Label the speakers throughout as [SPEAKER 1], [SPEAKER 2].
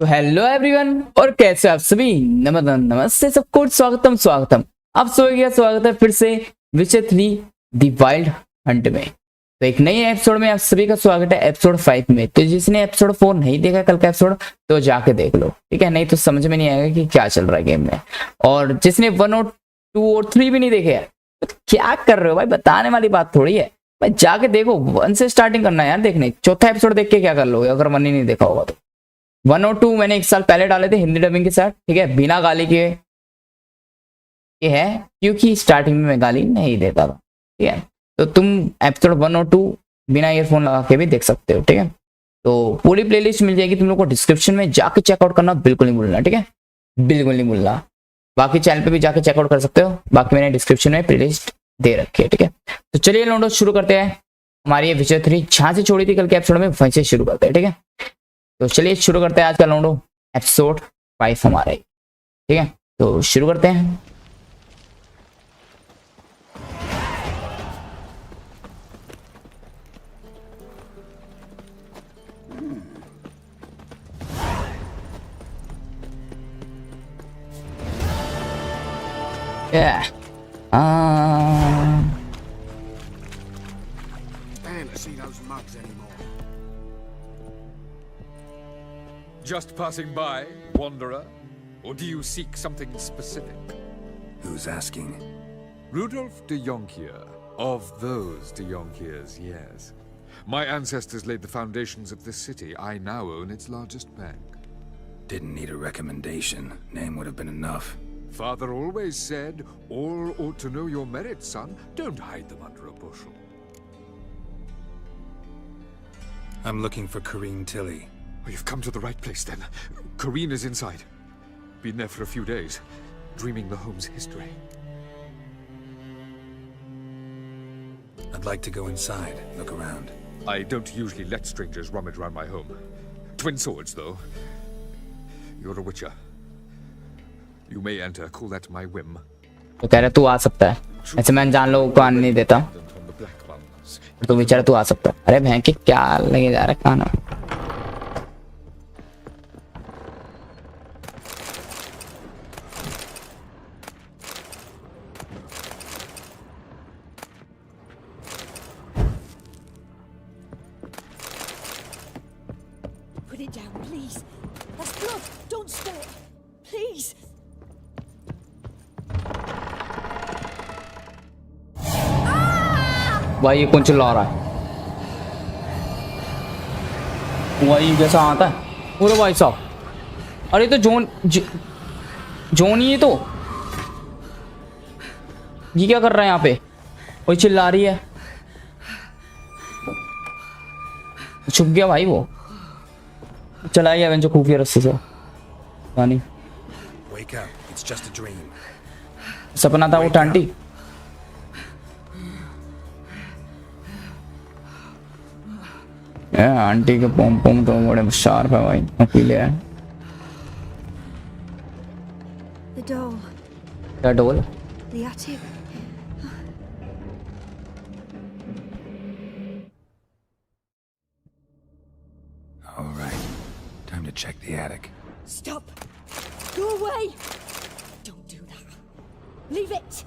[SPEAKER 1] तो hello everyone, और कैसे आप सभी। नमस्ते सबको, स्वागतम आप सभी का स्वागत है फिर से विचर 3 दी वाइल्ड हंट में। तो एक नए एपिसोड में आप सभी का स्वागत है, एपिसोड 5 में। तो जिसने एपिसोड 4 नहीं देखा कल का एपिसोड, तो जाके देख लो, ठीक है। नहीं तो समझ में नहीं आएगा कि क्या चल रहा है गेम में। और जिसने 1 और 2 और 3 भी नहीं देखे है, तो क्या कर रहे हो भाई, बताने वाली बात थोड़ी है भाई। जाके देखो, 1 से स्टार्टिंग करना है यार देखने। चौथा एपिसोड देख के क्या कर लोगे अगर 1 ही नहीं देखा होगा तो। 1 और 2 मैंने 1 साल पहले डाले थे हिंदी डबिंग के साथ, ठीक है, बिना गाली के। ये है क्योंकि स्टार्टिंग में मैं गाली नहीं देता था, ठीक है। तो तुम एपिसोड 1 और 2 बिना ईयरफोन लगा के भी देख सकते हो, ठीक है। तो पूरी प्लेलिस्ट मिल जाएगी तुम लोग को डिस्क्रिप्शन में, जाके चेकआउट करना बिल्कुल नहीं भूलना, ठीक है, बिल्कुल नहीं भूलना। बाकी चैनल पे भी जाके चेकआउट कर सकते हो, बाकी मैंने डिस्क्रिप्शन में प्लेलिस्ट दे रखी है, ठीक है। तो चलिए लोडो शुरू करते हैं हमारी ये विचर 3 जहां से छोड़ी थी कल के एपिसोड में, वहीं से शुरू करते हैं, ठीक है। तो चलिए शुरू करते हैं आज का लोडो एपिसोड 5 हमारा, ठीक है। तो शुरू करते हैं। Yeah.
[SPEAKER 2] Can't see those mugs anymore.
[SPEAKER 3] Just passing by, wanderer? Or do you seek something specific?
[SPEAKER 2] Who's asking?
[SPEAKER 3] Rudolf de Jonkier. Of those de Jonkiers, yes. My ancestors laid the foundations of this city. I now own its largest bank.
[SPEAKER 2] Didn't need a recommendation. Name would have been enough.
[SPEAKER 3] Father always said, all ought to know your merits, son. Don't hide them under a bushel.
[SPEAKER 2] I'm looking for Corrine Tilly.
[SPEAKER 3] Well, you've come to the right place, then. Corrine is inside. Been there for a few days, dreaming the home's history.
[SPEAKER 2] I'd like to go inside, look around.
[SPEAKER 3] I don't usually let strangers rummage around my home. Twin swords, though. You're a witcher. You may enter, call that my whim.
[SPEAKER 1] तो कह रहे तू आ सकता है, ऐसे मैं अनजान लोगों को आने नहीं देता। तो बेचारा तू आ सकता है। अरे भैंस के क्या लगे जा रहा है खाना।
[SPEAKER 4] Put it down, please. That's blood. Don't spill it. Please.
[SPEAKER 1] भाई ये कौन चिल्ला रहा है? वही जैसा आता है पूरे भाई साहब। अरे तो जोन ही है। तो ये क्या कर रहा है यहाँ पे? वही चिल्ला रही है। छुप गया भाई वो, चला गया जो खुफिया रस्ते से पानी।
[SPEAKER 2] Wake up. It's just a dream.
[SPEAKER 1] सपना था वो टांटी। आंटी के पोम पोम तो बड़े शार्प है भाई, नकीले है।
[SPEAKER 4] The doll.
[SPEAKER 1] क्या डोल?
[SPEAKER 4] The attic.
[SPEAKER 2] All right. Time to check the attic.
[SPEAKER 4] Stop. Go away. Don't do that. Leave it.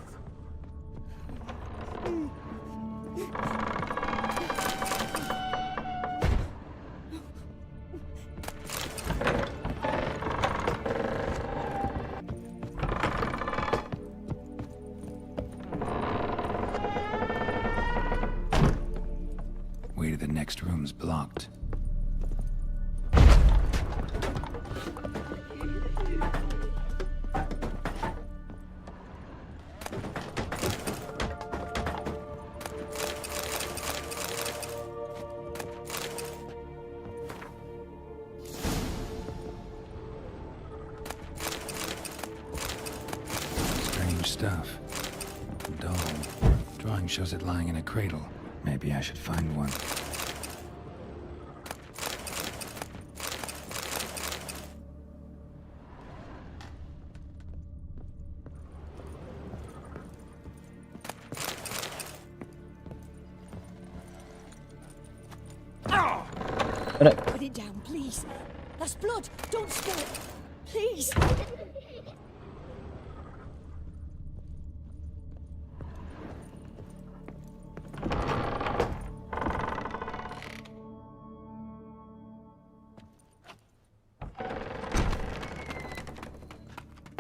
[SPEAKER 2] Way to the next room's blocked. Strange stuff. Doll. Drawing shows it lying in a cradle. Maybe I should find one.
[SPEAKER 4] Put it down, please. That's blood. Don't spill it. Please.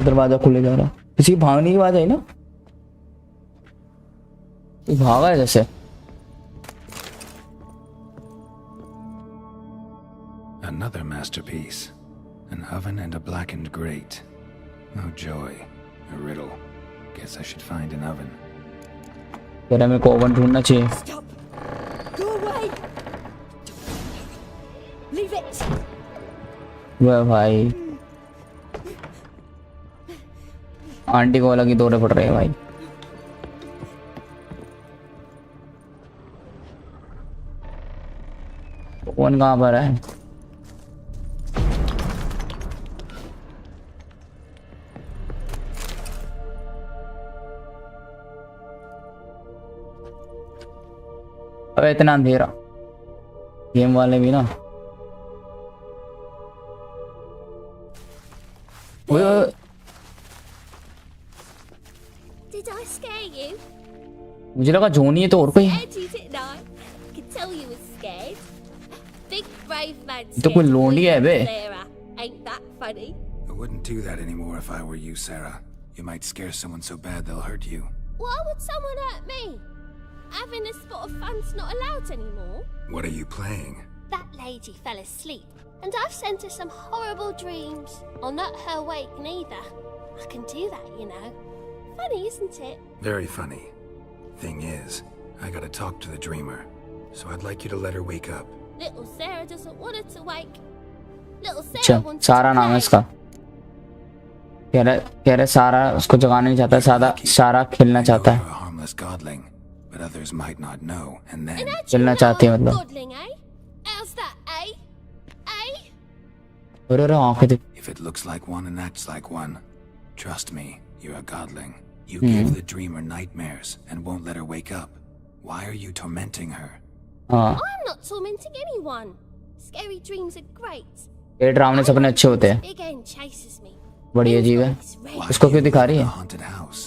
[SPEAKER 1] दरवाजा खुले जा रहा, किसी की भागने की आवाज आई ना, कोई भागा है जैसे।
[SPEAKER 2] Another masterpiece. An oven and a blackened grate. Oh joy. A riddle. Guess I should find an oven.
[SPEAKER 1] कह रहा मेरे को ओवन ढूंढना चाहिए।
[SPEAKER 4] Stop. Go away. Leave it.
[SPEAKER 1] वह भाई आंटी को अलग ही दौरे पड़ रहे हैं भाई। ओवन कहाँ पर है? अबे इतना अंधेरा, गेम वाले भी ना। ओए
[SPEAKER 5] Did I scare you?
[SPEAKER 1] मुझे लगा जोनी है तो और कोई है।
[SPEAKER 5] Scared you, didn't I? Could tell you were scared. Big brave man.
[SPEAKER 1] ये तो कोई लोंडी है बे।
[SPEAKER 5] Sarah, ain't that funny?
[SPEAKER 2] I wouldn't do that anymore if I were you, Sarah. You might scare someone so bad they'll hurt you.
[SPEAKER 5] Why would someone hurt me? Having a spot of fun's not allowed anymore.
[SPEAKER 2] What are you playing?
[SPEAKER 5] That lady fell asleep, and I've sent her some horrible dreams. I'll not her awake neither. I can do that, you know. Funny, isn't it?
[SPEAKER 2] Very funny. Thing is, I gotta talk to the dreamer, so I'd like you to let her wake up.
[SPEAKER 5] Little Sarah doesn't want her to wake. Little Sarah
[SPEAKER 1] अच्छा
[SPEAKER 5] wants
[SPEAKER 1] सारा
[SPEAKER 5] to
[SPEAKER 1] नाम है
[SPEAKER 5] play.
[SPEAKER 1] इसका। कह रहे सारा उसको जगाना नहीं चाहता, सारा खेलना
[SPEAKER 2] I know
[SPEAKER 1] चाहता
[SPEAKER 2] you're
[SPEAKER 1] है,
[SPEAKER 2] a harmless godling, but others might not know, and then...
[SPEAKER 5] And how'd you
[SPEAKER 1] खेलना
[SPEAKER 5] know
[SPEAKER 1] चाहती है
[SPEAKER 5] I'm
[SPEAKER 1] मतलब।
[SPEAKER 5] godling, eh? How's that, eh? Eh?
[SPEAKER 1] अरे आंखें देख।
[SPEAKER 2] If it looks like one and acts like one, trust me, you're a godling. You give the dreamer nightmares and won't let her wake up. Why are you tormenting her?
[SPEAKER 1] हाँ
[SPEAKER 5] I'm not tormenting anyone. Scary dreams are great.
[SPEAKER 1] ये ड्रामे सपने अच्छे होते हैं,
[SPEAKER 5] Big end chases me.
[SPEAKER 1] बड़ी अजीब है।
[SPEAKER 5] It's red.
[SPEAKER 2] Why
[SPEAKER 1] उसको
[SPEAKER 2] do
[SPEAKER 1] क्यों
[SPEAKER 2] you
[SPEAKER 1] दिखा
[SPEAKER 2] live
[SPEAKER 1] रही
[SPEAKER 2] in
[SPEAKER 1] है?
[SPEAKER 2] a haunted house?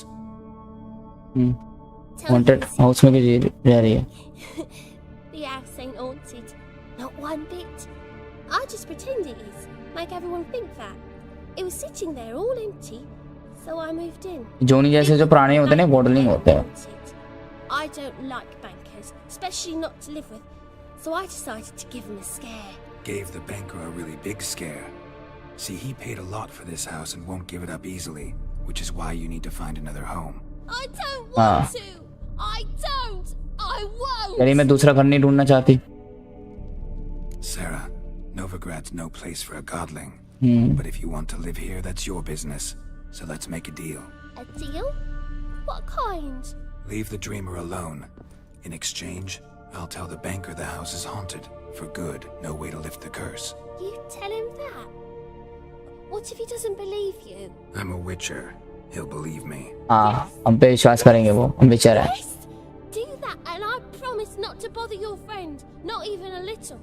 [SPEAKER 5] Tell
[SPEAKER 1] haunted
[SPEAKER 5] you this,
[SPEAKER 1] house में क्यों रह रही है?
[SPEAKER 5] the house ain't haunted. Not one bit. I just pretend it is. Make everyone think that. It was sitting there all empty, so I moved in.
[SPEAKER 1] जोनी जैसे जो पुराने होते हैं ना मॉडलिंग होते हैं।
[SPEAKER 5] Haunted. I don't like bankers, especially not to live with, so I decided to give them a scare.
[SPEAKER 2] Gave the banker a really big scare. See, he paid a lot for this house and won't give it up easily, which is why you need to find another home.
[SPEAKER 5] I don't want to. I don't. I won't.
[SPEAKER 1] यानी मैं दूसरा घर नहीं ढूंढना चाहती।
[SPEAKER 2] Sarah, Novigrad's no place for a godling. But if you want to live here, that's your business. So let's make a deal.
[SPEAKER 5] A deal? What kind?
[SPEAKER 2] Leave the dreamer alone. In exchange, I'll tell the banker the house is haunted. For good, no way to lift the curse.
[SPEAKER 5] You tell him that? What if he doesn't believe you?
[SPEAKER 2] I'm a witcher. He'll believe me.
[SPEAKER 1] हाँ हम पे विश्वास करेंगे, वो हम बेचारा है।
[SPEAKER 5] Yes! Do that and I promise not to bother your friend. Not even a little.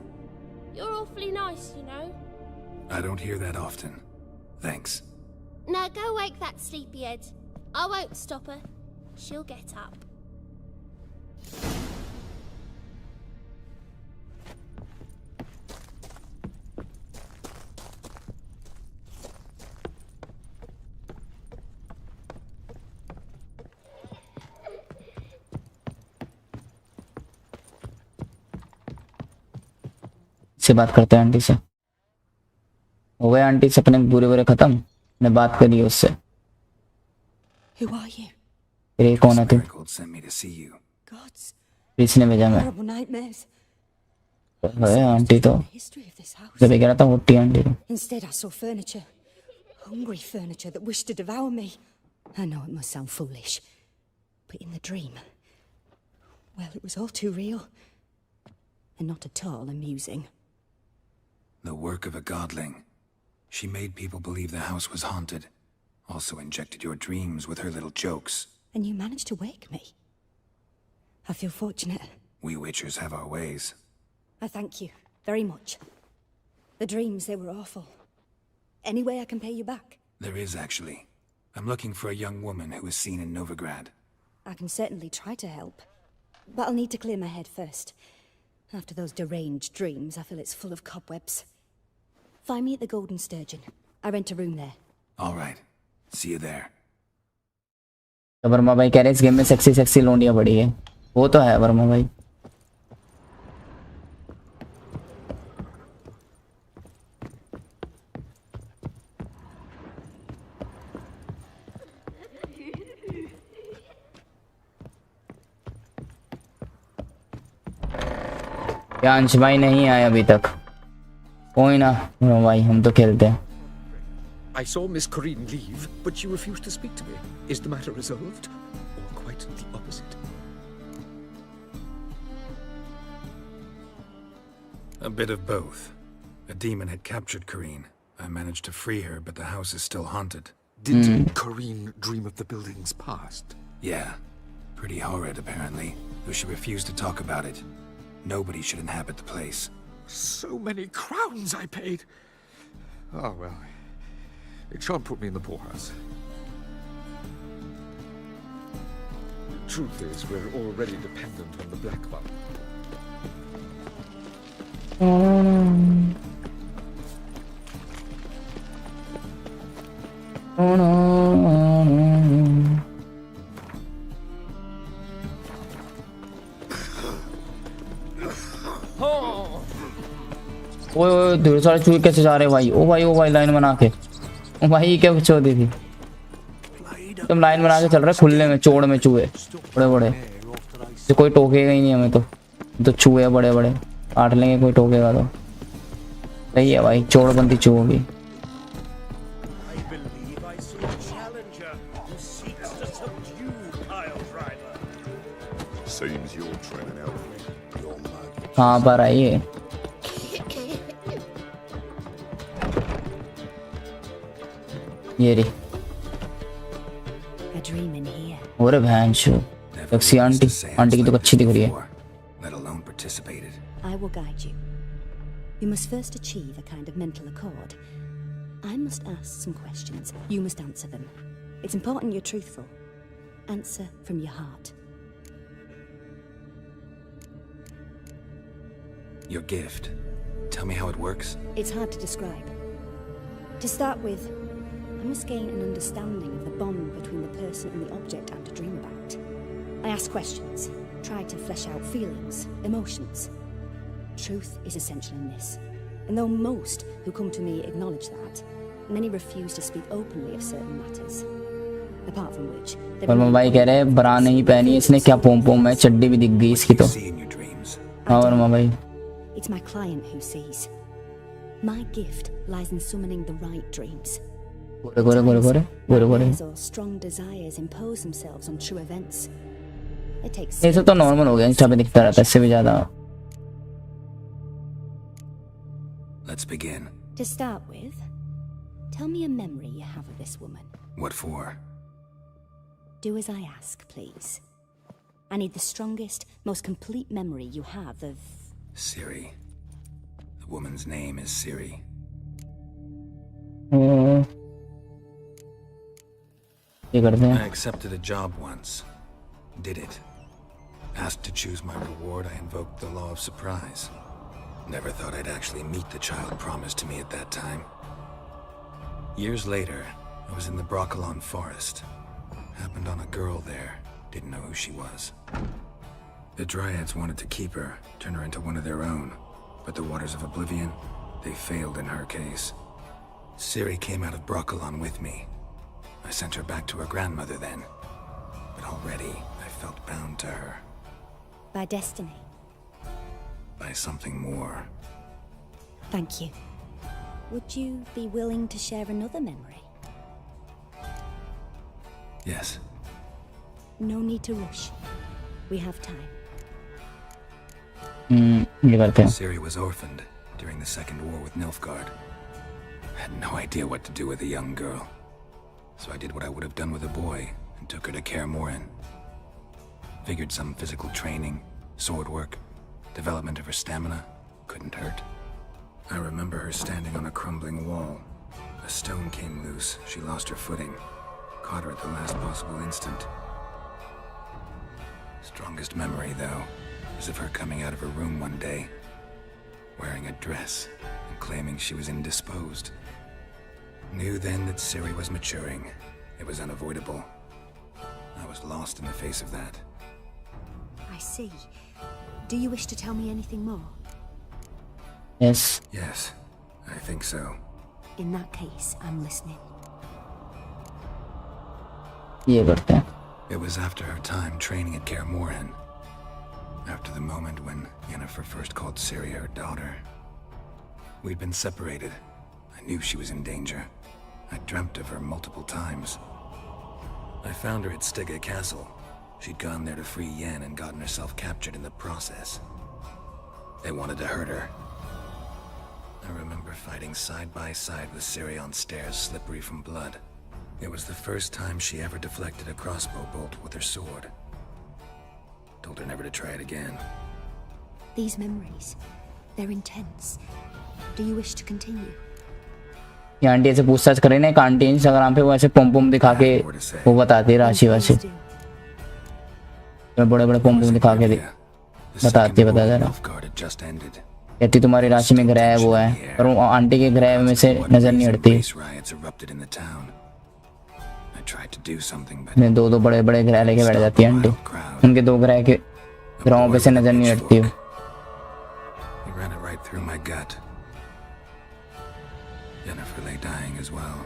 [SPEAKER 5] You're awfully nice, you know.
[SPEAKER 2] I don't hear that often. Thanks.
[SPEAKER 5] Now go wake that sleepyhead. I won't stop her. She'll get up.
[SPEAKER 1] से बात करते हैं aunty से। हो गए aunty सपने बुरे बुरे खत्म, ने बात करी उससे।
[SPEAKER 4] Who are you?
[SPEAKER 1] ये कौन है तू?
[SPEAKER 2] Marigold sent me to see you.
[SPEAKER 4] Gods.
[SPEAKER 1] इसने भेजा मैं।
[SPEAKER 4] Horrible nightmares.
[SPEAKER 1] है आंटी तो
[SPEAKER 4] The history of this house.
[SPEAKER 1] जब कह रहा था मोटी आंटी तो।
[SPEAKER 4] Instead, I saw furniture. Hungry furniture that wished to devour me. I know it must sound foolish, but in the dream, well, it was all too real. And not at all amusing.
[SPEAKER 2] The work of a godling. She made people believe the house was haunted. Also injected your dreams with her little jokes.
[SPEAKER 4] And you managed to wake me. I feel fortunate.
[SPEAKER 2] We witchers have our ways.
[SPEAKER 4] I thank you very much. The dreams, they were awful. Any way I can pay you back?
[SPEAKER 2] There is, actually. I'm looking for a young woman who was seen in Novigrad.
[SPEAKER 4] I can certainly try to help. But I'll need to clear my head first. After those deranged dreams, I feel it's full of cobwebs. Find me at the Golden Sturgeon. I rent a room there.
[SPEAKER 2] All right. See you there.
[SPEAKER 1] तो वर्मा भाई कह रहे इस game में sexy sexy लोंडियां बड़ी है। वो तो है वर्मा भाई। अंश भाई नहीं आए अभी तक। कोई ना भाई, हम तो खेलते हैं।
[SPEAKER 6] I saw Miss Corinne leave, but you refused to speak to me. Is the matter resolved? Or quite the opposite?
[SPEAKER 2] A bit of both. A demon had captured Corinne. I managed to free her, but the house is still haunted.
[SPEAKER 3] Did Corinne dream of the building's past?
[SPEAKER 2] Yeah. Pretty horrid, apparently. Though she refused to talk about it. Nobody should inhabit the place.
[SPEAKER 3] So many crowns I paid! Oh, well. It shan't put me in the poorhouse. The truth is, we're already dependent on the Black One.
[SPEAKER 1] ओए दूर सारे चूहे कैसे जा रहे हैं भाई? ओ भाई लाइन बना के। ओ भाई क्या कुछ होती थी? तुम लाइन बना के चल रहे खुले में, चौड़ में चूहे बड़े बड़े। तो कोई टोकेगा ही नहीं हमें तो चूहे बड़े बड़े काट लेंगे, कोई टोकेगा तो। सही है भाई, चौड़बंदी चूहों की। हाँ पर आइए। ये री और भैंस टैक्सी आंटी की तो अच्छी दिख रही है।
[SPEAKER 4] I will guide you. You must first achieve a kind of mental accord. I must ask some questions. You must answer them. It's important you're truthful. Answer from your heart.
[SPEAKER 2] Your gift. Tell me how it works.
[SPEAKER 4] It's hard to describe. To start with, I must gain an understanding of the bond between the person and the object I'm to dream about. I ask questions, try to flesh out feelings, emotions. Truth is essential in this. And though most who come to me acknowledge that, many refuse to speak openly of certain matters. Apart from which,
[SPEAKER 1] Verma भाई कह रहे हैं बरा नहीं पहनी इसने, क्या pome pome है, चड्डी भी दिख गई इसकी तो। हाँ वर्मा भाई।
[SPEAKER 4] It's my client who sees. My gift lies in summoning the right dreams. Or strong desires impose themselves on true events. It takes.
[SPEAKER 1] ये सब तो नॉर्मल हो गया, इंस्टा पे दिखता रहता है, इससे भी ज्यादा।
[SPEAKER 2] Let's begin.
[SPEAKER 4] To start with, tell me a memory you have of this woman.
[SPEAKER 2] What for?
[SPEAKER 4] Do as I ask, please. I need the strongest, most complete memory you have of...
[SPEAKER 2] Ciri. The woman's name is Ciri. I accepted a job once. Did it. Asked to choose my reward, I invoked the law of surprise. Never thought I'd actually meet the child promised to me at that time. Years later, I was in the Broccolon forest. Happened on a girl there. Didn't know who she was. The Dryads wanted to keep her, turn her into one of their own. But the Waters of Oblivion, they failed in her case. Ciri came out of Broccolon with me. I sent her back to her grandmother then. But already, I felt bound to her.
[SPEAKER 4] By destiny?
[SPEAKER 2] By something more.
[SPEAKER 4] Thank you. Would you be willing to share another memory?
[SPEAKER 2] Yes.
[SPEAKER 4] No need to rush. We have time.
[SPEAKER 2] Ciri was orphaned during the Second War with Nilfgaard. I had no idea what to do with a young girl. So I did what I would have done with a boy and took her to Kaer Morhen. Figured some physical training, sword work, development of her stamina couldn't hurt. I remember her standing on a crumbling wall. A stone came loose. She lost her footing. Caught her at the last possible instant. Strongest memory, though, is of her coming out of her room one day, wearing a dress and claiming she was indisposed. Knew then that Ciri was maturing. It was unavoidable. I was lost in the face of that.
[SPEAKER 4] I see. Do you wish to tell me anything more?
[SPEAKER 1] Yes.
[SPEAKER 2] Yes, I think so.
[SPEAKER 4] In that case, I'm listening.
[SPEAKER 1] ये करते हैं.
[SPEAKER 2] It was after her time training at Kaer Morhen. After the moment when Yennefer first called Ciri her daughter. We'd been separated. I knew she was in danger. I dreamt of her multiple times. I found her at Stege Castle. She'd gone there to free Yen and gotten herself captured in the process. They wanted to hurt her. I remember fighting side by side with Ciri on stairs slippery from blood. It was the first time she ever deflected a crossbow bolt with her sword. Told her never to try it again.
[SPEAKER 4] These memories, they're intense. Do you wish to continue?
[SPEAKER 1] ये aunty ऐसे पूछताछ करे ना, एक aunty Instagram पे वो ऐसे पम दिखा के वो बताती है राशि वाशि, बड़े बड़े पम दिखा के बताती है, बता दे रहा कहती तुम्हारी राशि में ग्रह वो है, पर वो आंटी के ग्रह में से नजर नहीं हटती. दो दो बड़े बड़े ग्रह लेके बैठ जाती है आंटी, उनके दो ग्रह के ग्रहों पे से नजर नहीं हटती.
[SPEAKER 2] Yennefer lay dying as well.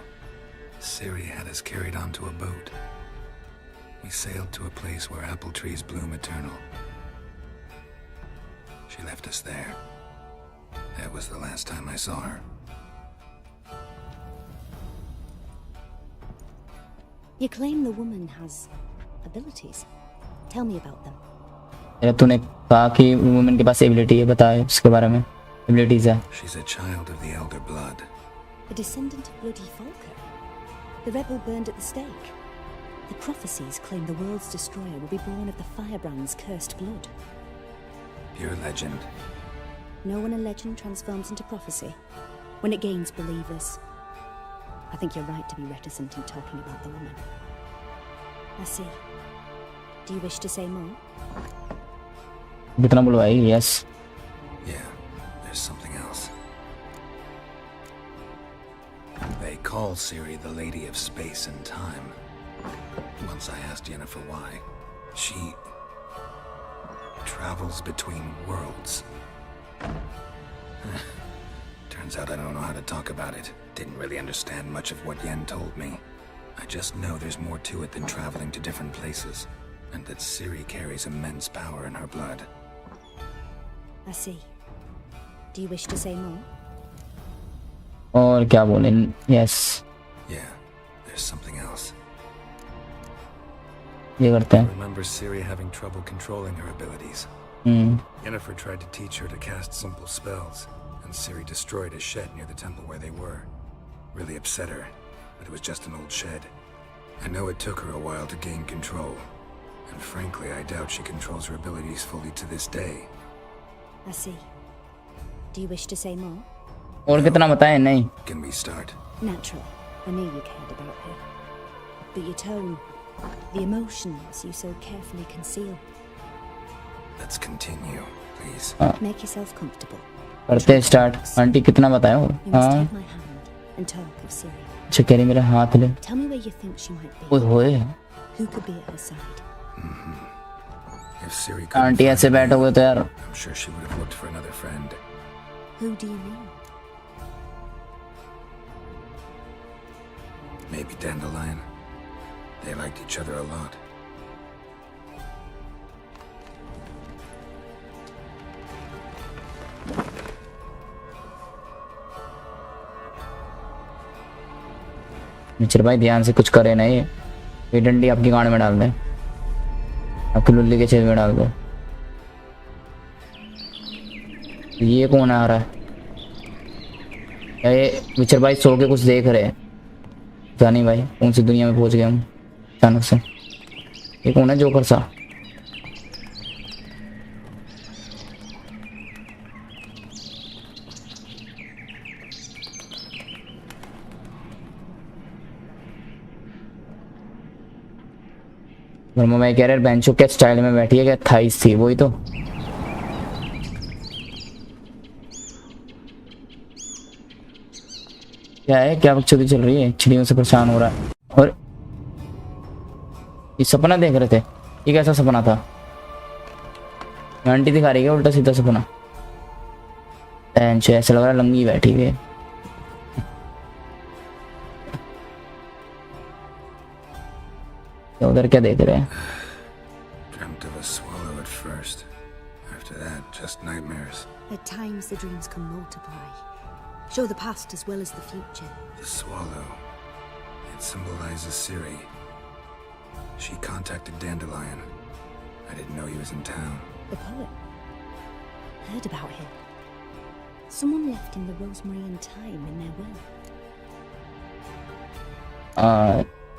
[SPEAKER 2] Ciri had us carried onto a boat. We sailed to a place where apple trees bloom eternal. She left us there. That was the last time I saw her.
[SPEAKER 4] You claim the woman has abilities. Tell me about them.
[SPEAKER 1] तूने कहा कि women के पास ability है, बताए उसके बारे में. Abilities है.
[SPEAKER 2] She's a child of the elder blood.
[SPEAKER 4] A descendant of bloody Falker. The rebel burned at the stake. The prophecies claim the world's destroyer will be born of the firebrand's cursed blood.
[SPEAKER 2] Pure legend.
[SPEAKER 4] Know when a legend transforms into prophecy? When it gains believers. I think you're right to be reticent in talking about the woman. I see. Do you wish to say more?
[SPEAKER 1] कितना बुलवाई? Yes.
[SPEAKER 2] Yeah, there's something else. They call Ciri the Lady of Space and Time. Once I asked Yennefer why. She travels between worlds. Turns out I don't know how to talk about it. Didn't really understand much of what Yen told me. I just know there's more to it than traveling to different places, and that Ciri carries immense power in her blood.
[SPEAKER 4] I see. Do you wish to say more?
[SPEAKER 1] और क्या बोले? Yes.
[SPEAKER 2] Yeah, there's something else.
[SPEAKER 1] ये करते हैं.
[SPEAKER 2] I remember Ciri having trouble controlling her abilities. Yennefer tried to teach her to cast simple spells, and Ciri destroyed a shed near the temple where they were. Really upset her, but it was just an old shed. I know it took her a while to gain control, and frankly, I doubt she controls her abilities fully to this day.
[SPEAKER 4] I see. Do you wish to say more?
[SPEAKER 1] और कितना बताएं? नहीं.
[SPEAKER 2] Can we start?
[SPEAKER 4] Naturally. I knew you cared about her. But your tone, the emotions you so carefully conceal.
[SPEAKER 2] Let's continue, please.
[SPEAKER 4] Make yourself comfortable.
[SPEAKER 1] करते हैं start. Aunty कितना बताएं?
[SPEAKER 4] You must take my hand and talk of Ciri.
[SPEAKER 1] अच्छा कह रही मेरा हाथ ले.
[SPEAKER 4] Tell me where you think she might be.
[SPEAKER 1] ओए होए.
[SPEAKER 4] Who could be at her side?
[SPEAKER 2] If Ciri couldn't
[SPEAKER 1] aunty ऐसे
[SPEAKER 2] find me,
[SPEAKER 1] बैठोगे तो यार.
[SPEAKER 2] I'm sure she would have looked for another friend.
[SPEAKER 4] Who do you mean?
[SPEAKER 2] Maybe Dandelion. They liked each other a lot.
[SPEAKER 1] मिचर भाई ध्यान से कुछ करे नहीं. ये डंडी आपकी गांड में डाल दे, आपकी लुल्ली के छेद में डाल दो. ये कौन आ रहा है? ये मिचर भाई सो के कुछ देख रहे हैं. पता नहीं भाई कौन सी दुनिया में पहुंच गए हम अचानक से. ये कौन है जोकर सा? और मैं कह रहा बेंचो क्या स्टाइल में बैठी है, क्या थाइस थी वही तो। क्या है, क्या बकचोदी चल रही है, चिड़ियों से परेशान हो रहा है। और ये सपना देख रहे थे, ये कैसा सपना था? आंटी दिखा रही है उल्टा सीधा सपना। बेंचो ऐसा लग रहा है लंगी बैठी हुई है। उधर क्या देख रहे हैं?
[SPEAKER 2] Dreamt of a swallow at first. After that, just nightmares.
[SPEAKER 4] At times the dreams can multiply, show the past as well as the future.
[SPEAKER 2] The swallow. It symbolizes Ciri. She contacted Dandelion. I didn't know he was in town.
[SPEAKER 4] The poet. Heard about him. Someone left him the rosemary and thyme in their will.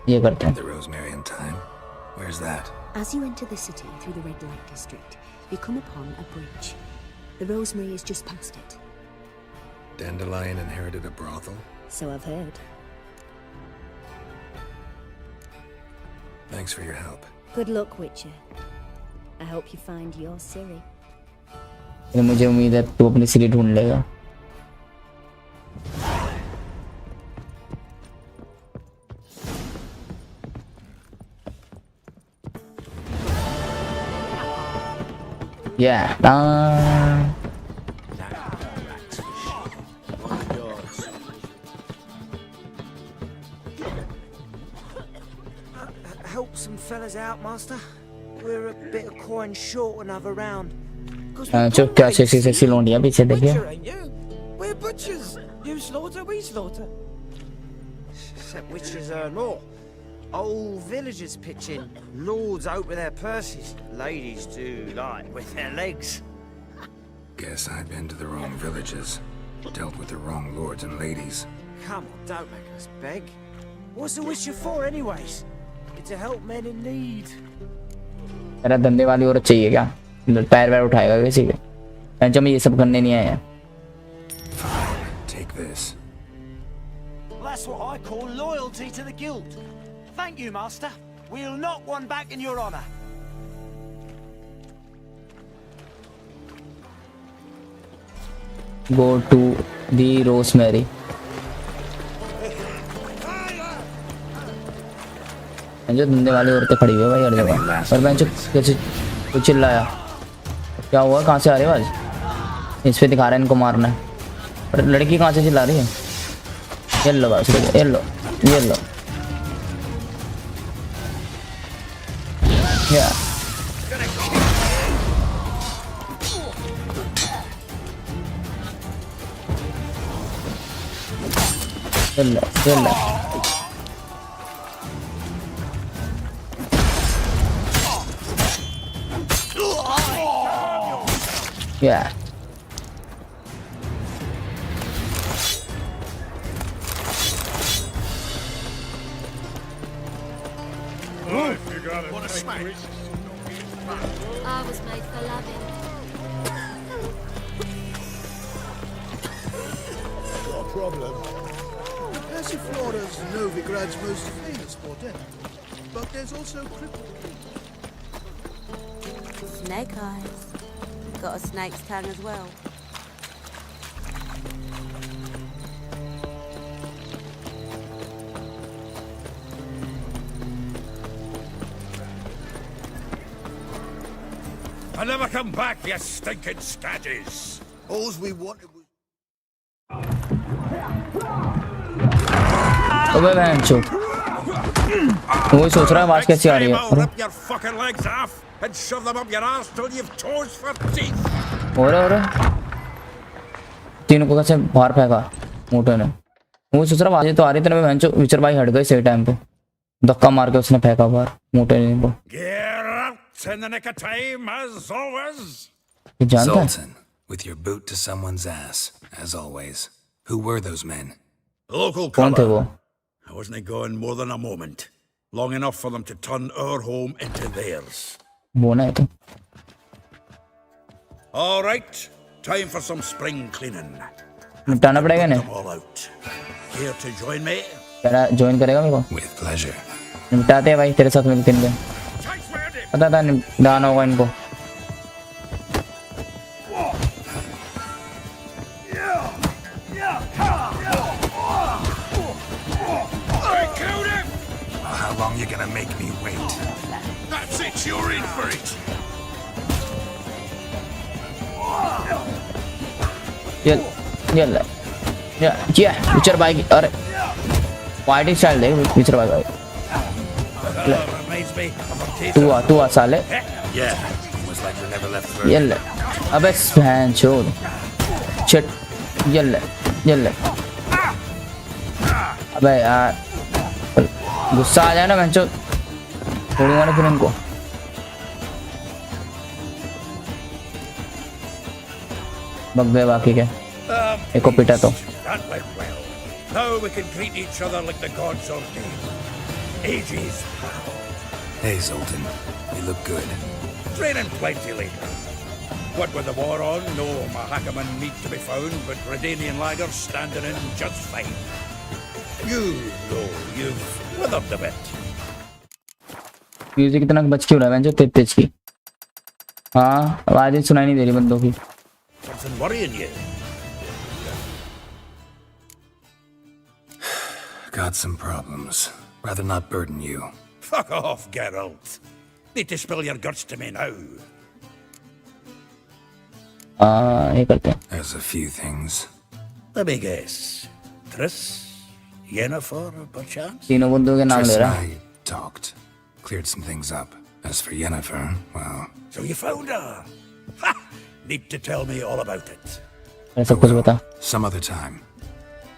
[SPEAKER 1] ये करते हैं।
[SPEAKER 2] The rosemary and thyme? Where's that?
[SPEAKER 4] As you enter the city through the red light district, you come upon a bridge. The rosemary is just past it.
[SPEAKER 2] Dandelion inherited a brothel?
[SPEAKER 4] So I've heard.
[SPEAKER 2] Thanks for your help.
[SPEAKER 4] Good luck, Witcher. I hope you find your Ciri.
[SPEAKER 1] मुझे उम्मीद है तू अपनी सिरी ढूंढ लेगा। Yeah.
[SPEAKER 7] Help some fellas out, Master. We're a bit of coin short another round.
[SPEAKER 1] जो क्या sexy लोंडियां पीछे देखिए।
[SPEAKER 7] Butcher, ain't you? We're butchers. You slaughter, we slaughter. Except witches earn more. Old villagers pitch in. Lords out with their purses. Ladies do like with their legs.
[SPEAKER 2] Guess I've been to the wrong villages. Dealt with the wrong lords and ladies.
[SPEAKER 7] Come on, don't make us beg. What's the witcher for, anyways? It's to help men in need.
[SPEAKER 1] मेरा धंधे वाली औरत चाहिए क्या? पैर वैर उठाएगा किसी के? बेंचो में ये सब करने नहीं आया।
[SPEAKER 2] Take this.
[SPEAKER 7] That's what I call loyalty to the guild. Thank you, Master. We'll knock one back in your honor.
[SPEAKER 1] Go to the rosemary. जो धंधे वाली औरतें खड़ी हुई है भाई हर जगह। और बेंचो कैसे कुछ चिल्लाया? क्या हुआ? कहाँ से आ रही है आवाज? इस पे दिखा रहा है इनको मारना है। और लड़की कहाँ से चिल्ला रही है? ये लो बस, ये लो, ये लो। या ये लो, ये लो। Yeah.
[SPEAKER 5] I was made for loving.
[SPEAKER 8] Got a problem. Persiflora's Novigrad's most famous bordello, but there's also crippled.
[SPEAKER 9] Snake eyes. Got a snake's tongue as well.
[SPEAKER 10] I never come back, you stinking scadges!
[SPEAKER 8] All we wanted was...
[SPEAKER 1] अबे बेंचो, वो सोच रहा है आवाज कैसी आ रही है?
[SPEAKER 10] I'll rip your fucking legs off and shove them up your ass till you've toes for teeth!
[SPEAKER 1] और तीनों को कैसे बाहर फेंका मोटे ने? वो सोच रहा आवाजें तो आ रही थी ना, बेंचो विचर भाई हट गए सही टाइम पे। धक्का मार के उसने फेंका बाहर मोटे ने को।
[SPEAKER 10] Geralt in the nick of time, as always!
[SPEAKER 1] ये जानता है?
[SPEAKER 2] Sultan, with your boot to someone's ass, as always. Who were those men?
[SPEAKER 10] Local
[SPEAKER 1] कौन थे वो?
[SPEAKER 10] colour. I wasn't gone more than a moment. Long enough for them to turn our home into theirs.
[SPEAKER 1] वो ना है तो।
[SPEAKER 10] All right, time for some spring cleaning.
[SPEAKER 1] निपटाना पड़ेगा ना?
[SPEAKER 10] Them all out. Here to join me?
[SPEAKER 1] तेरा join करेगा मेरे को?
[SPEAKER 2] With pleasure.
[SPEAKER 1] निपटाते हैं भाई तेरे साथ मिलके।
[SPEAKER 10] Takes me
[SPEAKER 1] पता था नहीं डाउन होगा इनको।
[SPEAKER 2] How long you gonna make me wait?
[SPEAKER 10] That's it, you're in for it.
[SPEAKER 1] ये विचर भाई की अरे फाइटिंग स्टाइल देख विचर भाई भाई
[SPEAKER 10] Reminds me of a
[SPEAKER 1] तू आ साले
[SPEAKER 10] Yeah, almost like we never left for
[SPEAKER 1] ये ले अबे स्पैन छोड़ शिट ये ले अबे यार गुस्सा आ जाए ना मैं छोड़ूंगा ना फिर इनको। बग गए बाकी के एक को पिटा तो
[SPEAKER 10] That went well. Now we can greet each other like the gods ordained. Ages, pal.
[SPEAKER 2] Hey, Zoltan. You look good.
[SPEAKER 10] Training plenty later. What with the war on, no Mahakaman meat to be found, but Redanian lagers standing in just fine. You, though, you've withered a bit.
[SPEAKER 1] Music इतना बच क्यों रहा है तेज तेज की। हाँ आवाज सुनाई नहीं दे रही बंदों की।
[SPEAKER 10] Something worrying you?
[SPEAKER 2] Got some problems. Rather not burden you.
[SPEAKER 10] Fuck off, Geralt. Need to spill your guts to me now.
[SPEAKER 1] ये करते हैं।
[SPEAKER 2] There's a few things.
[SPEAKER 10] Let me guess. Triss? Yennefer, perchance?
[SPEAKER 1] तीनों बंदों के नाम ले
[SPEAKER 2] Triss
[SPEAKER 1] रहा।
[SPEAKER 2] and I talked. Cleared some things up. As for Yennefer, well...
[SPEAKER 10] So you found her? Ha! Need to tell me all about it.
[SPEAKER 1] मैं सब कुछ बता।
[SPEAKER 2] Some other time.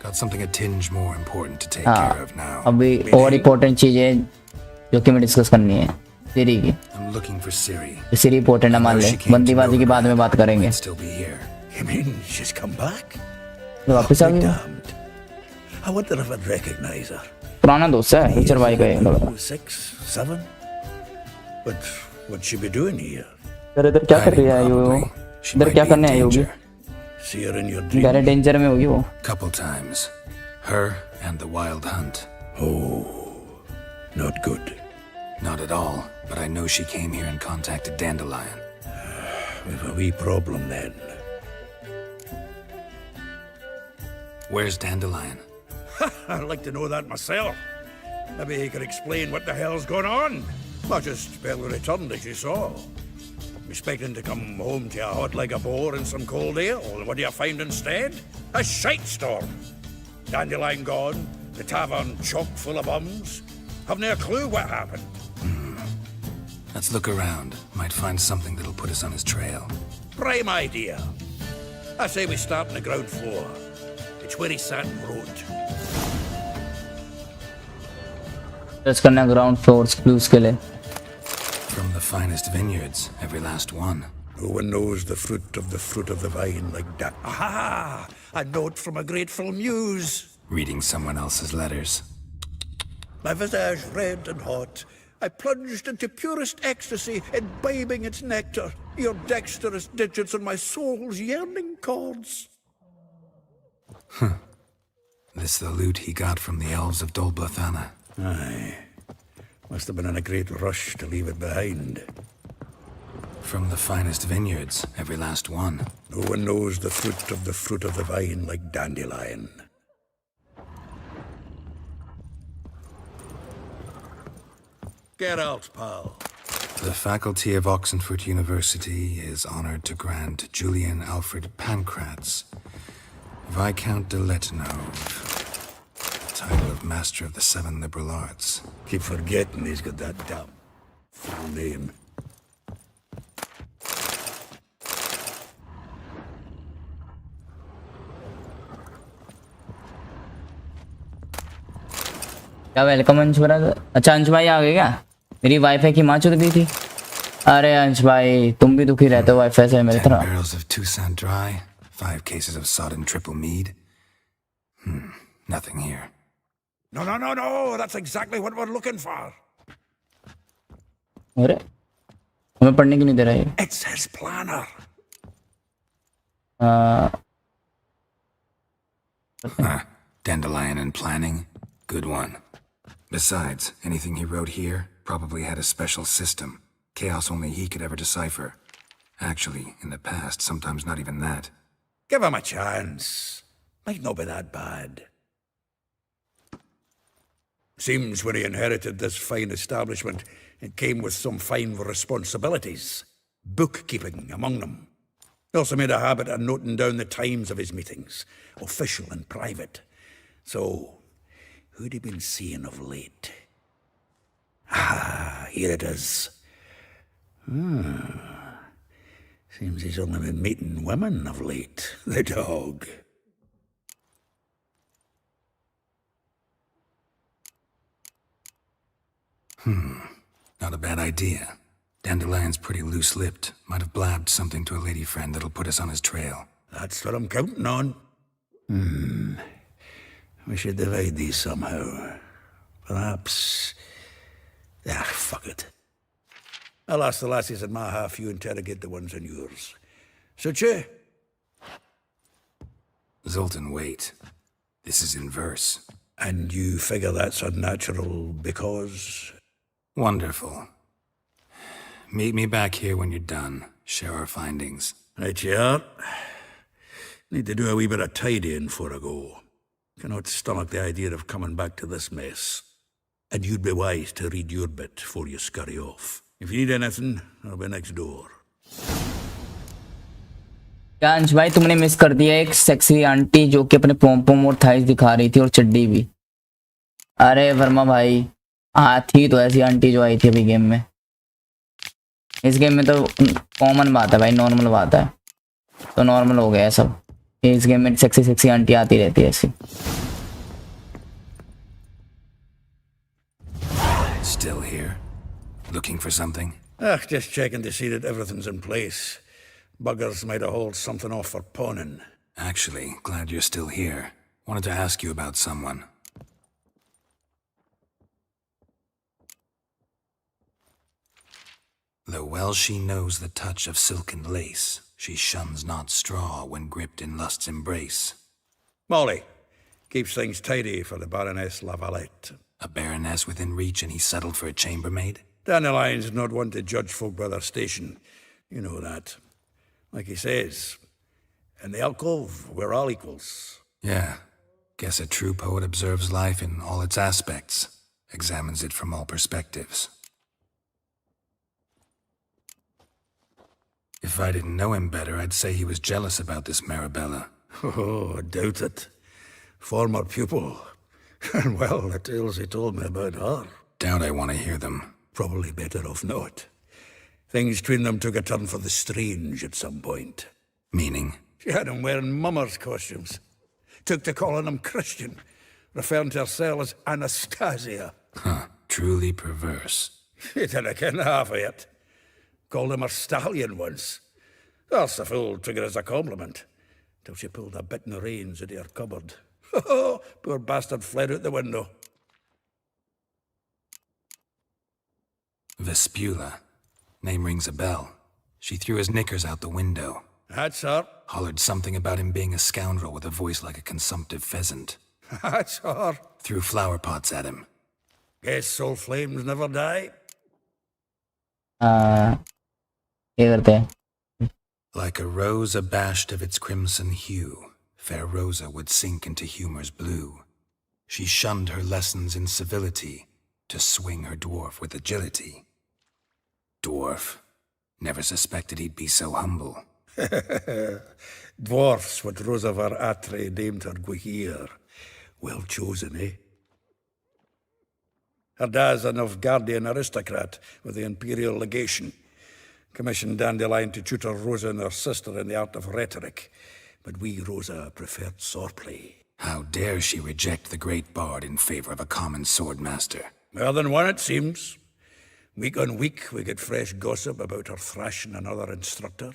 [SPEAKER 2] Got something a tinge more important to take
[SPEAKER 1] हाँ
[SPEAKER 2] care of now.
[SPEAKER 1] अभी और important चीजें जो कि मैं डिस्कस करनी है सीरी की।
[SPEAKER 2] I'm looking for Ciri.
[SPEAKER 1] Ciri important है मान ले बंदीबाजी की बाद में बात करेंगे।
[SPEAKER 2] Might still be here.
[SPEAKER 10] You mean she's come back?
[SPEAKER 1] तो वापस आ गई।
[SPEAKER 10] Damned. I wonder if I'd recognize her.
[SPEAKER 1] पुराना दोस्त है विचर भाई का ये लग रहा।
[SPEAKER 10] 6, 7? But what'd she be doing here?
[SPEAKER 1] इधर क्या कर रही है यो?
[SPEAKER 2] She
[SPEAKER 1] इधर
[SPEAKER 2] might
[SPEAKER 1] क्या
[SPEAKER 2] be in
[SPEAKER 1] करने आई होगी?
[SPEAKER 2] danger.
[SPEAKER 10] See her in your dreams?
[SPEAKER 1] गहरे डेंजर में होगी वो।
[SPEAKER 2] Couple times. Her and the wild hunt.
[SPEAKER 10] Oh, not good.
[SPEAKER 2] Not at all, but I know she came here and contacted Dandelion.
[SPEAKER 10] We've a wee problem then.
[SPEAKER 2] Where's Dandelion?
[SPEAKER 10] I'd like to know that myself. Maybe he could explain what the hell's going on. I just barely returned, as you saw. Expecting to come home to a hot like a boar and some cold ale, and what do you find instead? A shite storm. Dandelion gone, the tavern chock full of bums. Haven't a clue what happened.
[SPEAKER 2] Let's look around. Might find something that'll put us on his trail.
[SPEAKER 10] Prime idea. I say we start on the ground floor. It's where he sat and wrote.
[SPEAKER 1] Search करना ground floor clues के लिए।
[SPEAKER 2] From the finest vineyards, every last one.
[SPEAKER 10] No one knows the fruit of the vine like that. Aha! A note from a grateful muse.
[SPEAKER 2] Reading someone else's letters.
[SPEAKER 10] My visage red and hot, I plunged into purest ecstasy, imbibing its nectar, your dexterous digits on my soul's yearning chords.
[SPEAKER 2] This the loot he got from the elves of Dol Blathanna.
[SPEAKER 10] Aye. Must have been in a great rush to leave it behind.
[SPEAKER 2] From the finest vineyards, every last one.
[SPEAKER 10] No one knows the fruit of the vine like Dandelion. Geralt, pal.
[SPEAKER 2] The faculty of Oxenfurt University is honored to grant Julian Alfred Pancratz, Viscount de Lettenhove, the title of Master of the Seven Liberal Arts.
[SPEAKER 10] Keep forgetting he's got that damn full name.
[SPEAKER 1] क्या welcome अंश भरा। अच्छा अंश भाई आ गए क्या? मेरी wifi की माँ चुद गई थी। अरे अंश भाई तुम भी दुखी रहते हो वाईफाई से मेरी
[SPEAKER 2] 10
[SPEAKER 1] तरह।
[SPEAKER 2] barrels of Toussaint Dry, 5 cases of sodden triple mead. Nothing here.
[SPEAKER 10] No, that's exactly what we're looking for.
[SPEAKER 1] अरे हमें पढ़ने क्यों नहीं दे रहा है?
[SPEAKER 10] It's his planner.
[SPEAKER 2] Dandelion and planning, good one. Besides, anything he wrote here probably had a special system. Chaos only he could ever decipher. Actually, in the past, sometimes not even that.
[SPEAKER 10] Give him a chance. Might not be that bad. Seems when he inherited this fine establishment, it came with some fine responsibilities. Bookkeeping among them. He also made a habit of noting down the times of his meetings, official and private. So, who'd he been seeing of late? Ah, here it is. Seems he's only been meeting women of late, the dog.
[SPEAKER 2] Not a bad idea. Dandelion's pretty loose-lipped. Might have blabbed something to a lady friend that'll put us on his trail.
[SPEAKER 10] That's what I'm counting on. We should divide these somehow. Perhaps... fuck it. I'll ask the lassies in my half, you interrogate the ones in yours. Suit you?
[SPEAKER 2] Zoltan, wait. This is in verse.
[SPEAKER 10] And you figure that's unnatural because...
[SPEAKER 2] Wonderful. Meet me back here when you're done. Share our findings.
[SPEAKER 10] Right you are. Need to do a wee bit of tidying before I go. Cannot stomach the idea of coming back to this mess. And you'd be wise to read your bit before you scurry off. If you need anything, I'll be next door.
[SPEAKER 1] अंश भाई तुमने miss कर दिया एक sexy aunty जो कि अपने pome pome और थाइस दिखा रही थी और चड्डी भी। अरे वर्मा भाई, हाँ थी तो ऐसी आंटी जो आई थी अभी गेम में। इस गेम में तो कॉमन बात है भाई, नॉर्मल बात है, तो नॉर्मल हो गया सब। इस गेम में सेक्सी सेक्सी आंटी आती रहती है ऐसी।
[SPEAKER 2] Still here? Looking for something?
[SPEAKER 10] Just checking to see that everything's in place. Buggers might have hauled something off for pawning.
[SPEAKER 2] Actually, glad you're still here. Wanted to ask you about someone. Though well she knows the touch of silken lace, she shuns not straw when gripped in lust's embrace.
[SPEAKER 10] Molly, keeps things tidy for the Baroness Lavalette.
[SPEAKER 2] A baroness within reach and he settled for a chambermaid?
[SPEAKER 10] Dandelion's not one to judge folk by their station. You know that. Like he says, in the alcove, we're all equals.
[SPEAKER 2] Yeah. Guess a true poet observes life in all its aspects, examines it from all perspectives. If I didn't know him better, I'd say he was jealous about this Marabella.
[SPEAKER 10] Oh, I doubt it. Former pupil. And well, the tales he told me about her.
[SPEAKER 2] Doubt I want to hear them.
[SPEAKER 10] Probably better off not. Things between them took a turn for the strange at some point.
[SPEAKER 2] Meaning?
[SPEAKER 10] She had him wearing mummers' costumes. Took to calling him Christian, referring to herself as Anastasia.
[SPEAKER 2] Huh, truly perverse.
[SPEAKER 10] He didn't ken half of it. Called him her stallion once. That's the fool took it as a compliment. Till she pulled a bit in the reins into her cupboard. Poor bastard fled out the window.
[SPEAKER 2] Vespula. Name rings a bell. She threw his knickers out the window.
[SPEAKER 10] That's her.
[SPEAKER 2] Hollered something about him being a scoundrel with a voice like a consumptive pheasant.
[SPEAKER 10] That's her.
[SPEAKER 2] Threw flower pots at him.
[SPEAKER 10] Guess soul flames never die.
[SPEAKER 1] ये करते हैं।
[SPEAKER 2] Like a rose abashed of its crimson hue, fair Rosa would sink into humor's blue. She shunned her lessons in civility to swing her dwarf with agility. Dwarf. Never suspected he'd be so humble.
[SPEAKER 10] Dwarfs what Rosa var Atre named her Guihir. Well chosen, eh? Her dad's a Novgardian aristocrat with the imperial legation. Commissioned Dandelion to tutor Rosa and her sister in the art of rhetoric. But we, Rosa, preferred swordplay.
[SPEAKER 2] How dare she reject the great bard in favor of a common swordmaster?
[SPEAKER 10] More than one, it seems. Week on week, we get fresh gossip about her thrashing another instructor.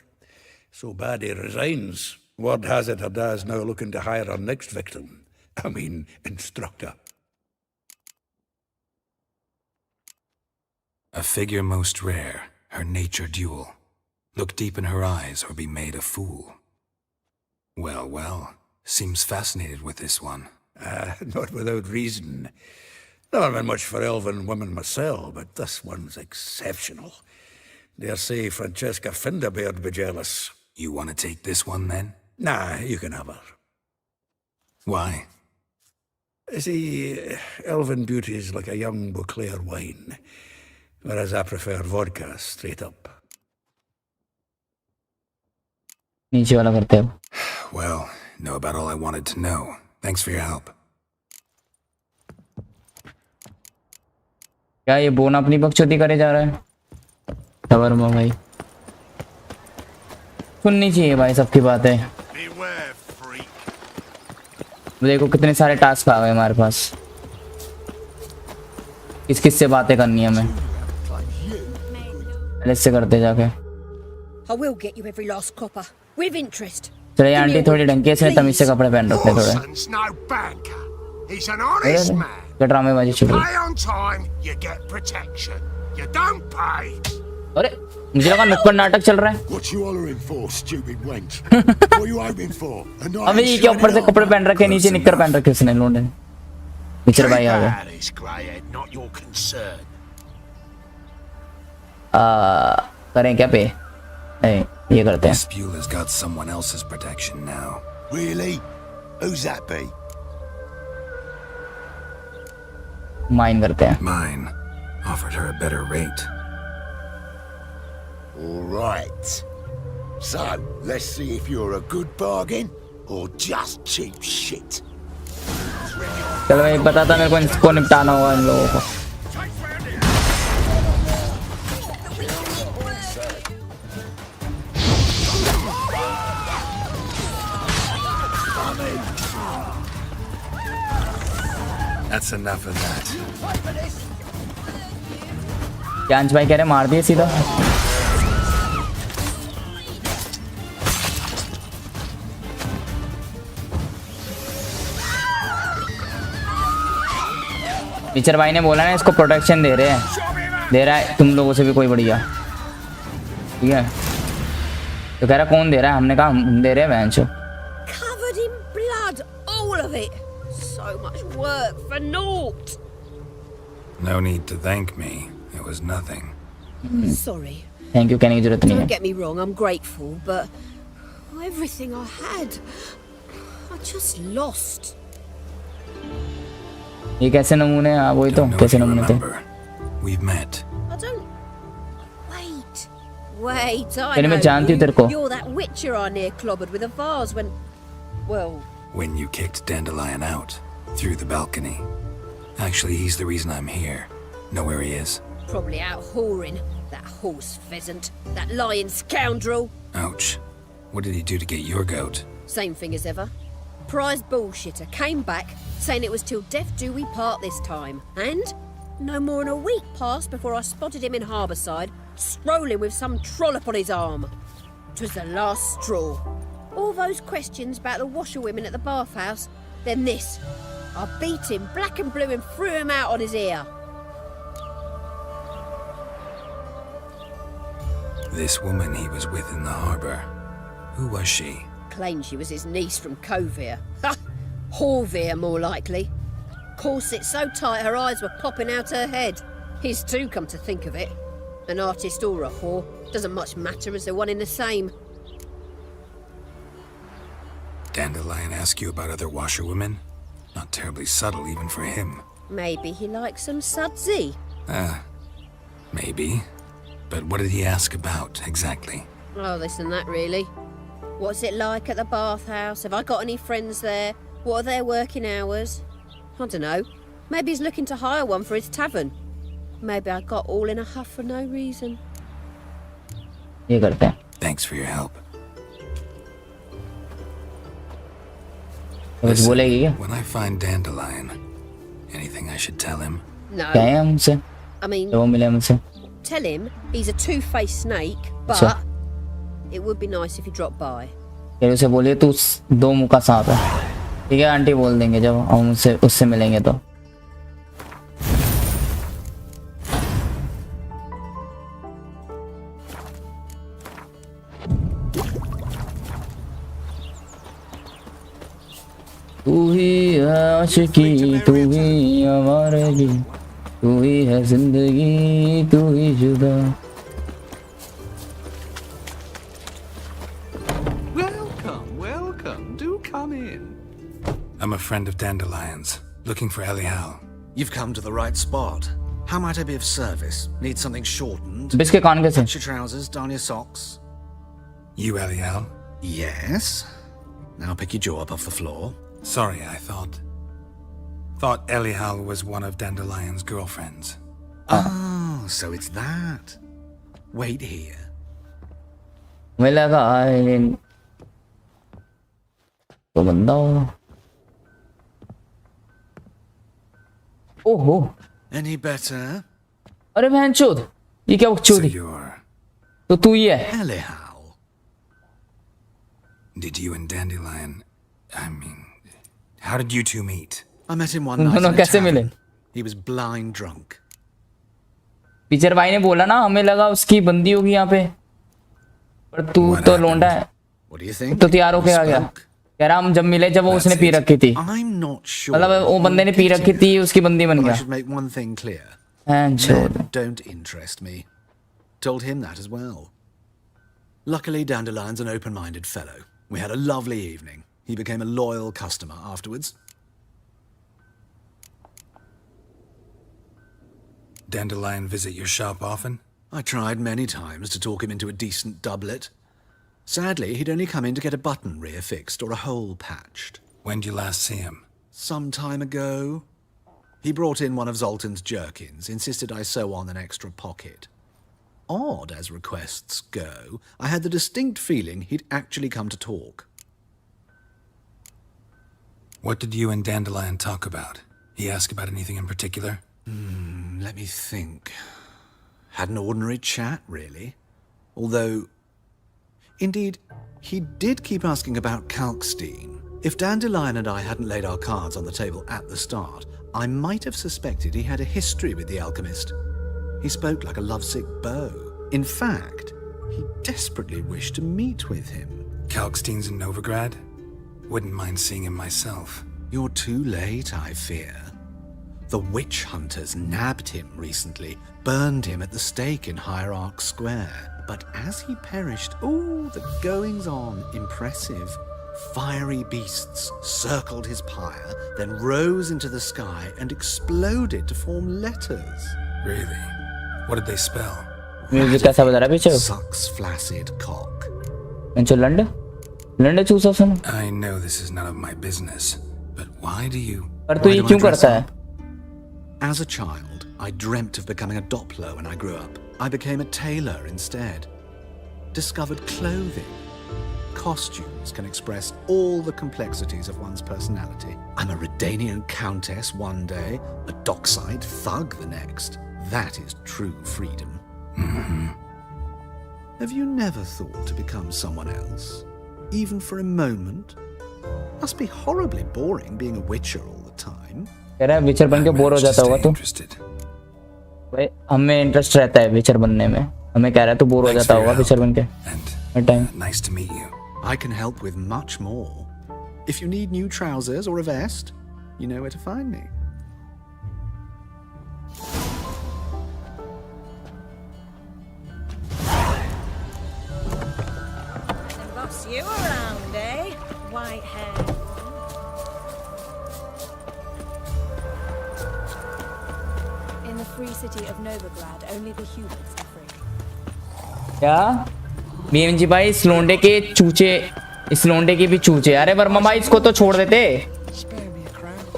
[SPEAKER 10] So bad he resigns. Word has it her dad's now looking to hire her next victim. I mean, instructor.
[SPEAKER 2] A figure most rare, her nature dual. Look deep in her eyes or be made a fool. Well, well, seems fascinated with this one.
[SPEAKER 10] Not without reason. Never been much for elven women myself, but this one's exceptional. Dare say Francesca Finderbeard be jealous.
[SPEAKER 2] You want to take this one then?
[SPEAKER 10] Nah, you can have her.
[SPEAKER 2] Why?
[SPEAKER 10] See, elven beauty is like a young Beauclair wine, whereas I prefer vodka straight up.
[SPEAKER 1] नीचे वाला करते हैं.
[SPEAKER 2] Well, know about all I wanted to know. Thanks for your help.
[SPEAKER 1] क्या ये bone अपनी बकचोदी करे जा रहा है? शवरमा भाई सुननी चाहिए भाई सबकी बातें. देखो कितने सारे टास्क आ गए हमारे पास. किस किस से बातें करनी है हमें. पहले इससे करते जाके.
[SPEAKER 4] I will get you every last copper with interest.
[SPEAKER 1] चलिए आंटी थोड़ी ढंकी से तमीज से कपड़े पहन रखे थोड़े.
[SPEAKER 11] Watson's no banker. He's an honest man.
[SPEAKER 1] क्या ड्रामेबाजी चल रही.
[SPEAKER 11] Pay on time, you get protection. You don't pay.
[SPEAKER 1] अरे मुझे लगा नुक्कड़ नाटक चल रहा है.
[SPEAKER 8] What you hollering for, stupid wench? What you hoping for?
[SPEAKER 1] अबे ये क्या ऊपर से कपड़े पहन रखे नीचे निक्कर पहन रखे उसने लोंडे ने. मिचर भाई आ गए.
[SPEAKER 11] This greyhead, not your concern.
[SPEAKER 1] करें क्या पे. नहीं ये करते हैं.
[SPEAKER 2] This Beulah's got someone else's protection now.
[SPEAKER 8] Really? Who's that be?
[SPEAKER 1] Mine करते हैं.
[SPEAKER 2] Mine offered her a better rate.
[SPEAKER 8] All right. So, let's see if you're a good bargain or just cheap shit.
[SPEAKER 1] चलो भाई पता था मेरे को इसको निपटाना होगा इन लोगों को.
[SPEAKER 2] That's enough of that.
[SPEAKER 1] ज्ञांश भाई कह रहे मार दिए सीधा. टीचर भाई ने बोला ना इसको प्रोटेक्शन दे रहे हैं. दे रहा है तुम लोगों से भी कोई बढ़िया. ठीक है तो कह रहा कौन दे रहा है. हमने कहा हम दे रहे हैं bench.
[SPEAKER 4] Covered in blood, all of it. So much work for naught.
[SPEAKER 2] No need to thank me. It was nothing.
[SPEAKER 4] Sorry.
[SPEAKER 1] Thank you कहने की जरूरत नहीं
[SPEAKER 4] Don't
[SPEAKER 1] है.
[SPEAKER 4] get me wrong, I'm grateful, but everything I had, I just lost.
[SPEAKER 1] ये कैसे नमूने हैं. वही तो
[SPEAKER 2] Don't know if
[SPEAKER 1] कैसे
[SPEAKER 2] you
[SPEAKER 1] नमूने थे.
[SPEAKER 2] remember. We've met.
[SPEAKER 4] I don't. Wait, I
[SPEAKER 1] कहने
[SPEAKER 4] know
[SPEAKER 1] मैं जानती हूँ तेरे को.
[SPEAKER 4] You're that witcher I near clobbered with a vase when, well,
[SPEAKER 2] When you kicked Dandelion out through the balcony. Actually, he's the reason I'm here. Know where he is?
[SPEAKER 4] probably out whoring. That horse pheasant, that lying scoundrel.
[SPEAKER 2] Ouch. What did he do to get your goat?
[SPEAKER 4] Same thing as ever. Prize bullshitter came back saying it was till death do we part this time. And no more than a week passed before I spotted him in Harbourside, strolling with some trollop on his arm. 'Twas the last straw. All those questions about the washerwomen at the bathhouse, then this. I beat him black and blue and threw him out on his ear.
[SPEAKER 2] This woman he was with in the harbour. Who was she?
[SPEAKER 4] Claimed she was his niece from Kovir. Ha! Horvir, more likely. Corset so tight her eyes were popping out her head. His too, come to think of it. An artist or a whore doesn't much matter as they're one in the same.
[SPEAKER 2] Dandelion ask you about other washerwomen? Not terribly subtle even for him.
[SPEAKER 4] Maybe he likes some sudsy.
[SPEAKER 2] Maybe. But what did he ask about, exactly?
[SPEAKER 4] Oh, this and that, really. What's it like at the bathhouse? Have I got any friends there? What are their working hours? I don't know. Maybe he's looking to hire one for his tavern. Maybe I got all in a huff for no reason.
[SPEAKER 1] ये करते हैं.
[SPEAKER 2] Thanks for your help.
[SPEAKER 1] कुछ बोलेगी क्या?
[SPEAKER 2] When I find Dandelion, anything I should tell him?
[SPEAKER 4] No.
[SPEAKER 1] क्या है हमसे?
[SPEAKER 4] I mean,
[SPEAKER 1] वो मिले हमसे.
[SPEAKER 4] tell him he's a two-faced snake, but it would be nice if he dropped by.
[SPEAKER 1] फिर उसे बोलिए तू दो मुंह का सांप है. ठीक है आंटी बोल देंगे जब हम उससे मिलेंगे तो. तू ही आशिकी तू ही आवारगी तू ही है जिंदगी तू ही जुदा.
[SPEAKER 3] come in.
[SPEAKER 2] I'm a friend of Dandelion's, looking for Elial.
[SPEAKER 12] You've come to the right spot. How might I be of service? Need something shortened?
[SPEAKER 1] बिस्के कान कैसे?
[SPEAKER 12] Patch your trousers, darn your socks.
[SPEAKER 2] You Elial?
[SPEAKER 12] Yes. Now pick your jaw up off the floor.
[SPEAKER 2] Sorry, I thought Elial was one of Dandelion's girlfriends.
[SPEAKER 12] Oh, so it's that. Wait here.
[SPEAKER 1] मुझे लगा तो बंदा ओहो
[SPEAKER 12] Any better?
[SPEAKER 1] अरे बहनचोद ये क्या बकचोदी तो तू ही है
[SPEAKER 12] Elial.
[SPEAKER 2] Did you and Dandelion, I mean, how did you two meet?
[SPEAKER 12] I met him one night in a
[SPEAKER 1] कैसे मिले?
[SPEAKER 12] tavern. He was blind drunk.
[SPEAKER 1] Picture भाई ने बोला ना हमें लगा उसकी बंदी होगी यहाँ पे पर तू तो लोंडा है
[SPEAKER 12] What do you think?
[SPEAKER 1] तो तैयार होके आ गया कह रहा हम जब मिले जब वो उसने पी रखी थी
[SPEAKER 12] I'm not sure.
[SPEAKER 1] मतलब वो बंदे ने पी रखी थी उसकी बंदी बन
[SPEAKER 12] I
[SPEAKER 1] गया
[SPEAKER 12] should make one thing clear.
[SPEAKER 1] हैं
[SPEAKER 12] Men don't interest me. Told him that as well. Luckily, Dandelion's an open-minded fellow. We had a lovely evening. He became a loyal customer afterwards.
[SPEAKER 2] Dandelion visit your shop often?
[SPEAKER 12] I tried many times to talk him into a decent doublet. Sadly, he'd only come in to get a button rear-fixed or a hole patched.
[SPEAKER 2] When did you last see him?
[SPEAKER 12] Some time ago. He brought in one of Zoltan's jerkins, insisted I sew on an extra pocket. Odd as requests go, I had the distinct feeling he'd actually come to talk.
[SPEAKER 2] What did you and Dandelion talk about? He ask about anything in particular?
[SPEAKER 12] Let me think. Had an ordinary chat, really. Although, indeed, he did keep asking about Kalkstein. If Dandelion and I hadn't laid our cards on the table at the start, I might have suspected he had a history with the alchemist. He spoke like a lovesick beau. In fact, he desperately wished to meet with him.
[SPEAKER 2] Kalkstein's in Novigrad? Wouldn't mind seeing him myself.
[SPEAKER 12] You're too late, I fear. The witch hunters nabbed him recently, burned him at the stake in Hierarch Square. But as he perished, the goings-on, impressive. Fiery beasts circled his pyre, then rose into the sky and exploded to form letters.
[SPEAKER 2] Really? What did they spell?
[SPEAKER 1] Music कैसा बजा रहा है पीछे
[SPEAKER 12] Sucks flaccid cock.
[SPEAKER 1] इंचो लंडे चूसा सुन
[SPEAKER 2] I know this is none of my business, but why do you?
[SPEAKER 1] पर तू ये क्यों करता है?
[SPEAKER 12] As a child, I dreamt of becoming a Doppler when I grew up. I became a tailor instead. Discovered clothing. Costumes can express all the complexities of one's personality. I'm a Redanian countess one day, a dockside thug the next. That is true freedom. Have you never thought to become someone else? Even for a moment? Must be horribly boring being a witcher all the time.
[SPEAKER 1] कह रहा है विचर बन के bore हो जाता होगा तू भाई हमें इंटरेस्ट रहता है विचर बनने में हमें कह रहा है तू बोर हो जाता होगा विचर बन के हर time
[SPEAKER 2] Nice to meet you.
[SPEAKER 12] I can help with much more. If you need new trousers or a vest, you know where to find me.
[SPEAKER 13] And boss you around, eh? White hair.
[SPEAKER 14] In the free city of Novigrad, only the humans are free.
[SPEAKER 1] क्या BMG भाई इस लोंडे के चूचे इस लोंडे के भी चूचे अरे वर्मा भाई इसको तो छोड़ देते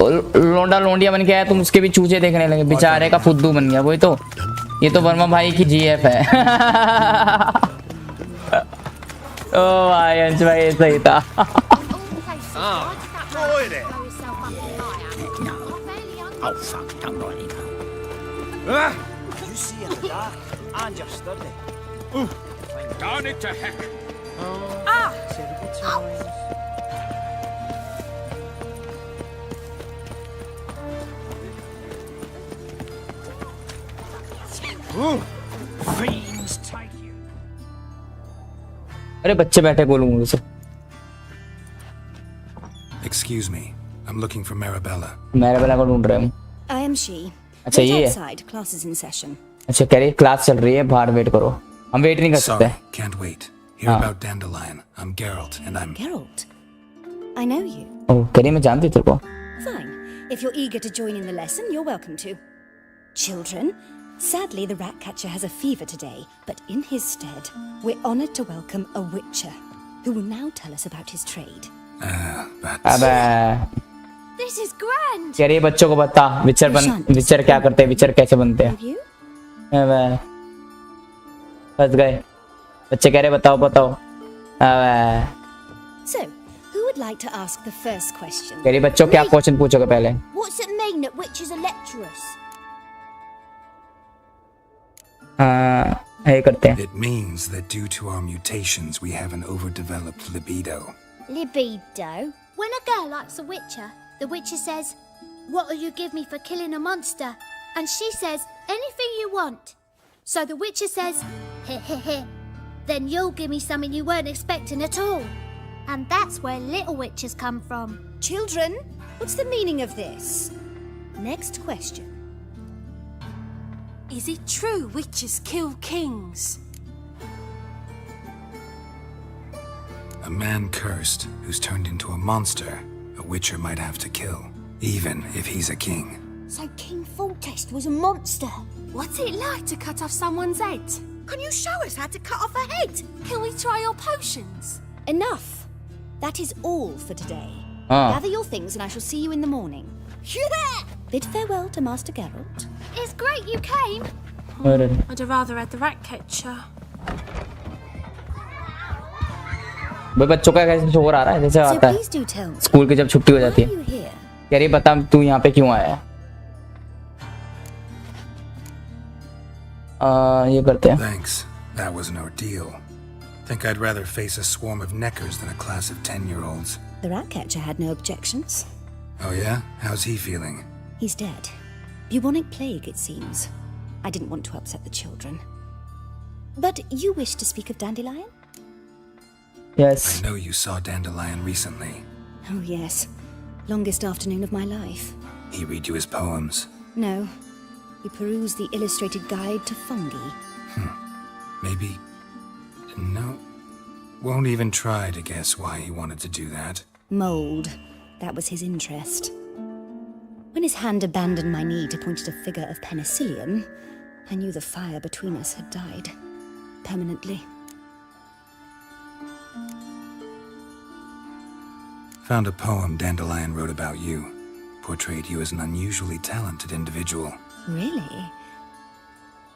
[SPEAKER 1] लोंडा लोंडिया बन के आया तुम उसके भी चूचे देखने लगे बेचारे का फुद्दू बन गया वही तो ये तो वर्मा भाई की जीएफ है ओ भाई अंश भाई सही था
[SPEAKER 7] You see in the dark, and you're studying.
[SPEAKER 11] Darn it to heck!
[SPEAKER 7] Say the good times.
[SPEAKER 11] Fiends take you!
[SPEAKER 1] अरे बच्चे बैठे बोलूंगा उसे
[SPEAKER 2] Excuse me, I'm looking for Marabella.
[SPEAKER 1] मैराबेला को ढूंढ रहा हूँ
[SPEAKER 4] I am she.
[SPEAKER 1] अच्छा ये है
[SPEAKER 4] Outside, class is in session.
[SPEAKER 1] अच्छा कह रही है क्लास चल रही है बाहर वेट करो हम वेट नहीं कर सकते
[SPEAKER 2] Sorry, can't wait. Hear about Dandelion. I'm Geralt, and I'm...
[SPEAKER 4] Geralt? I know you.
[SPEAKER 1] ओह कह रही मैं जानती हूँ तेरे को.
[SPEAKER 4] Fine. If you're eager to join in the lesson, you're welcome to. Children, sadly the ratcatcher has a fever today, but in his stead, we're honored to welcome a witcher, who will now tell us about his trade.
[SPEAKER 1] अबे
[SPEAKER 5] This is grand.
[SPEAKER 1] कह रही है बच्चों को बता विचर क्या करते हैं, विचर कैसे बनते हैं. अबे फंस गए बच्चे, कह रहे बताओ बताओ. अबे
[SPEAKER 4] So, who would like to ask the first question?
[SPEAKER 1] कह रही बच्चों क्या क्वेश्चन पूछोगे पहले.
[SPEAKER 5] What's it mean that witches are lecturers?
[SPEAKER 1] हाँ ये करते हैं.
[SPEAKER 2] It means that due to our mutations, we have an overdeveloped libido.
[SPEAKER 5] Libido? When a girl likes a witcher, the witcher says, "What'll you give me for killing a monster?" And she says, "Anything you want." So the witcher says, "Heh heh heh. Then you'll give me something you weren't expecting at all." And that's where little witches come from.
[SPEAKER 4] Children, what's the meaning of this? Next question.
[SPEAKER 15] Is it true witches kill kings?
[SPEAKER 2] A man cursed who's turned into a monster, a witcher might have to kill, even if he's a king.
[SPEAKER 5] So King Foltest was a monster.
[SPEAKER 15] What's it like to cut off someone's head? Can you show us how to cut off a head? Can we try your potions?
[SPEAKER 4] Enough. That is all for today. Gather your things and I shall see you in the morning. Bid farewell to Master Geralt.
[SPEAKER 5] It's great you came.
[SPEAKER 15] I'd have rather had the ratcatcher.
[SPEAKER 1] भाई बच्चों का कैसे शोर आ रहा है जैसे
[SPEAKER 4] So
[SPEAKER 1] आता है
[SPEAKER 4] please do tell me.
[SPEAKER 1] School की जब छुट्टी हो
[SPEAKER 4] Why
[SPEAKER 1] जाती
[SPEAKER 4] are
[SPEAKER 1] है.
[SPEAKER 4] you here?
[SPEAKER 1] कह रही बता तू यहाँ पे क्यों आया है. ये करते हैं.
[SPEAKER 2] Thanks. That was an ordeal. Think I'd rather face a swarm of neckers than a class of 10-year-olds.
[SPEAKER 4] The ratcatcher had no objections.
[SPEAKER 2] Oh yeah? How's he feeling?
[SPEAKER 4] He's dead. Bubonic plague, it seems. I didn't want to upset the children. But you wish to speak of Dandelion?
[SPEAKER 1] Yes.
[SPEAKER 2] I know you saw Dandelion recently.
[SPEAKER 4] Oh, yes. Longest afternoon of my life.
[SPEAKER 2] He read you his poems.
[SPEAKER 4] No. He perused the illustrated guide to fungi.
[SPEAKER 2] Maybe... No. Won't even try to guess why he wanted to do that.
[SPEAKER 4] Mold. That was his interest. When his hand abandoned my knee to point at a figure of penicillium, I knew the fire between us had died. Permanently.
[SPEAKER 2] Found a poem Dandelion wrote about you. Portrayed you as an unusually talented individual.
[SPEAKER 4] Really?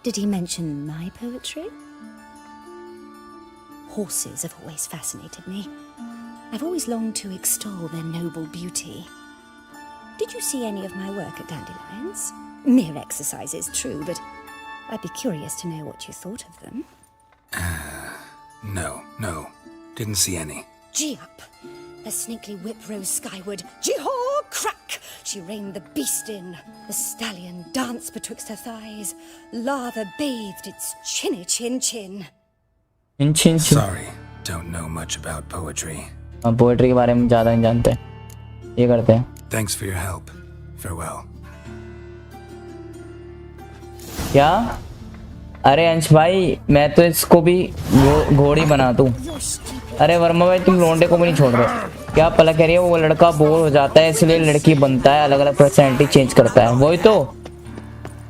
[SPEAKER 4] Did he mention my poetry? Horses have always fascinated me. I've always longed to extol their noble beauty. Did you see any of my work at Dandelion's? Mere exercises, true, but I'd be curious to know what you thought of them.
[SPEAKER 2] No. Didn't see any.
[SPEAKER 4] Gee up! The snakely whip rose skyward. Jee-haw! Crack! She reined the beast in. The stallion danced betwixt her thighs. Lava bathed its chinny chin.
[SPEAKER 1] Chin.
[SPEAKER 2] Sorry, don't know much about poetry.
[SPEAKER 1] हम poetry के बारे में ज़्यादा नहीं जानते. ये करते हैं.
[SPEAKER 2] Thanks for your help. Farewell.
[SPEAKER 1] क्या? अरे अंश भाई मैं तो इसको भी घोड़ी बना दूं. अरे वर्मा भाई तुम लोंडे को भी नहीं छोड़ रहे. क्या पला कह रही है वो लड़का बोर हो जाता है इसलिए लड़की बनता है, अलग अलग पर्सनैलिटी चेंज करता है. वही तो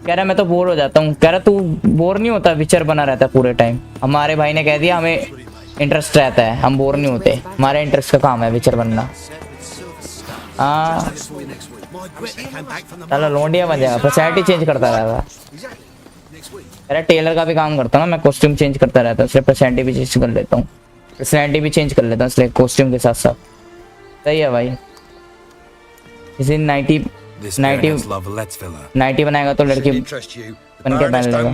[SPEAKER 1] कह रहा मैं तो बोर हो जाता हूँ. कह रहा तू बोर नहीं होता, विचर बना रहता है पूरे टाइम. हमारे भाई ने कह दिया हमें इंटरेस्ट रहता है, हम बोर नहीं होते. हमारे इंटरेस्ट का काम है विचर बनना. हाँ चलो लोंडिया बन जाएगा, पर्सनैलिटी चेंज करता रहेगा. अरे टेलर का भी काम करता हूँ ना मैं, कॉस्ट्यूम चेंज करता रहता हूँ इसलिए पर्सनैलिटी भी चेंज कर लेता हूँ. पर्सनैलिटी भी चेंज कर लेता हूँ इसलिए कॉस्ट्यूम के साथ साथ. सही है भाई. इसी 90 बनाएगा तो लड़की बन के पहन लेगा.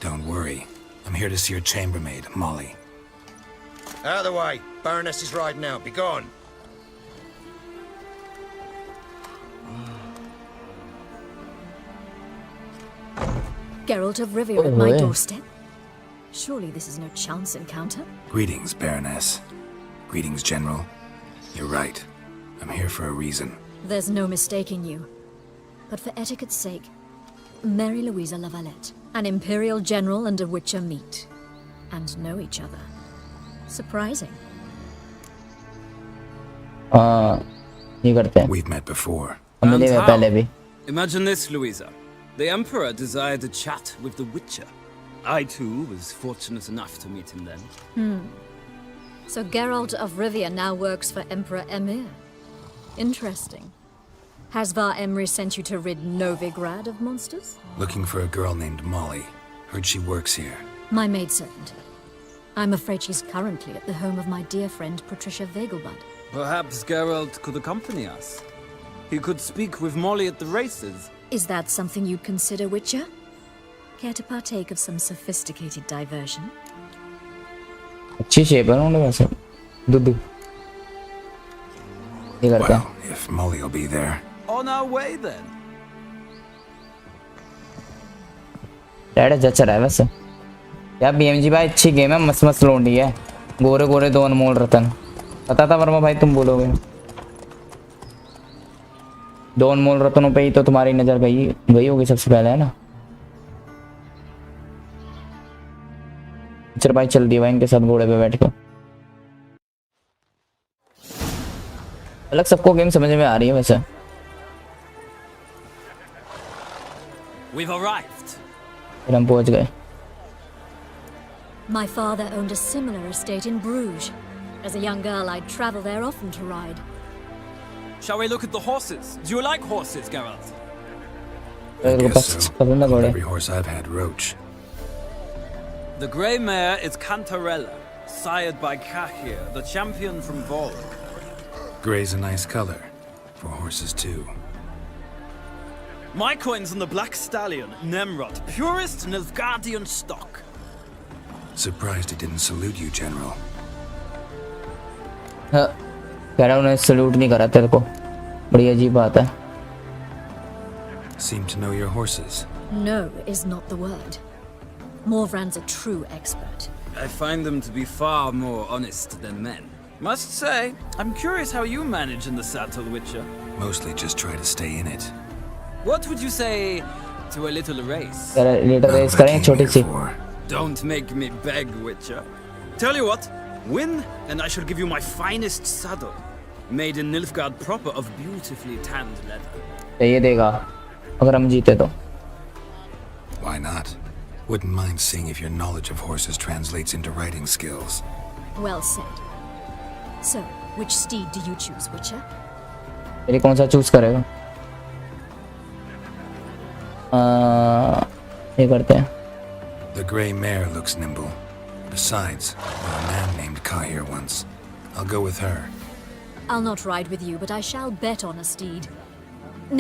[SPEAKER 2] Don't worry. I'm here to see your chambermaid, Molly.
[SPEAKER 7] Out of the way. Baroness is riding out. Be gone.
[SPEAKER 14] Geralt of Rivia at my doorstep? Surely this is no chance encounter?
[SPEAKER 2] Greetings, Baroness. Greetings, General. You're right. I'm here for a reason.
[SPEAKER 14] There's no mistaking you. But for etiquette's sake, Mary Louisa Lavalette, an Imperial General and a Witcher meet. And know each other. Surprising.
[SPEAKER 1] ये करते हैं.
[SPEAKER 2] We've met before.
[SPEAKER 1] हम मिले हुए पहले भी.
[SPEAKER 16] Imagine this, Louisa. The Emperor desired a chat with the Witcher. I too was fortunate enough to meet him then.
[SPEAKER 14] So Geralt of Rivia now works for Emperor Emir. Interesting. Has Var Emry sent you to rid Novigrad of monsters?
[SPEAKER 2] Looking for a girl named Molly. Heard she works here.
[SPEAKER 14] My maidservant. I'm afraid she's currently at the home of my dear friend Patricia Vegelbud.
[SPEAKER 16] Perhaps Geralt could accompany us. He could speak with Molly at the races.
[SPEAKER 14] Is that something you'd consider, Witcher? Care to partake of some sophisticated diversion?
[SPEAKER 1] अच्छी shape है उन्होंने वैसे. दुद्धू. ये करते हैं.
[SPEAKER 2] Well, if Molly will be there.
[SPEAKER 16] On our way then.
[SPEAKER 1] Dad जच रहा है वैसे. यार BMG भाई अच्छी गेम है. मस्त मस्त लोंडी है. गोरे गोरे दो अनमोल रतन. पता था वर्मा भाई तुम बोलोगे. दो अनमोल रत्नों पे ही तो तुम्हारी नजर गई होगी सबसे पहले, है ना. चल भाई चल दिया भाई इनके साथ घोड़े पे बैठ कर. अलग सबको गेम समझ में आ रही है वैसे.
[SPEAKER 16] We've arrived.
[SPEAKER 1] फिर हम पहुंच गए.
[SPEAKER 14] My father owned a similar estate in Bruges. As a young girl, I'd travel there often to ride.
[SPEAKER 16] Shall we look at the horses? Do you like horses, Geralt?
[SPEAKER 2] I guess so. Every horse I've had, Roach.
[SPEAKER 16] The grey mare is Cantarella, sired by Cahir, the champion from Vol.
[SPEAKER 2] Grey's a nice color. For horses, too.
[SPEAKER 16] My coin's on the black stallion, Nemrod, purest Nilfgaardian stock.
[SPEAKER 2] Surprised he didn't salute you, General.
[SPEAKER 1] कह रहा उन्हें salute नहीं करा तेरे को. बड़ी अजीब बात है.
[SPEAKER 2] Seem to know your horses.
[SPEAKER 14] No is not the word. Morvran's a true expert.
[SPEAKER 16] I find them to be far more honest than men. Must say, I'm curious how you manage in the saddle, Witcher.
[SPEAKER 2] Mostly just try to stay in it.
[SPEAKER 16] What would you say to a little race?
[SPEAKER 1] little race करें छोटी सी.
[SPEAKER 16] Don't make me beg, Witcher. Tell you what, win and I shall give you my finest saddle. Made in Nilfgaard proper of beautifully tanned leather.
[SPEAKER 1] ये देगा अगर हम जीते तो.
[SPEAKER 2] Why not? Wouldn't mind seeing if your knowledge of horses translates into riding skills.
[SPEAKER 14] Well said. So, which steed do you choose, Witcher?
[SPEAKER 1] तेरी कौन सा choose करेगा? ये करते हैं.
[SPEAKER 2] The grey mare looks nimble. Besides, a man named Cahir once. I'll go with her.
[SPEAKER 14] I'll not ride with you, but I shall bet on a steed.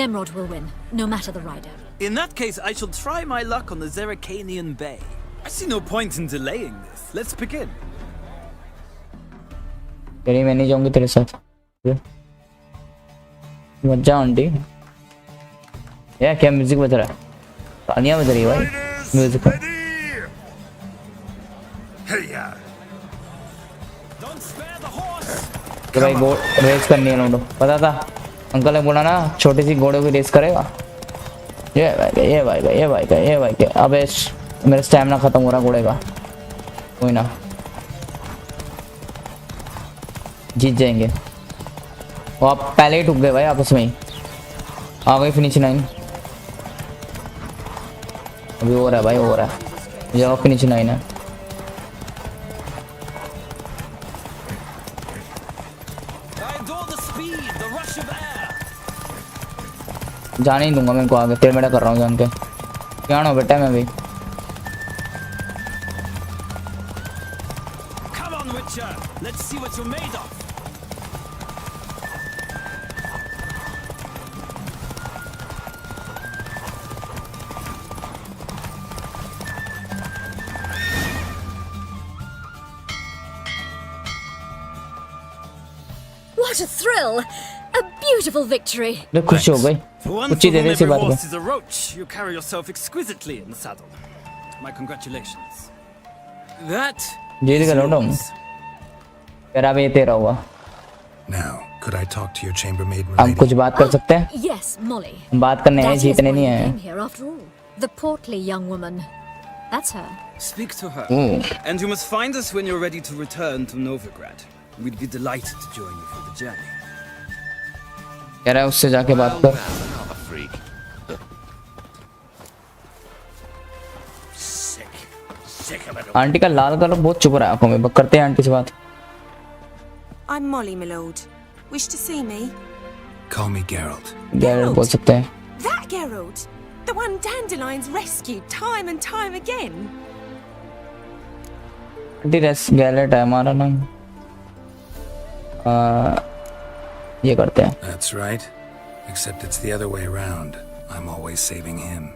[SPEAKER 14] Nemrod will win, no matter the rider.
[SPEAKER 16] In that case, I shall try my luck on the Zeracanian Bay. I see no point in delaying this. Let's begin.
[SPEAKER 1] तेरी मैं नहीं जाऊंगी तेरे साथ. मजा aunty. यार क्या music बज रहा है. तालियां बज रही है भाई म्यूजिक का. तो भाई रेस करनी है लोगों. पता था अंकल ने बोला ना छोटी सी घोड़े की रेस करेगा. ये भाई. अबे मेरा स्टैमिना खत्म हो रहा घोड़े का. कोई ना जीत जाएंगे. वो आप पहले ही टूट गए भाई आपस में ही. आ गई फिनिश लाइन. अभी हो रहा है भाई हो रहा है. ये फिनिश लाइन है. जाने ही दूंगा मैं इनको आगे. टेढ़मेढ़ा कर रहा हूँ जान के. क्या ना बेटा मैं भी.
[SPEAKER 16] Come on, Witcher. Let's see what you're made of.
[SPEAKER 14] What a thrill! A beautiful victory.
[SPEAKER 1] खुश हो गई. कुछ ही दे दे इसी बात
[SPEAKER 16] horse is a roach. You carry yourself exquisitely in the saddle. My congratulations. That
[SPEAKER 1] जीत गया लौंडा हूँ. तेरा भी तेरा हुआ.
[SPEAKER 2] Now, could I talk to your chambermaid,
[SPEAKER 1] हम
[SPEAKER 2] milady?
[SPEAKER 1] कुछ बात कर सकते हैं.
[SPEAKER 14] Yes, Molly.
[SPEAKER 1] बात करने हैं जीतने नहीं
[SPEAKER 14] Came
[SPEAKER 1] हैं.
[SPEAKER 14] here after all. The portly young woman. That's her.
[SPEAKER 16] Speak to her.
[SPEAKER 1] Mm.
[SPEAKER 16] And you must find us when you're ready to return to Novigrad. We'd be delighted to join you for the journey.
[SPEAKER 1] कह रहा है उससे जाके बात कर। Aunty का लाल colour बहुत चुप रहा है आंखों में। करते हैं आंटी से बात।
[SPEAKER 15] I'm Molly, my lord. Wish to see me?
[SPEAKER 2] Call me Geralt.
[SPEAKER 1] Geralt बोल सकते हैं।
[SPEAKER 15] That Geralt, the one Dandelion's rescued time and time again.
[SPEAKER 1] Aunty रेस गैलेट है हमारा नाम। ये करते हैं।
[SPEAKER 2] That's right. Except it's the other way around. I'm always saving him.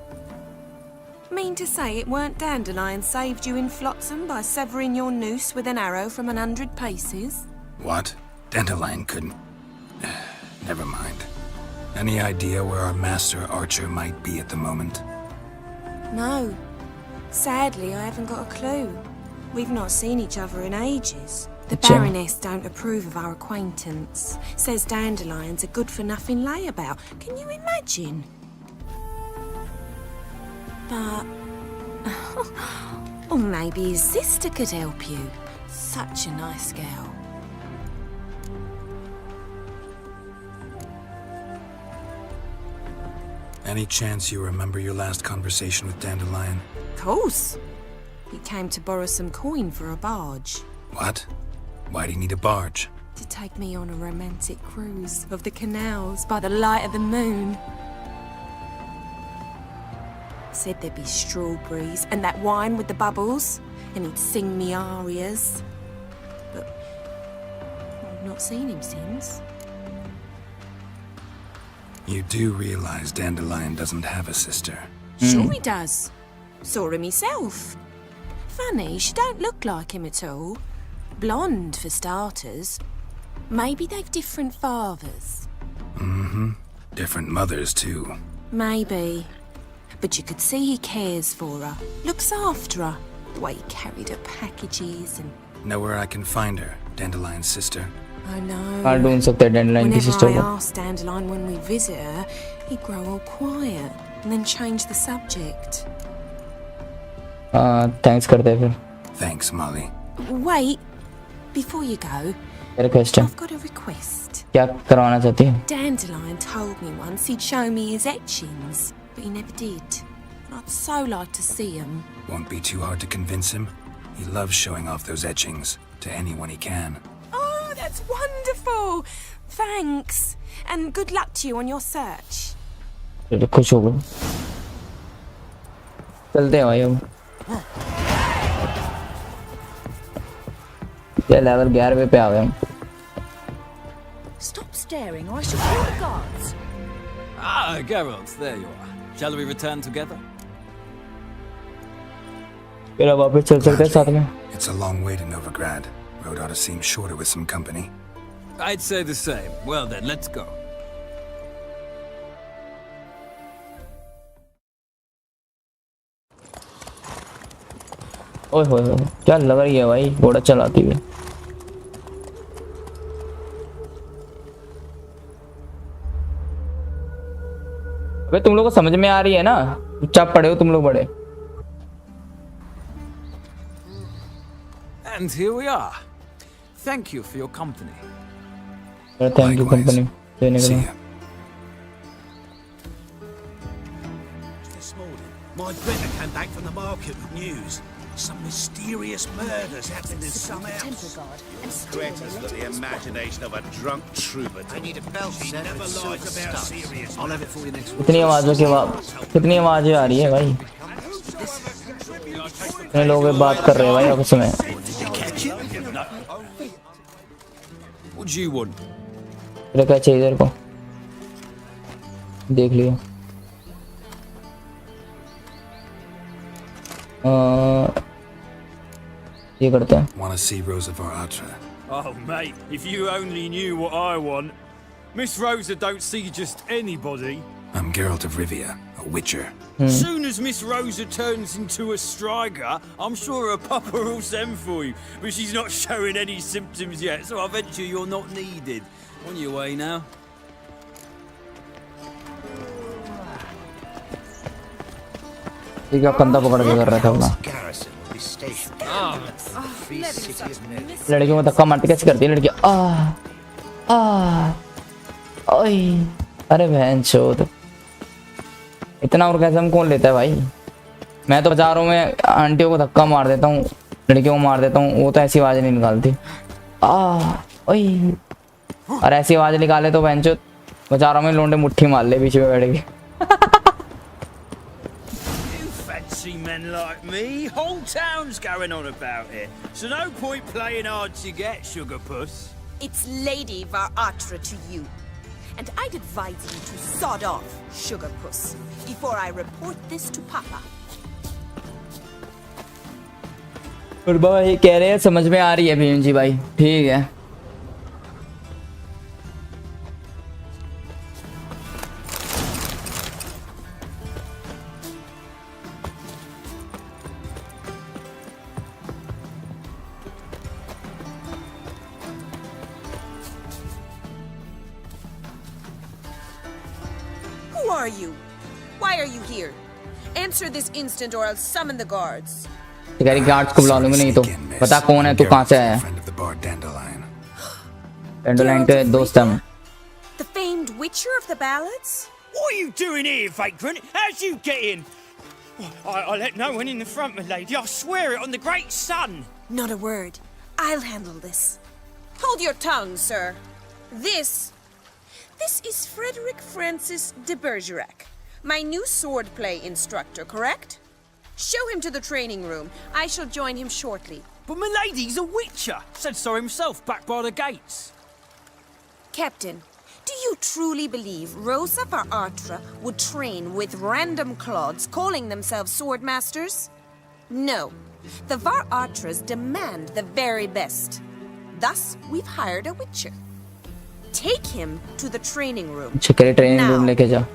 [SPEAKER 15] Mean to say it weren't Dandelion saved you in Flotsam by severing your noose with an arrow from 100 paces?
[SPEAKER 2] What? Dandelion couldn't. Never mind. Any idea where our master archer might be at the moment?
[SPEAKER 15] No. Sadly, I haven't got a clue. We've not seen each other in ages. The Baroness don't approve of our acquaintance. Says Dandelion's a good-for-nothing layabout. Can you imagine? But... or maybe his sister could help you. Such a nice girl.
[SPEAKER 2] Any chance you remember your last conversation with Dandelion?
[SPEAKER 15] Of course. He came to borrow some coin for a barge.
[SPEAKER 2] What? Why do you need a barge?
[SPEAKER 15] To take me on a romantic cruise of the canals by the light of the moon. Said there'd be strawberries and that wine with the bubbles, and he'd sing me arias. But I've not seen him since.
[SPEAKER 2] You do realize Dandelion doesn't have a sister?
[SPEAKER 15] Sure he does. Saw him myself. Funny, she don't look like him at all. Blonde, for starters. Maybe they've different fathers.
[SPEAKER 2] Mm-hmm. Different mothers, too.
[SPEAKER 15] Maybe. But you could see he cares for her. Looks after her. The way he carried her packages and...
[SPEAKER 2] Know where I can find her, Dandelion's sister?
[SPEAKER 15] I know.
[SPEAKER 1] हाँ ढूंढ सकते हैं Dandelion की sister
[SPEAKER 15] Whenever
[SPEAKER 1] को।
[SPEAKER 15] I asked Dandelion when we visit her, he'd grow all quiet and then change the subject.
[SPEAKER 1] Thanks करते हैं फिर।
[SPEAKER 2] Thanks, Molly.
[SPEAKER 15] Wait, before you go,
[SPEAKER 1] Request है।
[SPEAKER 15] I've got a request.
[SPEAKER 1] क्या करवाना चाहती है?
[SPEAKER 15] Dandelion told me once he'd show me his etchings, but he never did. I'd so like to see them.
[SPEAKER 2] Won't be too hard to convince him. He loves showing off those etchings to anyone he can.
[SPEAKER 15] Oh, that's wonderful! Thanks, and good luck to you on your search.
[SPEAKER 1] चलो खुश हो गए। चलते हैं भाई अब। ये level 11 पे आ गए हम।
[SPEAKER 13] Stop staring or I shall call the guards.
[SPEAKER 16] Ah, Geralt, there you are. Shall we return together?
[SPEAKER 1] फिर अब वापस चल सकते हैं साथ में।
[SPEAKER 2] It's a long way to Novigrad. Road ought to seem shorter with some company.
[SPEAKER 16] I'd say the same. Well then, let's go.
[SPEAKER 1] ओए होए होए, क्या लग रही है भाई घोड़ा चलाती हुई। अबे तुम लोग को समझ में आ रही है ना? चुपचाप पड़े हो तुम लोग बड़े।
[SPEAKER 16] And here we are. Thank you for your company.
[SPEAKER 1] Thank you company देने के लिए।
[SPEAKER 11] This morning, my Greta came back from the market with news. Some mysterious murders happened in some house.
[SPEAKER 17] Greta's got the imagination of a drunk troubadour.
[SPEAKER 11] I need a belt
[SPEAKER 17] She
[SPEAKER 11] set
[SPEAKER 17] never
[SPEAKER 11] with
[SPEAKER 17] lies
[SPEAKER 11] silver
[SPEAKER 17] about
[SPEAKER 11] studs.
[SPEAKER 17] serious. I'll have it for you next week.
[SPEAKER 1] कितनी आवाज़ों की कितनी आवाज़ें आ रही है भाई? कितने लोग बात कर रहे हैं भाई आपस में?
[SPEAKER 16] What do you want?
[SPEAKER 1] तेरा क्या चाहिए तेरे को? देख लियो। ये करते हैं।
[SPEAKER 2] Want to see Rosa Varatra?
[SPEAKER 16] Oh, mate, if you only knew what I want. Miss Rosa don't see just anybody.
[SPEAKER 2] I'm Geralt of Rivia, a witcher.
[SPEAKER 16] Soon as Miss Rosa turns into a striker, I'm sure her papa will send for you. But she's not showing any symptoms yet, so I venture you're not needed. On your way now.
[SPEAKER 1] ठीक है कंधा पकड़ के कर रहा था अपना। लड़कियों को धक्का मारते कैसे करती है लड़की? ओए अरे बहन चोद, इतना ऑर्गेजम कौन लेता है भाई? मैं तो बाजारों में आंटियों को धक्का मार देता हूँ, लड़कियों को मार देता हूँ, वो तो ऐसी आवाज नहीं निकालती। ओए और ऐसी आवाज निकाले तो बहन चोद बाजारों में लोंडे मुट्ठी मार ले बीच में बैठ के।
[SPEAKER 16] Fancy men like me, whole town's going on about it. So no point playing hard to get, sugar puss.
[SPEAKER 13] It's Lady Varatra to you. And I'd advise you to sod off, sugar puss, before I report this to Papa.
[SPEAKER 1] और बाबा ये कह रहे हैं, समझ में आ रही है भीम जी भाई, ठीक है।
[SPEAKER 13] Who are you? Why are you here? Answer this instant or I'll summon the guards.
[SPEAKER 1] तेरी गार्ड्स को बुला लूंगी, नहीं तो पता कौन है तू, कहाँ से आया? डैंडोलाइन के दोस्त हम।
[SPEAKER 13] The famed witcher of the ballads?
[SPEAKER 16] What are you doing here, vagrant? How'd you get in? I let no one in the front, my lady. I swear it on the great sun.
[SPEAKER 13] Not a word. I'll handle this. Hold your tongue, sir. This is Frederick Francis de Bergerac, my new swordplay instructor, correct? Show him to the training room. I shall join him shortly.
[SPEAKER 16] But my lady's a witcher. Said so himself back by the gates.
[SPEAKER 13] Captain, do you truly believe Rosa Varatra would train with random clods calling themselves sword masters? No. The Varatras demand the very best. Thus, we've hired a witcher. Take him to the training room.
[SPEAKER 1] चलो training room लेके जा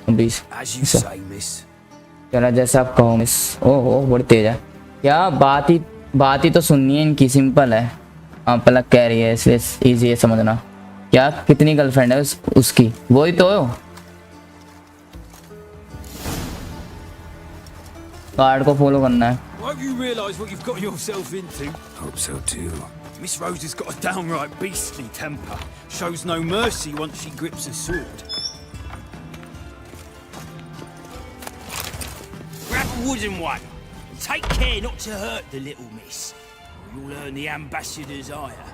[SPEAKER 1] please.
[SPEAKER 16] As you say, miss.
[SPEAKER 1] चला जैसा आप कहो miss. ओहो बड़ी तेज है क्या? बात ही तो सुननी है इनकी, सिंपल है। पलक कह रही है इसलिए इजी है समझना। क्या कितनी गर्लफ्रेंड है उसकी? वही तो गार्ड को फॉलो करना है।
[SPEAKER 16] Won't you realise what you've got yourself into?
[SPEAKER 2] Hope so too.
[SPEAKER 16] Miss Rose has got a downright beastly temper. Shows no mercy once she grips a sword. Grab a wooden one. And take care not to hurt the little miss. Or you'll earn the ambassador's ire.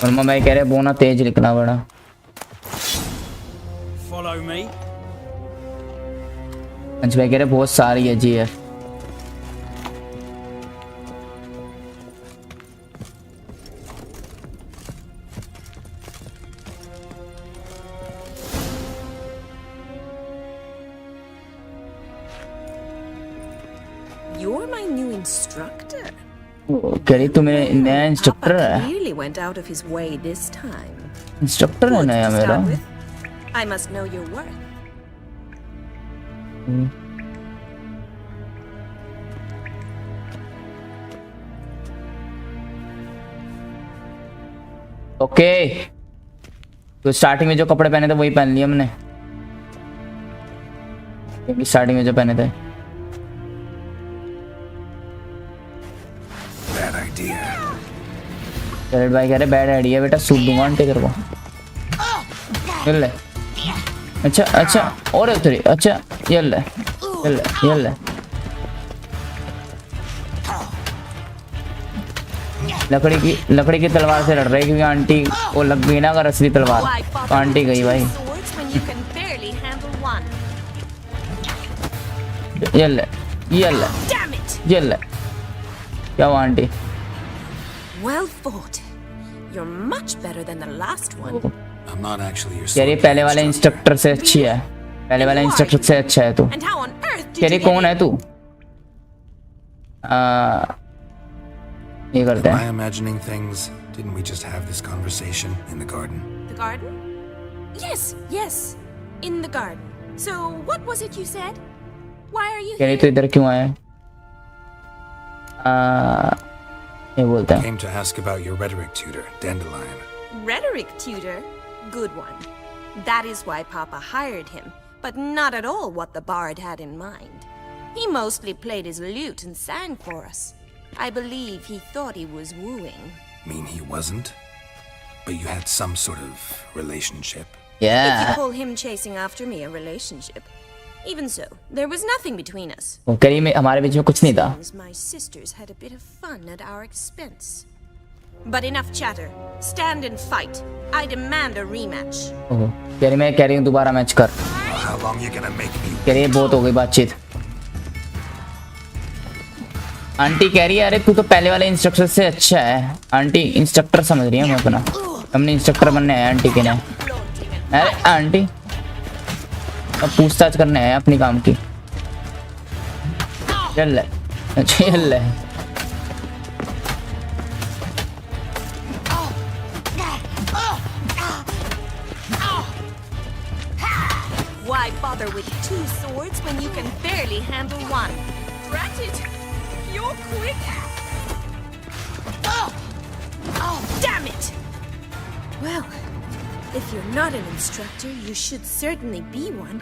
[SPEAKER 1] और मैं कह रहे बोना तेज लिखना बड़ा।
[SPEAKER 16] Follow me.
[SPEAKER 1] अंश भाई कह रहे बहुत सारी है जी है।
[SPEAKER 13] You're my new instructor.
[SPEAKER 1] कह रही तू मेरे नया इंस्ट्रक्टर है।
[SPEAKER 13] Really went out of his way this time.
[SPEAKER 1] Instructor है नया मेरा।
[SPEAKER 13] I must know your worth.
[SPEAKER 1] Okay तो स्टार्टिंग में जो कपड़े पहने थे वही पहन लिए हमने, स्टार्टिंग में जो पहने थे। चल भाई कह रहे बैड आइडिया बेटा, सूट दूंगा आंटी तेरे को। चल ले अच्छा अच्छा और उतरी अच्छा ये ले ये ले लकड़ी की तलवार से लड़ रही क्योंकि आंटी को लग गई ना अगर असली तलवार तो आंटी गई भाई। ये ले क्या हुआ aunty?
[SPEAKER 13] Well fought. You're much better than the last one.
[SPEAKER 2] I'm not actually your
[SPEAKER 1] यार ये पहले वाले इंस्ट्रक्टर से अच्छी है, पहले वाले इंस्ट्रक्टर से अच्छा है तू।
[SPEAKER 13] And how on earth did
[SPEAKER 1] यार ये कौन है तू? ये करते हैं।
[SPEAKER 2] Am I imagining things? Didn't we just have this conversation in the garden?
[SPEAKER 13] The garden? Yes, in the garden. So what was it you said? Why are you
[SPEAKER 1] यार ये तो इधर क्यों आया? ये बोलता है।
[SPEAKER 2] Came to ask about your rhetoric tutor, Dandelion.
[SPEAKER 13] Rhetoric tutor? Good one. That is why Papa hired him, but not at all what the bard had in mind. He mostly played his lute and sang for us. I believe he thought he was wooing.
[SPEAKER 2] Mean he wasn't? But you had some sort of relationship.
[SPEAKER 13] If you
[SPEAKER 1] Yeah.
[SPEAKER 13] call him chasing after me a relationship. Even so, there was nothing between us.
[SPEAKER 1] वो करी में हमारे बीच में कुछ नहीं था.
[SPEAKER 13] Seems my sisters had a bit of fun at our expense. But enough chatter. Stand and fight. I demand a rematch.
[SPEAKER 1] ओह, करी मैं कह रही हूँ दोबारा मैच कर.
[SPEAKER 2] How long you gonna make me?
[SPEAKER 1] करी बहुत हो गई बातचीत. आंटी कह रही है अरे तू तो पहले वाले इंस्ट्रक्टर से अच्छा है. आंटी इंस्ट्रक्टर समझ रही है मैं अपना. हमने इंस्ट्रक्टर बनने आए आंटी के लिए. अरे आंटी अब पूछताछ करने आए अपनी काम की. चल चल.
[SPEAKER 13] Why bother with two swords when you can barely handle one? Drat it! You're quick! Oh, damn it! Well, if you're not an instructor, you should certainly be one.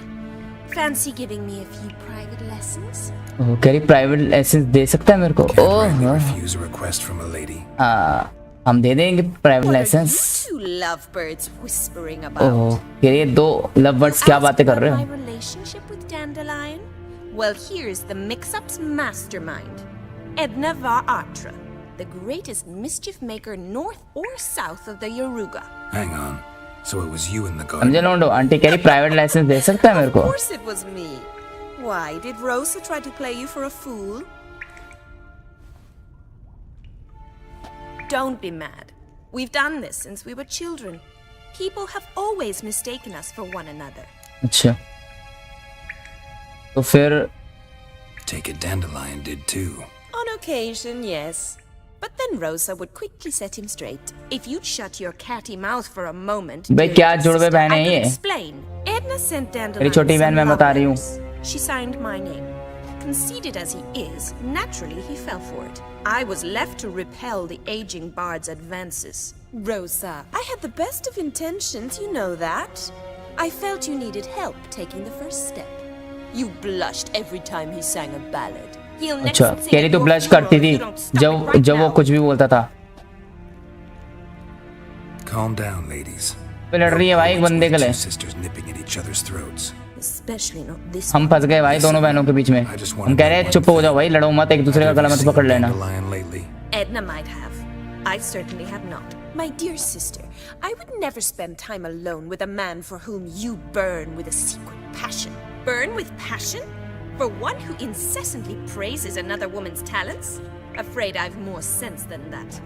[SPEAKER 13] Fancy giving me a few private lessons?
[SPEAKER 1] ओह, कह रही private lesson दे सकता है मेरे को. ओह
[SPEAKER 2] Refuse a request from a lady.
[SPEAKER 1] हाँ हम दे देंगे private
[SPEAKER 13] What are
[SPEAKER 1] license.
[SPEAKER 13] you two lovebirds whispering about?
[SPEAKER 1] ओह कह रही है दो लव बर्ड्स क्या बातें कर रहे
[SPEAKER 13] My
[SPEAKER 1] हो.
[SPEAKER 13] relationship with Dandelion? Well, here's the mix-up's mastermind. Edna var Atra, the greatest mischief maker north or south of the Yaruga.
[SPEAKER 2] Hang on. So it was you in the garden.
[SPEAKER 1] समझे लोंडो. Aunty कह रही private licence दे सकता है मेरे
[SPEAKER 13] Of
[SPEAKER 1] को.
[SPEAKER 13] course it was me. Why, did Rosa try to play you for a fool? Don't be mad. We've done this since we were children. People have always mistaken us for one another.
[SPEAKER 1] अच्छा तो फिर
[SPEAKER 2] Take it Dandelion did too.
[SPEAKER 13] On occasion, yes. But then Rosa would quickly set him straight. If you'd shut your catty mouth for a moment,
[SPEAKER 1] भाई
[SPEAKER 13] dear
[SPEAKER 1] क्या
[SPEAKER 13] sister,
[SPEAKER 1] जुड़वे बहन
[SPEAKER 13] I
[SPEAKER 1] है
[SPEAKER 13] could
[SPEAKER 1] ये.
[SPEAKER 13] explain. Edna sent
[SPEAKER 1] मेरी
[SPEAKER 13] Dandelion
[SPEAKER 1] छोटी बहन
[SPEAKER 13] some
[SPEAKER 1] मैं
[SPEAKER 13] love
[SPEAKER 1] बता रही हूँ.
[SPEAKER 13] letters. She signed my name. Conceited as he is, naturally he fell for it. I was left to repel the aging bard's advances. Rosa, I had the best of intentions, you know that. I felt you needed help taking the first step. You blushed every time he sang a ballad. He'll next
[SPEAKER 1] अच्छा
[SPEAKER 13] sing
[SPEAKER 1] कह रही
[SPEAKER 13] at
[SPEAKER 1] तो
[SPEAKER 13] your
[SPEAKER 1] blush
[SPEAKER 13] funeral
[SPEAKER 1] करती
[SPEAKER 13] if
[SPEAKER 1] थी
[SPEAKER 13] you don't stop it
[SPEAKER 1] जब
[SPEAKER 13] right
[SPEAKER 1] जब वो
[SPEAKER 13] now.
[SPEAKER 1] कुछ भी बोलता था.
[SPEAKER 2] Calm down, ladies.
[SPEAKER 1] पे लड़ रही है भाई एक बंदे के लिए.
[SPEAKER 2] Two sisters nipping at each other's throats.
[SPEAKER 13] Especially not this
[SPEAKER 1] हम फंस गए भाई दोनों बहनों के बीच में. हम कह रहे हैं चुप हो जाओ भाई लड़ो मत एक दूसरे का गला मत पकड़ लेना.
[SPEAKER 2] Dandelion lately.
[SPEAKER 13] Edna might have. I certainly have not. My dear sister, I would never spend time alone with a man for whom you burn with a secret passion. Burn with passion? For one who incessantly praises another woman's talents? Afraid I've more sense than that.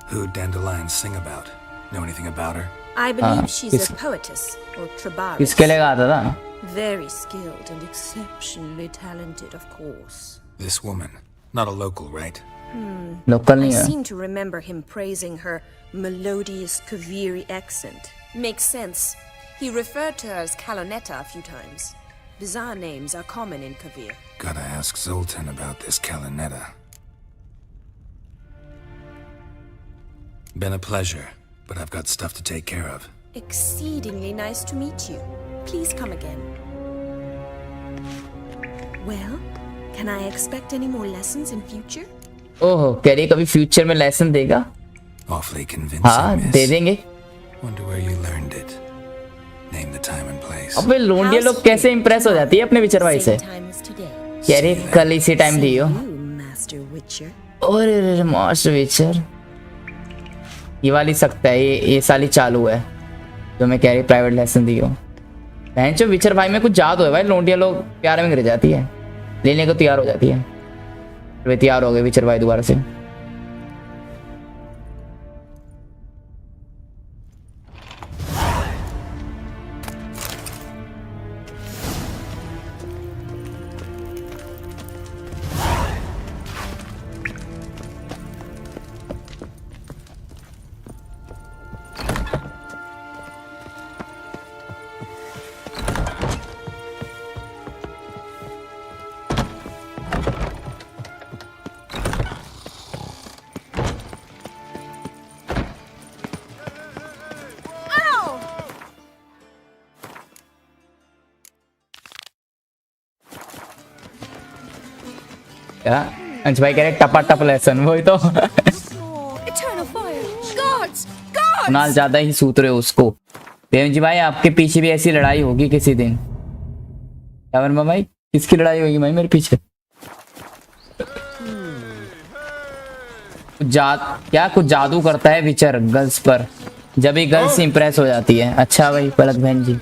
[SPEAKER 2] Who'd Dandelion sing about? Know anything about her?
[SPEAKER 13] I believe she's
[SPEAKER 1] किस-
[SPEAKER 13] a poetess, or trabaris.
[SPEAKER 1] किसके लिए गाता था.
[SPEAKER 13] Very skilled and exceptionally talented, of course.
[SPEAKER 2] This woman. Not a local, right?
[SPEAKER 1] Local
[SPEAKER 13] I
[SPEAKER 1] नहीं है.
[SPEAKER 13] seem to remember him praising her melodious Kaviri accent. Makes sense. He referred to her as Kalonetta a few times. Bizarre names are common in Kavir.
[SPEAKER 2] Gotta ask Zoltan about this Kalinetta. Been a pleasure, but I've got stuff to take care of.
[SPEAKER 13] Exceedingly nice to meet you. Please come again. Well, can I expect any more lessons in future?
[SPEAKER 1] ओहो कह रही कभी future में lesson देगा.
[SPEAKER 2] Awfully convincing,
[SPEAKER 1] हाँ
[SPEAKER 2] miss.
[SPEAKER 1] दे देंगे.
[SPEAKER 2] Wonder where you learned it. Name the time and place.
[SPEAKER 1] अबे लोंडिया लोग कैसे इंप्रेस हो जाती है अपने विचर भाई से.
[SPEAKER 13] Same time as today.
[SPEAKER 1] कह रही कल इसी टाइम दी हो.
[SPEAKER 13] You, Master Witcher.
[SPEAKER 1] और मास्टर विचर ये वाली सकता है ये साली चालू है जो मैं कह रही प्राइवेट लेसन दी हो. बहन जो विचर भाई में कुछ जादू है भाई. लोंडिया लोग प्यार में गिर जाती है लेने को तैयार हो जाती है. वे तैयार हो गए विचर भाई दोबारा से. क्या अंश भाई कह रहे टपा टप लेसन, वही तो
[SPEAKER 5] Eternal fire! Guards! Guards!
[SPEAKER 1] Kunal ज्यादा ही सूत रहे हो उसको। प्रेम जी भाई आपके पीछे भी ऐसी लड़ाई होगी किसी दिन। क्या वर्मा भाई, किसकी लड़ाई होगी भाई मेरे पीछे? क्या कुछ जादू करता है विचर गर्ल्स पर, जब ही गर्ल्स इंप्रेस हो जाती है। अच्छा भाई पलक बहन जी,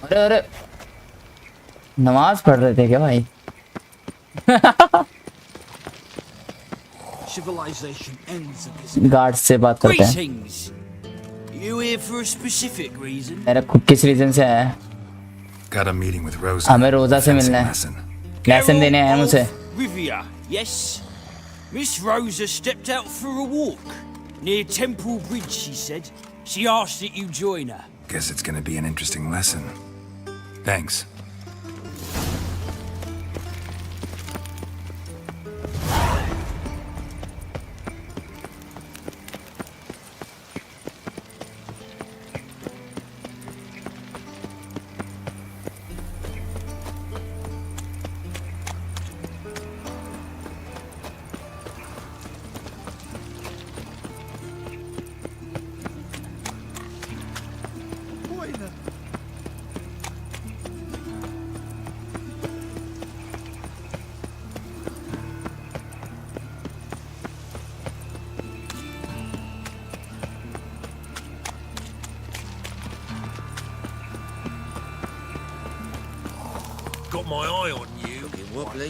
[SPEAKER 1] अरे अरे नमाज पढ़ रहे थे क्या भाई?
[SPEAKER 11] Civilization ends at this.
[SPEAKER 1] Guard से बात करते हैं।
[SPEAKER 11] Greetings. You here for a specific reason?
[SPEAKER 1] मेरा खुद किस रीजन से आया है?
[SPEAKER 2] Got a meeting with Rosa.
[SPEAKER 1] हमें रोजा से मिलना है, लेसन देने आए हैं मुझे।
[SPEAKER 11] Rivia, yes. Miss Rosa stepped out for a walk near Temple Bridge. She said she asked that you join her.
[SPEAKER 2] Guess it's gonna be an interesting lesson. Thanks.
[SPEAKER 11] Got my eye on you. Looking wobbly.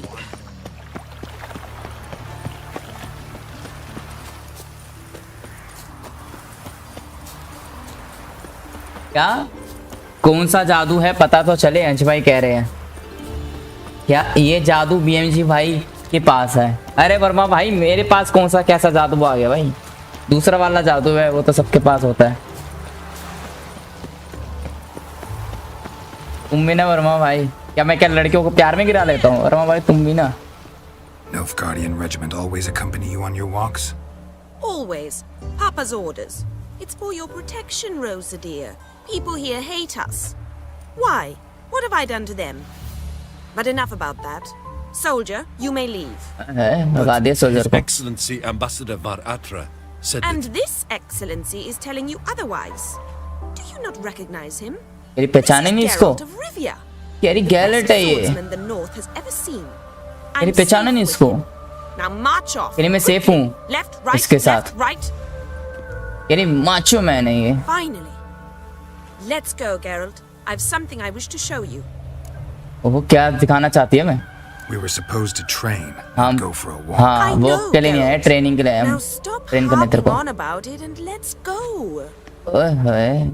[SPEAKER 1] क्या कौन सा जादू है पता तो चले, अंश भाई कह रहे हैं। क्या ये जादू बीएमजी भाई के पास है? अरे वर्मा भाई मेरे पास कौन सा कैसा जादू आ गया भाई? दूसरा वाला जादू है वो तो सबके पास होता है। तुम भी ना वर्मा भाई, क्या मैं क्या लड़कियों को प्यार में गिरा लेता हूँ? वर्मा भाई तुम भी ना।
[SPEAKER 2] Nilfgaardian regiment always accompany you on your walks?
[SPEAKER 13] Always. Papa's orders. It's for your protection, Rosa dear. People here hate us. Why? What have I done to them? But enough about that. Soldier, you may leave.
[SPEAKER 1] लगा दिया soldier को।
[SPEAKER 18] Excellency Ambassador Var Atra said
[SPEAKER 13] And this excellency is telling you otherwise. Do you not recognize him?
[SPEAKER 1] मेरी पहचाने नहीं इसको?
[SPEAKER 13] Geralt of Rivia.
[SPEAKER 1] यारी gallate है ये।
[SPEAKER 13] Swordsman the North has ever seen.
[SPEAKER 1] मेरी पहचाने नहीं इसको?
[SPEAKER 13] Now march off.
[SPEAKER 1] यानी मैं सेफ हूँ
[SPEAKER 13] Left, right,
[SPEAKER 1] इसके साथ।
[SPEAKER 13] left, right.
[SPEAKER 1] यानी माचो मैन है ये।
[SPEAKER 13] Finally. Let's go, Geralt. I've something I wish to show you.
[SPEAKER 1] वो क्या दिखाना चाहती है मैं?
[SPEAKER 2] We were supposed to train,
[SPEAKER 1] हम
[SPEAKER 2] go for a walk.
[SPEAKER 1] हाँ वो के लिए नहीं है, ट्रेनिंग के लिए हम ट्रेन करने तेरे को।
[SPEAKER 13] On about it and let's go.
[SPEAKER 1] ओए होए।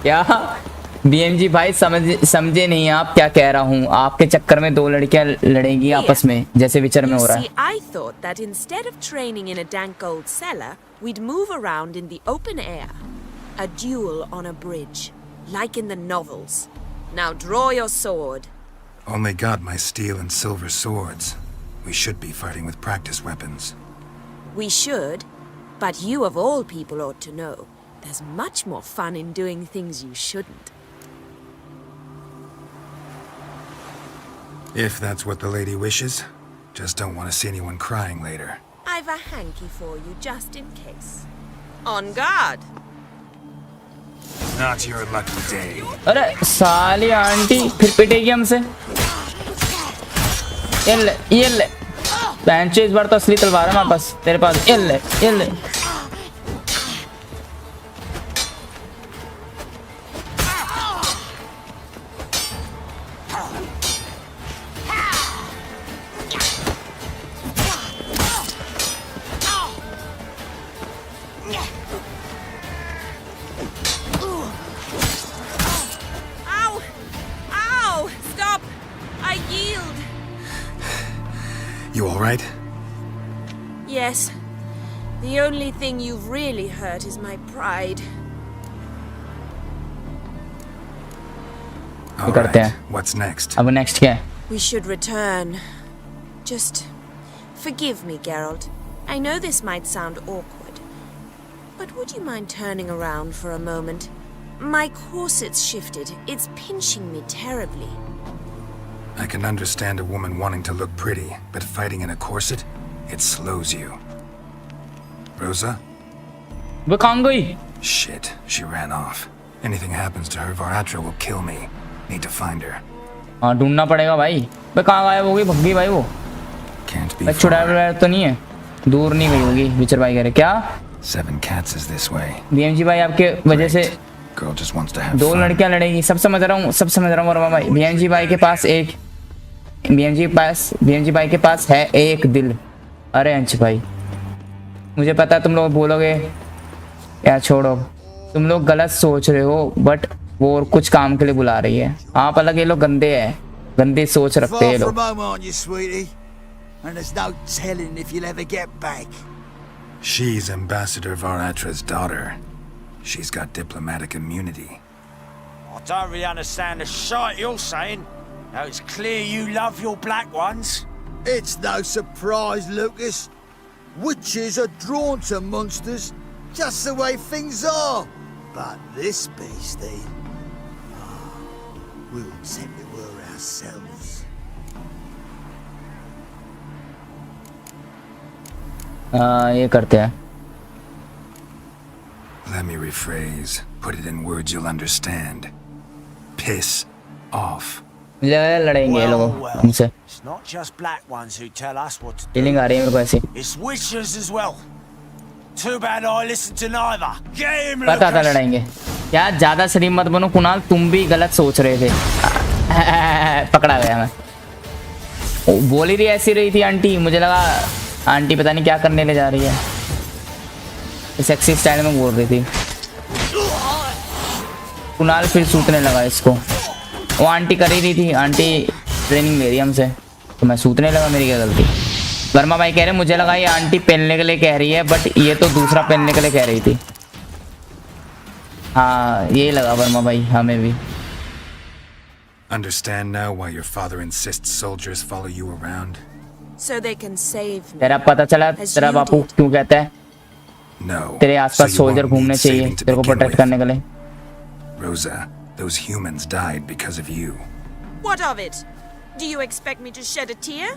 [SPEAKER 1] क्या बीएमजी भाई समझे नहीं आप क्या कह रहा हूँ? आपके चक्कर में दो लड़कियां लड़ेंगी आपस में जैसे विचर में हो रहा है।
[SPEAKER 13] See, I thought that instead of training in a dank old cellar, we'd move around in the open air. A duel on a bridge, like in the novels. Now draw your sword.
[SPEAKER 2] Only got my steel and silver swords. We should be fighting with practice weapons.
[SPEAKER 13] We should, but you of all people ought to know. There's much more fun in doing things you shouldn't.
[SPEAKER 2] If that's what the lady wishes, just don't want to see anyone crying later.
[SPEAKER 13] I've a hanky for you just in case. On guard!
[SPEAKER 2] Not your lucky day.
[SPEAKER 1] अरे साली aunty फिर पिटेगी हमसे। ये ले पैंचो, इस बार तो असली तलवार है हमारे पास, तेरे पास। ये ले
[SPEAKER 2] You all right?
[SPEAKER 13] Yes. The only thing you've really hurt is my pride.
[SPEAKER 1] ये करते हैं।
[SPEAKER 2] What's next?
[SPEAKER 1] अब नेक्स्ट क्या है?
[SPEAKER 15] We should return. Just forgive me, Geralt. I know this might sound awkward, but would you mind turning around for a moment? My corset's shifted. It's pinching me terribly.
[SPEAKER 2] I can understand a woman wanting to look pretty, but fighting in a corset, it slows you. Rosa?
[SPEAKER 1] वो कहाँ गई?
[SPEAKER 2] Shit, she ran off. Anything happens to her, Varatra will kill me. Need to find her.
[SPEAKER 1] हाँ ढूंढना पड़ेगा भाई। वो कहाँ गायब हो गई? भग गई भाई वो।
[SPEAKER 2] Can't be
[SPEAKER 1] छुड़ाया तो नहीं है? दूर नहीं गई होगी। विचर भाई कह रहे क्या?
[SPEAKER 2] 7 cats is this way.
[SPEAKER 1] BMG भाई आपके वजह से
[SPEAKER 2] Girl just wants to have
[SPEAKER 1] दो
[SPEAKER 2] fun.
[SPEAKER 1] लड़कियां लड़ेगी। सब समझ रहा हूँ वर्मा भाई। BMG भाई के पास BMG भाई के पास है एक दिल। अरे अंश भाई मुझे पता है तुम लोग बोलोगे यार छोड़ो, तुम लोग गलत सोच रहे हो, बट वो और कुछ काम के लिए बुला रही है। आप अलग, ये लोग गंदे हैं, गंदी सोच रखते हैं लोग।
[SPEAKER 11] And there's no telling if you'll ever get back.
[SPEAKER 2] She's Ambassador Varatra's daughter. She's got diplomatic immunity.
[SPEAKER 7] I don't really understand the shite you're saying. Now it's clear you love your black ones.
[SPEAKER 8] It's no surprise, Lucas. Witches are drawn to monsters, just the way things are. But this beastie, we'll tend to her ourselves.
[SPEAKER 1] ये करते हैं।
[SPEAKER 2] Let me rephrase. Put it in words you'll understand. Piss off.
[SPEAKER 1] लड़ेंगे ये लोग हमसे।
[SPEAKER 7] It's not just black ones who tell us what to do.
[SPEAKER 1] Feeling आ रही है मेरे को ऐसी।
[SPEAKER 7] It's witches as well. Too bad I listened to neither. Get him,
[SPEAKER 1] पता था लड़ेंगे। यार ज्यादा शरीफ मत बनो कुणाल, तुम भी गलत सोच रहे थे। पकड़ा गया मैं। बोल ही रही ऐसी रही थी आंटी, मुझे लगा आंटी पता नहीं क्या करने ले जा रही है। सेक्सी स्टाइल में बोल रही थी। कुणाल फिर सूतने लगा इसको। वो आंटी कर ही रही थी, आंटी ट्रेनिंग ले रही है हमसे, तो मैं सूतने लगा। मेरी क्या गलती? वर्मा भाई कह रहे मुझे लगा ये आंटी पहनने के लिए कह रही है, बट ये तो दूसरा पहनने के लिए कह रही थी। हाँ यही लगा वर्मा भाई हमें भी।
[SPEAKER 2] Understand now why your father insists soldiers follow you around?
[SPEAKER 15] So they can save me.
[SPEAKER 1] तेरा पता चला तेरा बापू क्यों कहता है
[SPEAKER 2] No.
[SPEAKER 1] तेरे आसपास सोल्जर घूमने चाहिए तेरे को प्रोटेक्ट करने के लिए।
[SPEAKER 2] Rosa, those humans died because of you.
[SPEAKER 15] What of it? Do you expect me to shed a tear?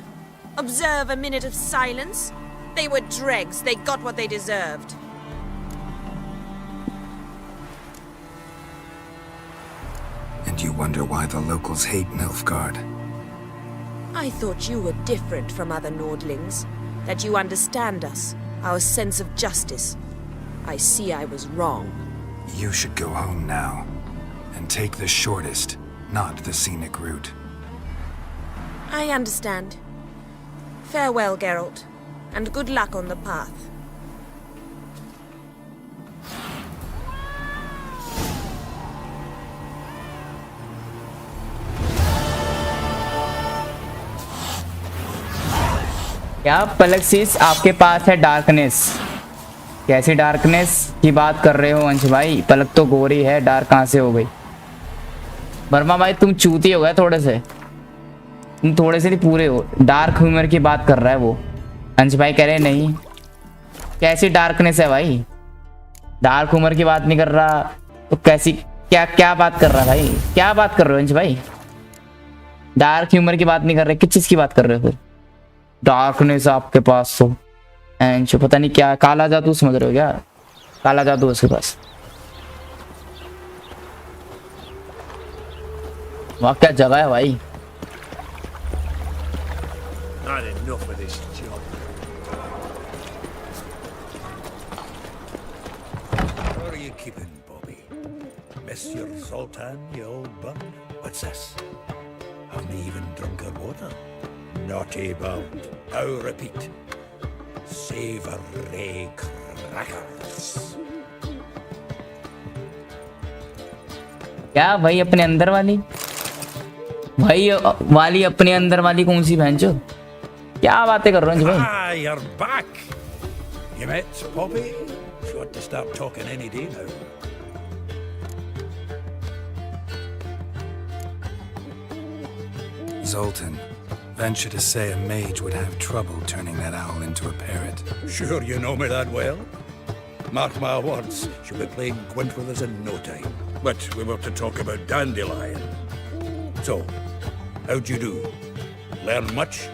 [SPEAKER 15] Observe a minute of silence? They were dregs. They got what they deserved.
[SPEAKER 2] And you wonder why the locals hate Nilfgaard.
[SPEAKER 15] I thought you were different from other Nordlings. That you understand us, our sense of justice. I see I was wrong.
[SPEAKER 2] You should go home now. And take the shortest, not the scenic route.
[SPEAKER 15] I understand. Farewell, Geralt. And good luck on the path.
[SPEAKER 1] क्या पलक सीस आपके पास है darkness? कैसी darkness की बात कर रहे हो अंश भाई? पलक तो गोरी है, डार्क कहाँ से हो गई? वर्मा भाई तुम चूती हो गए थोड़े से, तुम थोड़े से नहीं पूरे हो। डार्क ह्यूमर की बात कर रहा है वो। अंश भाई कह रहे नहीं, कैसी डार्कनेस है भाई? डार्क ह्यूमर की बात नहीं कर रहा तो कैसी क्या बात कर रहा भाई? क्या बात कर रहे हो अंश भाई? डार्क ह्यूमर की बात नहीं कर रहे, किस चीज की बात कर रहे हो फिर? डार्कनेस आपके पास तो एंड पता नहीं क्या काला जादू समझ रहे हो क्या? काला जादू उसके पास। वहाँ क्या जगह है भाई?
[SPEAKER 11] Not enough of this job.
[SPEAKER 10] What are you keeping, Bobby? Miss your Sultan, you old bum? What's this? Haven't even drunk her water. Naughty bound. Now repeat. Savory crackers.
[SPEAKER 1] क्या भाई अपने अंदर वाली? भाई वाली अपने अंदर वाली कौन सी बहन चो? क्या बातें कर रहे हो भाई?
[SPEAKER 10] Ah, you're back. You met Bobby? She ought to start talking any day now.
[SPEAKER 2] Zoltan, venture to say a mage would have trouble turning that owl into a parrot.
[SPEAKER 10] Sure you know me that well? Mark my words, she'll be playing Gwent with us in no time. But we were to talk about Dandelion. So, how'd you do? Learn much?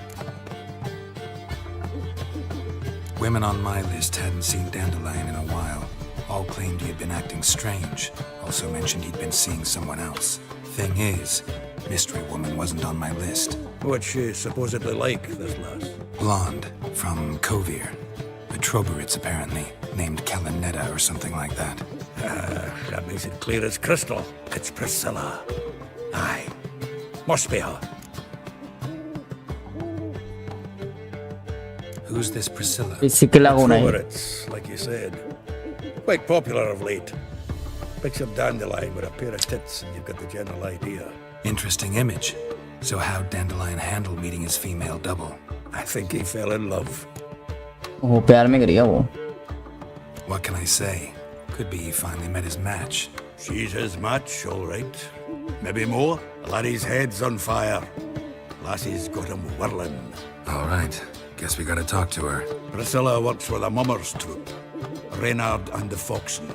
[SPEAKER 2] Women on my list hadn't seen Dandelion in a while. All claimed he had been acting strange. Also mentioned he'd been seeing someone else. Thing is, Mystery Woman wasn't on my list.
[SPEAKER 10] What's she supposedly like, this lass?
[SPEAKER 2] Blonde, from Kovir. A Troberitz, apparently. Named Kalanetta or something like that.
[SPEAKER 10] That makes it clear as crystal. It's Priscilla. Aye. Must be her.
[SPEAKER 2] Who's this Priscilla?
[SPEAKER 10] Troberitz, like you said. Quite popular of late. Picks up Dandelion with a pair of tits and you've got the general idea.
[SPEAKER 2] Interesting image. So how'd Dandelion handle meeting his female double?
[SPEAKER 10] I think he fell in love.
[SPEAKER 1] वो प्यार में गिर गया वो.
[SPEAKER 2] What can I say? Could be he finally met his match.
[SPEAKER 10] She's his match, all right. Maybe more. Laddie's head's on fire. Lassie's got him whirling.
[SPEAKER 2] All right. Guess we gotta talk to her.
[SPEAKER 10] Priscilla works with a mummer's troupe. Reynard and the Foxen.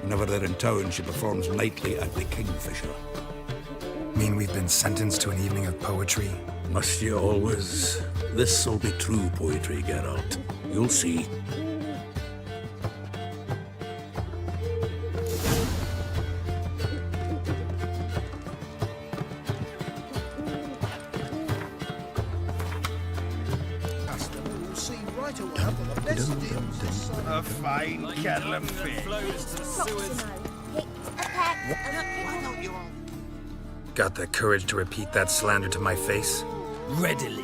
[SPEAKER 10] Whenever they're in town, she performs nightly at the Kingfisher.
[SPEAKER 2] Mean we've been sentenced to an evening of poetry?
[SPEAKER 10] Must you always? This'll be true poetry, Geralt. You'll see.
[SPEAKER 11] A fine kettle of fish.
[SPEAKER 2] Got the courage to repeat that slander to my face?
[SPEAKER 16] Readily.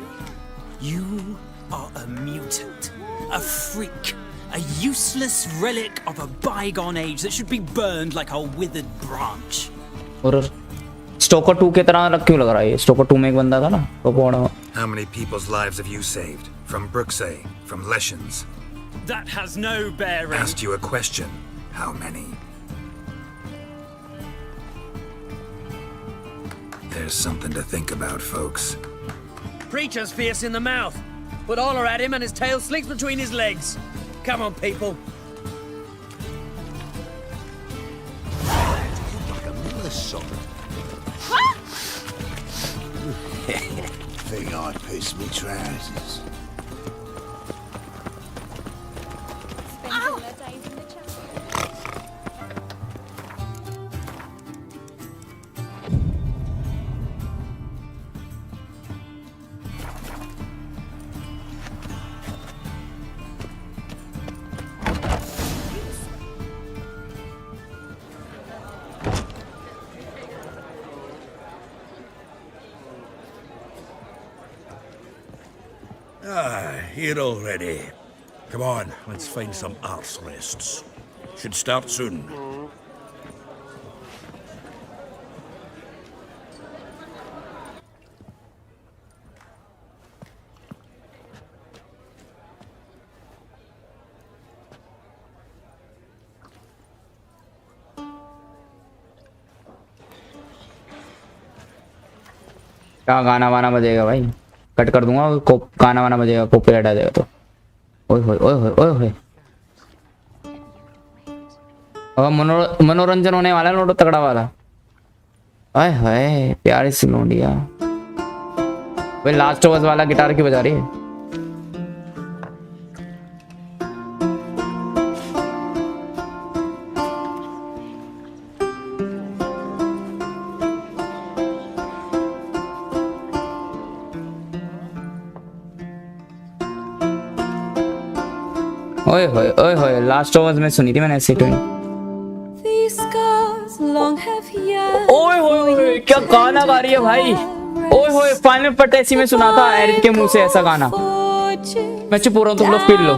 [SPEAKER 16] You are a mutant, a freak, a useless relic of a bygone age that should be burned like a withered branch.
[SPEAKER 1] और Stoker 2 की तरह क्यों लग रहा है ये? Stoker 2 में एक बंदा था ना, वो कौन है?
[SPEAKER 2] How many people's lives have you saved? From Bruxay, from Leshens?
[SPEAKER 16] That has no bearing.
[SPEAKER 2] Asked you a question. How many? There's something to think about, folks.
[SPEAKER 19] Preacher's fierce in the mouth, but holler at him and his tail slicks between his legs. Come on, people.
[SPEAKER 11] Like a millisop. Think I pissed me trousers.
[SPEAKER 10] Here already. Come on, let's find some arse rests. Should start soon.
[SPEAKER 1] क्या गाना वाना बजेगा भाई? Cut कर दूंगा, गाना वाना बजेगा, कॉपीराइट आ जाएगा तो. ओए होए ओए होए ओए होए. अब मनोरंजन होने वाला है लोडो तगड़ा वाला. ओए होए प्यारी सी लोंडिया. भाई लास्ट ओवर्स वाला गिटार की बजा रही है. ओए होए लास्ट ओवर्स में सुनी थी मैंने ऐसी ट्यून. ओए होए क्या गाना गा रही है भाई. ओए होए फाइनल पट ऐसी में सुना था एरिक के मुंह से ऐसा गाना. मैं चुप हो रहा हूँ, तुम लोग पी लो.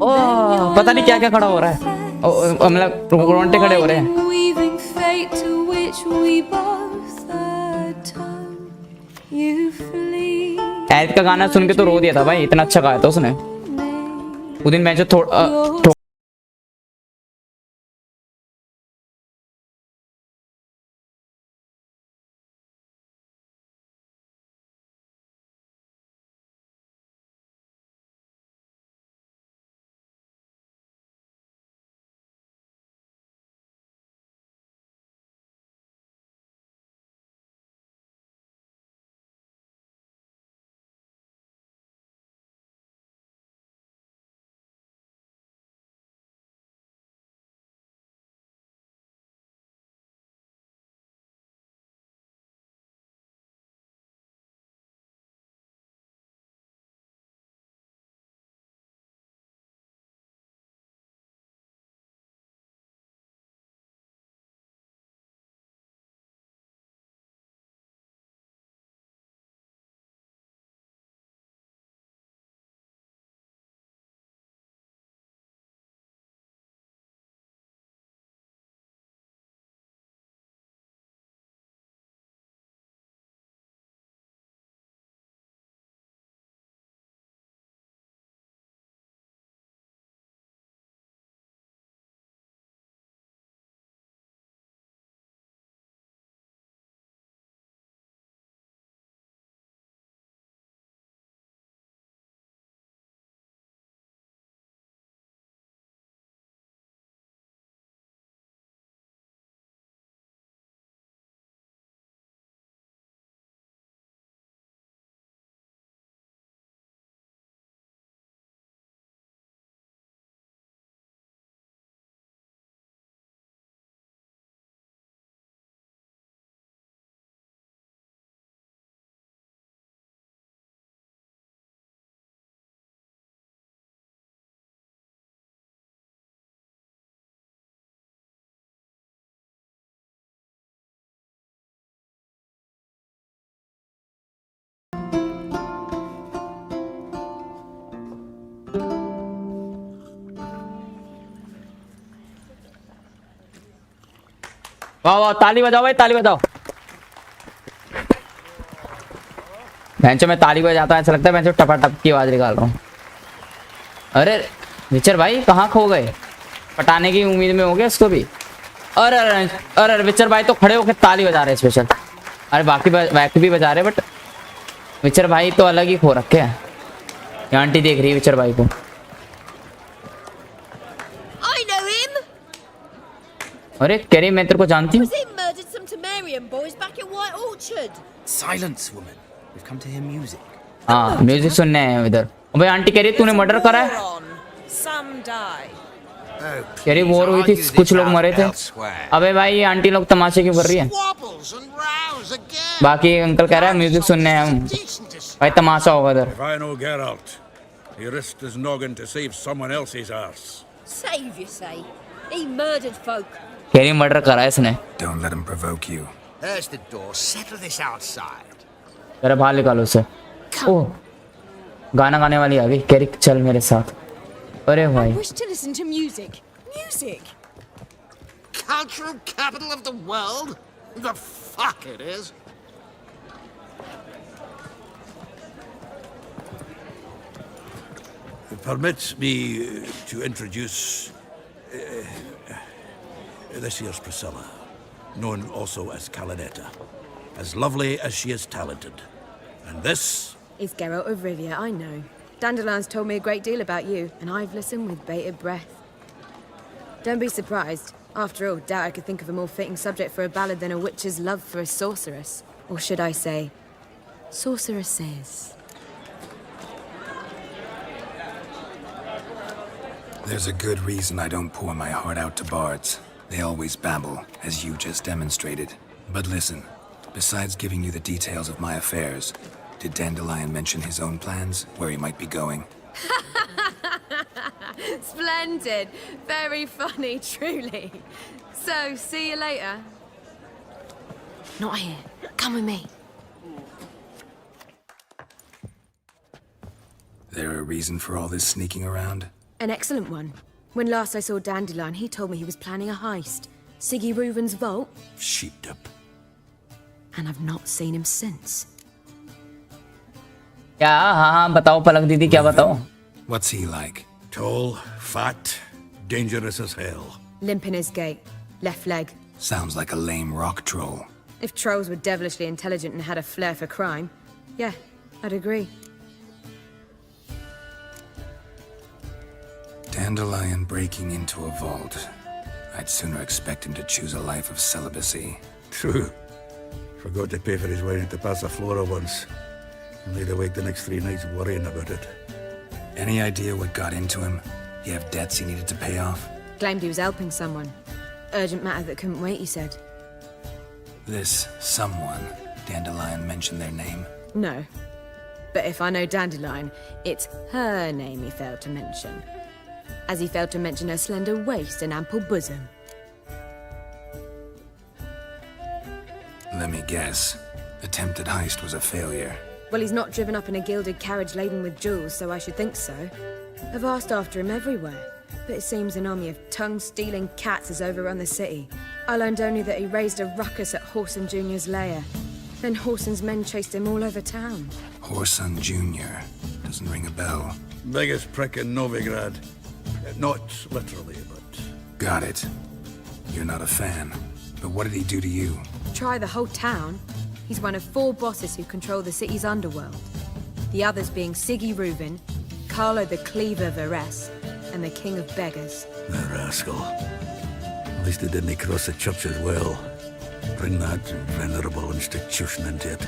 [SPEAKER 1] ओह पता नहीं क्या क्या खड़ा हो रहा है. मतलब रोंगटे खड़े हो रहे हैं. एरिक का गाना सुन के तो रो दिया था भाई, इतना अच्छा गाया था उसने. उस दिन मैं जो थोड़ा वाह वाह, ताली बजाओ भाई, ताली बजाओ। बेंचो में ताली बजाता है, ऐसा लगता है बेंचो टपाटप की आवाज निकाल रहा हूँ। अरे विचर भाई कहाँ खो गए? पटाने की उम्मीद में हो गया इसको भी। अरे अरे अरे विचर भाई तो खड़े होकर ताली बजा रहे हैं स्पेशल। अरे बाकी भी बजा रहे, बट विचर भाई तो अलग ही खो रखे हैं। ये आंटी देख रही है विचर भाई को।
[SPEAKER 20] I know him.
[SPEAKER 1] अरे कैरी, मैं तेरे को जानती हूँ।
[SPEAKER 20] He murdered some Temerian boys back at White Orchard.
[SPEAKER 19] Silence, woman. We've come to hear music.
[SPEAKER 1] हाँ म्यूजिक सुनने हैं इधर। भाई आंटी कह रही है तूने मर्डर करा है।
[SPEAKER 13] Some die.
[SPEAKER 1] कह रही वॉर हुई थी, कुछ लोग मरे थे। अबे भाई ये आंटी लोग तमाशे क्यों कर रही है? बाकी अंकल कह रहा है म्यूजिक सुनने हैं हम। भाई तमाशा होगा इधर।
[SPEAKER 10] If I know Geralt, he risked his noggin to save someone else's arse.
[SPEAKER 20] Save, you say? He murdered folk.
[SPEAKER 1] कह रही मर्डर करा है इसने।
[SPEAKER 2] Don't let him provoke you.
[SPEAKER 8] There's the door. Settle this outside.
[SPEAKER 1] तेरा बाहर निकालो उसे। ओह गाना गाने वाली आ गई। कह रही चल मेरे साथ। अरे भाई
[SPEAKER 20] I wish to listen to music. Music.
[SPEAKER 17] Cultural capital of the world? The fuck it is.
[SPEAKER 10] Permit me to introduce this here's Priscilla, known also as Calinetta. As lovely as she is talented. And this
[SPEAKER 15] It's Geralt of Rivia, I know. Dandelion's told me a great deal about you, and I've listened with bated breath. Don't be surprised. After all, doubt I could think of a more fitting subject for a ballad than a witch's love for a sorceress. Or should I say, sorceresses.
[SPEAKER 2] There's a good reason I don't pour my heart out to bards. They always babble, as you just demonstrated. But listen, besides giving you the details of my affairs, did Dandelion mention his own plans, where he might be going?
[SPEAKER 15] Splendid. Very funny, truly. So, see you later. Not here. Come with me.
[SPEAKER 2] There a reason for all this sneaking around?
[SPEAKER 15] An excellent one. When last I saw Dandelion, he told me he was planning a heist. Siggy Reuven's vault.
[SPEAKER 10] sheeped up.
[SPEAKER 15] And I've not seen him since.
[SPEAKER 1] क्या? हाँ बताओ पलक दीदी, क्या बताओ?
[SPEAKER 2] What's he like?
[SPEAKER 10] Tall, fat, dangerous as hell.
[SPEAKER 15] Limp in his gait. Left leg.
[SPEAKER 2] Sounds like a lame rock troll.
[SPEAKER 15] If trolls were devilishly intelligent and had a flair for crime, yeah, I'd agree.
[SPEAKER 2] Dandelion breaking into a vault. I'd sooner expect him to choose a life of celibacy.
[SPEAKER 10] True. Forgot to pay for his wine at the Passa Flora once. And laid awake the next 3 nights worrying about it.
[SPEAKER 2] Any idea what got into him? He have debts he needed to pay off?
[SPEAKER 15] Claimed he was helping someone. Urgent matter that couldn't wait, he said.
[SPEAKER 2] This someone, Dandelion mentioned their name?
[SPEAKER 15] No. But if I know Dandelion, it's her name he failed to mention. As he failed to mention her slender waist and ample bosom.
[SPEAKER 2] Let me guess. Attempted heist was a failure.
[SPEAKER 15] Well, he's not driven up in a gilded carriage laden with jewels, so I should think so. I've asked after him everywhere, but it seems an army of tongue-stealing cats has overrun the city. I learned only that he raised a ruckus at Whoreson Jr.'s lair. Then Whoreson's men chased him all over town.
[SPEAKER 2] Whoreson Jr. Doesn't ring a bell.
[SPEAKER 10] Biggest prick in Novigrad. Not literally, but...
[SPEAKER 2] Got it. You're not a fan. But what did he do to you?
[SPEAKER 15] Try the whole town. He's one of 4 bosses who control the city's underworld. The others being Siggy Reuven, Carlo the Cleaver Varese, and the King of Beggars.
[SPEAKER 10] The rascal. At least he didn't cross the church as well. Bring that venerable institution into it.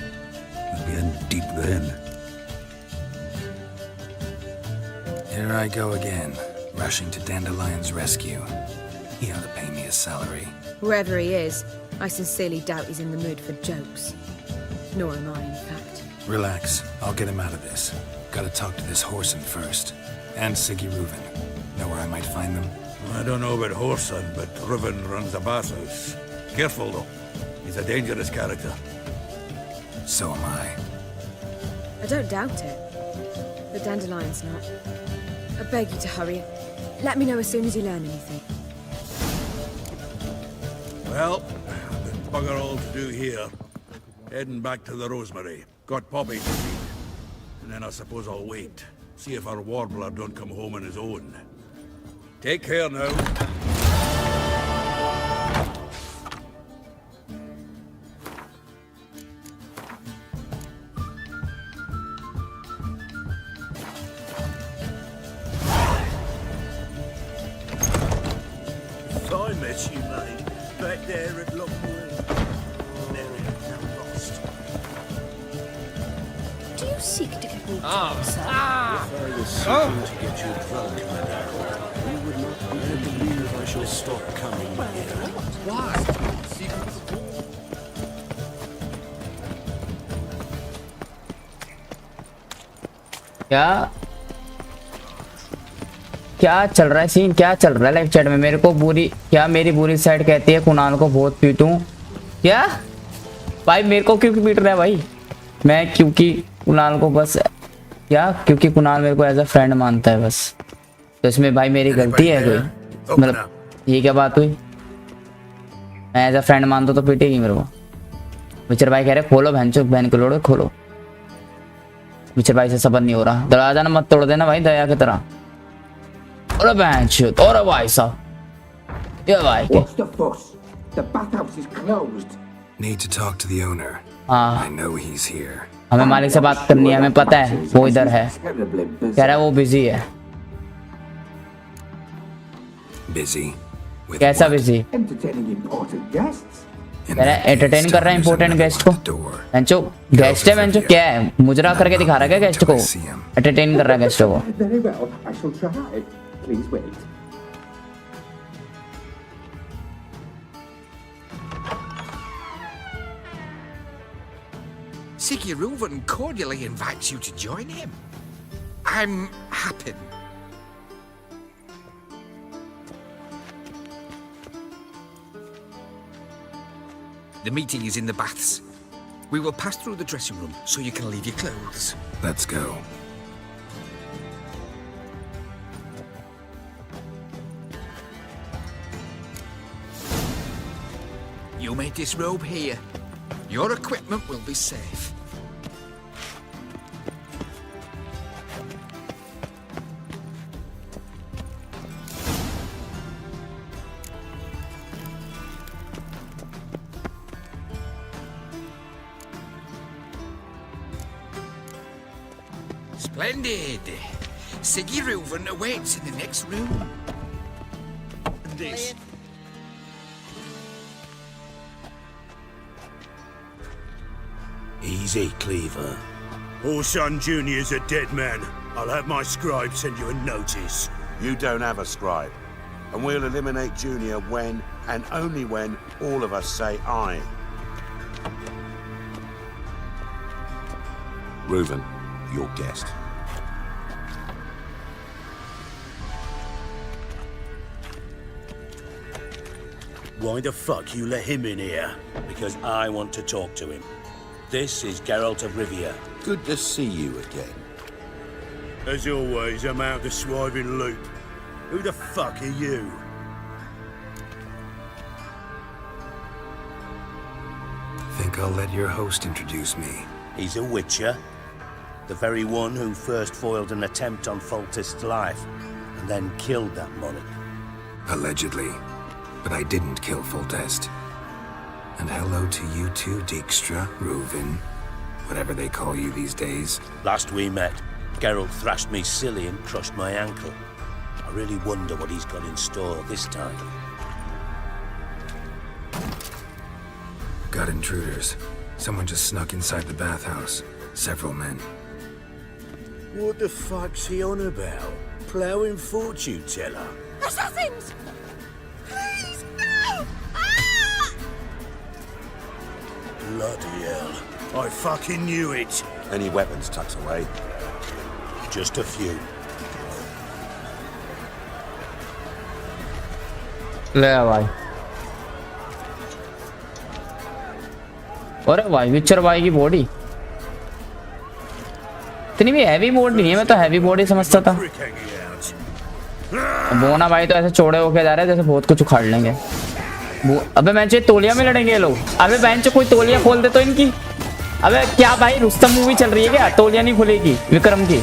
[SPEAKER 10] We'll be in deep then.
[SPEAKER 2] Here I go again, rushing to Dandelion's rescue. He ought to pay me a salary.
[SPEAKER 15] Whoever he is, I sincerely doubt he's in the mood for jokes. Nor am I, in fact.
[SPEAKER 2] Relax. I'll get him out of this. Gotta talk to this Whoreson first. And Siggy Reuven. Know where I might find them?
[SPEAKER 10] I don't know about Whoreson, but Reuven runs a bathhouse. Careful, though. He's a dangerous character.
[SPEAKER 2] So am I.
[SPEAKER 15] I don't doubt it. But Dandelion's not. I beg you to hurry. Let me know as soon as you learn anything.
[SPEAKER 10] Well, bugger all to do here. Heading back to the Rosemary. Got Poppy to feed. And then I suppose I'll wait. See if our warbler don't come home on his own. Take care now.
[SPEAKER 11] I met you, mate. Back there at Lockwood. Mary, now lost.
[SPEAKER 20] Do you seek to get me
[SPEAKER 11] Ah.
[SPEAKER 20] sir?
[SPEAKER 11] If I was seeking to get you drunk, madame, you would not believe I shall stop coming here.
[SPEAKER 3] Why?
[SPEAKER 1] क्या चल रहा है scene? क्या चल रहा है live chat में? मेरे को बुरी क्या मेरी बुरी साइड कहती है कुणाल को बहुत पीटूं क्या? भाई मेरे को क्यों पीट रहा है भाई? मैं क्योंकि कुणाल को बस क्या क्योंकि कुणाल मेरे को एज अ फ्रेंड मानता है बस, तो इसमें भाई मेरी गलती है कोई? मतलब ये क्या बात हुई? मैं एज अ फ्रेंड मानता तो पीटेगी मेरे को? विचर भाई कह रहे खोलो भैंचो, बहन को लोड़ो खोलो। विचर भाई से सबर नहीं हो रहा, दरवाजा ना मत तोड़ देना भाई दया की तरह। और भैंचो और भाई साहब ये भाई के
[SPEAKER 2] Need to talk to the owner. I know he's here.
[SPEAKER 1] हमें मालिक से बात करनी है, हमें पता है वो इधर है। कह रहा है वो बिजी है।
[SPEAKER 2] Busy?
[SPEAKER 1] कैसा बिजी? कह रहा है एंटरटेन कर रहा है इंपोर्टेंट गेस्ट को। बेंचो गेस्ट है बेंचो, क्या है मुजरा करके दिखा रहा है क्या गेस्ट को? एंटरटेन कर रहा है गेस्ट को।
[SPEAKER 21] Very well, I shall try. Please wait.
[SPEAKER 6] Siguruvin cordially invites you to join him. I'm happy. The meeting is in the baths. We will pass through the dressing room so you can leave your clothes.
[SPEAKER 2] Let's go.
[SPEAKER 6] You may disrobe here. Your equipment will be safe. Splendid. Siguruvin awaits in the next room. This.
[SPEAKER 11] Easy, Cleaver. Orson Jr.'s a dead man. I'll have my scribe send you a notice.
[SPEAKER 22] You don't have a scribe. And we'll eliminate Junior when, and only when, all of us say aye. Reuven, your guest.
[SPEAKER 11] Why the fuck you let him in here?
[SPEAKER 23] Because I want to talk to him. This is Geralt of Rivia.
[SPEAKER 22] Good to see you again.
[SPEAKER 11] As always, I'm out the swiving loop. Who the fuck are you?
[SPEAKER 2] Think I'll let your host introduce me.
[SPEAKER 23] He's a witcher. The very one who first foiled an attempt on Foltest's life, and then killed that monarch.
[SPEAKER 2] Allegedly. But I didn't kill Foltest. And hello to you too, Dijkstra, Reuven, whatever they call you these days.
[SPEAKER 23] Last we met, Geralt thrashed me silly and crushed my ankle. I really wonder what he's got in store this time.
[SPEAKER 2] Got intruders. Someone just snuck inside the bathhouse. Several men.
[SPEAKER 11] What the fuck's he on about? Ploughing fortune teller?
[SPEAKER 5] Assassins! Please, no! Ah!
[SPEAKER 11] Bloody hell. I fucking knew it.
[SPEAKER 22] Any weapons tucked away?
[SPEAKER 23] Just a few.
[SPEAKER 1] ले भाई अरे भाई विचर भाई की body इतनी भी heavy body नहीं है, मैं तो हैवी बॉडी समझता था। बोना भाई तो ऐसे चौड़े होके जा रहे हैं जैसे बहुत कुछ उखाड़ लेंगे। अबे मैं तोलिया में लड़ेंगे ये लोग। अबे बहन कोई तोलिया खोल दे तो इनकी। अबे क्या भाई रुस्तम मूवी चल रही है क्या? तोलिया नहीं खुलेगी विक्रम की।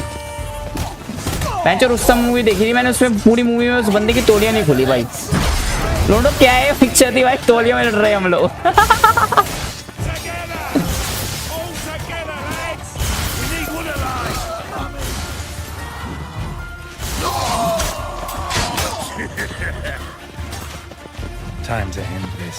[SPEAKER 1] बहन रुस्तम मूवी देखी थी मैंने, उसमें पूरी मूवी में उस बंदे की तोलिया नहीं खुली भाई। लोडो क्या है पिक्चर थी भाई, तोलिया में लड़ रहे हैं हम लोग।
[SPEAKER 2] Time to end this.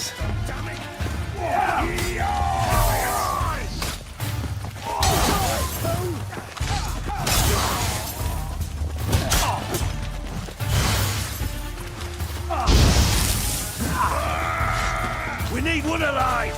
[SPEAKER 11] We need one alive!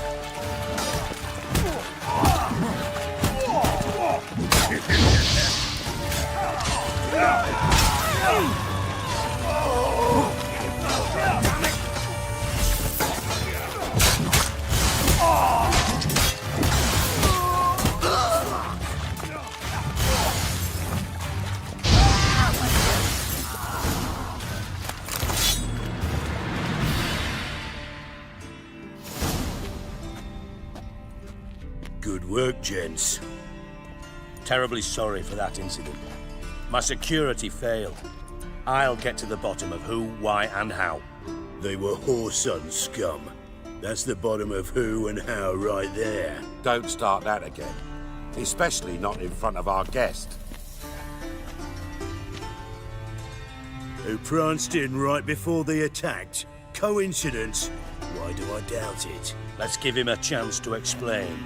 [SPEAKER 23] Good work, gents. Terribly sorry for that incident. My security failed. I'll get to the bottom of who, why, and how.
[SPEAKER 11] They were whoreson scum. That's the bottom of who and how right there.
[SPEAKER 22] Don't start that again. Especially not in front of our guest.
[SPEAKER 11] Who pranced in right before they attacked. Coincidence? Why do I doubt it?
[SPEAKER 23] Let's give him a chance to explain.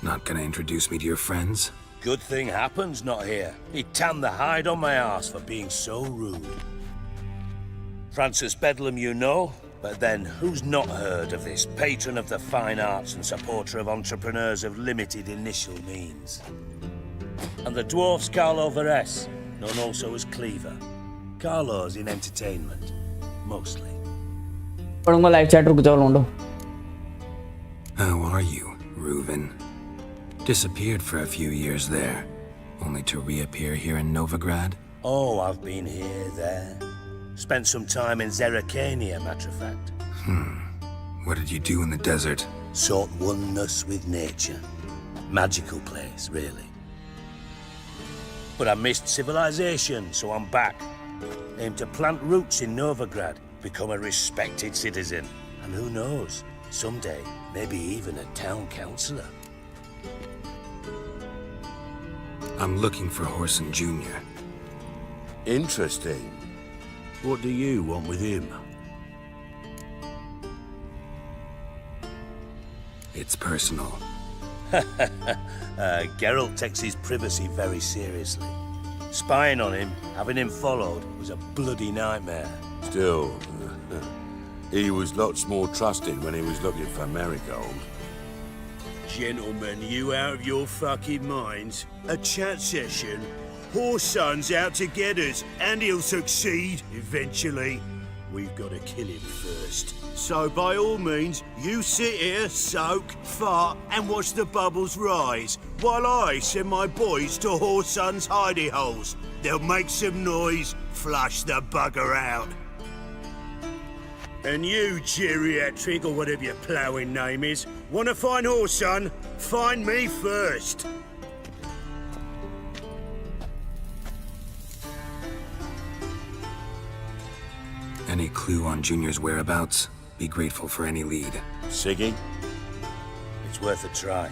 [SPEAKER 2] Not gonna introduce me to your friends?
[SPEAKER 23] Good thing Happen's not here. He tanned the hide on my ass for being so rude. Francis Bedlam you know, but then who's not heard of this patron of the fine arts and supporter of entrepreneurs of limited initial means? And the dwarf's Carlo Veres, known also as Cleaver. Carlo's in entertainment, mostly.
[SPEAKER 1] पढ़ूंगा live chat, रुक जाओ लोंडो।
[SPEAKER 2] How are you, Reuven? Disappeared for a few years there, only to reappear here in Novigrad?
[SPEAKER 23] Oh, I've been here, there. Spent some time in Zerrikania, matter of fact.
[SPEAKER 2] What did you do in the desert?
[SPEAKER 23] Sought oneness with nature. Magical place, really. But I missed civilization, so I'm back. Aim to plant roots in Novigrad, become a respected citizen. And who knows, someday, maybe even a town councillor.
[SPEAKER 2] I'm looking for Horson Jr.
[SPEAKER 22] Interesting.
[SPEAKER 11] What do you want with him?
[SPEAKER 2] It's personal.
[SPEAKER 23] Geralt takes his privacy very seriously. Spying on him, having him followed, was a bloody nightmare.
[SPEAKER 22] Still, he was lots more trusting when he was looking for Marigold.
[SPEAKER 11] Gentlemen, you out of your fucking minds? A chat session? Whoreson's out to get us, and he'll succeed, eventually. We've got to kill him first. So by all means, you sit here, soak, fart, and watch the bubbles rise, while I send my boys to Whoreson's hidey holes. They'll make some noise, flush the bugger out. And you, geriatric, or whatever your ploughing name is, wanna find Whoreson? Find me first.
[SPEAKER 2] Any clue on Junior's whereabouts? Be grateful for any lead.
[SPEAKER 23] Siggy? It's worth a try.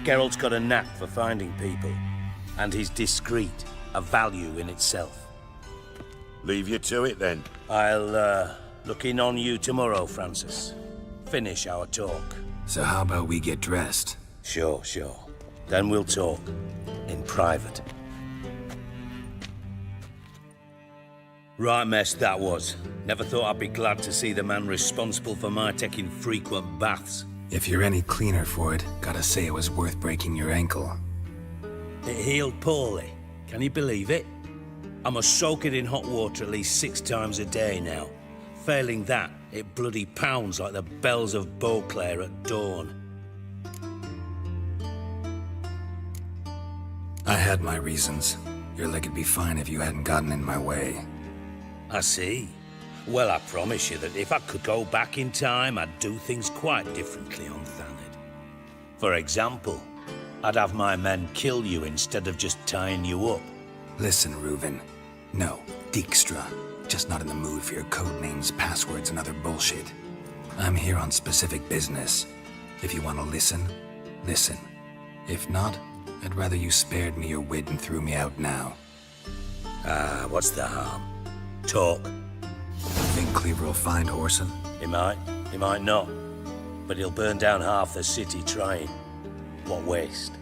[SPEAKER 23] Geralt's got a knack for finding people. And he's discreet, a value in itself.
[SPEAKER 22] Leave you to it then.
[SPEAKER 23] I'll, look in on you tomorrow, Francis. Finish our talk.
[SPEAKER 2] So how about we get dressed?
[SPEAKER 23] Sure. Then we'll talk. In private. Right mess that was. Never thought I'd be glad to see the man responsible for my taking frequent baths.
[SPEAKER 2] If you're any cleaner for it, gotta say it was worth breaking your ankle.
[SPEAKER 23] It healed poorly. Can you believe it? I must soak it in hot water at least 6 times a day now. Failing that, it bloody pounds like the bells of Beauclair at dawn.
[SPEAKER 2] I had my reasons. Your leg would be fine if you hadn't gotten in my way.
[SPEAKER 23] I see. Well, I promise you that if I could go back in time, I'd do things quite differently on Thanedd. For example, I'd have my men kill you instead of just tying you up.
[SPEAKER 2] Listen, Reuven. No, Dijkstra. Just not in the mood for your code names, passwords, and other bullshit. I'm here on specific business. If you want to listen, listen. If not, I'd rather you spared me your wit and threw me out now.
[SPEAKER 23] What's the harm? Talk.
[SPEAKER 2] Think Cleaver will find Whoreson?
[SPEAKER 23] He might not. But he'll burn down half the city trying. What waste?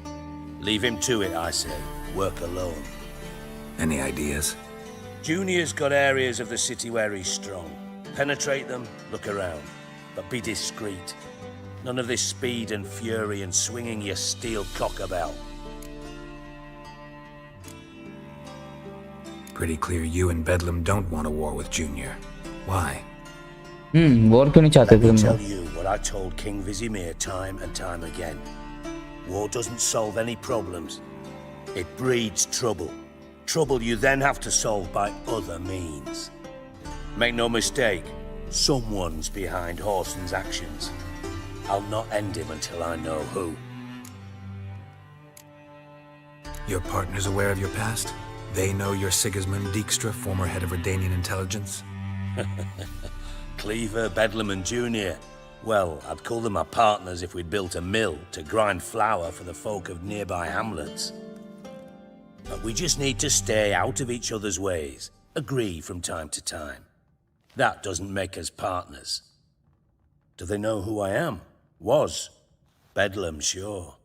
[SPEAKER 23] Leave him to it, I say. Work alone.
[SPEAKER 2] Any ideas?
[SPEAKER 23] Junior's got areas of the city where he's strong. Penetrate them, look around. But be discreet. None of this speed and fury and swinging your steel cock about.
[SPEAKER 2] Pretty clear you and Bedlam don't want a war with Junior. Why?
[SPEAKER 1] war क्यों नहीं चाहते
[SPEAKER 23] Let me
[SPEAKER 1] तुम
[SPEAKER 23] tell
[SPEAKER 1] लोग?
[SPEAKER 23] you what I told King Vizimir time and time again. War doesn't solve any problems. It breeds trouble. Trouble you then have to solve by other means. Make no mistake, someone's behind Whoreson's actions. I'll not end him until I know who.
[SPEAKER 2] Your partner's aware of your past? They know you're Sigismund Dijkstra, former head of Redanian intelligence?
[SPEAKER 23] Cleaver, Bedlam and Junior. Well, I'd call them my partners if we'd built a mill to grind flour for the folk of nearby hamlets. But we just need to stay out of each other's ways, agree from time to time. That doesn't make us partners. Do they know who I am? Was. Bedlam, sure.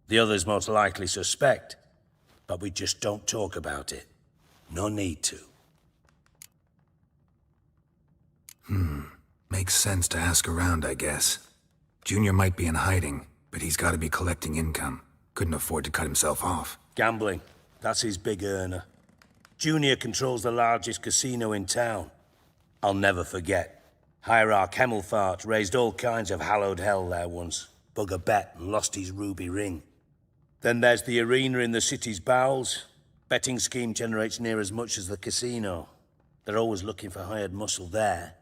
[SPEAKER 23] The others most likely suspect. But we just don't talk about it. No need to.
[SPEAKER 2] Makes sense to ask around, I guess. Junior might be in hiding, but he's got to be collecting income. Couldn't afford to cut himself off.
[SPEAKER 23] Gambling. That's his big earner. Junior controls the largest casino in town. I'll never forget. Hierarch Hemmelfart raised all kinds of hallowed hell there once. Bug a bet and lost his ruby ring. Then there's the arena in the city's bowels. Betting scheme generates near as much as the casino. They're always looking for hired muscle there.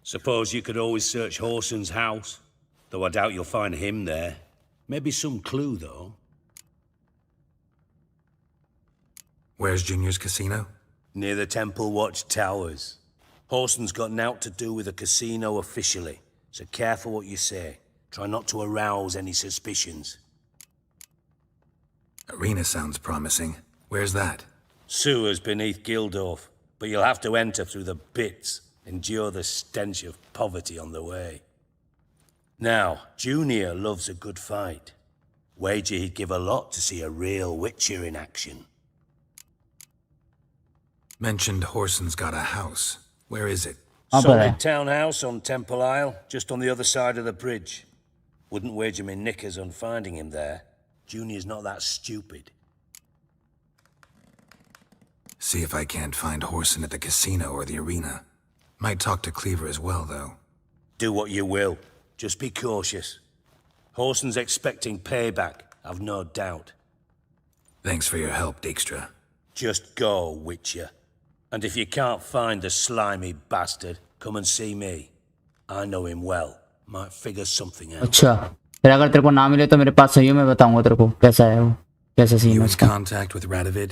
[SPEAKER 23] Suppose you could always search Whoreson's house. Though I doubt you'll find him there. Maybe some clue, though.
[SPEAKER 2] Where's Junior's casino?
[SPEAKER 23] Near the Temple Watch Towers. Whoreson's got nought to do with the casino officially, so careful what you say. Try not to arouse any suspicions.
[SPEAKER 2] Arena sounds promising. Where's that?
[SPEAKER 23] Sewers beneath Gildorf, but you'll have to enter through the pits, endure the stench of poverty on the way. Now, Junior loves a good fight. Wager he'd give a lot to see a real Witcher in action.
[SPEAKER 2] Mentioned Whoreson's got a house. Where is it?
[SPEAKER 23] Solid townhouse on Temple Isle, just on the other side of the bridge. Wouldn't wager me knickers on finding him there. Junior's not that stupid.
[SPEAKER 2] See if I can't find Whoreson at the casino or the arena. Might talk to Cleaver as well, though.
[SPEAKER 23] Do what you will. Just be cautious. Whoreson's expecting payback, I've no doubt.
[SPEAKER 2] Thanks for your help, Dijkstra.
[SPEAKER 23] Just go, Witcher. And if you can't find the slimy bastard, come and see me. I know him well. Might figure something out.
[SPEAKER 1] अच्छा फिर अगर तेरे को ना मिले तो मेरे पास सही है मैं बताऊंगा तेरे को कैसा है वो कैसा सीन है
[SPEAKER 2] You in
[SPEAKER 1] उसका
[SPEAKER 2] contact with Radovid?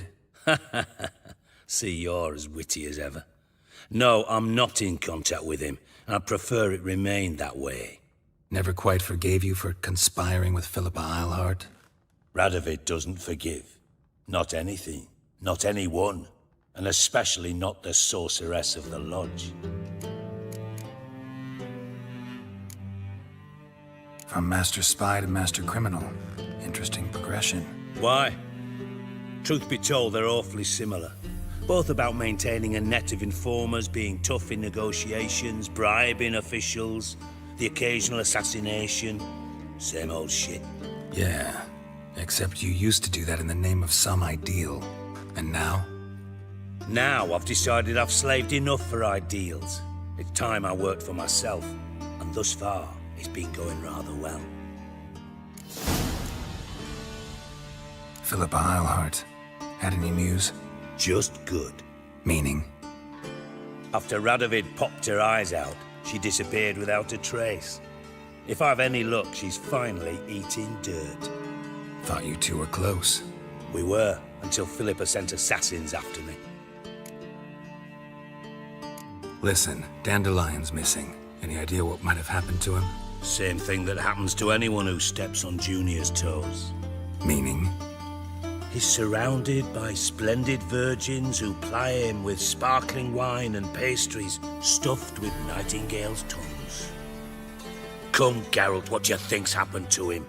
[SPEAKER 23] See, you're as witty as ever. No, I'm not in contact with him. I prefer it remain that way.
[SPEAKER 2] Never quite forgave you for conspiring with Philippa Eilhart?
[SPEAKER 23] Radovid doesn't forgive. Not anything. Not anyone. And especially not the sorceress of the lodge.
[SPEAKER 2] From master spy to master criminal. Interesting progression.
[SPEAKER 23] Why? Truth be told, they're awfully similar. Both about maintaining a net of informers, being tough in negotiations, bribing officials, the occasional assassination. Same old shit.
[SPEAKER 2] Yeah, except you used to do that in the name of some ideal. And now?
[SPEAKER 23] Now I've decided I've slaved enough for ideals. It's time I worked for myself. And thus far, it's been going rather well.
[SPEAKER 2] Philippa Eilhart. Had any news?
[SPEAKER 23] Just good.
[SPEAKER 2] Meaning?
[SPEAKER 23] After Radovid popped her eyes out, she disappeared without a trace. If I've any luck, she's finally eating dirt.
[SPEAKER 2] Thought you two were close.
[SPEAKER 23] We were, until Philippa sent assassins after me.
[SPEAKER 2] Listen, Dandelion's missing. Any idea what might have happened to him?
[SPEAKER 23] Same thing that happens to anyone who steps on Junior's toes.
[SPEAKER 2] Meaning?
[SPEAKER 23] He's surrounded by splendid virgins who ply him with sparkling wine and pastries stuffed with nightingales' tongues. Come, Geralt, what do you think's happened to him?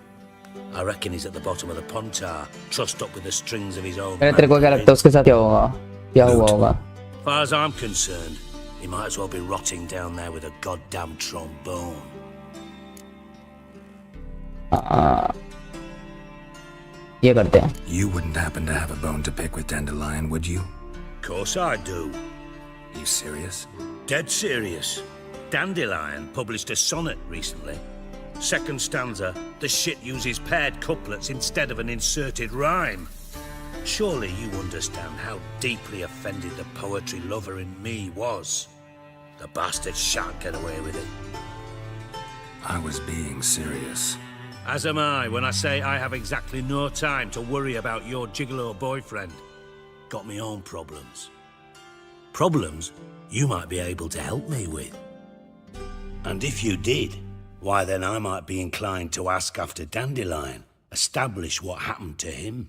[SPEAKER 23] I reckon he's at the bottom of the Pontar, trussed up with the strings of his own.
[SPEAKER 1] तेरे को क्या लगता है उसके साथ क्या होगा? क्या हुआ होगा?
[SPEAKER 23] As far as I'm concerned, he might as well be rotting down there with a goddamn trombone.
[SPEAKER 1] ये करते हैं.
[SPEAKER 2] You wouldn't happen to have a bone to pick with Dandelion, would you?
[SPEAKER 23] Of course I do.
[SPEAKER 2] You serious?
[SPEAKER 23] Dead serious. Dandelion published a sonnet recently. Second stanza, the shit uses paired couplets instead of an inserted rhyme. Surely you understand how deeply offended the poetry lover in me was. The bastard shan't get away with it.
[SPEAKER 2] I was being serious.
[SPEAKER 23] As am I when I say I have exactly no time to worry about your gigolo boyfriend. Got me own problems. Problems you might be able to help me with. And if you did, why then I might be inclined to ask after Dandelion, establish what happened to him.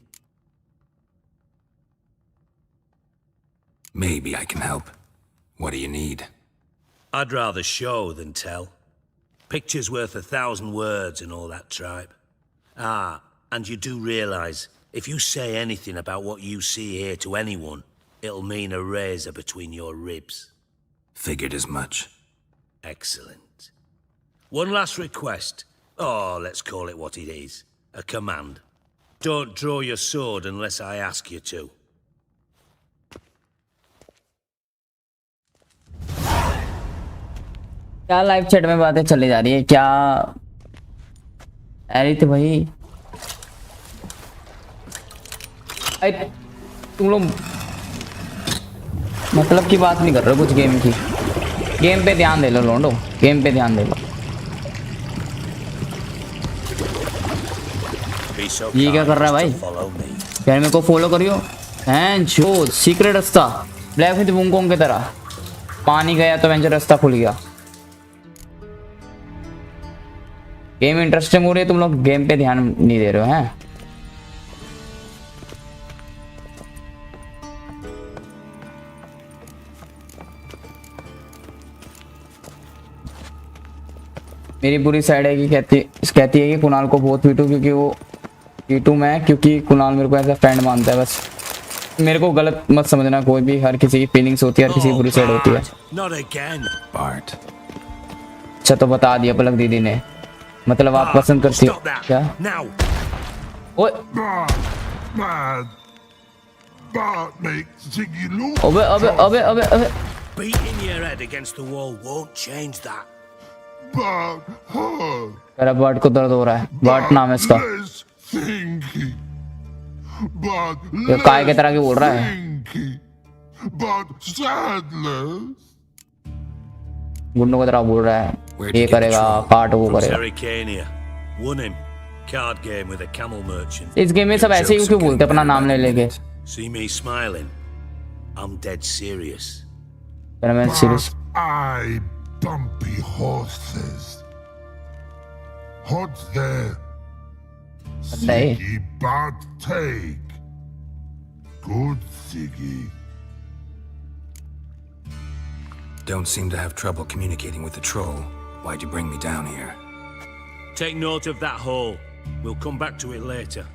[SPEAKER 2] Maybe I can help. What do you need?
[SPEAKER 23] I'd rather show than tell. Picture's worth 1,000 words and all that tripe. Ah, and you do realize, if you say anything about what you see here to anyone, it'll mean a razor between your ribs.
[SPEAKER 2] Figured as much.
[SPEAKER 23] Excellent. One last request. Oh, let's call it what it is. A command. Don't draw your sword unless I ask you to.
[SPEAKER 1] क्या live chat में बातें चली जा रही है क्या? अरे तो भाई तुम लोग मतलब की बात नहीं कर रहे हो कुछ गेम की. गेम पे ध्यान दे लो लोंडो, गेम पे ध्यान दे लो. ये क्या कर रहा है भाई? यार मेरे को फॉलो करियो. हैं जो सीक्रेट रास्ता ब्लैक विद वुंगकोंग की तरह पानी गया तो वेंचर रास्ता खुल गया. गेम इंटरेस्टिंग हो रही है, तुम लोग गेम पे ध्यान नहीं दे रहे हो हैं. मेरी बुरी साइड है कि कहती है कि कुणाल को बहुत पीटू क्योंकि वो पीटू मैं क्योंकि कुणाल मेरे को ऐसा फ्रेंड मानता है. बस मेरे को गलत मत समझना. कोई भी हर किसी की फीलिंग्स होती है, हर किसी की बुरी साइड होती है. अच्छा तो बता दिया पलक दीदी ने. मतलब आप पसंद करती हो क्या? ओए अबे अबे अबे अबे अबे.
[SPEAKER 23] Beating your head against the wall won't change that.
[SPEAKER 1] मेरा बर्ड को दर्द हो रहा है. बर्ड नाम है इसका. ये काय की तरह की बोल रहा है. गुंडों की तरह बोल रहा है. ये करेगा काट वो करेगा. इस गेम में सब ऐसे ही क्यों बोलते अपना नाम ले लेके.
[SPEAKER 23] See me smiling? I'm dead serious.
[SPEAKER 1] मैं serious.
[SPEAKER 4] I bumpy horses. Hot there. Siggy bad take. Good Siggy.
[SPEAKER 2] Don't seem to have trouble communicating with the troll. Why'd you bring me down here?
[SPEAKER 23] Take note of that hole. We'll come back to it later.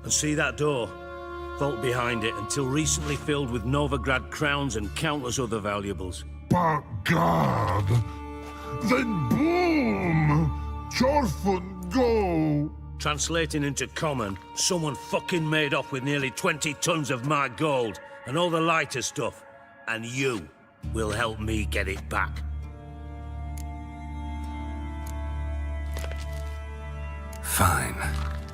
[SPEAKER 23] And see that door? Vault behind it, until recently filled with Novigrad crowns and countless other valuables.
[SPEAKER 4] But God! Then boom! Chorfun go!
[SPEAKER 23] Translating into common, someone fucking made off with nearly 20 tons of my gold and all the lighter stuff. And you will help me get it back.
[SPEAKER 2] Fine.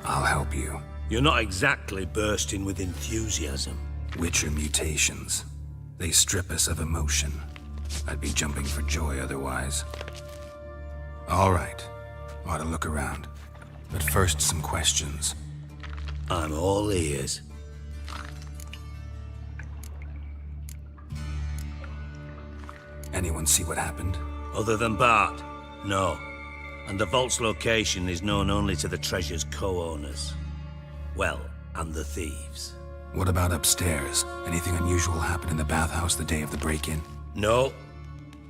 [SPEAKER 2] I'll help you.
[SPEAKER 23] You're not exactly bursting with enthusiasm.
[SPEAKER 2] Witcher mutations. They strip us of emotion. I'd be jumping for joy otherwise. All right. Ought to look around. But first, some questions.
[SPEAKER 23] I'm all ears.
[SPEAKER 2] Anyone see what happened?
[SPEAKER 23] Other than Bart? No. And the vault's location is known only to the treasure's co-owners. Well, and the thieves.
[SPEAKER 2] What about upstairs? Anything unusual happen in the bathhouse the day of the break-in?
[SPEAKER 23] No.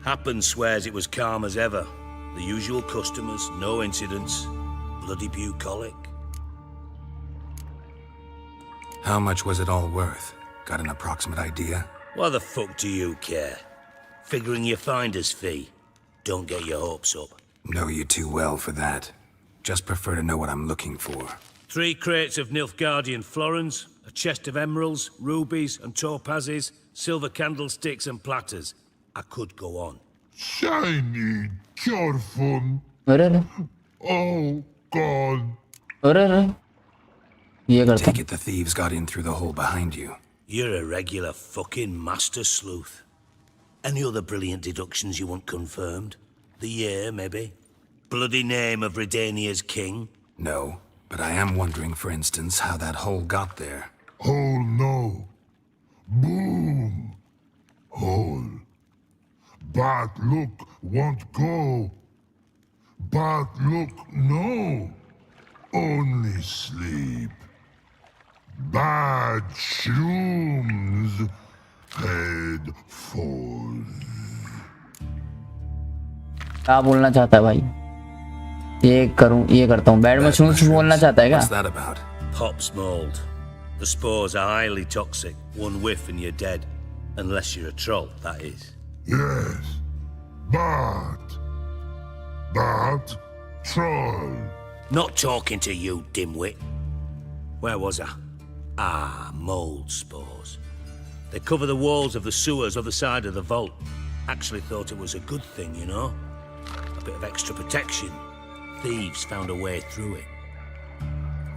[SPEAKER 23] Happen swears it was calm as ever. The usual customers, no incidents. Bloody bucolic.
[SPEAKER 2] How much was it all worth? Got an approximate idea?
[SPEAKER 23] Why the fuck do you care? Figuring your finder's fee. Don't get your hopes up.
[SPEAKER 2] Know you too well for that. Just prefer to know what I'm looking for.
[SPEAKER 23] 3 crates of Nilfgaardian florins, a chest of emeralds, rubies and topazes, silver candlesticks and platters. I could go on.
[SPEAKER 4] Shiny, careful. Oh, God.
[SPEAKER 2] Take it the thieves got in through the hole behind you.
[SPEAKER 23] You're a regular fucking master sleuth. Any other brilliant deductions you want confirmed? The year, maybe? Bloody name of Redania's king?
[SPEAKER 2] No, but I am wondering, for instance, how that hole got there.
[SPEAKER 4] Hole, no. Boom. Hole. Bad look, won't go. Bad look, no. Only sleep. Bad shrooms. Head falls.
[SPEAKER 1] क्या बोलना चाहता है भाई? ये करूं, ये करता हूँ. बैड मशरूम्स बोलना चाहता है क्या?
[SPEAKER 2] What's that about?
[SPEAKER 23] Pop's mold. The spores are highly toxic. One whiff and you're dead. Unless you're a troll, that is.
[SPEAKER 4] Yes. But troll.
[SPEAKER 23] Not talking to you, dimwit. Where was I? Ah, mold spores. They cover the walls of the sewers other side of the vault. Actually thought it was a good thing, you know? A bit of extra protection. Thieves found a way through it.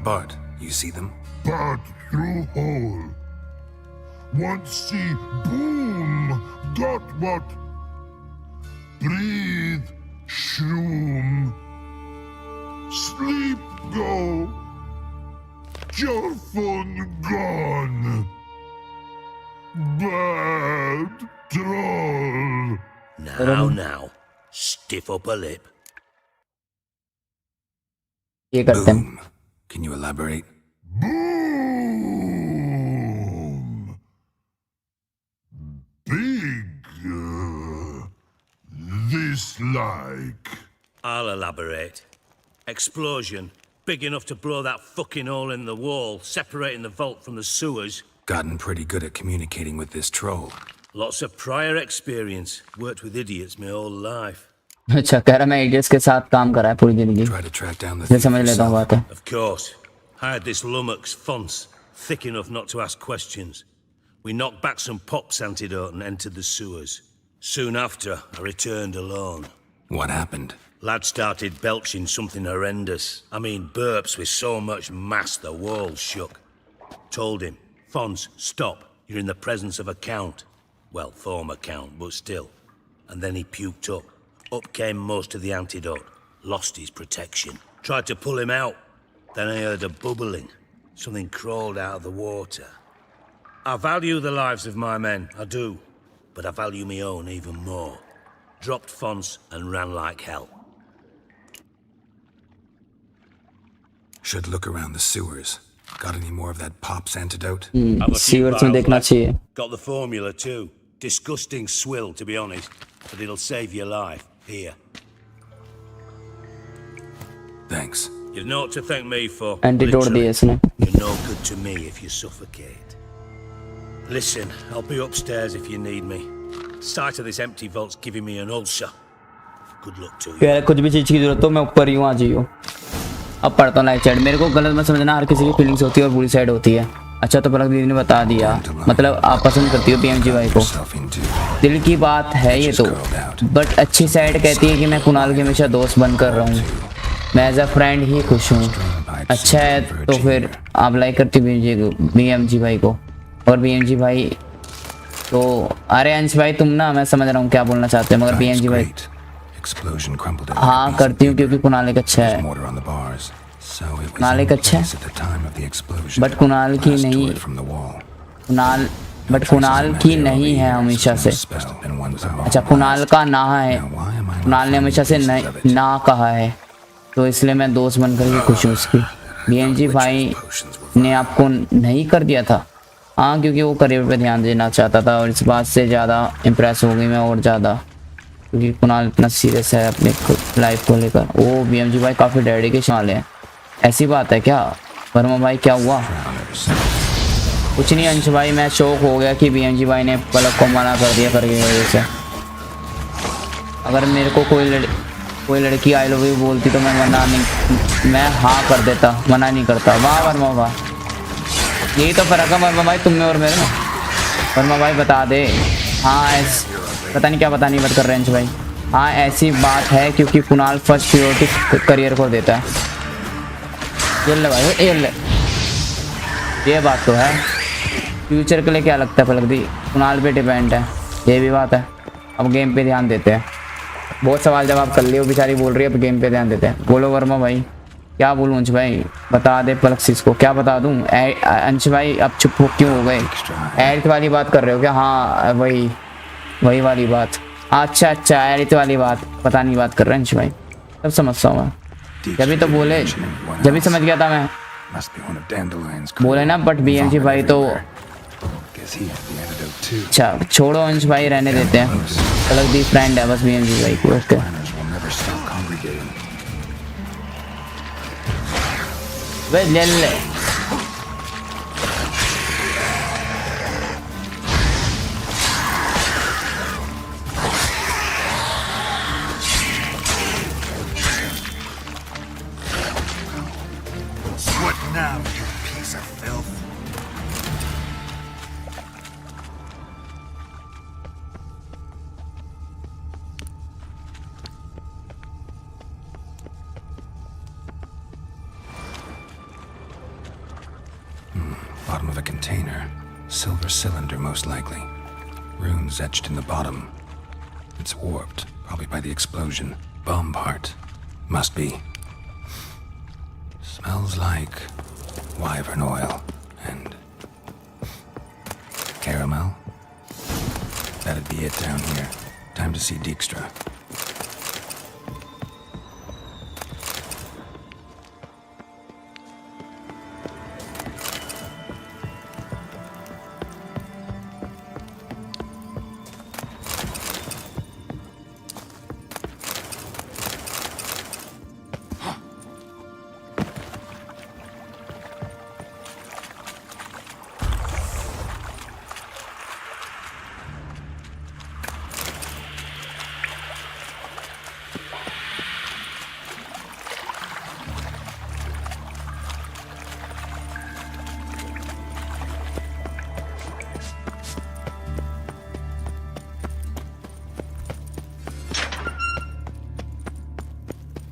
[SPEAKER 2] Bart, you see them?
[SPEAKER 4] Bart through hole. Once see boom. Got what? Breathe. Shroom. Sleep go. Your phone gone. Bad troll.
[SPEAKER 23] Now. Stiff upper lip.
[SPEAKER 1] ये करते हैं.
[SPEAKER 2] Boom. Can you elaborate?
[SPEAKER 4] Boom. Big. This like.
[SPEAKER 23] I'll elaborate. Explosion. Big enough to blow that fucking hole in the wall, separating the vault from the sewers.
[SPEAKER 2] Gotten pretty good at communicating with this troll.
[SPEAKER 23] Lots of prior experience. Worked with idiots my whole life.
[SPEAKER 1] अच्छा कह रहा मैं idiots के साथ काम कर रहा है पूरी जिंदगी. ये समझ लेता हूँ बात है.
[SPEAKER 23] Of course. I had this lummox Fons, thick enough not to ask questions. We knocked back some Pop's antidote and entered the sewers. Soon after, I returned alone.
[SPEAKER 2] What happened?
[SPEAKER 23] Lad started belching something horrendous. I mean, burps with so much mass the walls shook. Told him, Fons, stop. You're in the presence of a count. Well, former count, but still. And then he puked up. Up came most of the antidote. Lost his protection. Tried to pull him out. Then I heard a bubbling. Something crawled out of the water. I value the lives of my men, I do. But I value my own even more. Dropped Fons and ran like hell.
[SPEAKER 2] Should look around the sewers. Got any more of that Pop's antidote?
[SPEAKER 1] Sewers में देखना चाहिए.
[SPEAKER 23] Got the formula too. Disgusting swill, to be honest. But it'll save your life. Here.
[SPEAKER 2] Thanks.
[SPEAKER 23] You've naught to thank me for.
[SPEAKER 1] Antidote दिए इसने.
[SPEAKER 23] You're no good to me if you suffocate. Listen, I'll be upstairs if you need me. Sight of this empty vault's giving me an ulcer. Good luck to you.
[SPEAKER 1] यार कुछ भी चीज की जरूरत हो मैं ऊपर ही हूँ आ जाइयो. अब पढ़ता हूँ लाइट साइड. मेरे को गलत मत समझना. हर किसी की फीलिंग्स होती है और बुरी साइड होती है. अच्छा तो पलक दीदी ने बता दिया. मतलब आप पसंद करती हो पीएमजी भाई को. दिल की बात है ये तो. बट अच्छी साइड कहती है कि मैं कुणाल के हमेशा दोस्त बनकर रहूं. मैं एज अ फ्रेंड ही खुश हूँ. अच्छा है तो फिर आप लाइक करते BMG भाई को। और BMG भाई तो अरे अंश भाई तुम ना, मैं समझ रहा हूँ क्या बोलना चाहते हैं, मगर BMG भाई हाँ करती हूँ क्योंकि कुणाल एक अच्छा है, कुणाल एक अच्छा है बट कुणाल की नहीं, कुणाल की नहीं है हमेशा से। अच्छा कुणाल का ना है, कुणाल ने हमेशा से ना कहा है, तो इसलिए मैं दोस्त बनकर ही खुश हूँ उसकी। BMG भाई ने आपको नहीं कर दिया था, हाँ क्योंकि वो करियर पे ध्यान देना चाहता था और इस बात से ज़्यादा इम्प्रेस हो गई मैं और ज़्यादा, क्योंकि कुणाल इतना सीरियस है अपने लाइफ को लेकर। वो BMG भाई काफ़ी डेडिकेशन वाले हैं। ऐसी बात है क्या वर्मा भाई, क्या हुआ? कुछ नहीं अंश भाई, मैं शौक हो गया कि BMG भाई ने पलक को मना कर दिया करके वजह से। अगर मेरे को कोई लड़की आई लव यू बोलती तो मैं हाँ कर देता, मना नहीं करता। वाह वर्मा वाह, यही तो फ़र्क है वर्मा भाई तुम में और मेरे में। वर्मा भाई बता दे, हाँ पता नहीं क्या बताने बात कर रहे हैं अंश भाई। हाँ ऐसी बात है क्योंकि कुणाल फर्स्ट प्रायोरिटी करियर को देता है। ये ले भाई ये ले, ये बात तो है। फ्यूचर के लिए क्या लगता है पलक दी, कुणाल पे डिपेंड है, ये भी बात है। अब गेम पे ध्यान देते हैं, बहुत सवाल जवाब कर लियो, बेचारी बोल रही है अब गेम पे ध्यान देते हैं। बोलो वर्मा भाई, क्या बोलूं अंश भाई, बता दे पलक सिस को, क्या बता दूं? अंश भाई अब चुप क्यों हो गए? एरिथ वाली बात कर रहे हो क्या? हाँ वही वाली बात। अच्छा एरिथ वाली बात बताने की बात कर रहे हैं अंश भाई, सब समझता हूँ मैं। जब भी तो बोले, जब भी समझ गया था मैं, बोले ना। बट BMG भाई तो अच्छा छोड़ो अंश भाई, रहने देते हैं। पलक दी फ्रेंड है बस BMG भाई की। ओके वे ले ले।
[SPEAKER 2] What now, you piece of filth? Bottom of a container. Silver cylinder, most likely. Runes etched in the bottom. It's warped, probably by the explosion. Bomb part. Must be. Smells like wyvern oil and caramel. That'd be it down here. Time to see Dijkstra.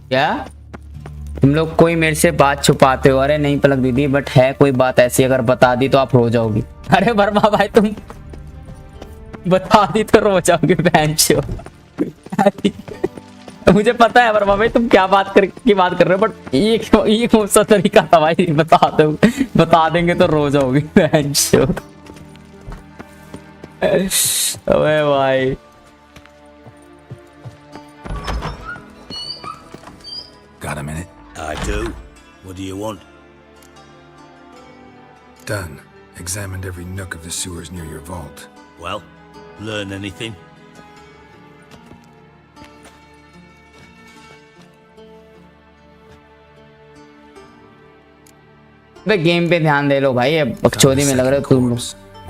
[SPEAKER 1] क्या तुम लोग कोई मेरे से बात छुपाते हो? अरे नहीं पलक दीदी, बट है कोई बात ऐसी, अगर बता दी तो आप रो जाओगी। अरे वर्मा भाई तुम बता दी तो रो जाओगे बहन चो। मुझे पता है वर्मा भाई तुम क्या बात कर रहे हो, बट ये कौन सा तरीका था भाई? बता देंगे तो रो जाओगी बहन चो। अबे भाई
[SPEAKER 2] Got a minute?
[SPEAKER 23] I do. What do you want?
[SPEAKER 2] Done. Examined every nook of the sewers near your vault.
[SPEAKER 23] Well, learn anything?
[SPEAKER 1] Bay game पे ध्यान दे लो भाई, बकचोदी में लग रहे हो तुम।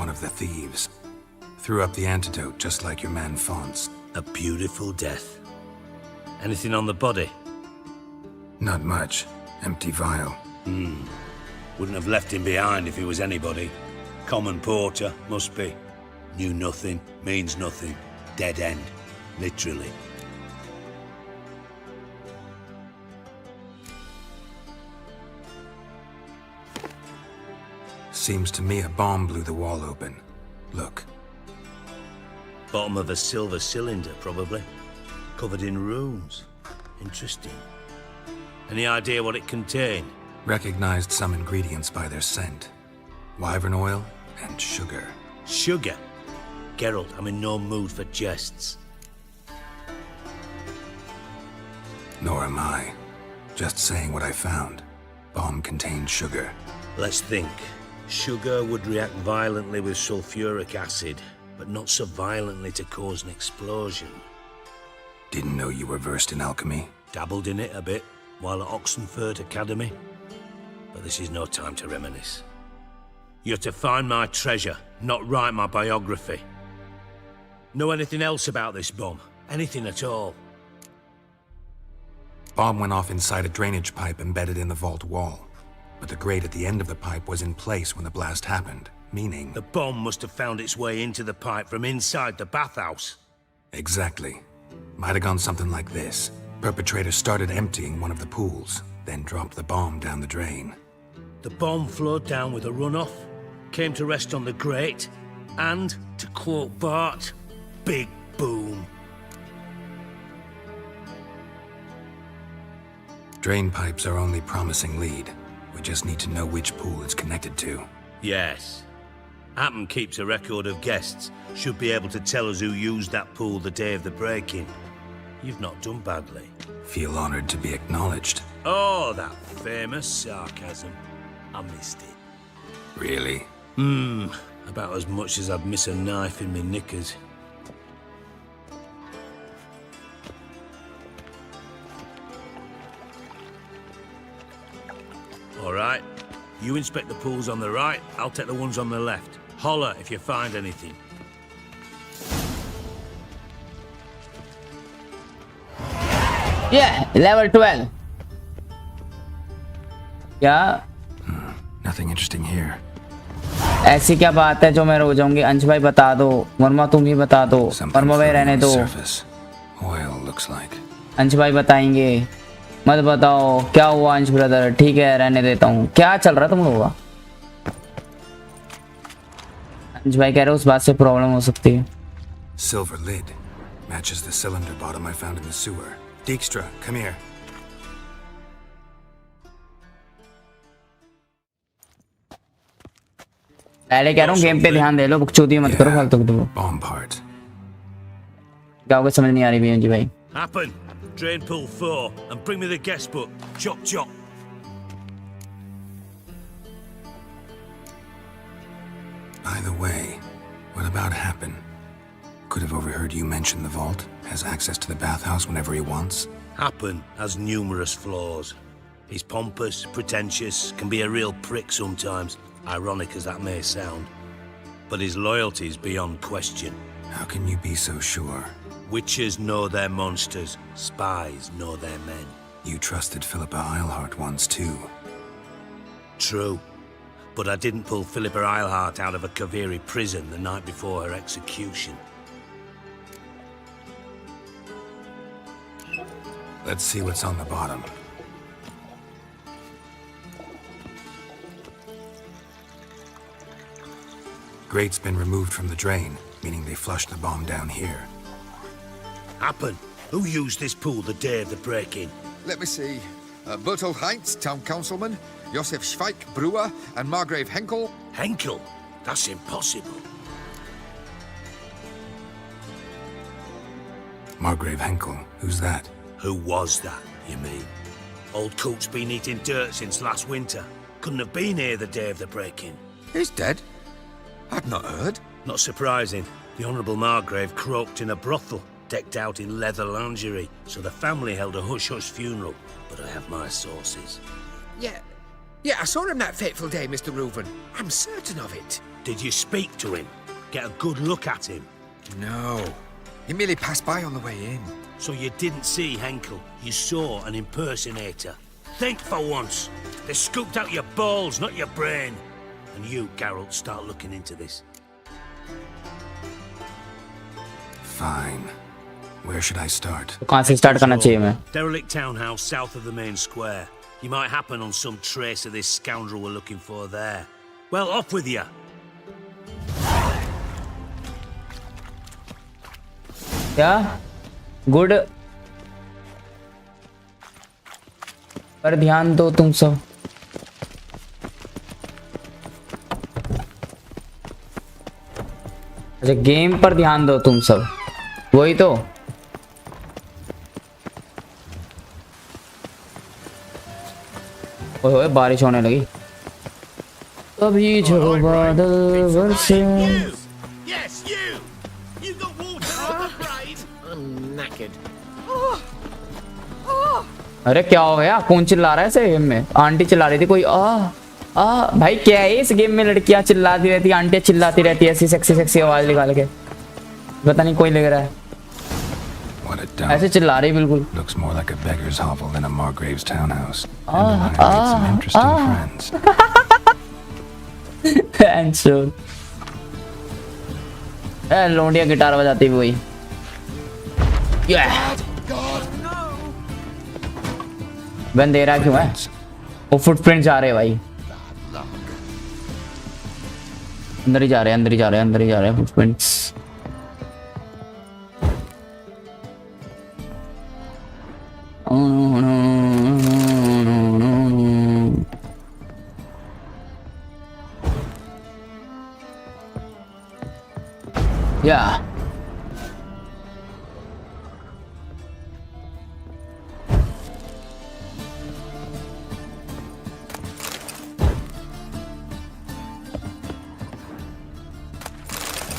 [SPEAKER 2] One of the thieves threw up the antidote just like your man Fonts.
[SPEAKER 23] A beautiful death. Anything on the body?
[SPEAKER 2] Not much. Empty vial.
[SPEAKER 23] Wouldn't have left him behind if he was anybody. Common porter, must be. Knew nothing, means nothing. Dead end. Literally.
[SPEAKER 2] Seems to me a bomb blew the wall open. Look.
[SPEAKER 23] Bottom of a silver cylinder, probably. Covered in runes. Interesting. Any idea what it contained?
[SPEAKER 2] Recognized some ingredients by their scent. Wyvern oil and sugar.
[SPEAKER 23] Sugar? Geralt, I'm in no mood for jests.
[SPEAKER 2] Nor am I. Just saying what I found. Bomb contained sugar.
[SPEAKER 23] Let's think. Sugar would react violently with sulfuric acid, but not so violently to cause an explosion.
[SPEAKER 2] Didn't know you were versed in alchemy.
[SPEAKER 23] Dabbled in it a bit, while at Oxenford Academy. But this is no time to reminisce. You're to find my treasure, not write my biography. Know anything else about this bomb? Anything at all?
[SPEAKER 2] Bomb went off inside a drainage pipe embedded in the vault wall. But the grate at the end of the pipe was in place when the blast happened, meaning...
[SPEAKER 23] The bomb must have found its way into the pipe from inside the bathhouse.
[SPEAKER 2] Exactly. Might have gone something like this. Perpetrator started emptying one of the pools, then dropped the bomb down the drain.
[SPEAKER 23] The bomb flowed down with a runoff, came to rest on the grate, and, to quote Bart, big boom.
[SPEAKER 2] Drain pipes are only promising lead. We just need to know which pool it's connected to.
[SPEAKER 23] Yes. Happen keeps a record of guests. Should be able to tell us who used that pool the day of the break-in. You've not done badly.
[SPEAKER 2] Feel honored to be acknowledged.
[SPEAKER 23] Oh, that famous sarcasm. I missed it.
[SPEAKER 2] Really?
[SPEAKER 23] About as much as I'd miss a knife in my knickers. All right. You inspect the pools on the right, I'll take the ones on the left. Holler if you find anything.
[SPEAKER 1] Yeah, level 12. क्या
[SPEAKER 2] Nothing interesting here.
[SPEAKER 1] ऐसी क्या बात है जो मैं रो जाऊंगी? अंश भाई बता दो, वर्मा तुम ही बता दो, वर्मा भाई रहने दो।
[SPEAKER 2] Oil looks like.
[SPEAKER 1] अंश भाई बताएंगे, मत बताओ क्या हुआ अंश ब्रदर। ठीक है रहने देता हूँ। क्या चल रहा है तुम लोगों का? अंश भाई कह रहे उस बात से प्रॉब्लम हो सकती है।
[SPEAKER 2] Silver lid. Matches the cylinder bottom I found in the sewer. Dijkstra, come here.
[SPEAKER 1] पहले कह रहा हूँ गेम पे ध्यान दे लो, बकचोदी मत करो फालतू की।
[SPEAKER 2] Bomb part.
[SPEAKER 1] क्या होगा समझ नहीं आ रही भैया जी भाई।
[SPEAKER 23] Happen. Drain pool 4 and bring me the guest book. Chop chop.
[SPEAKER 2] By the way, what about Happen? Could have overheard you mention the vault. Has access to the bathhouse whenever he wants.
[SPEAKER 23] Happen has numerous flaws. He's pompous, pretentious, can be a real prick sometimes, ironic as that may sound. But his loyalty is beyond question.
[SPEAKER 2] How can you be so sure?
[SPEAKER 23] Witches know their monsters, spies know their men.
[SPEAKER 2] You trusted Philippa Eilhart once too.
[SPEAKER 23] True. But I didn't pull Philippa Eilhart out of a Kaviri prison the night before her execution.
[SPEAKER 2] Let's see what's on the bottom. Grate's been removed from the drain, meaning they flushed the bomb down here.
[SPEAKER 23] Happen. Who used this pool the day of the break-in?
[SPEAKER 3] Let me see. Bertolt Heinz, town councilman, Josef Schweik, brewer, and Margrave Henkel.
[SPEAKER 23] Henkel? That's impossible.
[SPEAKER 2] Margrave Henkel? Who's that?
[SPEAKER 23] Who was that, you mean? Old coot's been eating dirt since last winter. Couldn't have been here the day of the break-in.
[SPEAKER 3] He's dead? I'd not heard.
[SPEAKER 23] Not surprising. The Honourable Margrave croaked in a brothel, decked out in leather lingerie, so the family held a hush-hush funeral. But I have my sources.
[SPEAKER 6] Yeah, I saw him that fateful day, Mr. Reuven. I'm certain of it.
[SPEAKER 23] Did you speak to him? Get a good look at him?
[SPEAKER 6] No. He merely passed by on the way in.
[SPEAKER 23] So you didn't see Henkel, you saw an impersonator. Think for once. They scooped out your balls, not your brain. And you, Geralt, start looking into this.
[SPEAKER 2] Fine. Where should I start?
[SPEAKER 1] कहाँ से start करना चाहिए मैं?
[SPEAKER 23] Derelict townhouse south of the main square. You might happen on some trace of this scoundrel we're looking for there.
[SPEAKER 11] Well, off with you.
[SPEAKER 1] क्या good पर ध्यान दो तुम सब। अच्छा गेम पर ध्यान दो तुम सब, वही तो। ओए बारिश होने लगी तभी जब बादल बरसे।
[SPEAKER 17] Yes, you! You got water on the brain? I'm knackered.
[SPEAKER 1] अरे क्या हो गया, कौन चिल्ला रहा है इस गेम में? आंटी चिल्ला रही थी कोई। भाई क्या है इस गेम में, लड़कियां चिल्लाती रहती, आंटियां चिल्लाती रहती है ऐसी सेक्सी सेक्सी आवाज निकाल के, पता नहीं कोई लग रहा है ऐसे चिल्ला रही बिल्कुल।
[SPEAKER 2] Looks more like a beggar's hovel than a Margrave's townhouse. And I made some interesting friends.
[SPEAKER 1] And so, लोंडिया गिटार बजाती हुई। बंद दे रहा क्यों है? वो फुटप्रिंट जा रहे हैं भाई, अंदर ही जा रहे हैं, अंदर ही जा रहे हैं, अंदर ही जा रहे हैं फुटप्रिंट्स। या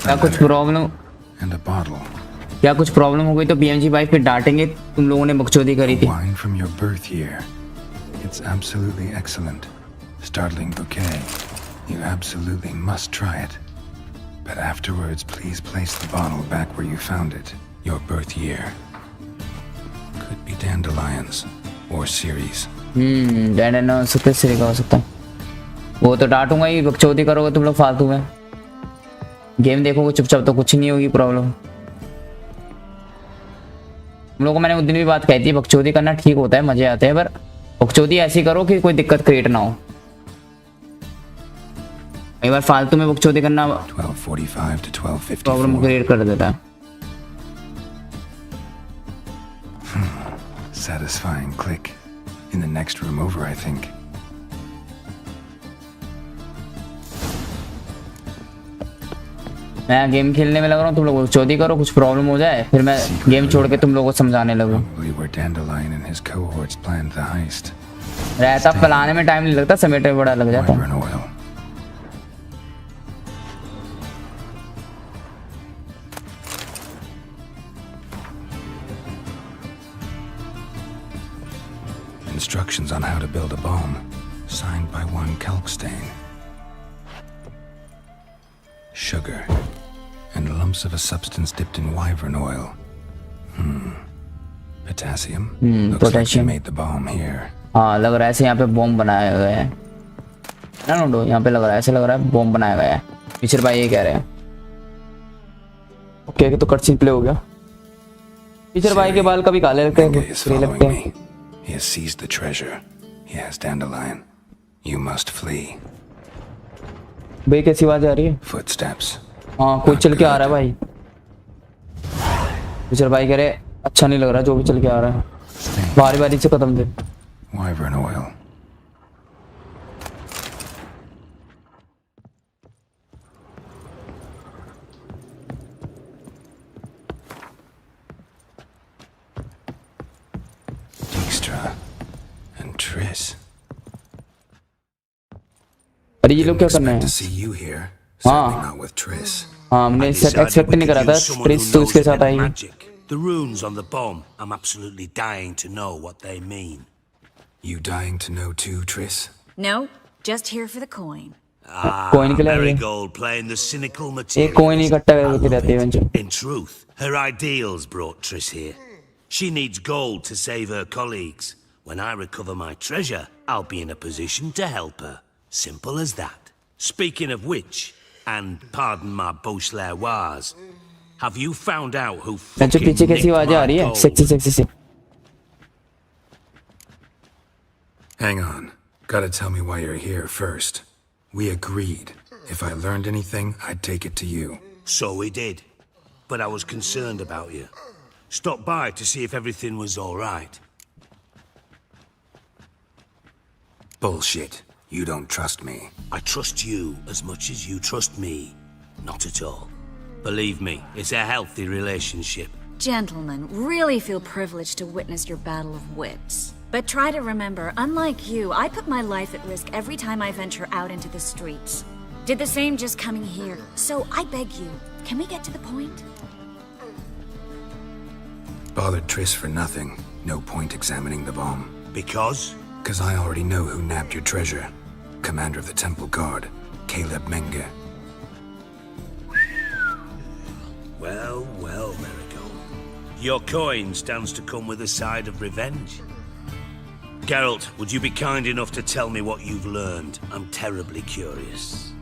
[SPEAKER 1] क्या कुछ प्रॉब्लम, क्या कुछ प्रॉब्लम हो गई तो बीएमजी भाई फिर डांटेंगे, तुम लोगों ने बकचोदी करी थी।
[SPEAKER 2] Wine from your birth year. It's absolutely excellent. Startling bouquet. You absolutely must try it. But afterwards, please place the bottle back where you found it. Your birth year. Could be dandelions or Ciri's.
[SPEAKER 1] डैंडन हो सकता है, सिरी का हो सकता है। वो तो डांटूंगा ही, बकचोदी करोगे तुम लोग फालतू में। गेम देखोगे चुपचाप तो कुछ नहीं होगी प्रॉब्लम। हम लोगों को मैंने उस दिन भी बात कही थी, बकचोदी करना ठीक होता है, मजे आते हैं, पर बकचोदी ऐसी करो कि कोई दिक्कत क्रिएट ना हो। एक बार फालतू में बकचोदी करना
[SPEAKER 2] 12:45 to 12:54.
[SPEAKER 1] प्रॉब्लम क्रिएट कर देता है।
[SPEAKER 2] Satisfying click. In the next room over, I think.
[SPEAKER 1] मैं गेम खेलने में लग रहा हूँ, तुम लोग बकचोदी करो, कुछ प्रॉब्लम हो जाए फिर मैं गेम छोड़ के तुम लोगों को समझाने लगूँ।
[SPEAKER 2] Where Dandelion and his cohorts planned the heist.
[SPEAKER 1] रहता पलाने में टाइम नहीं लगता, समेटने में बड़ा लग जाता।
[SPEAKER 2] Instructions on how to build a bomb, signed by one Kalkstain. Sugar, and lumps of a substance dipped in wyvern oil. Potassium. Looks like you made the bomb here.
[SPEAKER 1] हाँ लग रहा है ऐसे यहाँ पे बॉम्ब बनाया गया है ना नोडो, यहाँ पे लग रहा है, ऐसे लग रहा है बॉम्ब बनाया गया है। टीचर भाई ये कह रहे हैं। ओके तो कट सीन प्ले हो गया। टीचर भाई के बाल कभी काले लगते हैं।
[SPEAKER 2] He has seized the treasure. He has Dandelion. You must flee.
[SPEAKER 1] भाई कैसी आवाज आ रही है?
[SPEAKER 2] Footsteps.
[SPEAKER 1] हाँ कोई चल के आ रहा है भाई। टीचर भाई कह रहे अच्छा नहीं लग रहा जो भी चल के आ रहा है, बारी बारी से खत्म दे।
[SPEAKER 2] Wyvern oil. Dijkstra and Triss.
[SPEAKER 1] अरे ये लोग क्या करना है?
[SPEAKER 2] To see you here. Certainly not with Triss.
[SPEAKER 1] हाँ हमने एक्सपेक्ट नहीं करा था ट्रिस तो उसके साथ आएगी।
[SPEAKER 23] The runes on the bomb, I'm absolutely dying to know what they mean.
[SPEAKER 2] You dying to know too, Triss?
[SPEAKER 9] No, just here for the coin.
[SPEAKER 1] Coin के लिए
[SPEAKER 23] Marigold playing the cynical
[SPEAKER 1] एक
[SPEAKER 23] material.
[SPEAKER 1] coin इकट्ठा करके रहती है बंचो।
[SPEAKER 23] In truth, her ideals brought Triss here. She needs gold to save her colleagues. When I recover my treasure, I'll be in a position to help her. Simple as that. Speaking of which, and pardon my Beauclervois, have you found out who
[SPEAKER 1] बंचो
[SPEAKER 23] fucking
[SPEAKER 1] पीछे कैसी
[SPEAKER 23] nicked
[SPEAKER 1] आवाजें आ
[SPEAKER 23] my
[SPEAKER 1] रही है?
[SPEAKER 23] gold?
[SPEAKER 1] Sexy sexy सी।
[SPEAKER 2] Hang on. Gotta tell me why you're here first. We agreed. If I learned anything, I'd take it to you.
[SPEAKER 23] So we did. But I was concerned about you. Stopped by to see if everything was all right.
[SPEAKER 2] Bullshit. You don't trust me.
[SPEAKER 23] I trust you as much as you trust me. Not at all. Believe me, it's a healthy relationship.
[SPEAKER 9] Gentlemen, really feel privileged to witness your battle of wits. But try to remember, unlike you, I put my life at risk every time I venture out into the streets. Did the same just coming here. So I beg you, can we get to the point?
[SPEAKER 2] Bothered Triss for nothing. No point examining the bomb.
[SPEAKER 23] Because?
[SPEAKER 2] Because I already know who nabbed your treasure. Commander of the Temple Guard, Caleb Menge.
[SPEAKER 23] Well, well, Marigold. Your coin stands to come with a side of revenge. Geralt, would you be kind enough to tell me what you've learned? I'm terribly curious.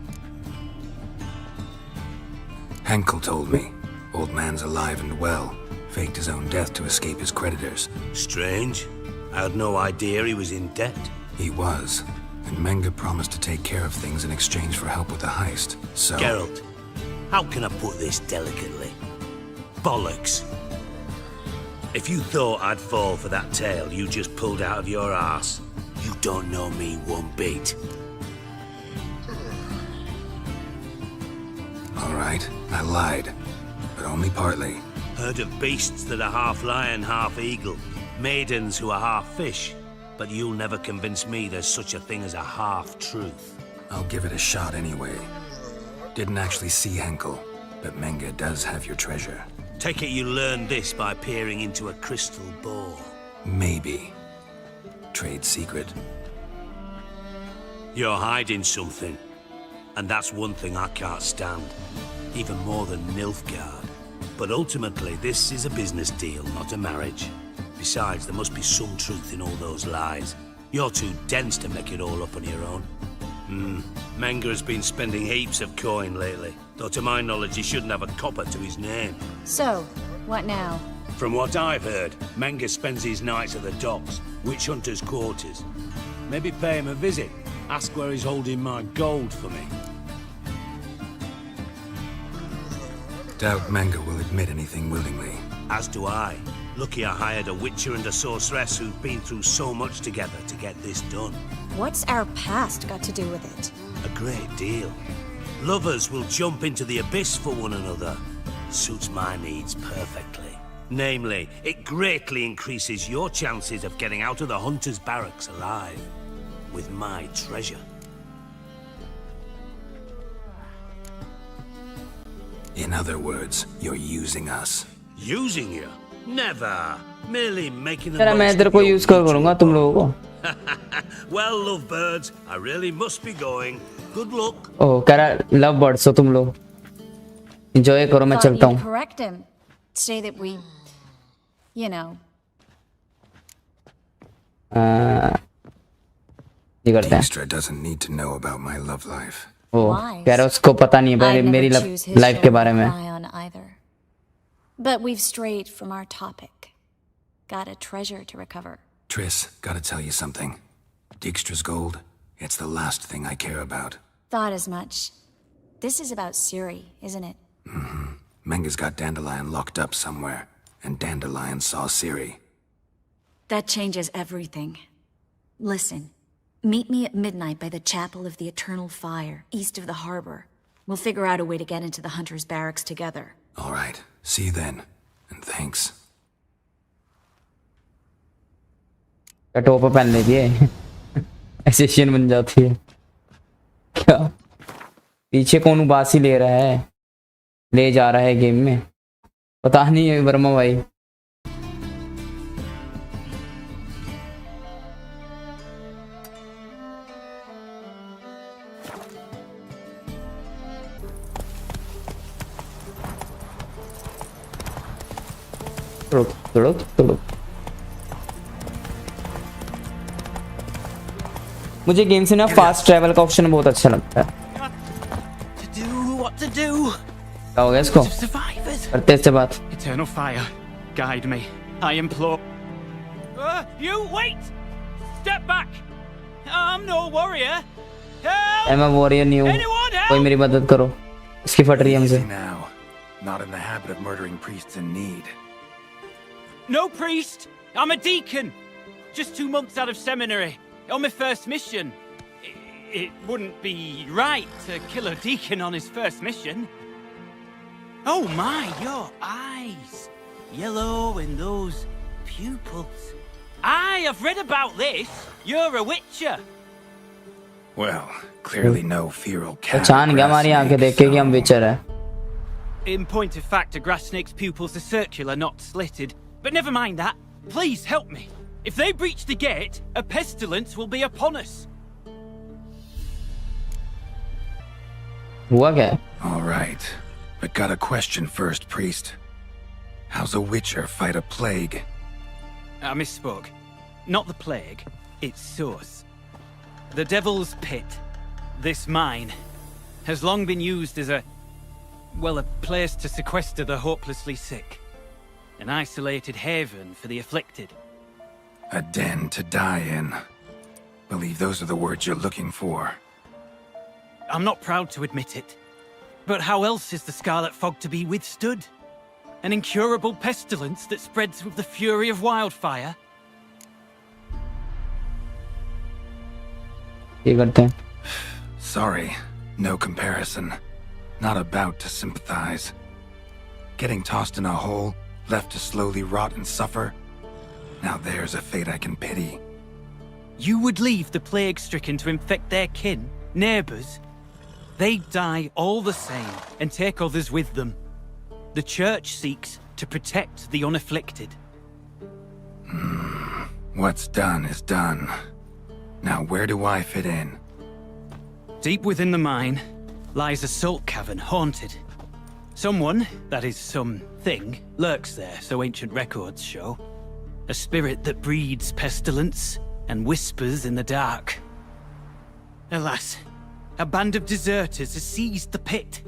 [SPEAKER 2] Henkel told me. Old man's alive and well. Faked his own death to escape his creditors.
[SPEAKER 23] Strange. I had no idea he was in debt.
[SPEAKER 2] He was. And Menge promised to take care of things in exchange for help with the heist. So...
[SPEAKER 23] Geralt, how can I put this delicately? Bollocks. If you thought I'd fall for that tale you just pulled out of your arse, you don't know me one bit.
[SPEAKER 2] All right, I lied. But only partly.
[SPEAKER 23] Heard of beasts that are half lion, half eagle. Maidens who are half fish. But you'll never convince me there's such a thing as a half-truth.
[SPEAKER 2] I'll give it a shot anyway. Didn't actually see Henkel, but Menge does have your treasure.
[SPEAKER 23] Take it you learned this by peering into a crystal ball.
[SPEAKER 2] Maybe. Trade secret.
[SPEAKER 23] You're hiding something. And that's one thing I can't stand. Even more than Nilfgaard. But ultimately, this is a business deal, not a marriage. Besides, there must be some truth in all those lies. You're too dense to make it all up on your own. Menge has been spending heaps of coin lately. Though to my knowledge, he shouldn't have a copper to his name.
[SPEAKER 9] So, what now?
[SPEAKER 23] From what I've heard, Menge spends his nights at the docks, witch hunters' quarters. Maybe pay him a visit. Ask where he's holding my gold for me.
[SPEAKER 2] Doubt Menge will admit anything willingly.
[SPEAKER 23] As do I. Lucky I hired a witcher and a sorceress who've been through so much together to get this done.
[SPEAKER 9] What's our past got to do with it?
[SPEAKER 23] A great deal. Lovers will jump into the abyss for one another. Suits my needs perfectly. Namely, it greatly increases your chances of getting out of the hunter's barracks alive. With my treasure.
[SPEAKER 2] In other words, you're using us.
[SPEAKER 23] Using you? Never. Merely making the
[SPEAKER 1] तेरा मैं
[SPEAKER 23] most
[SPEAKER 1] तेरे
[SPEAKER 23] of
[SPEAKER 1] को
[SPEAKER 23] your
[SPEAKER 1] use कर करूँगा तुम लोगों को.
[SPEAKER 23] Well, lovebirds, I really must be going. Good luck.
[SPEAKER 1] ओह कह रहा लव बर्ड्स हो तुम लोग. Enjoy करो मैं चलता हूँ.
[SPEAKER 9] Correct him. Say that we, you know.
[SPEAKER 1] ये करते हैं.
[SPEAKER 2] Dijkstra doesn't need to know about my love life.
[SPEAKER 1] ओह कह रहा उसको पता नहीं है मेरी लाइफ के बारे में.
[SPEAKER 9] But we've strayed from our topic. Got a treasure to recover.
[SPEAKER 2] Triss, gotta tell you something. Dijkstra's gold, it's the last thing I care about.
[SPEAKER 9] Thought as much. This is about Ciri, isn't it?
[SPEAKER 2] Menge's got Dandelion locked up somewhere, and Dandelion saw Ciri.
[SPEAKER 9] That changes everything. Listen, meet me at midnight by the Chapel of the Eternal Fire, east of the harbor. We'll figure out a way to get into the Hunter's Barracks together.
[SPEAKER 2] All right, see you then, and thanks.
[SPEAKER 1] टोपा पहन लेती है. एसेसियन बन जाती है. क्या? पीछे कौन उबासी ले रहा है? ले जा रहा है गेम में. पता नहीं है वर्मा भाई. रुक. मुझे गेम से ना फास्ट ट्रैवल का ऑप्शन बहुत अच्छा लगता है. क्या हो गया इसको? करते इससे बात.
[SPEAKER 12] Eternal fire, guide me. I implore.
[SPEAKER 16] You wait! Step back! I'm no warrior.
[SPEAKER 1] Am a warrior new, कोई मेरी मदद करो, इसकी फट रही है मुझे।
[SPEAKER 2] Easy now. Not in the habit of murdering priests in need.
[SPEAKER 12] No priest! I'm a deacon! Just 2 months out of seminary, on my first mission. It wouldn't be right to kill a deacon on his first mission. Oh my, your eyes! Yellow and those pupils. I have read about this! You're a witcher!
[SPEAKER 2] Well, clearly no feral cat.
[SPEAKER 1] पहचान गया हमारी आंखें देख के कि हम विचर है।
[SPEAKER 12] In point of fact, a grass snake's pupils are circular, not slitted. But never mind that. Please help me. If they breach the gate, a pestilence will be upon us.
[SPEAKER 1] हुआ क्या?
[SPEAKER 2] All right, but got a question first, priest. How's a witcher fight a plague?
[SPEAKER 12] I misspoke. Not the plague, its source. The Devil's Pit, this mine, has long been used as a place to sequester the hopelessly sick. An isolated haven for the afflicted.
[SPEAKER 2] A den to die in. Believe those are the words you're looking for.
[SPEAKER 12] I'm not proud to admit it, but how else is the Scarlet Fog to be withstood? An incurable pestilence that spreads with the fury of wildfire?
[SPEAKER 1] ये करते हैं।
[SPEAKER 2] Sorry, no comparison. Not about to sympathize. Getting tossed in a hole, left to slowly rot and suffer? Now there's a fate I can pity.
[SPEAKER 12] You would leave the plague-stricken to infect their kin, neighbours? They die all the same and take others with them. The Church seeks to protect the unafflicted.
[SPEAKER 2] What's done is done. Now where do I fit in?
[SPEAKER 12] Deep within the mine lies a salt cavern haunted. Someone, that is something, lurks there, so ancient records show. A spirit that breeds pestilence and whispers in the dark. Alas, a band of deserters has seized the pit.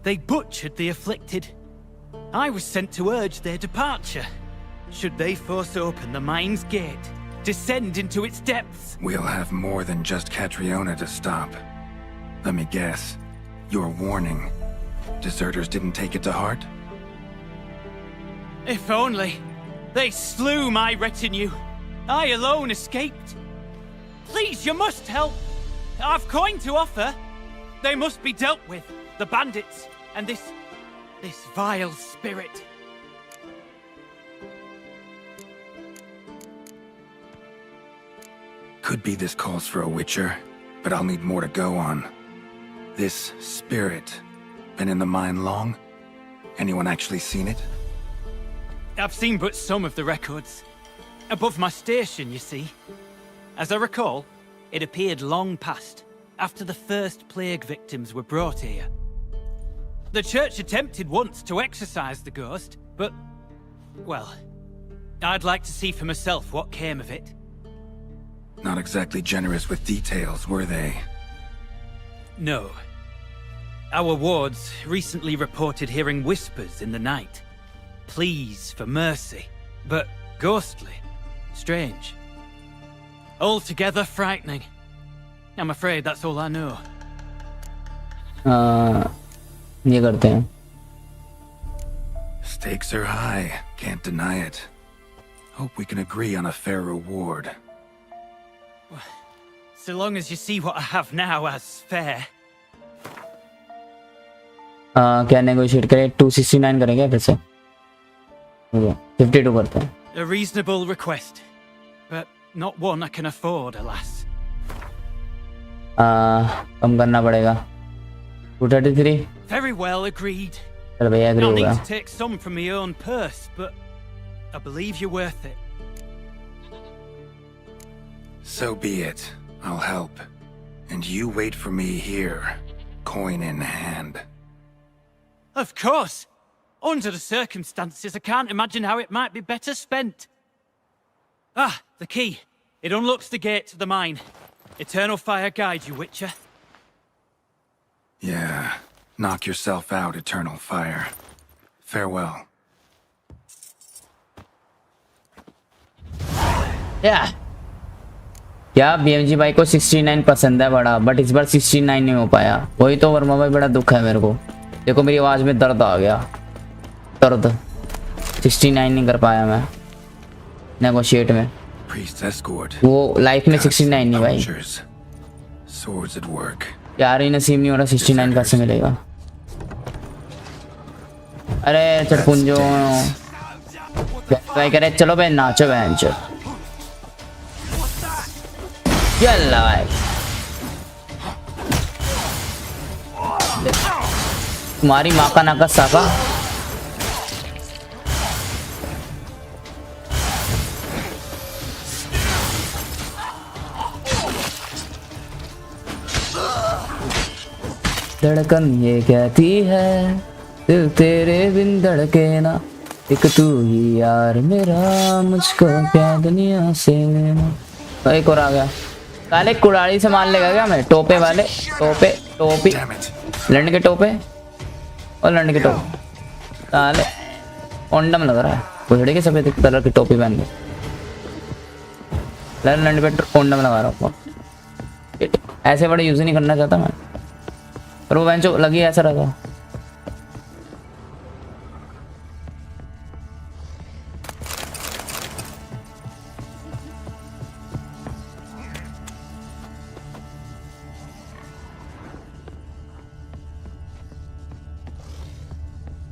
[SPEAKER 12] They butchered the afflicted. I was sent to urge their departure. Should they force open the mine's gate, descend into its depths.
[SPEAKER 2] We'll have more than just Catriona to stop. Let me guess. Your warning. Deserters didn't take it to heart?
[SPEAKER 12] If only. They slew my retinue. I alone escaped. Please, you must help. I've coin to offer. They must be dealt with. The bandits and this vile spirit.
[SPEAKER 2] Could be this calls for a witcher, but I'll need more to go on. This spirit, been in the mine long? Anyone actually seen it?
[SPEAKER 12] I've seen but some of the records. Above my station, you see. As I recall, it appeared long past, after the first plague victims were brought here. The church attempted once to exorcise the ghost, but, well, I'd like to see for myself what came of it.
[SPEAKER 2] Not exactly generous with details, were they?
[SPEAKER 12] No. Our wards recently reported hearing whispers in the night. Pleas for mercy, but ghostly, strange. Altogether frightening. I'm afraid that's all I know.
[SPEAKER 1] ये करते हैं.
[SPEAKER 2] Stakes are high, can't deny it. Hope we can agree on a fair reward.
[SPEAKER 12] So long as you see what I have now as fair.
[SPEAKER 1] क्या negotiate करें? 269 करेंगे फिर से. 52 करते हैं.
[SPEAKER 12] A reasonable request, but not one I can afford, alas.
[SPEAKER 1] कम करना पड़ेगा. 233.
[SPEAKER 12] Very well, agreed.
[SPEAKER 1] चल भैया agree
[SPEAKER 12] I'll
[SPEAKER 1] हो
[SPEAKER 12] need
[SPEAKER 1] गया.
[SPEAKER 12] to take some from my own purse, but I believe you're worth it.
[SPEAKER 2] So be it. I'll help. And you wait for me here, coin in hand.
[SPEAKER 12] Of course! Under the circumstances, I can't imagine how it might be better spent. Ah, the key. It unlocks the gate to the mine. Eternal fire guide you, Witcher.
[SPEAKER 2] Yeah. Knock yourself out, Eternal Fire. Farewell.
[SPEAKER 1] Yeah. क्या BMG भाई को 69 पसंद है बड़ा, but इस बार 69 नहीं हो पाया। वही तो वर्मा भाई बड़ा दुख है मेरे को। देखो मेरी आवाज में दर्द आ गया, दर्द। 69 नहीं कर पाया मैं नेगोशिएट में। वो लाइफ में 69 नहीं भाई यार, ही नसीब नहीं हो रहा। 69 कैसे मिलेगा? अरे चटपुंजो भाई करे चलो भाई नाचो बहन चो। यल्ला भाई तुम्हारी माँ का नाका साका। धड़कन ये कहती है दिल तेरे बिन धड़के ना, एक तू ही यार मेरा, मुझको क्या दुनिया से लेना। एक और आ गया। काले कुड़ाड़ी से मार लेगा क्या मैं? टोपे वाले, टोपे टोपी, लंड के टोपे और लंड के टोपे। काले ओंडम लग रहा है, बुढ़े के सफेद कलर की टोपी पहन के लंड पे ओंडम लगा रहा हूँ। ऐसे बड़े यूज नहीं करना चाहता मैं, पर वो बेंचो लगी ऐसा रहा।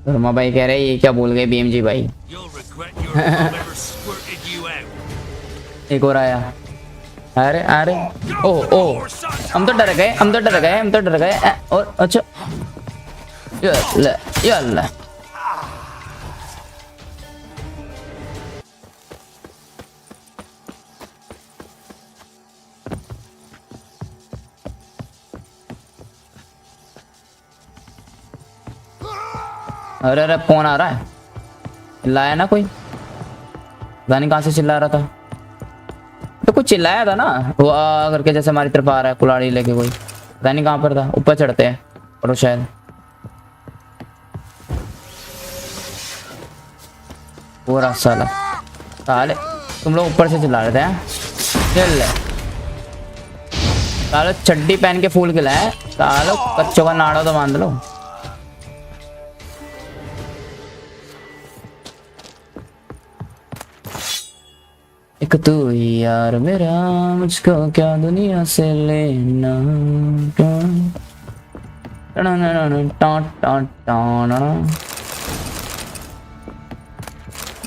[SPEAKER 1] वर्मा भाई कह रहे ये क्या बोल गए BMG भाई। एक और आया। अरे अरे ओ ओ हम तो डर गए, हम तो डर गए, हम तो डर गए। और अच्छा यल्ला अरे अरे कौन आ रहा है? चिल्लाया ना कोई, पता नहीं कहाँ से चिल्ला रहा था। तो कुछ चिल्लाया था ना वो आ करके, जैसे हमारी तरफ आ रहा है कुल्हाड़ी लेके कोई, पता नहीं कहाँ पर था। ऊपर चढ़ते हैं और शायद वो रहा साला। साले तुम लोग ऊपर से चिल्ला रहे थे हैं? चल सालो चड्डी पहन के फूल खिलाए सालो, कच्चों का नाड़ा तो बांध लो। एक तू ही यार मेरा, मुझको क्या दुनिया से लेना।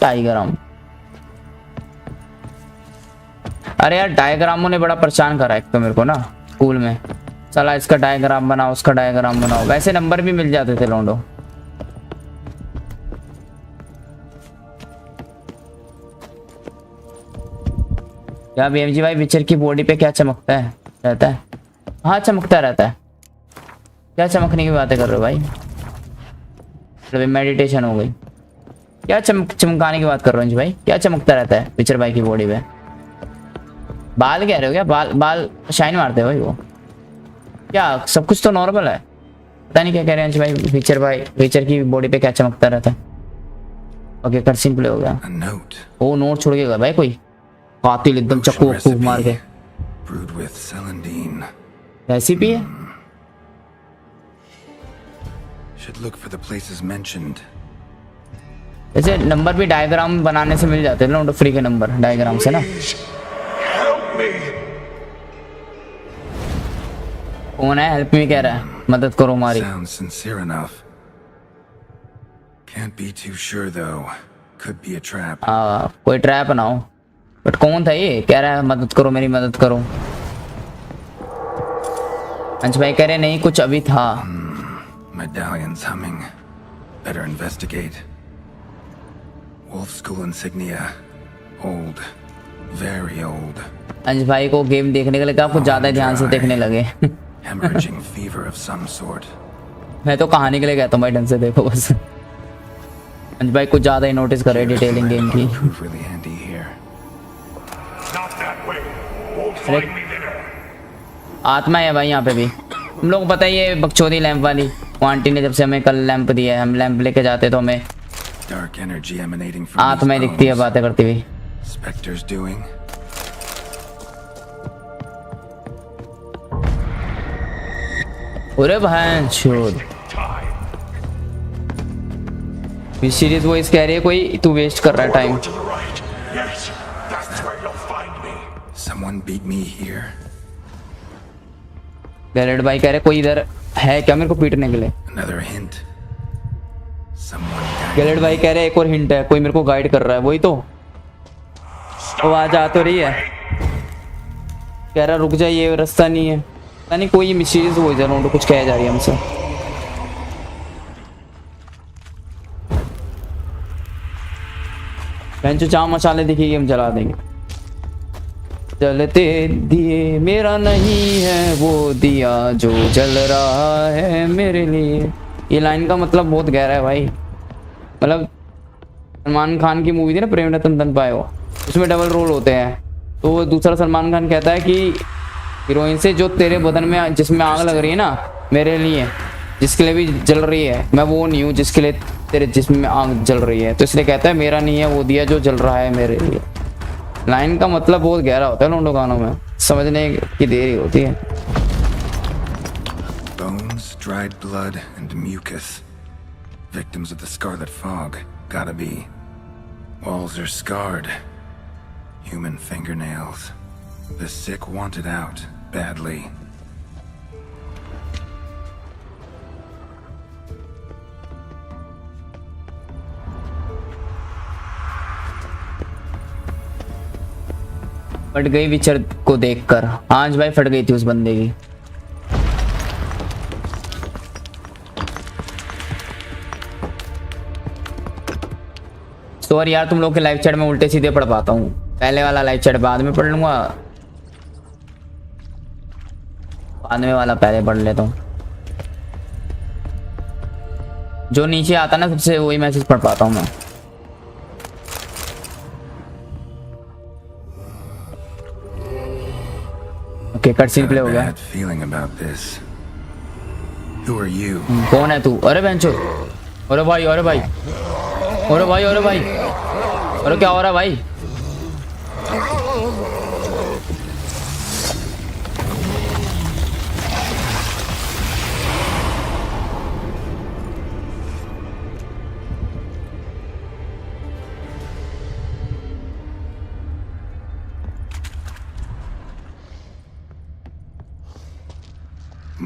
[SPEAKER 1] डायग्राम, अरे यार डायग्रामों ने बड़ा परेशान करा एक तो मेरे को ना स्कूल में। चला इसका डायग्राम बनाओ, उसका डायग्राम बनाओ, वैसे नंबर भी मिल जाते थे लोंडो। क्या BMG भाई विचर की बॉडी पे क्या चमकता है रहता है? हाँ चमकता रहता है। क्या चमकने की बातें कर रहे हो भाई? मतलब मेडिटेशन हो गई क्या? चमकाने की बात कर रहे हो जी भाई? क्या चमकता रहता है विचर भाई की बॉडी पे? बाल कह रहे हो क्या? बाल शाइन मारते हो भाई वो? क्या सब कुछ तो नॉर्मल है, पता नहीं क्या कह रहे हैं भाई। विचर की बॉडी पे क्या चमकता रहता है? ओके कर सिंपल हो गया। ओ नोट छोड़ के गया भाई कोई कातिल, एकदम चक्कू वक्कू मार के। रेसिपी है? जैसे नंबर भी डायग्राम बनाने से मिल जाते हैं ना, फ्री के नंबर डायग्राम से ना। कौन है हेल्प मी कह रहा है? मदद करो हमारी। कोई ट्रैप ना हो, बट कौन था ये? कह रहा है मदद करो मेरी, मदद करो। अंश भाई कह रहे नहीं कुछ अभी था।
[SPEAKER 2] Medallions humming. Better investigate. Wolf school insignia. Old. Very old.
[SPEAKER 1] अंश भाई को गेम देखने के लिए कहा, कुछ ज्यादा ध्यान से देखने लगे।
[SPEAKER 2] Hemorrhaging fever of some sort.
[SPEAKER 1] मैं तो कहानी के लिए कहता हूँ भाई, ढंग से देखो बस। अंश भाई कुछ ज्यादा ही नोटिस करे डिटेलिंग गेम की। आत्मा है भाई यहाँ पे भी। हम लोग पता ही है बकचोदी लैंप वाली, क्वांटी ने जब से हमें कल लैंप दिया है, हम लैंप लेके जाते तो हमें आत्मा ही दिखती है बातें करती हुई। अरे भाई छोड़, सीरीज वॉइस कह रही है कोई तू वेस्ट कर रहा है time.
[SPEAKER 2] Someone beat me here.
[SPEAKER 1] Garrett भाई कह रहे कोई इधर है क्या मेरे को पीटने के लिए।
[SPEAKER 2] Another hint.
[SPEAKER 1] गैरेट भाई कह रहे एक और हिंट है, कोई मेरे को गाइड कर रहा है। वही तो आवाज आ तो रही है, कह रहा रुक जाइए ये रास्ता नहीं है। पता नहीं कोई मिस्टीरियस वॉइस है, कुछ कह जा रही है हमसे। जो चाम मसाले दिखेगी हम जला देंगे। जलते दिए मेरा नहीं है वो दिया जो जल रहा है मेरे लिए। ये लाइन का मतलब बहुत गहरा है भाई। मतलब सलमान खान की मूवी थी ना प्रेम रतन धन पाए, वो उसमें डबल रोल होते हैं। तो दूसरा सलमान खान कहता है कि हीरोइन से जो तेरे बदन में जिसमें आग लग रही है ना मेरे लिए, जिसके लिए भी जल रही है, मैं वो नहीं हूँ जिसके लिए तेरे जिस्म में आग जल रही है। तो इसलिए कहता है मेरा नहीं है वो दिया जो जल रहा है मेरे लिए। लाइन का मतलब बहुत गहरा होता है लोंडो गानों में, समझने की देरी होती है।
[SPEAKER 2] Bones, dried blood, and mucus. Victims of the scarlet fog. Gotta be. Walls are scarred. Human fingernails. The sick want it out badly.
[SPEAKER 1] फट गई विचर को देखकर। आज भाई फट गई थी उस बंदे की। सॉरी यार तुम लोग के लाइव चैट में उल्टे सीधे पढ़ पाता हूँ, पहले वाला लाइव चैट बाद में पढ़ लूंगा, बाद में वाला पहले पढ़ लेता हूँ। जो नीचे आता ना सबसे वही मैसेज पढ़ पाता हूँ मैं। ओके कट सीन प्ले हो गया। कौन है तू? अरे बेंचो, अरे भाई अरे भाई अरे भाई अरे भाई अरे क्या हो रहा है भाई?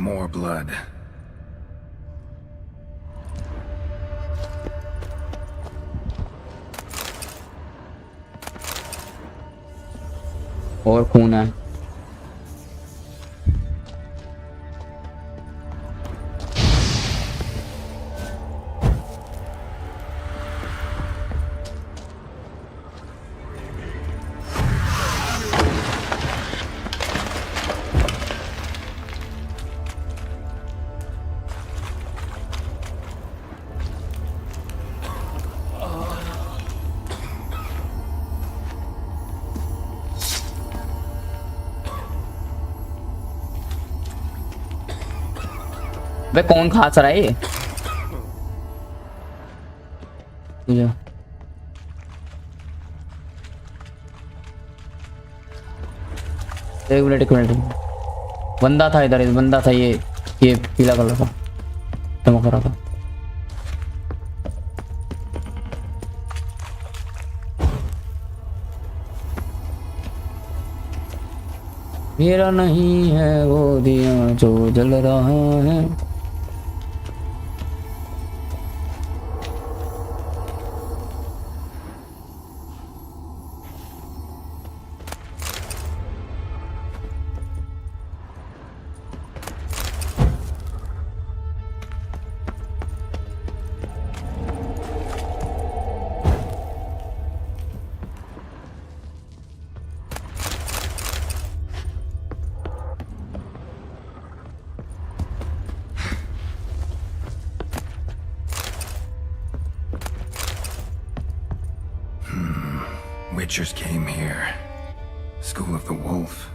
[SPEAKER 2] More blood.
[SPEAKER 1] और खून है। वे कौन खास रहा है ये? एक मिनट बंदा था इधर, बंदा था ये पीला कलर का चमक रहा था। मेरा नहीं है वो दिया जो जल रहा है।
[SPEAKER 2] Witchers came here. School of the Wolf.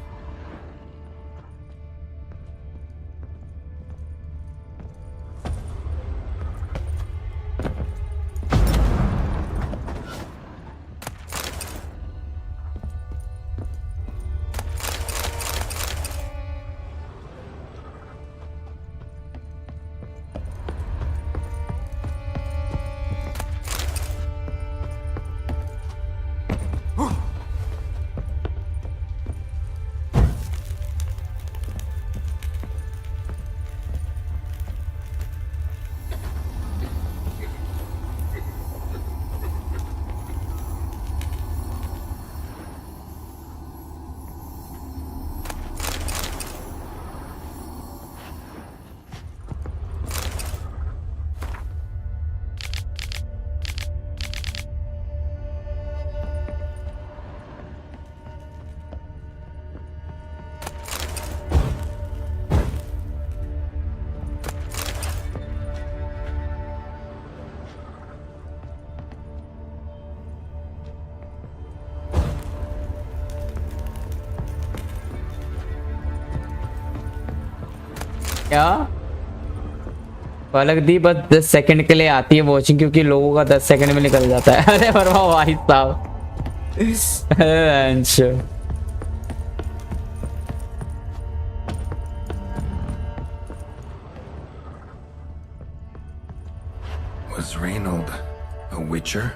[SPEAKER 1] क्या पलक दी बस 10 सेकंड के लिए आती है वॉचिंग, क्योंकि लोगों का 10 सेकंड में निकल जाता है। अरे वर्मा भाई साहब।
[SPEAKER 2] Was Reynold a witcher?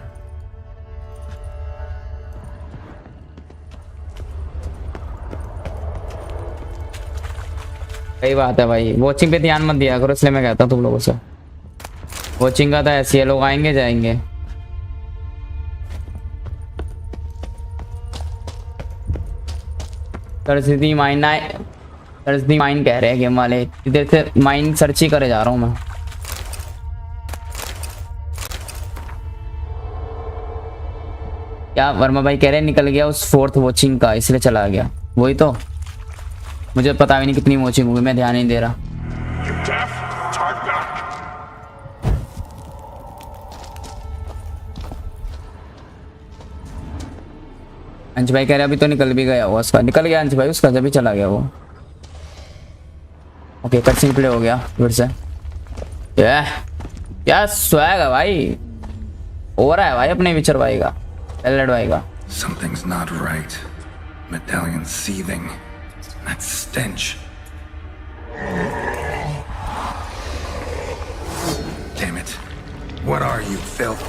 [SPEAKER 1] सही बात है भाई, वॉचिंग पे ध्यान मत दिया करो, इसलिए मैं कहता हूँ तुम लोगों से। वॉचिंग का तो ऐसी है, लोग आएंगे जाएंगे। सरस्वती माइन कह रहे हैं गेम वाले, इधर से माइन सर्च ही करे जा रहा हूँ मैं। क्या वर्मा भाई कह रहे हैं निकल गया उस 4th वॉचिंग का, इसलिए चला गया। वही तो, मुझे पता भी नहीं कितनी वॉचिंग होगी, मैं ध्यान नहीं दे रहा। अंश भाई कह रहे अभी तो निकल भी गया हुआ उसका, निकल गया अंश भाई उसका, जब भी चला गया वो। ओके कटसिंग प्ले हो गया फिर से। क्या स्वैग है भाई, हो रहा है भाई अपने विचर भाई का, एलएड भाई का।
[SPEAKER 2] Something's not right. Medallion seething. That stench. Damn it. What are you, filth?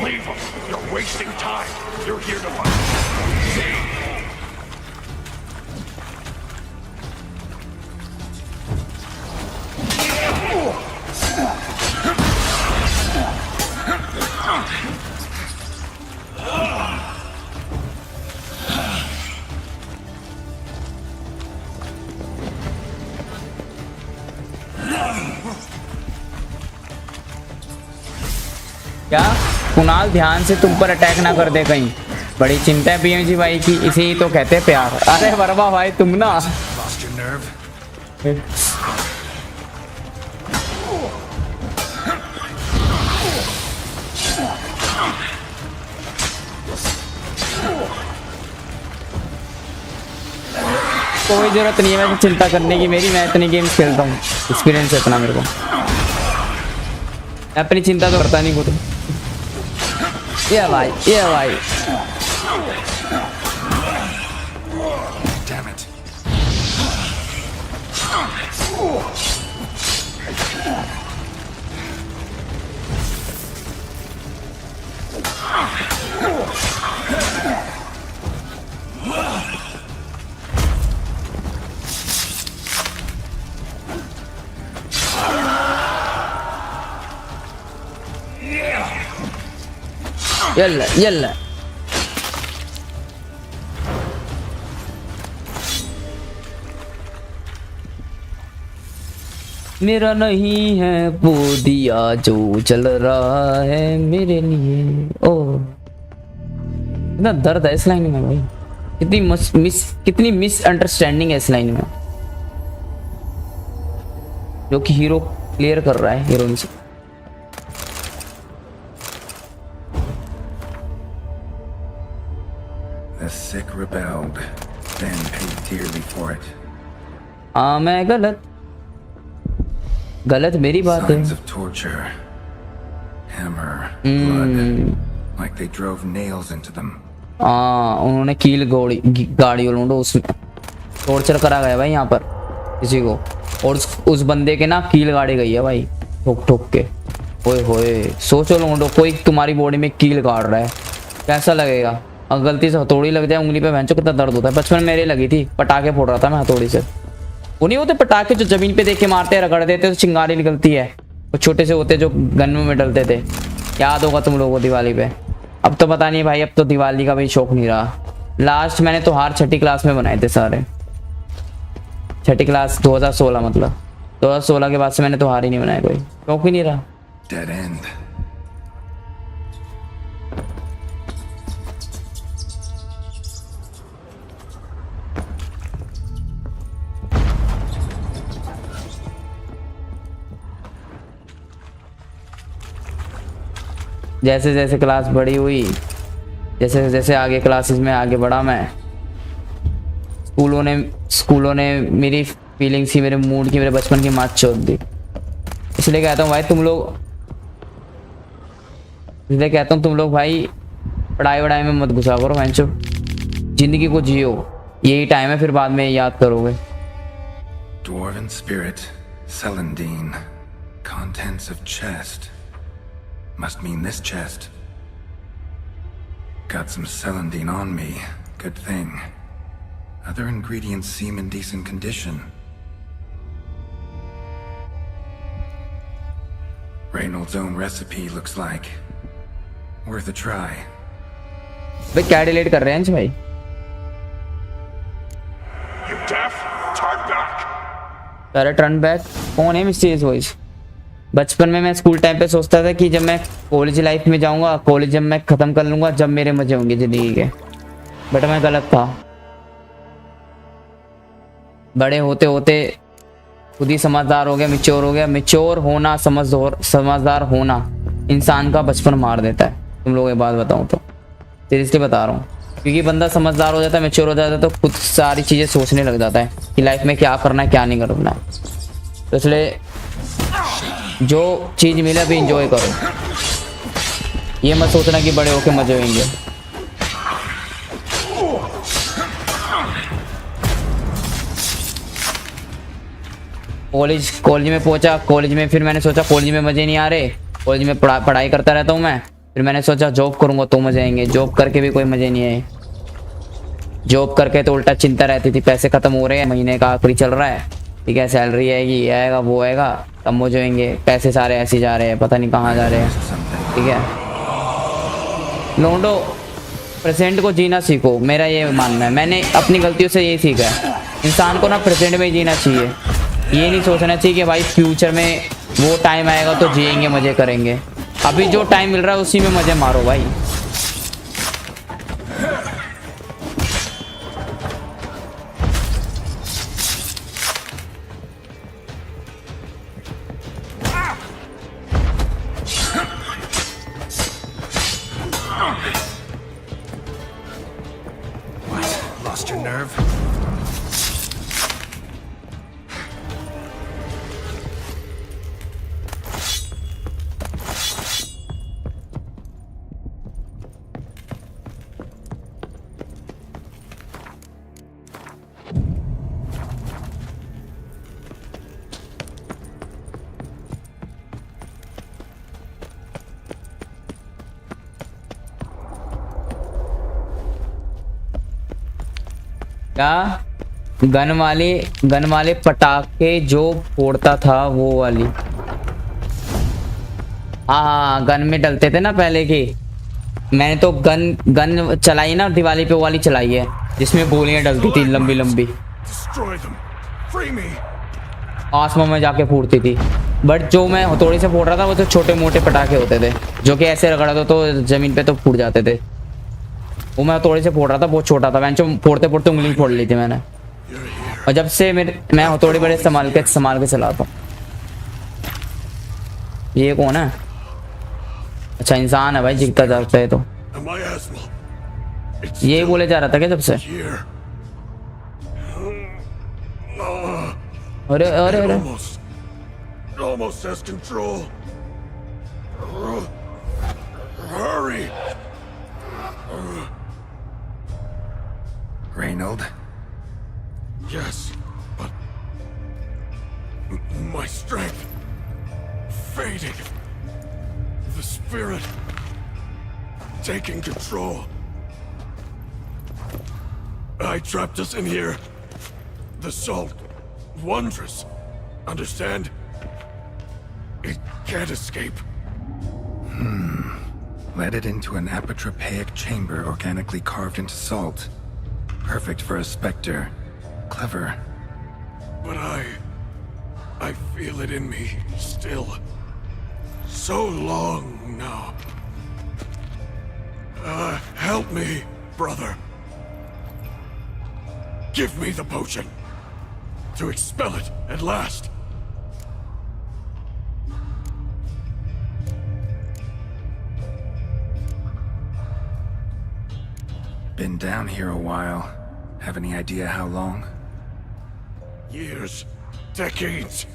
[SPEAKER 4] Leave him! You're wasting time! You're here to fight! See?
[SPEAKER 1] क्या कुणाल ध्यान से तुम पर अटैक ना कर दे कहीं, बड़ी चिंता है पीएमजी भाई की, इसे ही तो कहते हैं प्यार। अरे वर्मा भाई तुम ना
[SPEAKER 2] Lost your nerve?
[SPEAKER 1] कोई जरूरत नहीं है वैसे चिंता करने की मेरी, मैं इतनी गेम्स खेलता हूँ, एक्सपीरियंस है इतना मेरे को, मैं अपनी चिंता तो करता नहीं खुद। ये भाई
[SPEAKER 2] Damn it.
[SPEAKER 1] यल्ला मेरा नहीं है वो दिया जो जल रहा है मेरे लिए। ओ इतना दर्द है इस लाइन में भाई, कितनी मिसअंडरस्टैंडिंग है इस लाइन में, जो कि हीरो क्लियर कर रहा है हीरोइन से।
[SPEAKER 2] The sick rebelled, then paid dearly for it.
[SPEAKER 1] हाँ मैं गलत मेरी बात है।
[SPEAKER 2] Signs of torture, hammer, blood, like they drove nails into them.
[SPEAKER 1] हाँ उन्होंने कील गाड़ी उलूंडो, उसमें टॉर्चर करा गया भाई यहाँ पर किसी को, और उस बंदे के ना कील गाड़ी गई है भाई ठोक ठोक के। ओए होए सोचो लोगों, कोई तुम्हारी बॉडी में कील काट रहा है, कैसा लगेगा? अगर गलती से हथौड़ी लग जाए उंगली पे, भैंचो कितना दर्द होता है। बचपन मेरे लगी थी, पटाखे फोड़ रहा था मैं हथौड़ी से। वो नहीं होते पटाखे जो जमीन पे देख के मारते हैं, रगड़ देते तो चिंगारी निकलती है, वो छोटे से होते जो गन में डलते थे, याद होगा तुम लोगों को दिवाली पे। अब तो पता नहीं भाई, अब तो दिवाली का भी शौक नहीं रहा। लास्ट मैंने त्योहार 6ठी क्लास में बनाए थे सारे, 6ठी क्लास 2016, मतलब 2016 के बाद से मैंने त्योहार ही नहीं बनाया, कोई शौक ही नहीं रहा।
[SPEAKER 2] Dead end.
[SPEAKER 1] जैसे जैसे क्लास बड़ी हुई, जैसे जैसे आगे क्लासेस में आगे बढ़ा मैं, स्कूलों ने मेरी फीलिंग्स की, मेरे मूड की, मेरे बचपन की मात चोद दी। इसलिए कहता हूँ भाई तुम लोग भाई पढ़ाई वढ़ाई में मत घुसा करो बहनचोद, जिंदगी को जियो, यही टाइम है, फिर बाद में याद करोगे।
[SPEAKER 2] Dwarven spirit, Celandine, contents of chest. Must mean this chest. Got some Celandine on me, good thing. Other ingredients seem in decent condition. Reynolds' own recipe looks like. Worth a try.
[SPEAKER 1] भाई क्या delete कर रहे हैं भाई?
[SPEAKER 4] You deaf? Turn back.
[SPEAKER 1] अरे turn back कौन है mysterious voice? बचपन में मैं स्कूल टाइम पे सोचता था कि जब मैं कॉलेज लाइफ में जाऊंगा, कॉलेज जब मैं खत्म कर लूंगा, जब मेरे मजे होंगे जिंदगी के। बट मैं गलत था। बड़े होते होते खुद ही समझदार हो गया, मैच्योर हो गया। मैच्योर होना, समझदार होना इंसान का बचपन मार देता है। तुम लोग ये बात बताऊं तो सीरियसली बता रहा हूँ, क्योंकि बंदा समझदार हो जाता है, मैच्योर हो जाता है, तो खुद सारी चीज़ें सोचने लग जाता है कि लाइफ में क्या करना है क्या नहीं करना है। तो इसलिए जो चीज़ मिले अभी इंजॉय करो, ये मत सोचना कि बड़े होके मजे होंगे। कॉलेज में पहुंचा, कॉलेज में फिर मैंने सोचा कॉलेज में मज़े नहीं आ रहे, कॉलेज में पढ़ाई करता रहता हूँ मैं। फिर मैंने सोचा जॉब करूँगा तो मज़े आएंगे, जॉब करके भी कोई मज़े नहीं आए। जॉब करके तो उल्टा चिंता रहती थी, पैसे ख़त्म हो रहे हैं, महीने का आखिरी चल रहा है, ठीक है, सैलरी आएगी, ये आएगा वो आएगा, तब मज़े होंगे। पैसे सारे ऐसे जा रहे हैं, पता नहीं कहाँ जा रहे हैं, ठीक है। लोंडो, प्रेजेंट को जीना सीखो, मेरा ये मानना है। मैंने अपनी गलतियों से ये सीखा है, इंसान को ना प्रेजेंट में जीना चाहिए। ये नहीं सोचना चाहिए कि भाई फ्यूचर में वो टाइम आएगा तो जिएंगे, मज़े करेंगे। अभी जो टाइम मिल रहा है उसी में मज़े मारो भाई।
[SPEAKER 2] Lost your nerve?
[SPEAKER 1] क्या? गन वाले पटाखे जो फोड़ता था वो वाली? हाँ, गन में डलते थे ना पहले की। मैंने तो गन चलाई ना दिवाली पे, वाली चलाई है जिसमें गोलियां डलती थी लंबी लंबी, आसमान में जाके फूटती थी। बट जो मैं हथौड़ी से फोड़ रहा था वो तो छोटे मोटे पटाखे होते थे, जो कि ऐसे रगड़ा दो तो जमीन पे तो फूट जाते थे। वो मैं हथौड़ी से फोड़ रहा था, बहुत छोटा था, मैंने जो फोड़ते फोड़ते उंगली फोड़ ली थी मैंने। और जब से मैं हथौड़ी बड़े संभाल के चलाता हूँ। ये कौन है? अच्छा, इंसान है भाई, जिगता जागता है। तो यही बोले जा रहा था क्या जब से? अरे अरे अरे,
[SPEAKER 4] Almost has control. Hurry.
[SPEAKER 2] Reynold?
[SPEAKER 4] Yes, but my strength fading. The spirit taking control. I trapped us in here. The salt, wondrous. Understand? It can't escape.
[SPEAKER 2] Led it into an apotropaic chamber organically carved into salt. Perfect for a specter. Clever.
[SPEAKER 4] But I feel it in me still. So long now. Help me, brother. Give me the potion to expel it at last.
[SPEAKER 2] Been down here a while. Have any idea how long?
[SPEAKER 4] Years. Decades.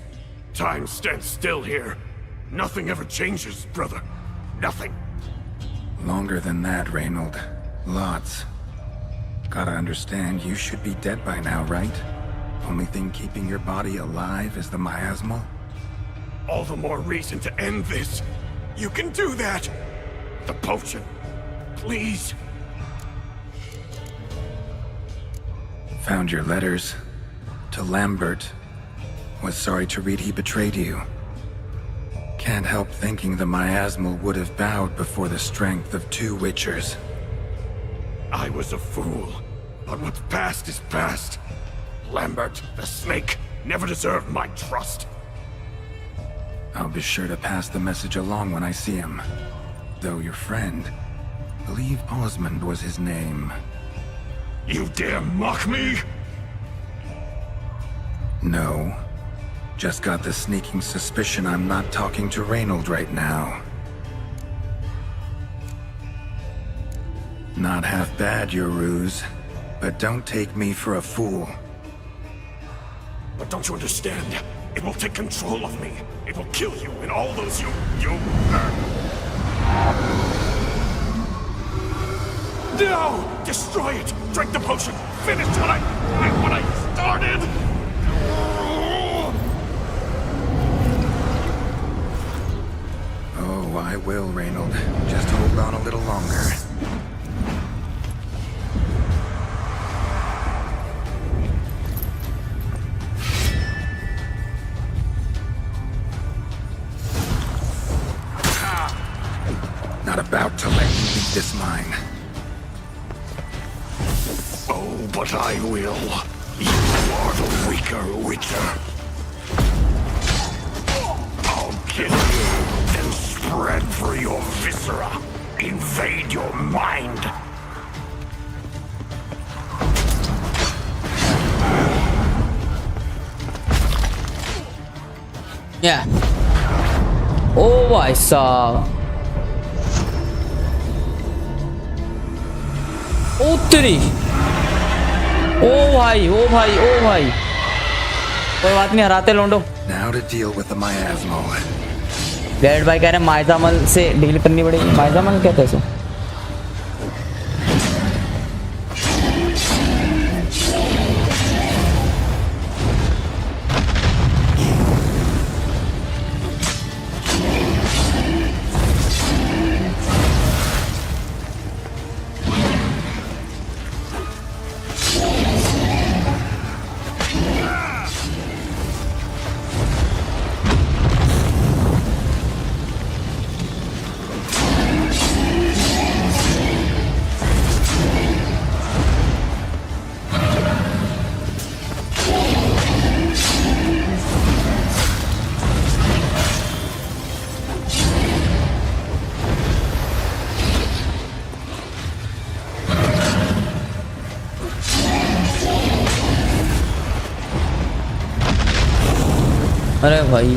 [SPEAKER 4] Time stands still here. Nothing ever changes, brother. Nothing.
[SPEAKER 2] Longer than that, Reynold. Lots. Gotta understand, you should be dead by now, right? Only thing keeping your body alive is the miasmal?
[SPEAKER 4] All the more reason to end this. You can do that. The potion. Please.
[SPEAKER 2] Found your letters. To Lambert. Was sorry to read he betrayed you. Can't help thinking the miasmal would have bowed before the strength of 2 Witchers.
[SPEAKER 4] I was a fool. But what's past is past. Lambert, the snake, never deserved my trust.
[SPEAKER 2] I'll be sure to pass the message along when I see him. Though your friend, believe Osmond was his name.
[SPEAKER 4] You dare mock me?
[SPEAKER 2] No. Just got the sneaking suspicion I'm not talking to Reynold right now. Not half bad, your ruse. But don't take me for a fool.
[SPEAKER 4] But don't you understand? It will take control of me. It will kill you and all those you... No! Destroy it! Drink the potion! Finish what I started!
[SPEAKER 2] Oh, I will, Reynold. Just hold on a little longer. Not about to let you leave this mine.
[SPEAKER 4] Oh, but I will. You are the weaker Witcher. I'll kill you, then spread through your viscera. Invade your mind.
[SPEAKER 1] Yeah. Oh, I saw. ओ तेरी, ओ भाई, ओ भाई, ओ भाई, कोई बात नहीं, हराते लोंडो।
[SPEAKER 2] Now to deal with the miasmal.
[SPEAKER 1] Dead भाई कह रहे हैं माइजामल से डील करनी पड़ेगी। माइजामल क्या कहते हैं? अरे भाई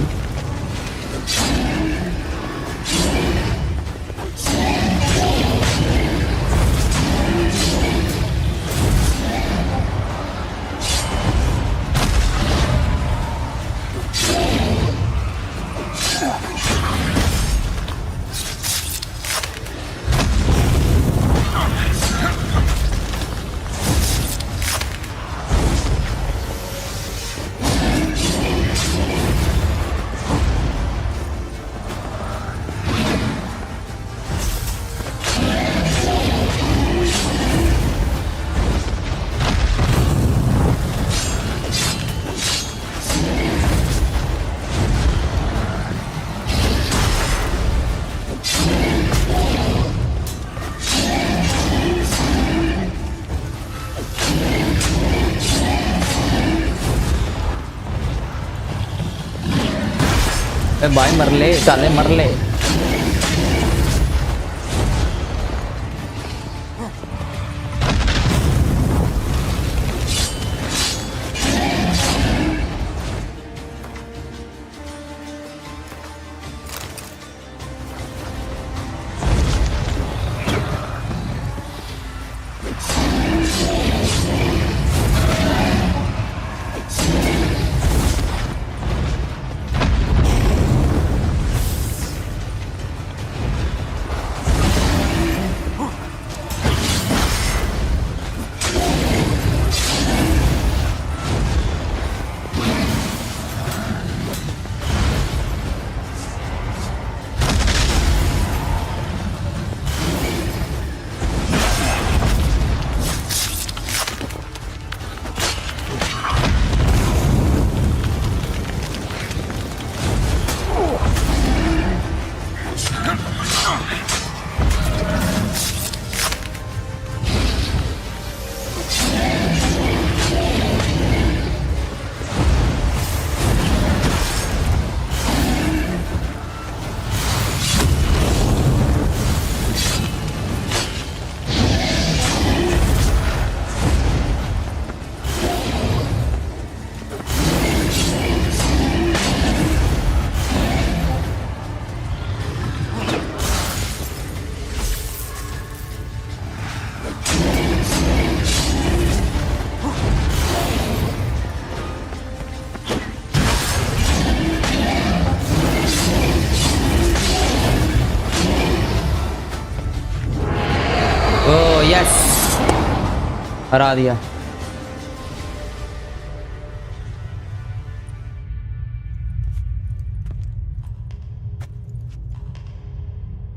[SPEAKER 1] भाई मर ले, साले मर ले। हरा दिया।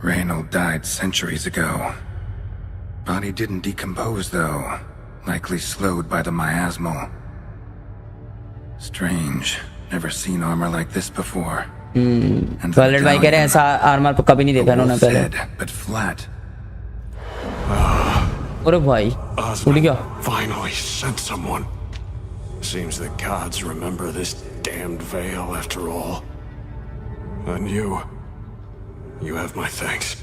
[SPEAKER 2] Reynold died centuries ago. Body didn't decompose though, likely slowed by the miasmal. Strange. Never seen armor like this before.
[SPEAKER 1] Toilet भाई कह रहे हैं ऐसा आर्मर पर कभी नहीं देखा इन्होंने पहले।
[SPEAKER 2] But flat.
[SPEAKER 1] अरे भाई उड़ गया।
[SPEAKER 4] Finally sent someone. Seems the gods remember this damned veil after all. And you have my thanks.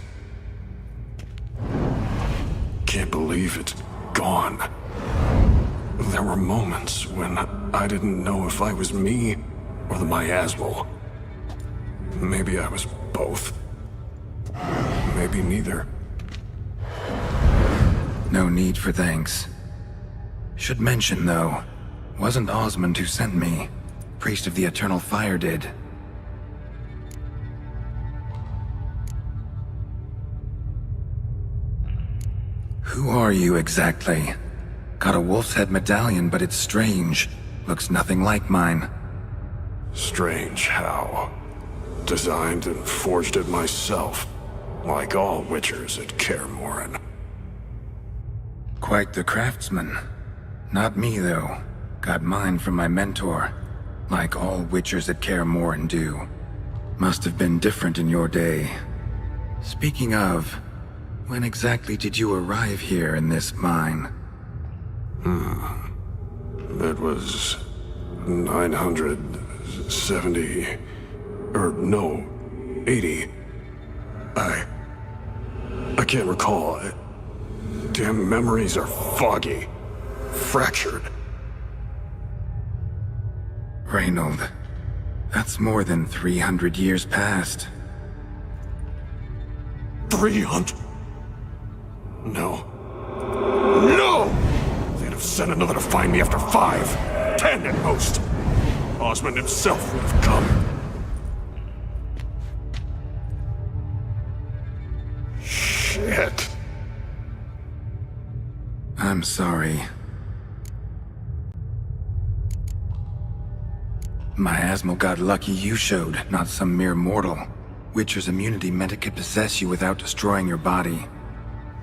[SPEAKER 4] Can't believe it's gone. There were moments when I didn't know if I was me or the miasmal. Maybe I was both. Maybe neither.
[SPEAKER 2] No need for thanks. Should mention, though, wasn't Osmond who sent me. Priest of the Eternal Fire did. Who are you exactly? Got a wolf's head medallion, but it's strange. Looks nothing like mine.
[SPEAKER 4] Strange how? Designed and forged it myself, like all witchers at Kaer Morhen.
[SPEAKER 2] Quite the craftsman. Not me, though. Got mine from my mentor, like all witchers at Kaer Morhen do. Must have been different in your day. Speaking of, when exactly did you arrive here in this mine?
[SPEAKER 4] It was 970... or no, 80. I can't recall. Damn memories are foggy. Fractured.
[SPEAKER 2] Reynold, that's more than 300 years past.
[SPEAKER 4] 300? No. No! They'd have sent another to find me after 5, 10 at most. Osmond himself would have come. Shit.
[SPEAKER 2] I'm sorry. Miasmal got lucky you showed, not some mere mortal. Witcher's immunity meant it could possess you without destroying your body.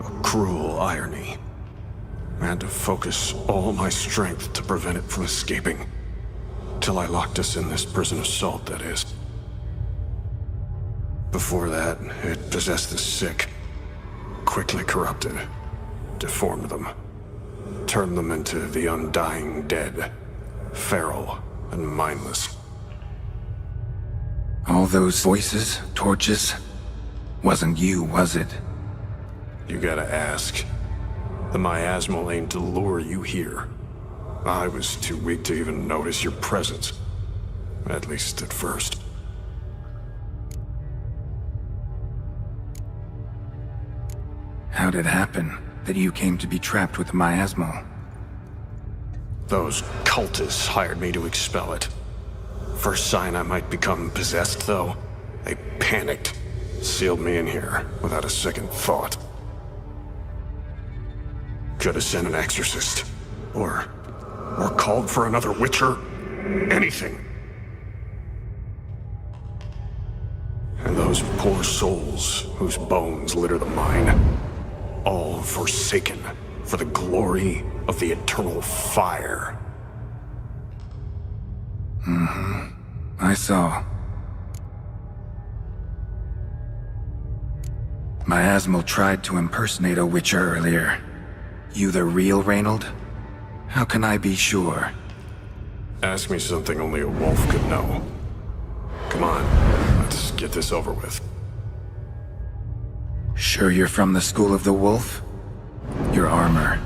[SPEAKER 4] A cruel irony. I had to focus all my strength to prevent it from escaping. Till I locked us in this prison of salt, that is. Before that, it possessed the sick. Quickly corrupted. Deformed them. Turned them into the undying dead. Feral and mindless.
[SPEAKER 2] All those voices, torches, wasn't you, was it?
[SPEAKER 4] You gotta ask. The miasmal aimed to lure you here. I was too weak to even notice your presence. At least at first.
[SPEAKER 2] How'd it happen that you came to be trapped with the miasmal?
[SPEAKER 4] Those cultists hired me to expel it. First sign I might become possessed, though, they panicked. Sealed me in here without a second thought. Could have sent an exorcist. Or called for another witcher. Anything. And those poor souls whose bones litter the mine. All forsaken for the glory of the Eternal Fire.
[SPEAKER 2] I saw. Miasmal tried to impersonate a witcher earlier. You the real Reynold? How can I be sure?
[SPEAKER 4] Ask me something only a wolf could know. Come on, let's get this over with.
[SPEAKER 2] Sure you're from the School of the Wolf? Your armor.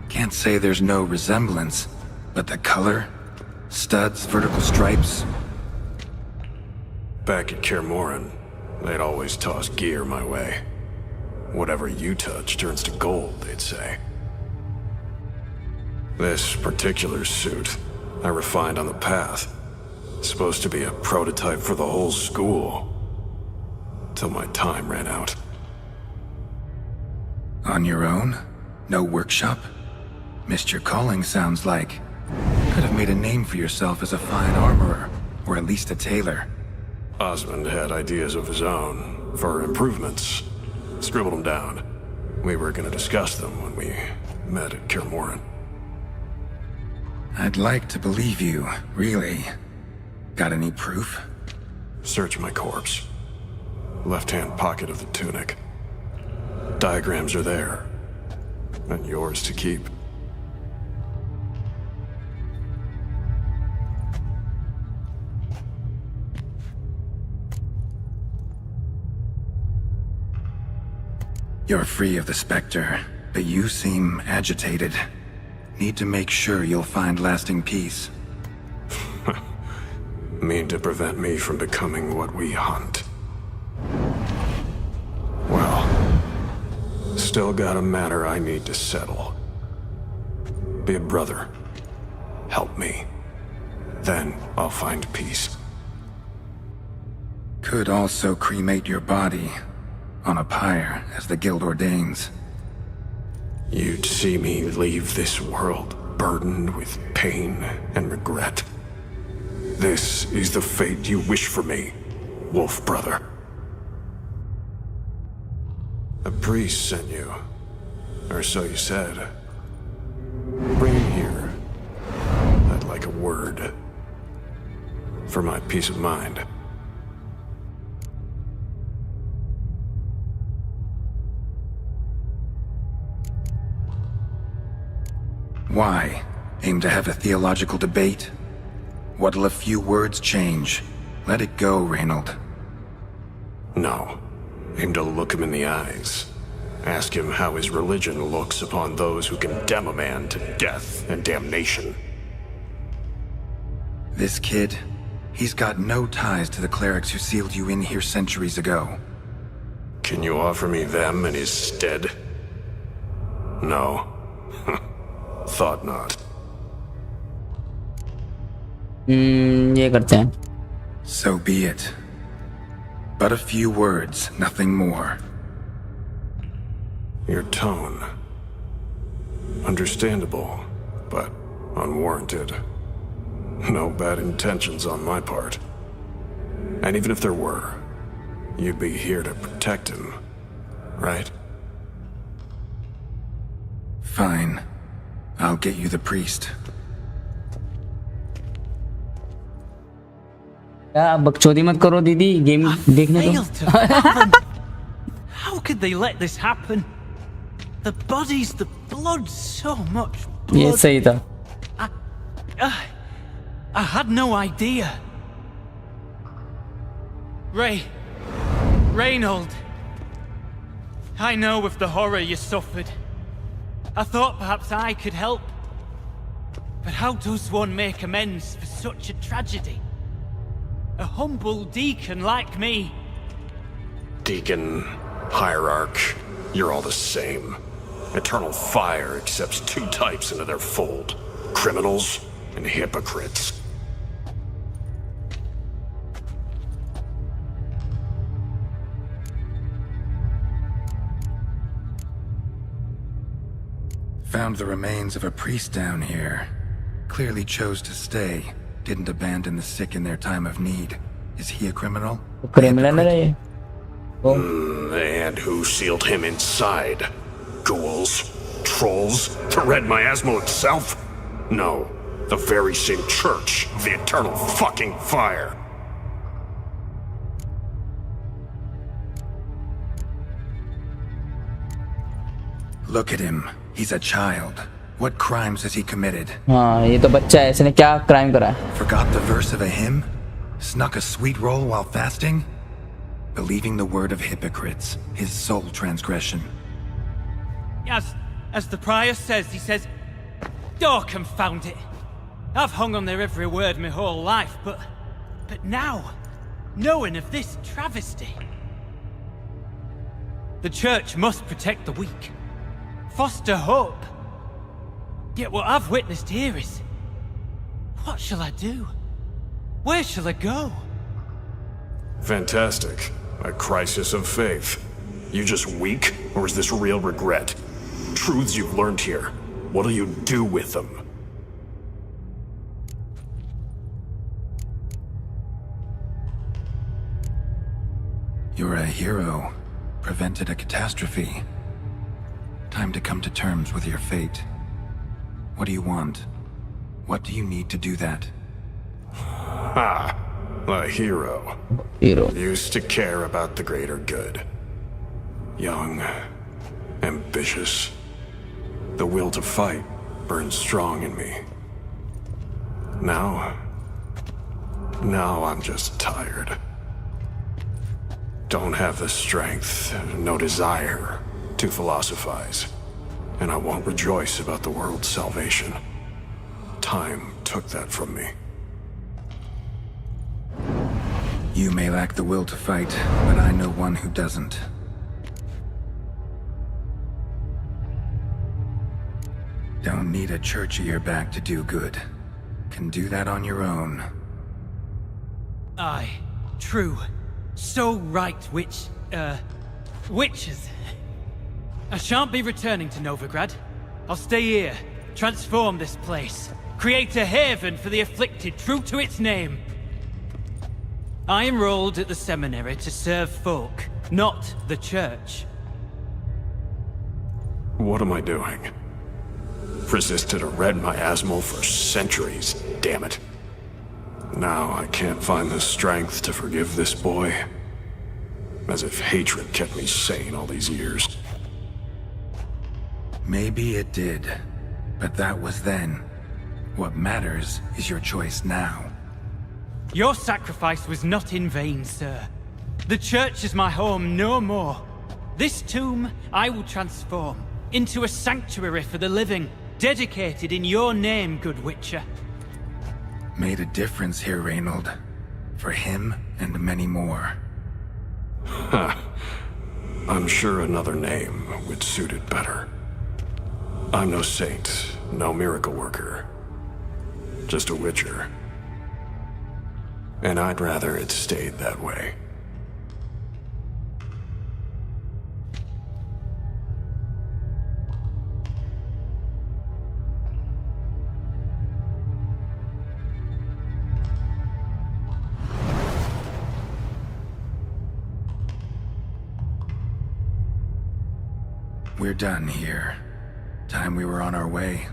[SPEAKER 2] Can't say there's no resemblance, but the color? Studs, vertical stripes?
[SPEAKER 4] Back at Kaer Morhen, they'd always toss gear my way. Whatever you touch turns to gold, they'd say. This particular suit, I refined on the path. Supposed to be a prototype for the whole school. Till my time ran out.
[SPEAKER 2] On your own? No workshop? Missed your calling, sounds like. Could have made a name for yourself as a fine armorer, or at least a tailor.
[SPEAKER 4] Osmond had ideas of his own for improvements. Scribbled them down. We were gonna discuss them when we met at Kirmoran.
[SPEAKER 2] I'd like to believe you, really. Got any proof?
[SPEAKER 4] Search my corpse. Left-hand pocket of the tunic. Diagrams are there. And yours to keep.
[SPEAKER 2] You're free of the Spectre, but you seem agitated. Need to make sure you'll find lasting peace.
[SPEAKER 4] Mean to prevent me from becoming what we hunt. Well, still got a matter I need to settle. Be a brother. Help me. Then I'll find peace.
[SPEAKER 2] Could also cremate your body on a pyre, as the guild ordains.
[SPEAKER 4] You'd see me leave this world burdened with pain and regret. This is the fate you wish for me, Wolf Brother. A priest sent you, or so you said. Bring him here. I'd like a word. For my peace of mind.
[SPEAKER 2] Why? Aim to have a theological debate? What'll a few words change? Let it go, Reynold.
[SPEAKER 4] No. Aim to look him in the eyes. Ask him how his religion looks upon those who condemn a man to death and damnation.
[SPEAKER 2] This kid, he's got no ties to the clerics who sealed you in here centuries ago.
[SPEAKER 4] Can you offer me them in his stead? No. Thought not.
[SPEAKER 1] ये करते हैं.
[SPEAKER 2] So be it. But a few words, nothing more.
[SPEAKER 4] Your tone. Understandable, but unwarranted. No bad intentions on my part. And even if there were, you'd be here to protect him, right?
[SPEAKER 2] Fine. I'll get you the priest.
[SPEAKER 1] क्या बकचोदी मत करो दीदी, game देखने दो.
[SPEAKER 12] How could they let this happen? The bodies, the blood, so much blood.
[SPEAKER 1] ये सही था.
[SPEAKER 12] I had no idea. Reynold. I know of the horror you suffered. I thought perhaps I could help. But how does one make amends for such a tragedy? A humble deacon like me.
[SPEAKER 4] Deacon, hierarch, you're all the same. Eternal Fire accepts two types into their fold. Criminals and hypocrites.
[SPEAKER 2] Found the remains of a priest down here. Clearly chose to stay. Didn't abandon the sick in their time of need. Is he a criminal?
[SPEAKER 4] And who sealed him inside? Ghouls? Trolls? The Red Miasmal itself? No. The very same church of the Eternal fucking Fire.
[SPEAKER 2] Look at him. He's a child. What crimes has he committed?
[SPEAKER 1] हाँ, ये तो बच्चा है. इसने क्या crime करा है?
[SPEAKER 2] Forgot the verse of a hymn? Snuck a sweet roll while fasting? Believing the word of hypocrites, his sole transgression.
[SPEAKER 12] As the prior says, he says, "Oh, confound it. I've hung on their every word my whole life, but now, knowing of this travesty, the church must protect the weak, foster hope. Yet what I've witnessed here is, what shall I do? Where shall I go?"
[SPEAKER 4] Fantastic. A crisis of faith. You just weak, or is this real regret? Truths you've learned here. What'll you do with them?
[SPEAKER 2] You're a hero. Prevented a catastrophe. Time to come to terms with your fate. What do you want? What do you need to do that?
[SPEAKER 4] Ha! A hero. Used to care about the greater good. Young. Ambitious. The will to fight burns strong in me. Now I'm just tired. Don't have the strength, no desire to philosophize. And I won't rejoice about the world's salvation. Time took that from me.
[SPEAKER 2] You may lack the will to fight, but I know one who doesn't. Don't need a church at your back to do good. Can do that on your own.
[SPEAKER 12] Aye, true. So right, witches. I shan't be returning to Novigrad. I'll stay here, transform this place, create a haven for the afflicted, true to its name. I enrolled at the seminary to serve folk, not the church.
[SPEAKER 4] What am I doing? Resisted a red miasmal for centuries, damn it. Now I can't find the strength to forgive this boy. As if hatred kept me sane all these years.
[SPEAKER 2] Maybe it did, but that was then. What matters is your choice now.
[SPEAKER 12] Your sacrifice was not in vain, sir. The church is my home no more. This tomb I will transform into a sanctuary for the living, dedicated in your name, good Witcher.
[SPEAKER 2] Made a difference here, Reynold. For him and many more.
[SPEAKER 4] Ha. I'm sure another name would suit it better. I'm no saint, no miracle worker. Just a Witcher. And I'd rather it stayed that way.
[SPEAKER 2] We're done here. Time we were on our way.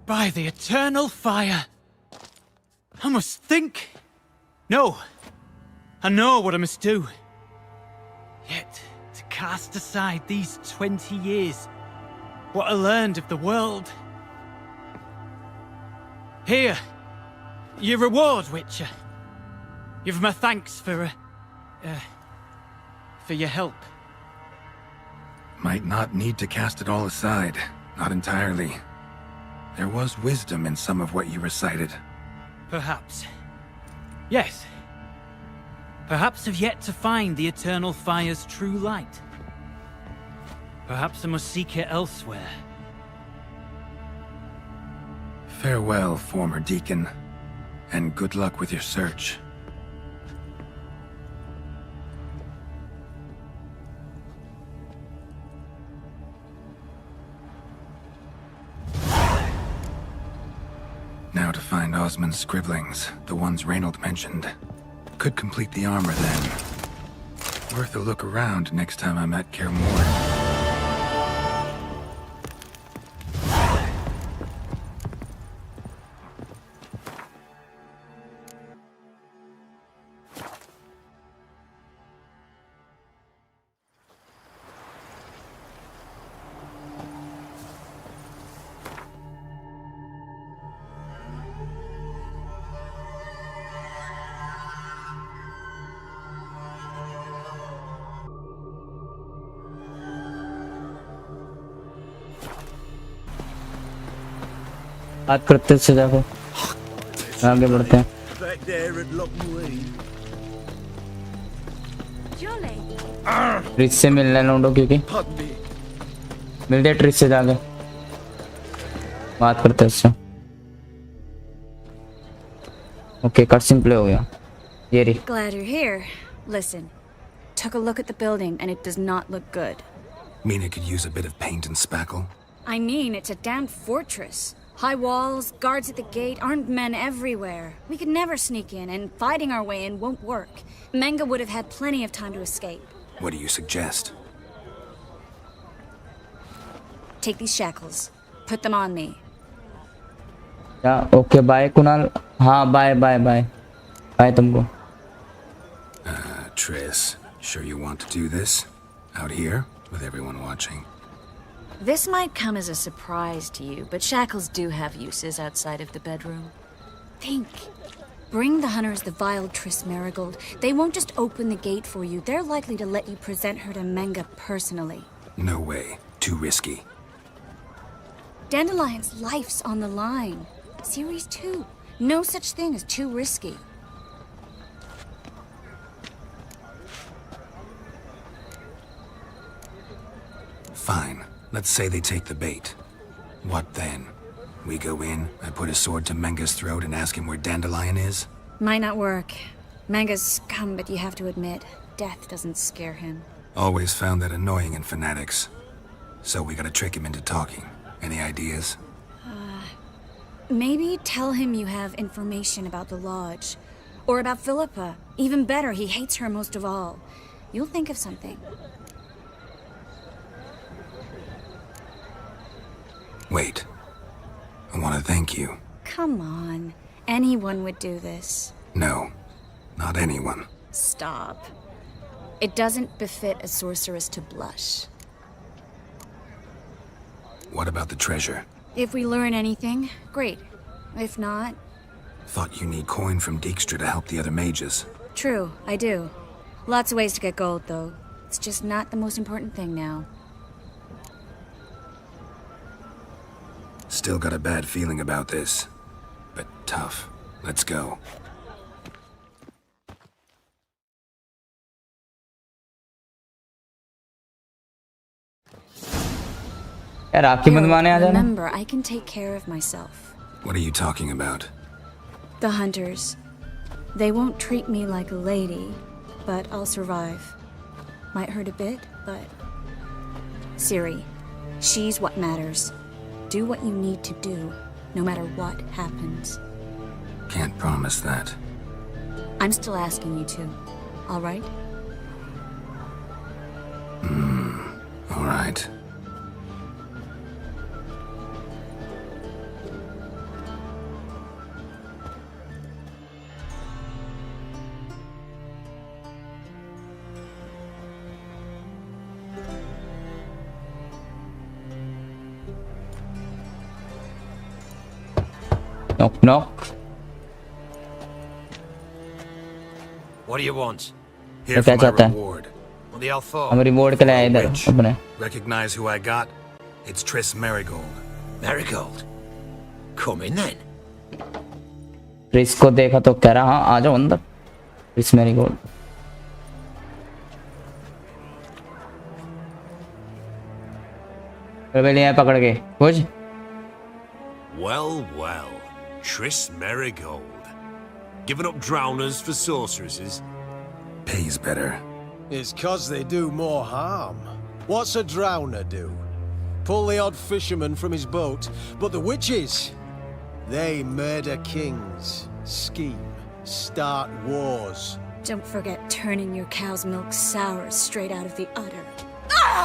[SPEAKER 12] By the eternal fire! I must think. No. I know what I must do. Yet, to cast aside these 20 years, what I learned of the world. Here, your reward, Witcher. You've my thanks for your help.
[SPEAKER 2] Might not need to cast it all aside. Not entirely. There was wisdom in some of what you recited.
[SPEAKER 12] Perhaps. Yes. Perhaps I've yet to find the eternal fire's true light. Perhaps I must seek it elsewhere.
[SPEAKER 2] Farewell, former deacon. And good luck with your search. Now to find Osmond's scribblings, the ones Reynold mentioned. Could complete the armor then. Worth a look around next time I'm at Kaer Morhen.
[SPEAKER 1] बात करते से जाको आगे बढ़ते हैं tris से मिलने लौंडो क्योंकि मिलते ट्रिस से जाके बात करते हैं उससे ओके कटसिन प्ले हो गया Ciri.
[SPEAKER 9] Glad you're here. Listen, took a look at the building and it does not look good.
[SPEAKER 2] Mean it could use a bit of paint and spackle?
[SPEAKER 9] I mean, it's a damn fortress. High walls, guards at the gate, armed men everywhere. We could never sneak in, and fighting our way in won't work. Menga would have had plenty of time to escape.
[SPEAKER 2] What do you suggest?
[SPEAKER 9] Take these shackles. Put them on me.
[SPEAKER 1] Yeah, okay, bye Kunal. हाँ bye तुमको.
[SPEAKER 2] Triss, sure you want to do this? Out here, with everyone watching?
[SPEAKER 9] This might come as a surprise to you, but shackles do have uses outside of the bedroom. Think. Bring the hunters the vile Triss Marigold. They won't just open the gate for you. They're likely to let you present her to Menga personally.
[SPEAKER 2] No way. Too risky.
[SPEAKER 9] Dandelion's life's on the line. Ciri's too. No such thing as too risky.
[SPEAKER 2] Fine. Let's say they take the bait. What then? We go in, I put a sword to Menga's throat and ask him where Dandelion is?
[SPEAKER 9] Might not work. Menga's scum, but you have to admit, death doesn't scare him.
[SPEAKER 2] Always found that annoying in fanatics. So we gotta trick him into talking. Any ideas?
[SPEAKER 9] Maybe tell him you have information about the Lodge. Or about Philippa. Even better, he hates her most of all. You'll think of something.
[SPEAKER 2] Wait. I want to thank you.
[SPEAKER 9] Come on. Anyone would do this.
[SPEAKER 2] No. Not anyone.
[SPEAKER 9] Stop. It doesn't befit a sorceress to blush.
[SPEAKER 2] What about the treasure?
[SPEAKER 9] If we learn anything, great. If not...
[SPEAKER 2] Thought you need coin from Dijkstra to help the other mages.
[SPEAKER 9] True, I do. Lots of ways to get gold, though. It's just not the most important thing now.
[SPEAKER 2] Still got a bad feeling about this. But tough. Let's go.
[SPEAKER 9] Remember, I can take care of myself.
[SPEAKER 2] What are you talking about?
[SPEAKER 9] The hunters. They won't treat me like a lady, but I'll survive. Might hurt a bit, but... Ciri, she's what matters. Do what you need to do, no matter what happens.
[SPEAKER 2] Can't promise that.
[SPEAKER 9] I'm still asking you to, all right?
[SPEAKER 2] All right.
[SPEAKER 1] Knock knock.
[SPEAKER 11] What do you want?
[SPEAKER 2] Here
[SPEAKER 1] क्या
[SPEAKER 2] for my
[SPEAKER 1] चाहता है?
[SPEAKER 2] reward.
[SPEAKER 11] On the Alpha.
[SPEAKER 1] हम reward के लिए आए इधर अपने.
[SPEAKER 2] Recognize who I got? It's Triss Marigold.
[SPEAKER 11] Marigold? Come in then.
[SPEAKER 1] Triss को देखा तो कह रहा हाँ आ जाओ अंदर. Triss marigold. ले पकड़ के कुछ.
[SPEAKER 11] Well. Triss Marigold. Giving up drowners for sorceresses?
[SPEAKER 2] Pays better.
[SPEAKER 7] It's 'cause they do more harm. What's a drowner do? Pull the odd fisherman from his boat. But the witches, they murder kings, scheme, start wars.
[SPEAKER 9] Don't forget turning your cow's milk sour straight out of the udder.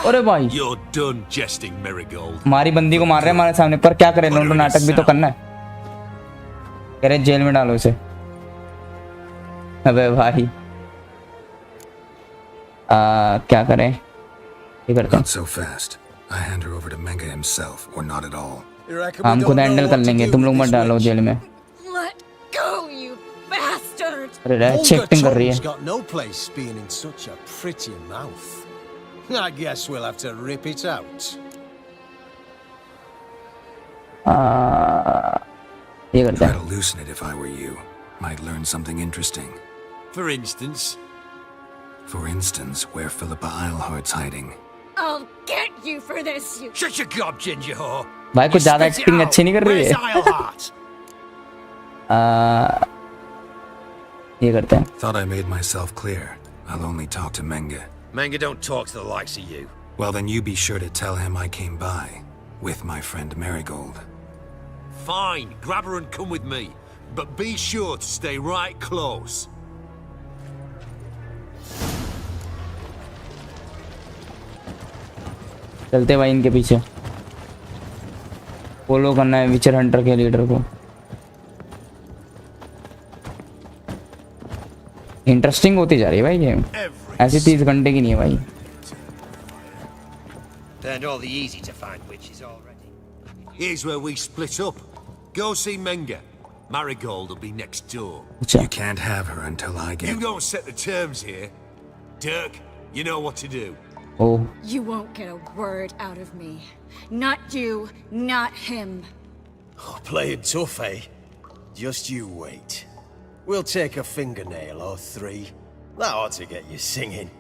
[SPEAKER 1] अरे भाई.
[SPEAKER 11] You're done jesting, Marigold.
[SPEAKER 1] हमारी बंदी को मार रहे हैं हमारे सामने पर क्या करें लोग नाटक भी तो करना है. कह रहे जेल में डालो इसे. अबे भाई. क्या करें? ये करते हैं.
[SPEAKER 2] Not so fast. I hand her over to Menga himself, or not at all.
[SPEAKER 1] हम खुद हैंडल कर लेंगे. तुम लोग मत डालो जेल में.
[SPEAKER 9] Let go, you bastard!
[SPEAKER 1] अरे रे चेकिंग कर रही है.
[SPEAKER 7] Got no place being in such a pretty mouth. I guess we'll have to rip it out.
[SPEAKER 1] ये करते
[SPEAKER 2] Try
[SPEAKER 1] हैं.
[SPEAKER 2] to loosen it if I were you. Might learn something interesting.
[SPEAKER 11] For instance?
[SPEAKER 2] For instance, where Philippa Eilhart's hiding.
[SPEAKER 9] I'll get you for this, you...
[SPEAKER 11] Shut your gob, ginger whore!
[SPEAKER 1] भाई कुछ ज्यादा acting अच्छी नहीं कर रही है. ये करते हैं.
[SPEAKER 2] Thought I made myself clear. I'll only talk to Menge.
[SPEAKER 6] Menge don't talk to the likes of you.
[SPEAKER 2] Well, then you be sure to tell him I came by with my friend Marigold.
[SPEAKER 11] Fine, grab her and come with me. But be sure to stay right close.
[SPEAKER 1] चलते भाई इनके पीछे. Follow करना है विचर Hunter के leader को. Interesting होती जा रही है भाई गेम. ऐसी 30 घंटे की नहीं है भाई.
[SPEAKER 11] Turned all the easy to find witches already. Here's where we split up. Go see Menge. Marigold will be next door.
[SPEAKER 2] You can't have her until I get...
[SPEAKER 11] You don't set the terms here. Dirk, you know what to do.
[SPEAKER 1] Oh.
[SPEAKER 9] You won't get a word out of me. Not you, not him.
[SPEAKER 7] Oh, playing tough, eh? Just you wait. We'll take a fingernail or 3. That ought to get you singing.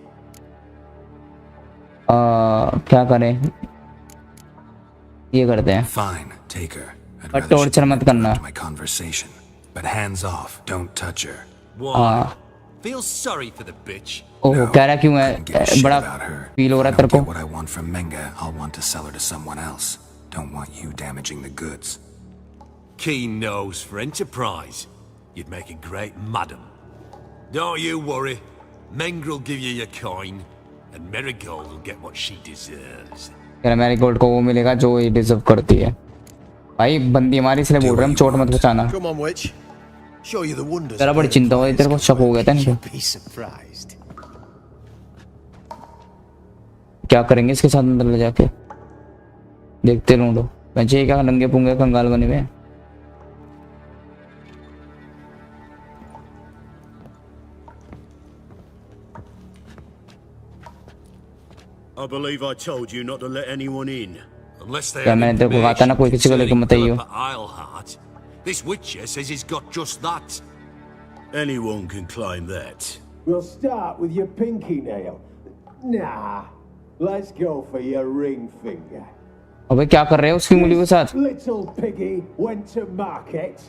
[SPEAKER 1] क्या करें? ये करते हैं.
[SPEAKER 2] Fine, take her.
[SPEAKER 1] But torture मत करना.
[SPEAKER 2] My conversation, but hands off. Don't touch her.
[SPEAKER 11] Why? Feel sorry for the bitch.
[SPEAKER 1] ओह कह रहा क्यों है? बड़ा फील हो रहा है तेरे को.
[SPEAKER 2] What I want from Menge, I'll want to sell her to someone else. Don't want you damaging the goods.
[SPEAKER 11] Keen nose for enterprise. You'd make a great madam. Don't you worry. Menge will give you your coin, and Marigold will get what she deserves.
[SPEAKER 1] कह रहा marigold को वो मिलेगा जो ये deserve करती है. भाई बंदी हमारी इसलिए बोल रहे हम चोट मत पहुंचाना. तेरा बड़ी चिंता हो गई. तेरे को शक हो गया था इनको. क्या करेंगे इसके साथ अंदर ले जाके? देखते ढूंढो. बच्चे क्या नंगे पुंगे कंगाल बने हुए.
[SPEAKER 11] I believe I told you not to let anyone in. Unless they
[SPEAKER 1] क्या मैंने तेरे को कहा था ना कोई किसी को लेकर मत आइयो.
[SPEAKER 11] This witcher says he's got just that. Anyone can claim that.
[SPEAKER 14] We'll start with your pinky nail. Nah, let's go for your ring finger.
[SPEAKER 1] अबे क्या कर रहे हो उसकी उंगली के साथ?
[SPEAKER 14] Little piggy went to market.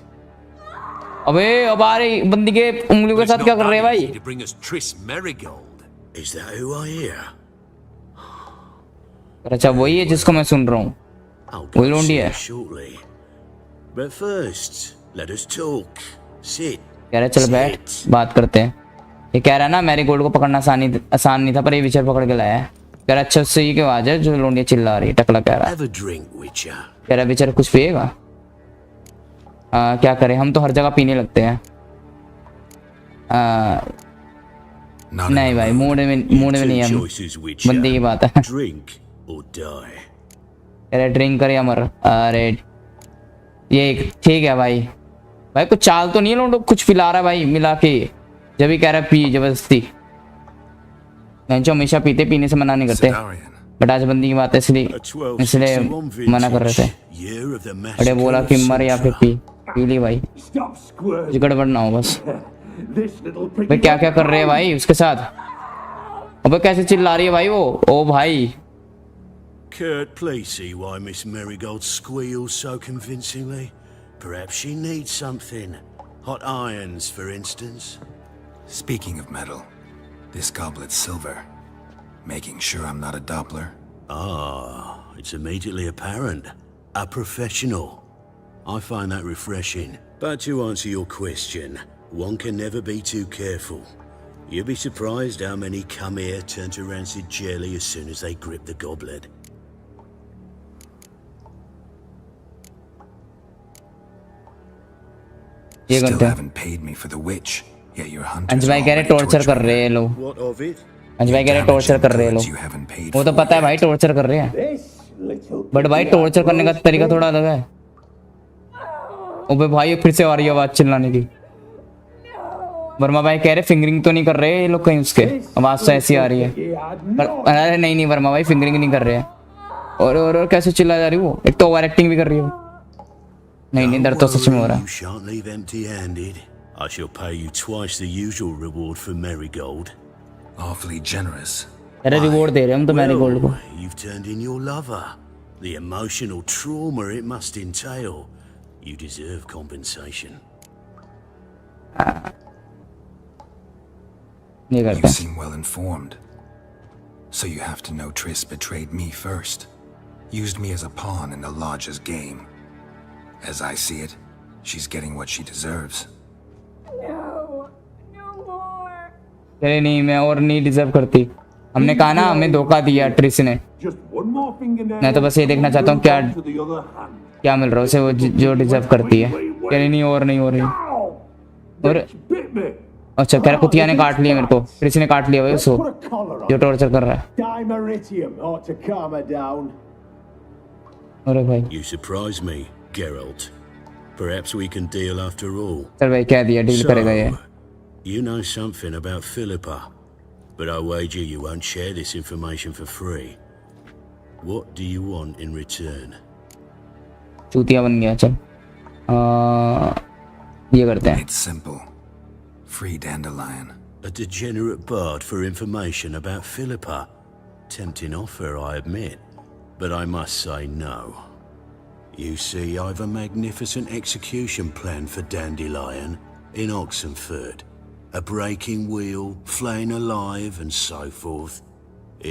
[SPEAKER 1] अबे अब आ रही बंदी के उंगली के साथ क्या कर रहे हैं भाई?
[SPEAKER 11] To bring us Triss Marigold. Is that who I hear?
[SPEAKER 1] अच्छा वही है जिसको मैं सुन रहा हूँ. वही लोंडी है.
[SPEAKER 11] But first, let us talk. Sit.
[SPEAKER 1] कह रहा चल बैठ बात करते हैं. ये कह रहा ना मैरीगोल्ड को पकड़ना आसान नहीं था पर ये विचर पकड़ के लाया है. कह रहा अच्छा उससे ये की आवाज है जो लोंडी चिल्ला रही है. टकला कह रहा. कह रहा विचर कुछ पिएगा? क्या करें हम तो हर जगह पीने लगते हैं. नहीं भाई मूड में नहीं हम. बंदी की बात है. अरे ड्रिंक कर या मर. अरे ये ठीक है भाई. भाई कुछ चाल तो नहीं है. लोग कुछ पिला रहा है भाई मिला के. जब भी कह रहा है पी जबरदस्ती. मैं जो हमेशा पीने से मना नहीं करते बट आज बंदी की बात है इसलिए मना कर रहे थे. अरे बोला कि मर या फिर पी ली भाई. गड़बड़ ना हो बस. भाई क्या क्या कर रहे हैं भाई उसके साथ? अबे कैसे चिल्ला रही है भाई वो. ओ भाई.
[SPEAKER 11] Kurt, please see why Miss Marigold squeals so convincingly. Perhaps she needs something. Hot irons, for instance.
[SPEAKER 2] Speaking of metal, this goblet's silver. Making sure I'm not a Doppler.
[SPEAKER 11] Ah, it's immediately apparent. A professional. I find that refreshing. But to answer your question, one can never be too careful. You'll be surprised how many come here turn to rancid jelly as soon as they grip the goblet.
[SPEAKER 2] Still haven't paid me for the witch, yet your hunters
[SPEAKER 1] अंज भाई कह रहे torture कर रहे हैं लोग. अंज भाई कह रहे टॉर्चर कर रहे हैं लोग. वो तो पता है भाई टॉर्चर कर रहे हैं बट भाई टॉर्चर करने का तरीका थोड़ा अलग है. ओबे भाई फिर से आ रही है आवाज चिल्लाने की. वर्मा भाई कह रहे फिंगरिंग तो नहीं कर रहे ये लोग कहीं उसके. आवाज तो ऐसी आ रही है. अरे नहीं वर्मा भाई फिंगरिंग नहीं कर रहे हैं. और कैसे चिल्ला जा रही है वो. एक तो ओवर एक्टिंग भी कर रही है. नहीं डर तो सच में हो रहा है.
[SPEAKER 11] You shan't leave empty-handed. I shall pay you twice the usual reward for Marigold.
[SPEAKER 2] Awfully generous.
[SPEAKER 1] अरे रिवॉर्ड दे रहे हम तो मैरीगोल्ड को.
[SPEAKER 11] You've turned in your lover. The emotional trauma it must entail. You deserve compensation.
[SPEAKER 1] ये करते
[SPEAKER 2] You
[SPEAKER 1] हैं।
[SPEAKER 2] seem well informed. So you have to know Triss betrayed me first. Used me as a pawn in the Lodge's game. As I see it, she's getting what she deserves.
[SPEAKER 1] अरे नहीं, मैं और नहीं deserve करती। हमने कहा ना, हमें धोखा दिया ट्रिस ने। मैं तो बस ये देखना चाहता हूँ क्या मिल रहा है उसे, वो जो डिजर्व करती है। अरे नहीं, और नहीं हो रही। और अच्छा, कह रहा कुतिया ने काट लिया मेरे को, ट्रिस ने काट लिया भाई उसको, जो टॉर्चर कर रहा है। अरे भाई,
[SPEAKER 11] You surprise me, Geralt. Perhaps we can deal after all.
[SPEAKER 1] चल भाई, कह दिया डील करेगा ये।
[SPEAKER 11] You know something about Philippa, but I wager you won't share this information for free. What do you want in return?
[SPEAKER 1] चूतिया बन गया। चल ये करते हैं।
[SPEAKER 2] It's simple. Free Dandelion.
[SPEAKER 11] A degenerate bard for information about Philippa. Tempting offer, I admit, but I must say no. You see, I've a magnificent execution plan for Dandelion in Oxenford. A breaking wheel, flaying alive, and so forth.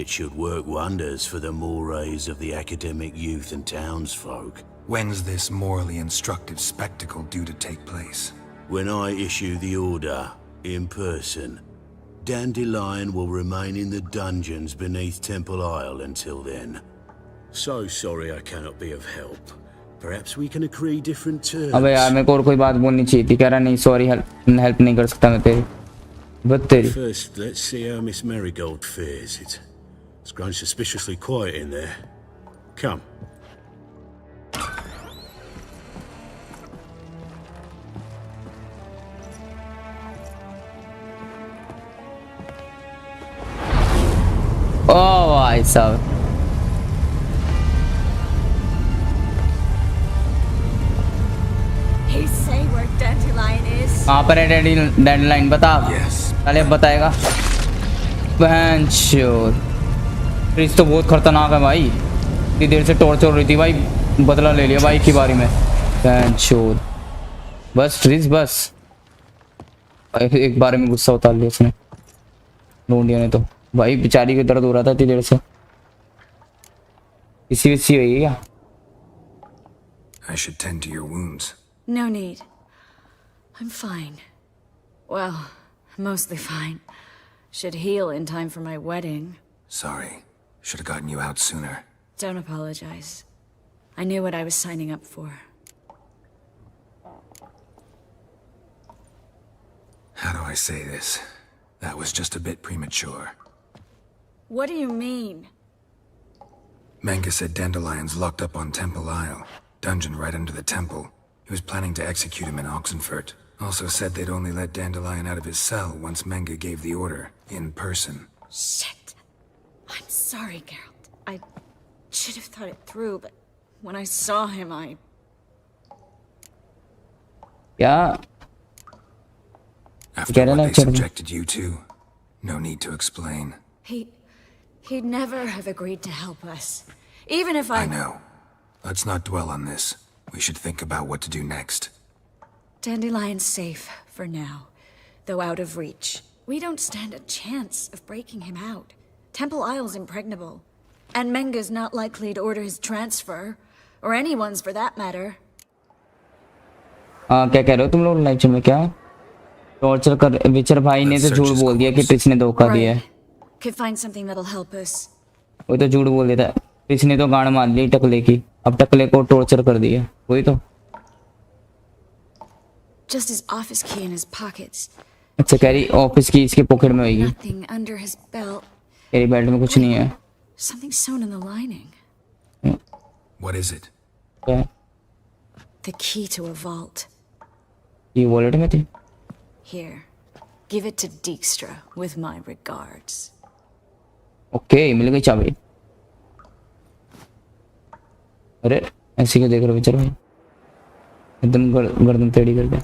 [SPEAKER 11] It should work wonders for the mores of the academic youth and townsfolk.
[SPEAKER 2] When's this morally instructive spectacle due to take place?
[SPEAKER 11] When I issue the order, in person, Dandelion will remain in the dungeons beneath Temple Isle until then. So sorry I cannot be of help. Perhaps we can agree different terms.
[SPEAKER 1] अबे यार, मेरे को और कोई बात बोलनी चाहिए थी। कह रहा नहीं, सॉरी, हेल्प नहीं कर सकता मैं तेरी। बस तेरी।
[SPEAKER 11] First, let's see how Miss Marigold fares. It's grown suspiciously quiet in there. Come.
[SPEAKER 1] ओ भाई साहब, कहाँ पर है डेडलाइन? बता। पहले बताएगा। बहन चोद, ट्रिस तो बहुत खतरनाक है भाई। इतनी देर से टॉर्चर हो रही थी भाई, बदला ले लिया भाई की बारी में। बहन चोद, बस ट्रिस बस। एक बार में गुस्सा उतार लिया उसने, ढूंढिया ने तो। भाई बेचारी को दर्द हो रहा था इतनी देर से। इसी विसी हुई है क्या?
[SPEAKER 2] I should tend to your wounds.
[SPEAKER 9] No need. I'm fine. Well, mostly fine. Should heal in time for my wedding.
[SPEAKER 2] Sorry. Should have gotten you out sooner.
[SPEAKER 9] Don't apologize. I knew what I was signing up for.
[SPEAKER 2] How do I say this? That was just a bit premature.
[SPEAKER 9] What do you mean?
[SPEAKER 2] Manga said Dandelion's locked up on Temple Isle. Dungeon right under the temple. He was planning to execute him in Oxenfurt. Also said they'd only let Dandelion out of his cell once Manga gave the order, in person.
[SPEAKER 9] Shit. I'm sorry, Geralt. I should have thought it through, but when I saw him,
[SPEAKER 1] Yeah.
[SPEAKER 2] After what they subjected you to, no need to explain.
[SPEAKER 9] He'd never have agreed to help us. Even if
[SPEAKER 2] I know. Let's not dwell on this. We should think about what to do next.
[SPEAKER 9] Dandelion's safe for now, though out of reach. We don't stand a chance of breaking him out. Temple Isle's impregnable. And Menga's not likely to order his transfer, or anyone's for that matter.
[SPEAKER 1] क्या कह रहे हो तुम लोग live chat में? क्या torture कर? विचर भाई ने तो झूठ बोल दिया कि ट्रिस ने धोखा दिया है।
[SPEAKER 9] Could find something that'll help us.
[SPEAKER 1] वो तो झूठ बोल देता है। ट्रिस ने तो गांड मार ली टकले की, अब टकले को टॉर्चर कर दिया। वही तो।
[SPEAKER 9] Just his office key in his pockets.
[SPEAKER 1] अच्छा, कह रही ऑफिस की इसके पॉकेट में होगी।
[SPEAKER 9] Nothing under his belt.
[SPEAKER 1] तेरी बेल्ट में कुछ नहीं है।
[SPEAKER 9] Something sewn in the lining.
[SPEAKER 2] What is it?
[SPEAKER 1] क्या?
[SPEAKER 9] The key to a vault.
[SPEAKER 1] ये वॉलेट में थी।
[SPEAKER 9] Here, give it to Dijkstra with my regards.
[SPEAKER 1] Okay, मिल गई चाबी। अरे ऐसे क्यों देख रहे हो विचर भाई? एकदम गर्दन टेढ़ी कर दिया।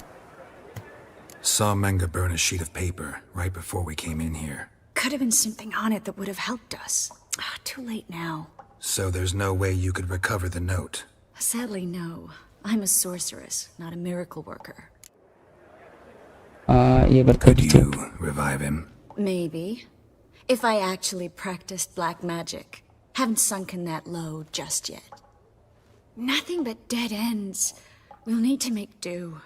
[SPEAKER 2] Saw Manga burn a sheet of paper right before we came in here.
[SPEAKER 9] Could have been something on it that would have helped us. Too late now.
[SPEAKER 2] So there's no way you could recover the note?
[SPEAKER 9] Sadly, no. I'm a sorceress, not a miracle worker.
[SPEAKER 1] ये
[SPEAKER 2] Could you revive him?
[SPEAKER 9] maybe. If I actually practiced black magic. Haven't sunken that low just yet. Nothing but dead ends. We'll need to make do.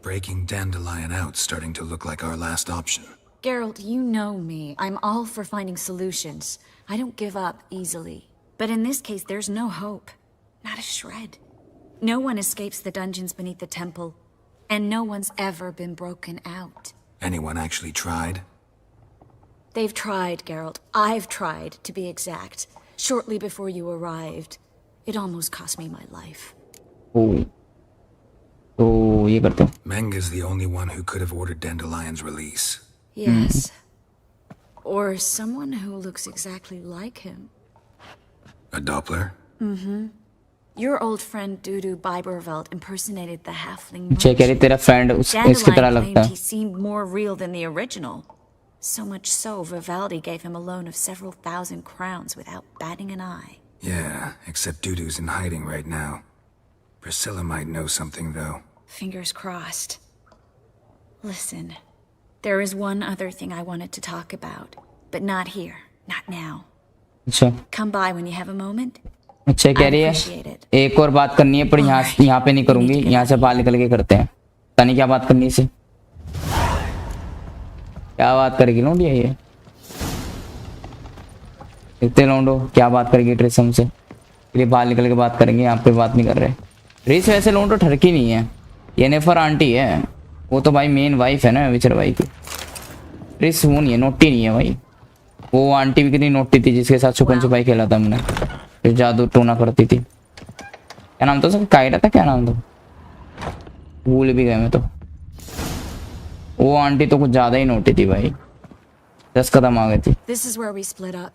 [SPEAKER 2] Breaking Dandelion out's starting to look like our last option.
[SPEAKER 9] Geralt, you know me. I'm all for finding solutions. I don't give up easily. But in this case, there's no hope. Not a shred. No one escapes the dungeons beneath the temple. And no one's ever been broken out.
[SPEAKER 2] Anyone actually tried?
[SPEAKER 9] They've tried, Geralt. I've tried, to be exact. Shortly before you arrived. It almost cost me my life.
[SPEAKER 1] Oh. तो ये करते हैं.
[SPEAKER 2] Menga's the only one who could have ordered Dandelion's release.
[SPEAKER 9] Yes. Or someone who looks exactly like him.
[SPEAKER 2] A Doppler?
[SPEAKER 9] Mm-hmm. Your old friend Dudu Biberveld impersonated the halfling merchant.
[SPEAKER 1] मुझे कह रही तेरा friend इसकी तरह लगता है.
[SPEAKER 9] He seemed more real than the original. So much so, Vivaldi gave him a loan of several thousand crowns without batting an eye.
[SPEAKER 2] Yeah, except Dudu's in hiding right now. Priscilla might know something, though.
[SPEAKER 9] Fingers crossed. Listen, there is one other thing I wanted to talk about, but not here, not now.
[SPEAKER 1] अच्छा.
[SPEAKER 9] Come by when you have a moment.
[SPEAKER 1] अच्छा कह रही है एक और बात करनी है पर यहाँ पे नहीं करूंगी, यहाँ से बाहर निकल के करते हैं. पता नहीं क्या बात करनी है. क्या बात करेगी लोंडी ये? इतने लोंडो क्या बात करेगी ट्रेस हमसे? फिर बाहर निकल के बात करेंगे, यहाँ पे बात नहीं कर रहे. ट्रेस वैसे लोंडो ठरकी नहीं है, ये नेफर आंटी है. वो तो भाई मेन वाइफ है ना विचर भाई की. ट्रेस वो नहीं है, नोटी नहीं है भाई. वो आंटी भी कितनी नोटी थी जिसके साथ छुपन छुपाई खेला था हमने, फिर जादू टोना करती थी. क्या नाम था उसका? कायरा था क्या नाम था? भूल भी गए मैं तो. वो आंटी तो कुछ ज्यादा ही नोटी थी भाई. 10 कदम आ गई थी.
[SPEAKER 9] This is where we split up.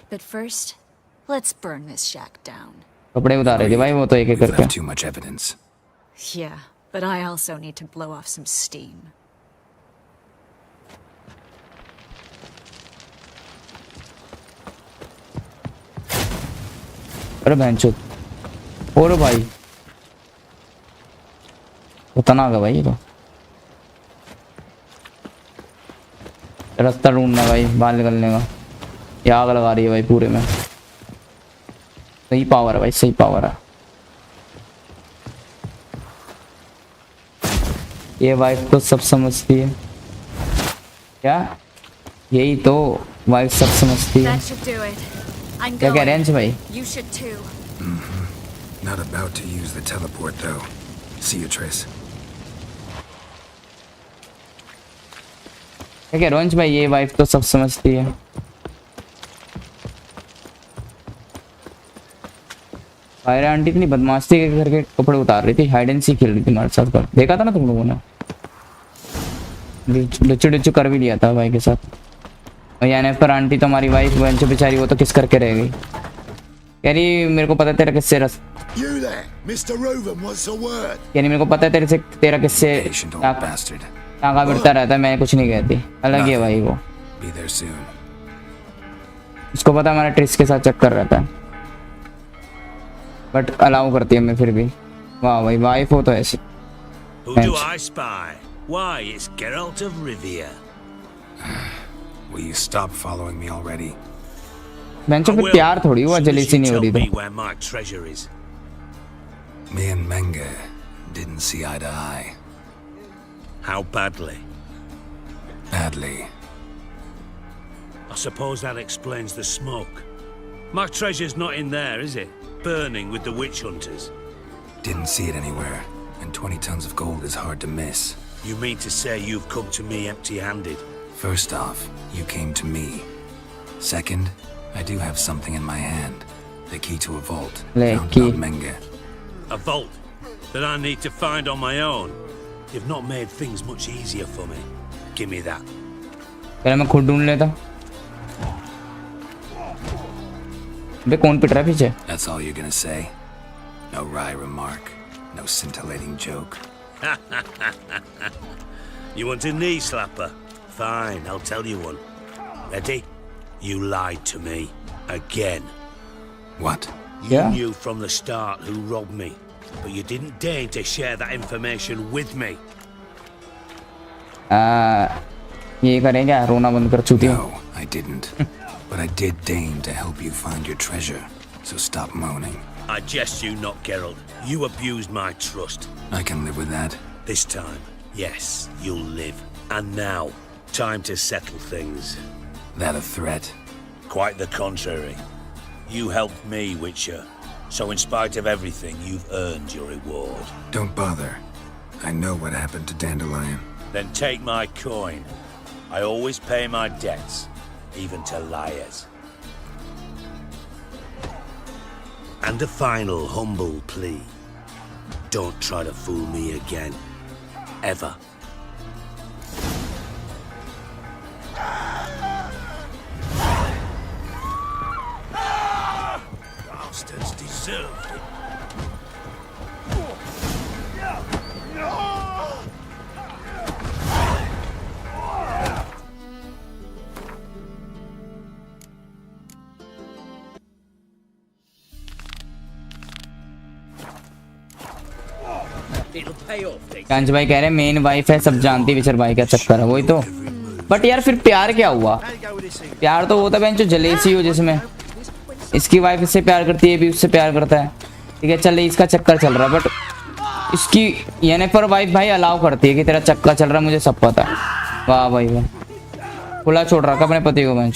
[SPEAKER 9] But first, let's burn this shack down.
[SPEAKER 1] कपड़े उतार रही थी भाई वो तो एक एक करके.
[SPEAKER 2] Too much evidence.
[SPEAKER 9] Yeah, but I also need to blow off some steam.
[SPEAKER 1] अरे बहनचोद. और भाई उतना का भाई ये तो रास्ता ढूंढना भाई बाहर निकलने का. ये आग लगा रही है भाई पूरे में. सही पावर है भाई, सही पावर है. ये वाइफ तो सब समझती है. क्या? यही तो वाइफ सब समझती है. क्या कह रहे हैं भाई?
[SPEAKER 2] Not about to use the teleport though. See you, Trace.
[SPEAKER 1] क्या कह रहे भाई? ये वाइफ तो सब समझती है. फायरा आंटी इतनी बदमाशी के करके कपड़े उतार रही थी, हाइड एंड सीक खेल रही थी हमारे साथ. कर देखा था ना तुम लोगों ने? लुच्चू डुच्चू कर भी लिया था भाई के साथ. और यानी पर आंटी तो हमारी वाइफ बहन जो बेचारी वो तो किस करके रह गई. कह रही मेरे को पता है तेरा किससे रस. यानी मेरे को पता है तेरे से तेरा किससे टाँगा बिड़ता रहता है. मैंने कुछ नहीं कहती. अलग है भाई वो. उसको पता है हमारा ट्रिस के साथ चक्कर रहता है, बट अलाउ करती है मैं फिर भी. वाह भाई वाइफ हो तो ऐसी.
[SPEAKER 11] Who do I spy? Why, it's Geralt of Rivia.
[SPEAKER 2] Will you stop following me already?
[SPEAKER 1] बेंचो पे प्यार थोड़ी हुआ, जलीसी नहीं हो रही तो.
[SPEAKER 11] Where my treasure is.
[SPEAKER 2] Me and Menga didn't see eye to eye.
[SPEAKER 11] How badly?
[SPEAKER 2] Badly.
[SPEAKER 11] I suppose that explains the smoke. My treasure's not in there, is it? Burning with the witch hunters.
[SPEAKER 2] Didn't see it anywhere, and 20 tons of gold is hard to miss.
[SPEAKER 11] You mean to say you've come to me empty-handed?
[SPEAKER 2] First off, you came to me. Second, I do have something in my hand. The key to a vault. Found by Menga.
[SPEAKER 11] A vault that I need to find on my own. You've not made things much easier for me. Give me that.
[SPEAKER 1] पहले मैं खुद ढूंढ लेता. बे कौन पिट रहा है पीछे?
[SPEAKER 2] That's all you're gonna say? No wry remark, no scintillating joke.
[SPEAKER 11] You want a knee slapper? Fine, I'll tell you one. Ready? You lied to me. Again.
[SPEAKER 2] What?
[SPEAKER 11] You knew from the start who robbed me, but you didn't deign to share that information with me.
[SPEAKER 1] ये करें क्या, रोना बंद कर चुतिया।
[SPEAKER 2] No, I didn't. But I did deign to help you find your treasure. So stop moaning.
[SPEAKER 11] I jest you not, Geralt. You abused my trust.
[SPEAKER 2] I can live with that.
[SPEAKER 11] This time, yes, you'll live. And now, time to settle things.
[SPEAKER 2] That a threat?
[SPEAKER 11] Quite the contrary. You helped me, Witcher. So in spite of everything, you've earned your reward.
[SPEAKER 2] Don't bother. I know what happened to Dandelion.
[SPEAKER 11] Then take my coin. I always pay my debts, even to liars. And a final humble plea. Don't try to fool me again. Ever. Bastards deserved it.
[SPEAKER 1] कांच भाई कह रहे main wife है, सब जानती विचर भाई का चक्कर है, वही तो। बट यार फिर प्यार क्या हुआ? प्यार तो वो था बहन जो जलेसी हो, जिसमें इसकी वाइफ इससे प्यार करती है, भी उससे प्यार करता है, ठीक है चल इसका चक्कर चल रहा है, बट इसकी येनेफर वाइफ भाई अलाउ करती है कि तेरा चक्कर चल रहा है, मुझे सब पता है। वाह भाई वाह, खुला छोड़ रखा अपने पति को बहन।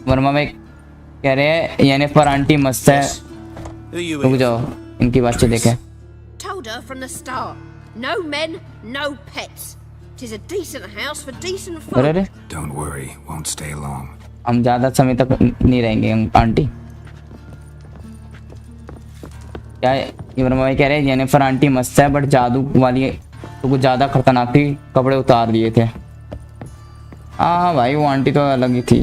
[SPEAKER 1] वर्मा भाई कह रहे हैं येनेफर आंटी मस्त है। रुक जाओ, इनकी बातचीत देखें।
[SPEAKER 20] Told her from the start. No men, no pets. 'Tis a decent house for decent folk.
[SPEAKER 1] अरे
[SPEAKER 2] Don't worry, won't stay long.
[SPEAKER 1] हम ज्यादा समय तक नहीं रहेंगे आंटी। क्या ये वर्मा भाई कह रहे हैं जेनिफर आंटी मस्त है, बट जादू वाली तो कुछ ज्यादा खतरनाक थी, कपड़े उतार लिए थे। हाँ भाई वो आंटी तो अलग ही थी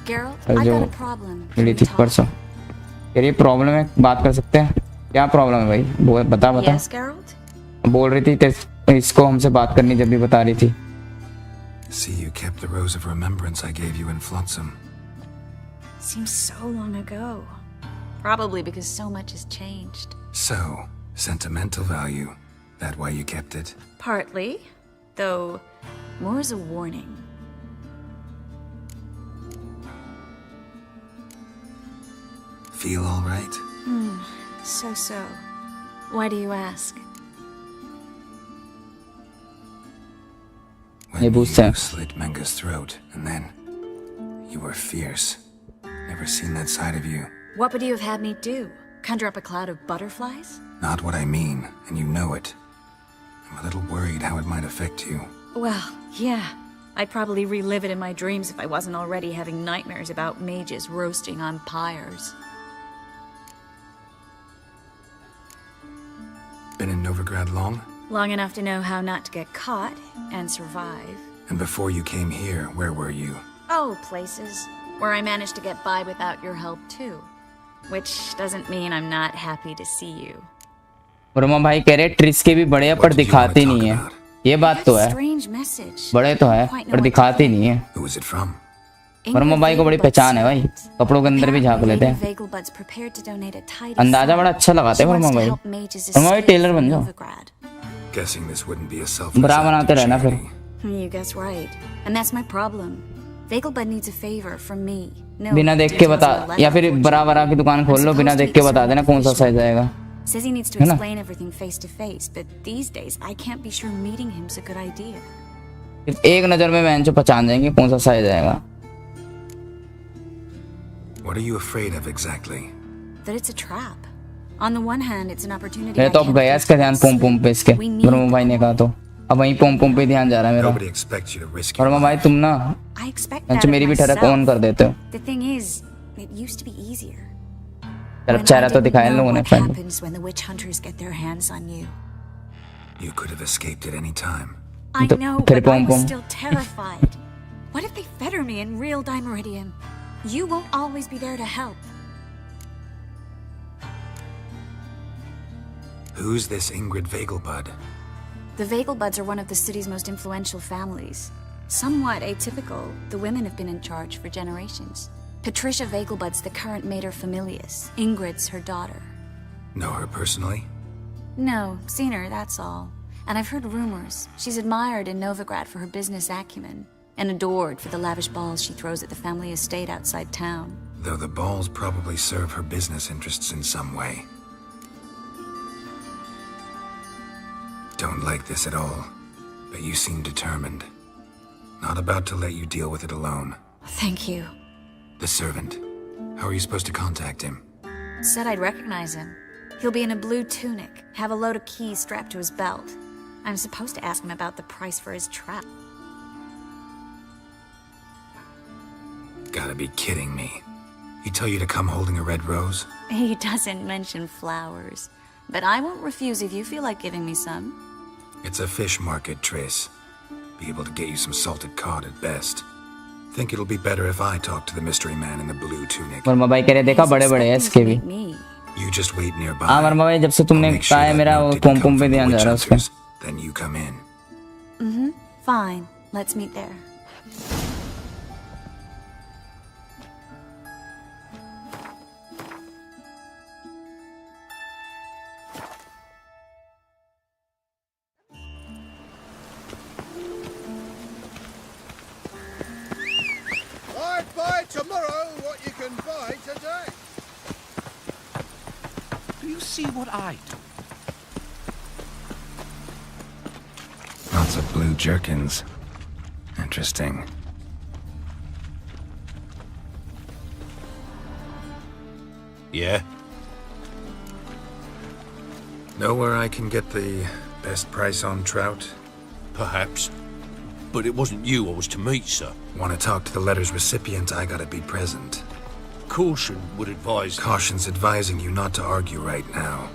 [SPEAKER 1] जो मिली थी परसों। ये प्रॉब्लम है, बात कर सकते हैं? क्या प्रॉब्लम है भाई? बता बता। बोल रही थी इसको हमसे बात करनी, जब भी बता रही थी।
[SPEAKER 2] See, you kept the rose of remembrance I gave you in Flotsam.
[SPEAKER 9] Seems so long ago. Probably because so much has changed.
[SPEAKER 2] So, sentimental value. That why you kept it?
[SPEAKER 9] Partly, though more as a warning.
[SPEAKER 2] Feel all right?
[SPEAKER 9] So. Why do you ask?
[SPEAKER 2] When you slit Menga's throat, and then you were fierce. Never seen that side of you.
[SPEAKER 9] What would you have had me do? Conjure up a cloud of butterflies?
[SPEAKER 2] Not what I mean, and you know it. I'm a little worried how it might affect you.
[SPEAKER 9] Well, yeah. I'd probably relive it in my dreams if I wasn't already having nightmares about mages roasting on pyres.
[SPEAKER 2] Been in Novigrad long?
[SPEAKER 9] Long enough to know how not to get caught and survive.
[SPEAKER 2] And before you came here, where were you?
[SPEAKER 9] Oh, places where I managed to get by without your help too. Which doesn't mean I'm not happy to see you.
[SPEAKER 1] Verma भाई कह रहे tris के भी बड़े हैं पर दिखाते नहीं है। ये बात तो है, बड़े तो है पर दिखाते नहीं है।
[SPEAKER 2] Who is it from?
[SPEAKER 1] Verma भाई को बड़ी पहचान है भाई, कपड़ों के अंदर भी झांक लेते हैं। अंदाजा बड़ा अच्छा लगाते हैं वर्मा भाई। वर्मा भाई टेलर बन जाओ,
[SPEAKER 2] Guessing this wouldn't be a selfish
[SPEAKER 1] बरा बनाते रहना फिर।
[SPEAKER 9] You guess right. And that's my problem. Vegelbud needs a favor from me.
[SPEAKER 1] बिना देख के बता, या फिर बरा की दुकान खोल लो, बिना देख के बता देना कौन सा साइज आएगा।
[SPEAKER 9] Says he needs to explain everything face to face, but these days I can't be sure meeting him's a good idea.
[SPEAKER 1] एक नजर में मैं जो पहचान जाएंगे कौन सा साइज आएगा।
[SPEAKER 2] What are you afraid of exactly?
[SPEAKER 9] That it's a trap. On the one hand, it's an opportunity.
[SPEAKER 1] मैं तो अब गया इसका ध्यान पोम पे इसके। वर्मा भाई ने कहा तो अब वहीं पोम पे ध्यान जा रहा है मेरा।
[SPEAKER 2] Nobody expects you to risk
[SPEAKER 1] Verma भाई तुम ना अच्छा मेरी भी ठरक ऑन कर देते हो।
[SPEAKER 9] The thing is, it used to be easier.
[SPEAKER 1] तेरा चेहरा तो दिखाया इन लोगों ने पहले।
[SPEAKER 9] Happens when the witch hunters get their hands on you.
[SPEAKER 2] You could have escaped at any time.
[SPEAKER 9] I know, but I was still terrified. What if they fetter me in real Dimeridium? You won't always be there to help.
[SPEAKER 2] Who's this Ingrid Vegelbud?
[SPEAKER 9] The Vegelbuds are one of the city's most influential families. Somewhat atypical, the women have been in charge for generations. Patricia Vegelbud's the current mater familias. Ingrid's her daughter.
[SPEAKER 2] Know her personally?
[SPEAKER 9] No, seen her, that's all. And I've heard rumors she's admired in Novigrad for her business acumen and adored for the lavish balls she throws at the family estate outside town.
[SPEAKER 2] Though the balls probably serve her business interests in some way. Don't like this at all, but you seem determined. Not about to let you deal with it alone.
[SPEAKER 9] Thank you.
[SPEAKER 2] The servant. How are you supposed to contact him?
[SPEAKER 9] Said I'd recognize him. He'll be in a blue tunic, have a load of keys strapped to his belt. I'm supposed to ask him about the price for his trap.
[SPEAKER 2] Gotta be kidding me. He tell you to come holding a red rose?
[SPEAKER 9] He doesn't mention flowers, but I won't refuse if you feel like giving me some.
[SPEAKER 2] It's a fish market, Triss. Be able to get you some salted cod at best. Think it'll be better if I talk to the mystery man in the blue tunic.
[SPEAKER 1] Verma भाई कह रहे देखा बड़े-बड़े हैं इसके भी.
[SPEAKER 2] You just wait nearby.
[SPEAKER 1] हाँ वर्मा भाई जब से तुमने कहा है मेरा वो पोम पे ध्यान जा रहा है उसका.
[SPEAKER 2] Then you come in.
[SPEAKER 9] Fine. Let's meet there.
[SPEAKER 11] Buy tomorrow what you can buy today.
[SPEAKER 16] Do you see what I do?
[SPEAKER 2] Lots of blue jerkins. Interesting.
[SPEAKER 11] Yeah?
[SPEAKER 2] Know where I can get the best price on trout?
[SPEAKER 11] Perhaps. But it wasn't you I was to meet, sir.
[SPEAKER 2] Want to talk to the letter's recipient, I gotta be present.
[SPEAKER 11] Caution would advise...
[SPEAKER 2] Caution's advising you not to argue right now.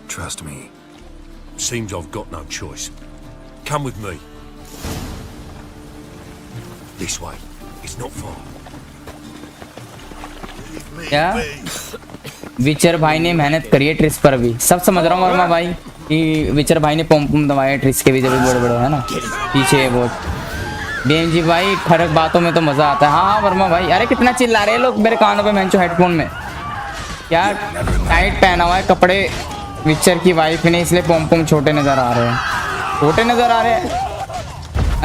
[SPEAKER 2] Trust me.
[SPEAKER 11] Seems I've got no choice. Come with me. This way. It's not far.
[SPEAKER 1] क्या विचर भाई ने मेहनत करी है tris पर भी. सब समझ रहा हूँ वर्मा भाई कि विचर भाई ने पम दबाया ट्रिस के भी जब बड़े-बड़े है ना पीछे बहुत. BMG भाई फर्क बातों में तो मजा आता है. हाँ वर्मा भाई. अरे कितना चिल्ला रहे हैं लोग मेरे कानों पे मेंचो हेडफोन में. क्या टाइट पहना हुआ है कपड़े विचर की वाइफ ने इसलिए पम छोटे नजर आ रहे हैं. छोटे नजर आ रहे हैं.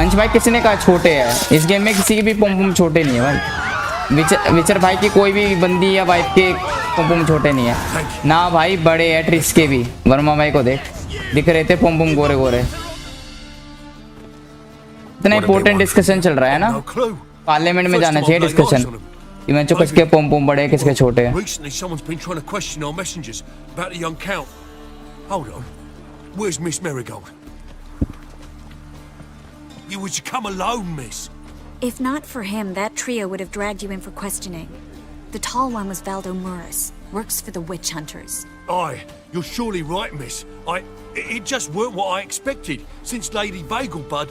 [SPEAKER 1] अंश भाई किसने कहा छोटे है? इस गेम में किसी की भी पम छोटे नहीं है भाई. विचर भाई की कोई भी बंदी या वाइफ के पम छोटे नहीं है ना भाई. बड़े है ट्रिस के भी. वर्मा भाई को देख दिख रहे थे पम गोरे गोरे. इतना इंपॉर्टेंट डिस्कशन चल रहा है ना. पार्लियामेंट में जाना चाहिए डिस्कशन कि मैं किसके पम बड़े हैं किसके छोटे हैं.
[SPEAKER 11] Recently someone's been trying to question our messengers about the young count. Hold on. Where's Miss Marigold? You would come alone, miss.
[SPEAKER 9] If not for him, that trio would have dragged you in for questioning. The tall one was Valdo Murris, works for the witch hunters.
[SPEAKER 11] Aye, you're surely right, miss. It just weren't what I expected, since Lady Vagelbud...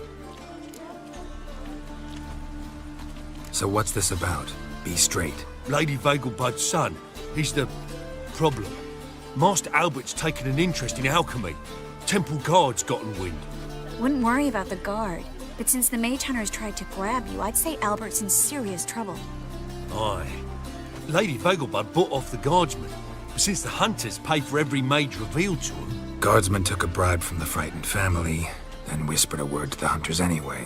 [SPEAKER 2] So what's this about? Be straight.
[SPEAKER 11] Lady Vagelbud's son. He's the problem. Master Albert's taken an interest in alchemy. Temple guards gotten wind.
[SPEAKER 9] Wouldn't worry about the guard, but since the mage hunters tried to grab you, I'd say Albert's in serious trouble.
[SPEAKER 11] Aye. Lady Vagelbud bought off the guardsmen, but since the hunters pay for every mage revealed to them...
[SPEAKER 2] Guardsmen took a bribe from the frightened family, then whispered a word to the hunters anyway.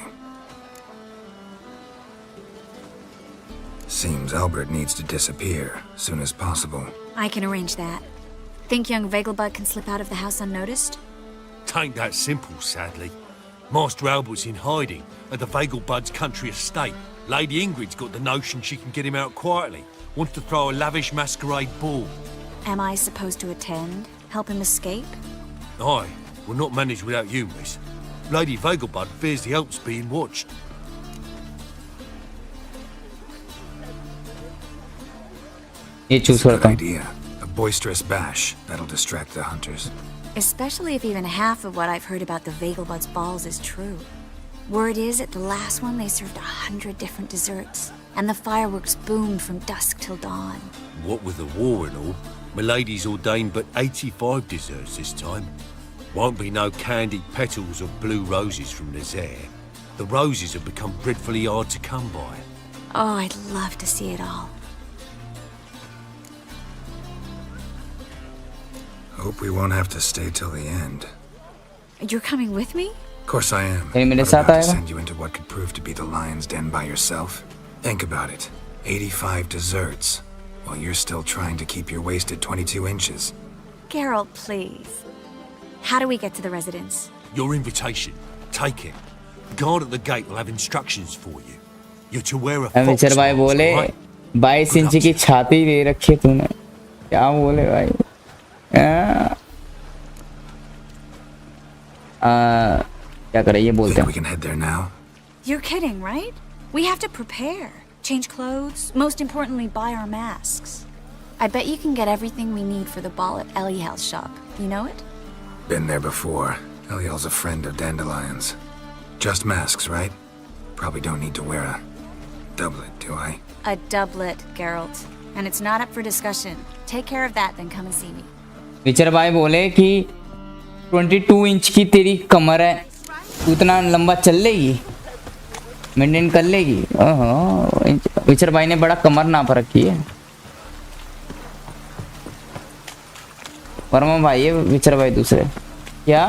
[SPEAKER 2] Seems Albert needs to disappear soon as possible.
[SPEAKER 9] I can arrange that. Think young Vagelbud can slip out of the house unnoticed?
[SPEAKER 11] Tain't that simple, sadly. Master Albert's in hiding at the Vagelbud's country estate. Lady Ingrid's got the notion she can get him out quietly. Wants to throw a lavish masquerade ball.
[SPEAKER 9] Am I supposed to attend? Help him escape?
[SPEAKER 11] Aye, we'll not manage without you, miss. Lady Vagelbud fears the Alps being watched.
[SPEAKER 2] It's a good idea. A boisterous bash. That'll distract the hunters.
[SPEAKER 9] Especially if even half of what I've heard about the Vagelbud's balls is true. Word is, at the last one they served 100 different desserts, and the fireworks boomed from dusk till dawn.
[SPEAKER 11] What with the war and all, Milady's ordained but 85 desserts this time. Won't be no candied petals or blue roses from Nazaire. The roses have become dreadfully hard to come by.
[SPEAKER 9] Oh, I'd love to see it all.
[SPEAKER 2] Hope we won't have to stay till the end.
[SPEAKER 9] You're coming with me?
[SPEAKER 2] Of course I am.
[SPEAKER 1] मेरे
[SPEAKER 2] Not
[SPEAKER 1] साथ
[SPEAKER 2] about to
[SPEAKER 1] आएगा?
[SPEAKER 2] send you into what could prove to be the lion's den by yourself. Think about it. 85 desserts, while you're still trying to keep your waist at 22 inches.
[SPEAKER 9] Geralt, please. How do we get to the residence?
[SPEAKER 11] Your invitation. Take it. The guard at the gate will have instructions for you. You're to wear a fox
[SPEAKER 1] विचर भाई
[SPEAKER 11] mask,
[SPEAKER 1] बोले
[SPEAKER 11] all right?
[SPEAKER 1] 22 inch की छाती दे रखी तूने, क्या बोले भाई? क्या करे ये बोलते हैं?
[SPEAKER 2] We can head there now.
[SPEAKER 9] You're kidding, right? We have to prepare. Change clothes. Most importantly, buy our masks. I bet you can get everything we need for the ball at Eliel's shop. You know it?
[SPEAKER 2] Been there before. Eliel's a friend of Dandelion's. Just masks, right? Probably don't need to wear a doublet, do I?
[SPEAKER 9] A doublet, Geralt. And it's not up for discussion. Take care of that, then come and see me.
[SPEAKER 1] विचर भाई बोले कि 22 inch की तेरी कमर है, उतना लंबा चल लेगी, मेंटेन कर लेगी? ओहो, विचर भाई ने बड़ा कमर नाप रखी है। वर्मा भाई है विचर भाई दूसरे। क्या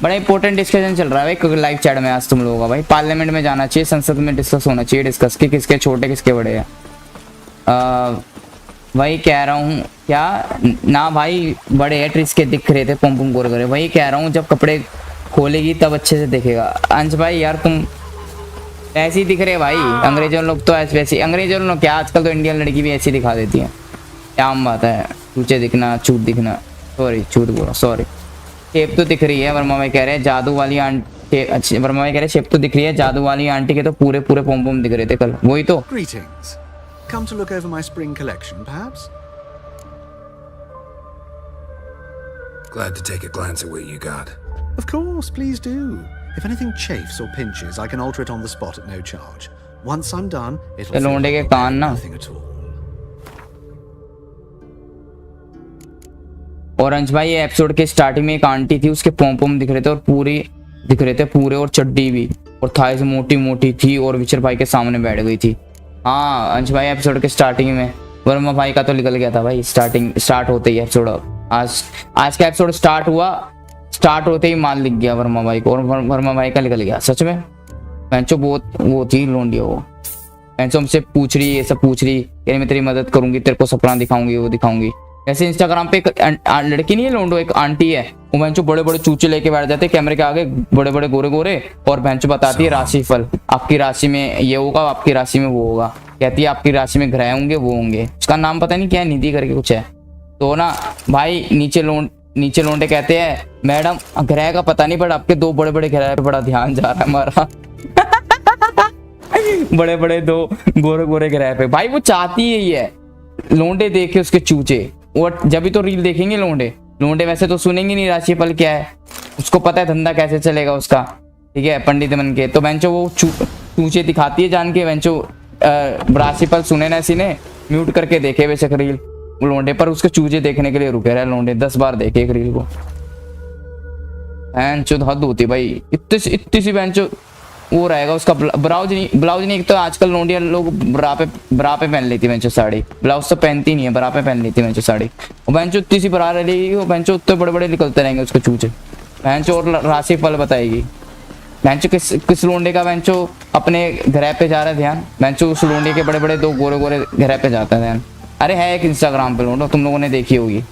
[SPEAKER 1] बड़ा इंपॉर्टेंट डिस्कशन चल रहा है भाई लाइव चैट में आज तुम लोगों का। भाई पार्लियामेंट में जाना चाहिए, संसद में डिस्कस होना चाहिए, डिस्कस कि किसके छोटे किसके बड़े हैं। वही कह रहा हूँ क्या ना भाई, बड़े है ट्रिस के दिख रहे थे पम पम गोर गोरे। वही कह रहा हूँ जब कपड़े खोलेगी तब अच्छे से दिखेगा। अंश भाई यार तुम ऐसे ही दिख रहे भाई, अंग्रेजों लोग तो ऐसे वैसे, अंग्रेजों लोग क्या आजकल तो इंडियन लड़की भी ऐसी दिखा देती है, क्या आम बात है। चूचे दिखना, चूत दिखना, सॉरी चूत बोला सॉरी। शेप तो दिख रही है, वर्मा भाई कह रहे हैं जादू वाली आंटी, अच्छी वर्मा भाई कह रहे हैं शेप तो दिख रही है, जादू वाली आंटी के तो पूरे पूरे पोम पोम दिख रहे थे कल, वही तो।
[SPEAKER 13] Greetings. Come to look over my spring collection, perhaps?
[SPEAKER 2] Glad to take a glance at what you got.
[SPEAKER 13] Of course, please do. If anything chafes or pinches, I can alter it on the spot at no charge. Once I'm done, it'll feel
[SPEAKER 1] लोंडे के कान ना।
[SPEAKER 13] nothing at all.
[SPEAKER 1] और अंश भाई ये episode के starting में एक aunty थी, उसके पोम पोम दिख रहे थे और पूरी दिख रहे थे पूरे, और चड्डी भी, और थाई से मोटी मोटी थी और विचर भाई के सामने बैठ गई थी। हाँ अंश भाई एपिसोड के स्टार्टिंग में वर्मा भाई का तो निकल गया था भाई, स्टार्ट होते ही एपिसोड, आज का एपिसोड स्टार्ट हुआ, स्टार्ट होते ही माल दिख गया वर्मा भाई को, और वर्मा भाई का निकल गया सच में। पेंचो बहुत वो थी लोंडिया वो, पेंचो हमसे पूछ रही ये सब पूछ रही, यानी मैं तेरी मदद करूंगी, तेरे को सपना दिखाऊंगी, वो दिखाऊंगी। जैसे इंस्टाग्राम पे एक लड़की नहीं है लोंडो, एक आंटी है, वो बेंचो बड़े बड़े चूचे लेके बैठ जाते कैमरे के आगे, बड़े बड़े गोरे गोरे, और बेंचो बताती है राशिफल, आपकी राशि में ये होगा, आपकी राशि में वो होगा, कहती है आपकी राशि में ग्रह होंगे वो होंगे, उसका नाम पता नहीं क्या है, निधि करके कुछ है। तो ना भाई नीचे लोंडे कहते हैं मैडम ग्रह का पता नहीं, बट आपके दो बड़े बड़े ग्रह पे बड़ा ध्यान जा रहा है हमारा। बड़े बड़े दो गोरे गोरे ग्रह पे, भाई वो चाहती है ये लोंडे देखे उसके चूचे, और जब भी तो रील देखेंगे लोंडे वैसे तो सुनेंगे नहीं राशिफल क्या है, उसको पता है धंधा कैसे चलेगा उसका, ठीक है पंडित बन के। तो बेंचो वो चूचे दिखाती है जान के, बेंचो राशिफल सुने ना सीने म्यूट करके देखे बेशक रील लोंडे, पर उसके चूचे देखने के लिए रुके रहे लोंडे, 10 बार देखे एक रील को। बेंचो हद होती भाई, इतनी सी बेंचो वो रहेगा उसका ब्लाउज नहीं, एक तो आजकल लोंडिया लोग ब्रा पे पहन लेती है साड़ी, ब्लाउज तो पहनती नहीं है, ब्रा पे पहन लेती है साड़ी, और बेंचो इतनी सी ब्रा रहेगी, वो बेंचो उतने बड़े बड़े निकलते रहेंगे उसके चूचे, बेंचो और राशि फल बताएगी। बेंचो किस लोंडे का बेंचो अपने ग्रह पे जा रहा है ध्यान, बेंचो उस लोंडे के बड़े बड़े दो गोरे गोरे ग्रह पे जाता है ध्यान। अरे है एक इंस्टाग्राम पे लोंडो, तुम लोगों ने देखी होगी,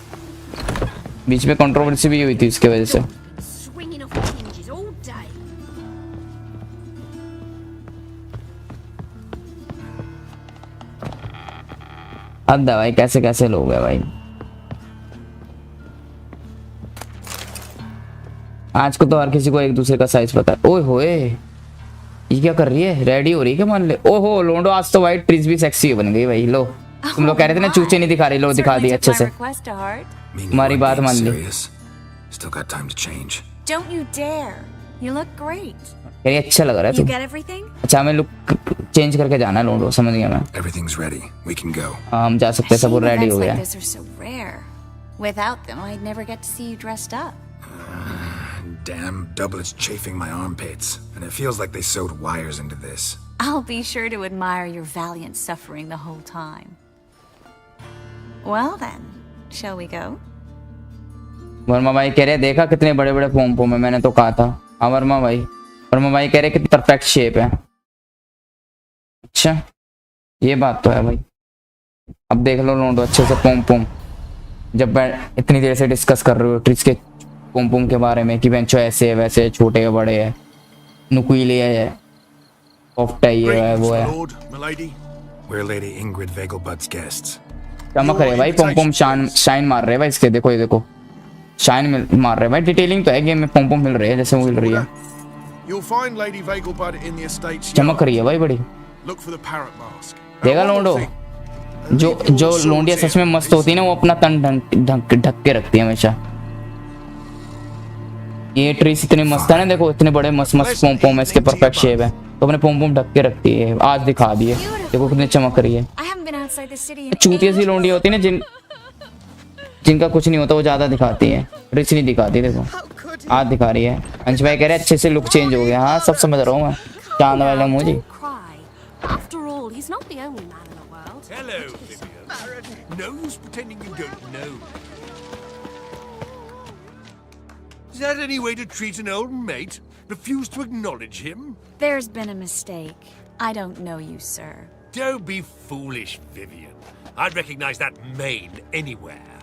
[SPEAKER 1] बीच में कंट्रोवर्सी भी हुई थी उसके वजह से। हद है भाई, कैसे कैसे लोग हैं भाई। आज को तो हर किसी को एक दूसरे का साइज पता है। ओए होए ये क्या कर रही है, रेडी हो रही है क्या मान ले। ओहो लोंडो आज तो वाइट ट्रीज भी सेक्सी बन गई भाई। लो तुम लोग कह रहे थे ना चूचे नहीं दिखा रही, लो दिखा दी अच्छे से, तुम्हारी बात मान ली। यार अच्छा लग रहा है तू। अच्छा हमें लुक चेंज करके जाना है लोंडो, समझ गया मैं। हम जा सकते हैं, सब रेडी हो गया।
[SPEAKER 9] Without them, I'd never get to see you dressed up.
[SPEAKER 2] Damn doublets chafing my armpits, and it feels like they sewed wires into this.
[SPEAKER 9] I'll be sure to admire your valiant suffering the whole time. Well then, shall we go?
[SPEAKER 1] Verma भाई कह रहे देखा कितने बड़े बड़े pome pome है, मैंने तो कहा था। हाँ वर्मा भाई कह रहे कितनी परफेक्ट शेप है। अच्छा ये बात तो है भाई। अब देख लो लोंडो अच्छे से पोम पोम, जब मैं इतनी देर से डिस्कस कर रहे हो ट्रिक्स के पोम पोम के बारे में कि बेंचो ऐसे है वैसे है, छोटे है बड़े है, नुकीले है, सॉफ्ट है, ये है वो है।
[SPEAKER 2] We're Lady Ingrid Vegelbud's guests.
[SPEAKER 1] चमक रहे भाई पोम पोम, शाइन मार रहे भाई इसके, देखो ये देखो शाइन मार रहे भाई। डिटेलिंग तो है गेम में, पोम पोम मिल रही है जैसे वो मिल रही है।
[SPEAKER 8] You'll find Lady Vegelbud in the estate's
[SPEAKER 1] चमक रही है भाई बड़ी।
[SPEAKER 8] Look for the parrot mask.
[SPEAKER 1] देखा लोंडो, जो लोंडिया सच में मस्त होती है ना, वो अपना तन ढक के रखती है हमेशा। ये ट्रीस इतने मस्त है ना, देखो इतने बड़े मस्त मस्त पोम पोम है, इसके परफेक्ट शेप है, तो अपने पोम पोम ढक के रखती है। आज दिखा दिए, देखो कितने चमक रही है। चूतिया सी लोंडिया होती है ना, जिनका कुछ नहीं होता वो ज्यादा दिखाती है, रिच नहीं दिखाती। देखो आज दिखा रही है। अंश भाई कह रहे अच्छे से लुक चेंज हो गया। हाँ सब समझ रहा हूँ मैं, चांद वाला मुझे।
[SPEAKER 11] Hello, Vivian. No use pretending you don't know. Is that any way to treat an old mate? Refuse to acknowledge him?
[SPEAKER 9] There's been a mistake. I don't know you, sir.
[SPEAKER 11] Don't be foolish, Vivian. I'd recognize that mane anywhere.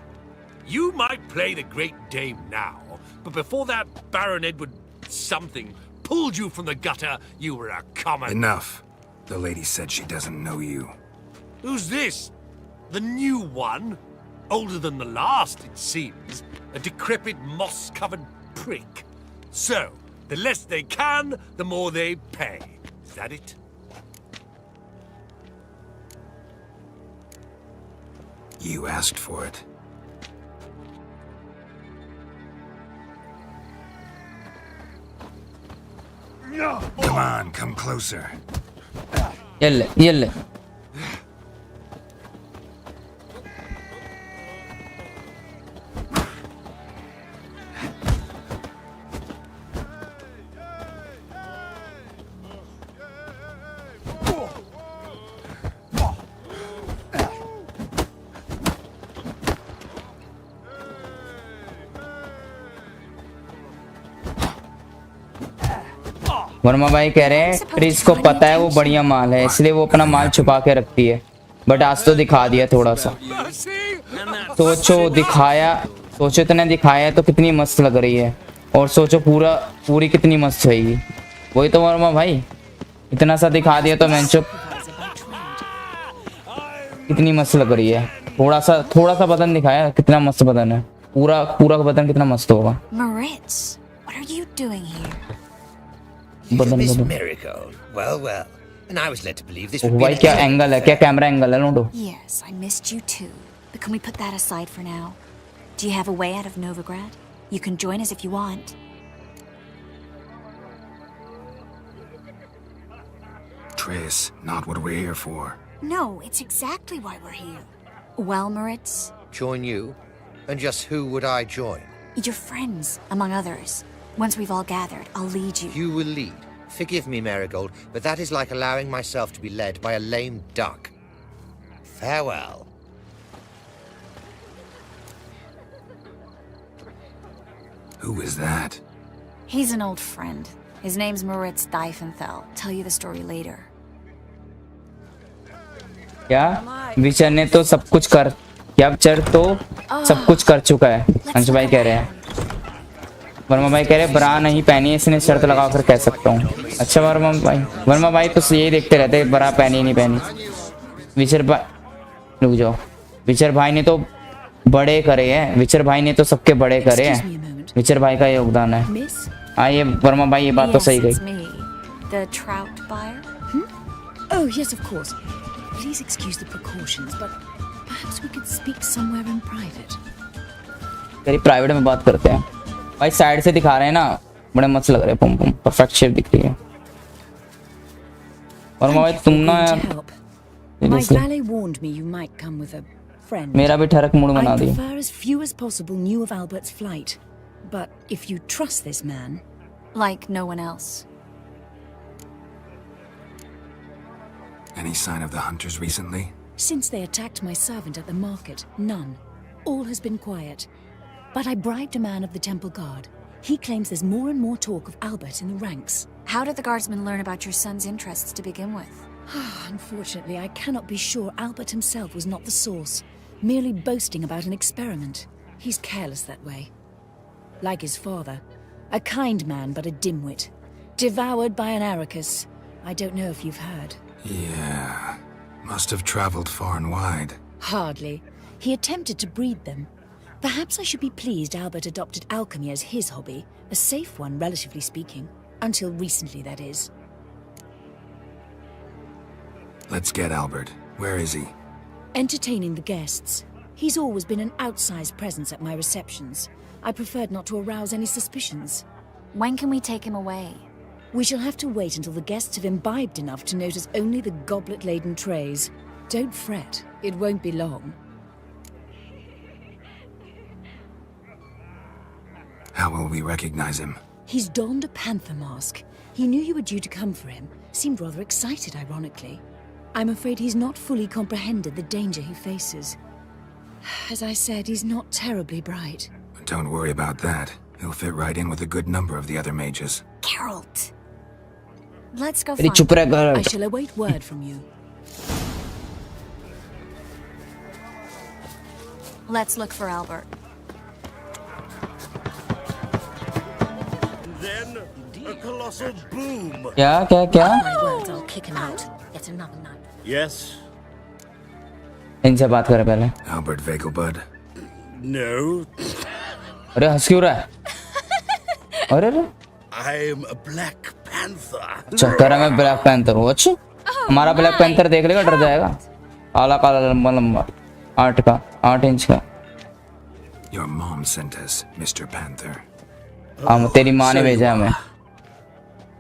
[SPEAKER 11] You might play the Great Dame now, but before that Baron Edward something pulled you from the gutter, you were a common...
[SPEAKER 2] Enough. The lady said she doesn't know you.
[SPEAKER 11] Who's this? The new one? Older than the last, it seems. A decrepit, moss-covered prick. So, the less they can, the more they pay. Is that it?
[SPEAKER 2] You asked for it. Come on, come closer.
[SPEAKER 1] يلا Verma भाई कह रहे हैं tris को पता है वो बढ़िया माल है, इसलिए वो अपना माल छुपा के रखती है, बट आज तो दिखा दिया थोड़ा सा। सोचो इतने दिखाया तो कितनी मस्त लग रही है, और सोचो पूरी कितनी मस्त होगी। वही तो वर्मा भाई, इतना सा दिखा दिया तो मैंने कितनी मस्त लग रही है। थोड़ा सा बदन दिखाया, कितना मस्त बदन है, पूरा बदन कितना मस्त होगा।
[SPEAKER 18] Miss Miracle. Well, and I was led to believe this would be.
[SPEAKER 1] भाई क्या एंगल है, क्या कैमरा एंगल है लोंडो।
[SPEAKER 9] Yes, I missed you too. But can we put that aside for now? Do you have a way out of Novigrad? You can join us if you want.
[SPEAKER 2] Triss, not what we're here for.
[SPEAKER 9] No, it's exactly why we're here. Well, Moritz?
[SPEAKER 18] Join you? And just who would I join?
[SPEAKER 9] Your friends, among others. Once we've all gathered, I'll lead you.
[SPEAKER 18] You will lead. Forgive me, Marigold, but that is like allowing myself to be led by a lame duck. Farewell.
[SPEAKER 2] Who is that?
[SPEAKER 9] He's an old friend. His name's Moritz Diefenthal. Tell you the story later.
[SPEAKER 1] क्या विचर ने तो सब कुछ कर चुका है, अंश भाई कह रहे हैं। वर्मा भाई कह रहे बरा नहीं पहनी है, इसने शर्त लगा कर कह सकता हूँ। अच्छा वर्मा भाई तो यही देखते रहते बरा पहनी नहीं पहनी। विचर भाई रुक जाओ, विचर भाई ने तो बड़े करे हैं, विचर भाई ने तो सबके बड़े करे हैं, विचर भाई का योगदान है। हाँ ये वर्मा भाई ये बात तो सही कही।
[SPEAKER 19] Oh yes, of course. Please excuse the precautions, but perhaps we could speak somewhere in private.
[SPEAKER 1] तेरी प्राइवेट में बात करते हैं भाई, साइड से दिखा रहे हैं ना, बड़े मस्त लग रहे हैं। पुम पुम परफेक्ट शेप दिख रही है। और भाई तुम ना
[SPEAKER 19] My valet warned me you might come with a friend.
[SPEAKER 1] मेरा भी ठरक मूड बना दिया।
[SPEAKER 19] I prefer as few as possible knew of Albert's flight, but if you trust this man,
[SPEAKER 9] like no one else.
[SPEAKER 2] Any sign of the hunters recently?
[SPEAKER 19] Since they attacked my servant at the market, none. All has been quiet. But I bribed a man of the Temple Guard. He claims there's more and more talk of Albert in the ranks.
[SPEAKER 9] How did the guardsmen learn about your son's interests to begin with?
[SPEAKER 19] Unfortunately, I cannot be sure Albert himself was not the source, merely boasting about an experiment. He's careless that way. Like his father. A kind man, but a dimwit. Devoured by an Arrakis. I don't know if you've heard.
[SPEAKER 2] Yeah. Must have traveled far and wide.
[SPEAKER 19] Hardly. He attempted to breed them. Perhaps I should be pleased Albert adopted alchemy as his hobby. A safe one, relatively speaking. Until recently, that is.
[SPEAKER 2] Let's get Albert. Where is he?
[SPEAKER 19] Entertaining the guests. He's always been an outsized presence at my receptions. I preferred not to arouse any suspicions.
[SPEAKER 9] When can we take him away?
[SPEAKER 19] We shall have to wait until the guests have imbibed enough to notice only the goblet-laden trays. Don't fret, it won't be long.
[SPEAKER 2] How will we recognize him?
[SPEAKER 19] He's donned a panther mask. He knew you were due to come for him. Seemed rather excited, ironically. I'm afraid he's not fully comprehended the danger he faces. As I said, he's not terribly bright.
[SPEAKER 2] Don't worry about that. He'll fit right in with a good number of the other mages.
[SPEAKER 9] Geralt! Let's go
[SPEAKER 1] Ready,
[SPEAKER 9] find
[SPEAKER 1] chup
[SPEAKER 9] him.
[SPEAKER 1] रह Geralt.
[SPEAKER 19] I shall await word from you.
[SPEAKER 9] Let's look for Albert.
[SPEAKER 11] Then, a colossal boom.
[SPEAKER 1] क्या?
[SPEAKER 20] My words, I'll kick him out. Yet another night.
[SPEAKER 11] Yes?
[SPEAKER 1] इनसे बात करें पहले.
[SPEAKER 2] Albert Vegelbud.
[SPEAKER 11] No.
[SPEAKER 1] अरे हंस क्यों रहा है? अरे
[SPEAKER 11] I'm a Black Panther.
[SPEAKER 1] अच्छा कह रहा मैं ब्लैक पैंथर हूँ. अच्छा हमारा ब्लैक पैंथर देख लेगा डर जाएगा. काला काला लंबा लंबा 8 इंच का.
[SPEAKER 2] Your mom sent us, Mr. Panther.
[SPEAKER 1] हम तेरी माँ ने भेजा हमें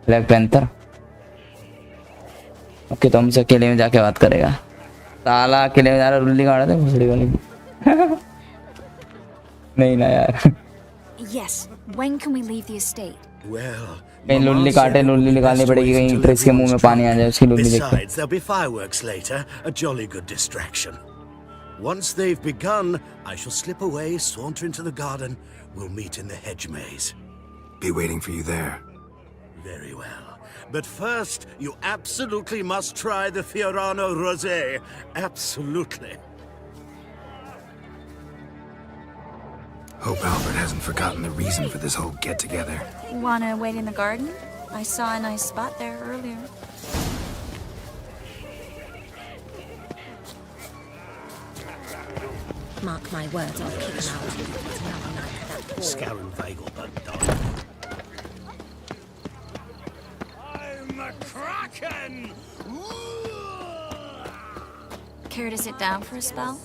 [SPEAKER 1] ब्लैक पैंथर. ओके तो हमसे अकेले में जाके बात करेगा. साला अकेले में जा रहा रुल्ली गाड़ा थे भुसड़ी वाली. नहीं ना यार.
[SPEAKER 9] Yes. When can we leave the estate?
[SPEAKER 11] Well,
[SPEAKER 1] कहीं लुल्ली काटे लुल्ली निकालनी पड़ेगी कहीं ट्रेस के मुंह में पानी आ जाए उसकी लुल्ली देख के.
[SPEAKER 11] Besides, there'll be fireworks later, a jolly good distraction. Once they've begun, I shall slip away, saunter into the garden. We'll meet in the hedge maze.
[SPEAKER 2] Be waiting for you there.
[SPEAKER 11] Very well. But first, you absolutely must try the Fiorano Rosé. Absolutely.
[SPEAKER 2] Hope Albert hasn't forgotten the reason for this whole get-together.
[SPEAKER 9] Wanna wait in the garden? I saw a nice spot there earlier.
[SPEAKER 20] Mark my words, I'll kick him out. Yet another night for that poor...
[SPEAKER 11] Scaran Vegelbud died. I'm a Kraken!
[SPEAKER 9] Care to sit down for a spell?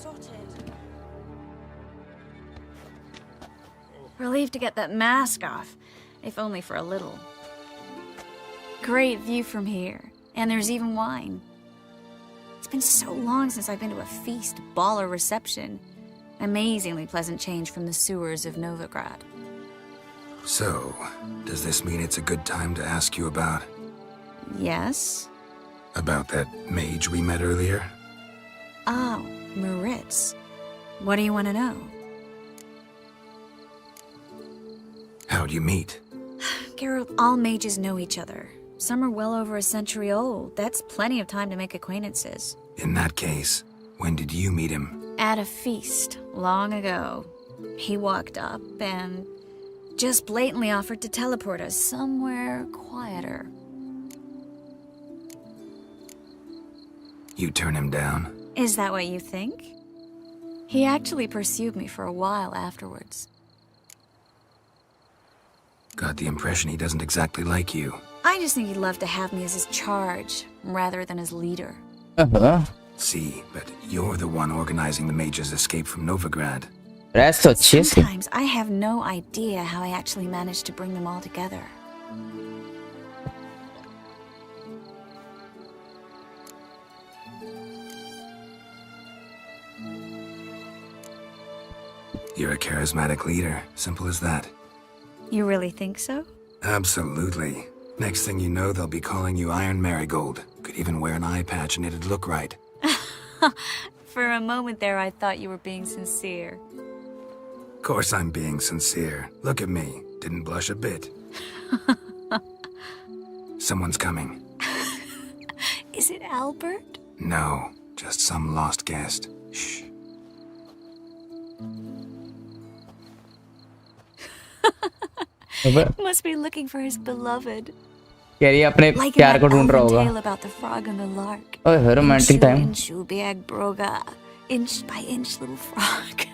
[SPEAKER 9] Relieved to get that mask off, if only for a little. Great view from here, and there's even wine. It's been so long since I've been to a feast, ball, or reception. Amazingly pleasant change from the sewers of Novigrad.
[SPEAKER 2] So, does this mean it's a good time to ask you about...
[SPEAKER 9] Yes?
[SPEAKER 2] About that mage we met earlier?
[SPEAKER 9] Oh, Maritz. What do you want to know?
[SPEAKER 2] How'd you meet?
[SPEAKER 9] Geralt, all mages know each other. Some are well over a century old. That's plenty of time to make acquaintances.
[SPEAKER 2] In that case, when did you meet him?
[SPEAKER 9] At a feast, long ago. He walked up and just blatantly offered to teleport us somewhere quieter.
[SPEAKER 2] You turn him down?
[SPEAKER 9] Is that what you think? He actually pursued me for a while afterwards.
[SPEAKER 2] Got the impression he doesn't exactly like you.
[SPEAKER 9] I just think he'd love to have me as his charge, rather than his leader.
[SPEAKER 2] See, but you're the one organizing the mage's escape from Novigrad.
[SPEAKER 9] Sometimes I have no idea how I actually managed to bring them all together.
[SPEAKER 2] You're a charismatic leader. Simple as that.
[SPEAKER 9] You really think so?
[SPEAKER 2] Absolutely. Next thing you know, they'll be calling you Iron Marigold. Could even wear an eye patch and it'd look right.
[SPEAKER 9] For a moment there, I thought you were being sincere.
[SPEAKER 2] course I'm being sincere. Look at me. Didn't blush a bit. Someone's coming.
[SPEAKER 9] Is it Albert?
[SPEAKER 2] No, just some lost guest. Shh.
[SPEAKER 9] Must be looking for his beloved.
[SPEAKER 1] कह रही है अपने
[SPEAKER 9] Like
[SPEAKER 1] प्यार
[SPEAKER 9] in
[SPEAKER 1] को
[SPEAKER 9] that
[SPEAKER 1] ढूंढ रहा
[SPEAKER 9] elven
[SPEAKER 1] होगा.
[SPEAKER 9] tale about the frog and the lark.
[SPEAKER 1] ओए romantic time.
[SPEAKER 9] Inchu biag broga, inch by inch little frog.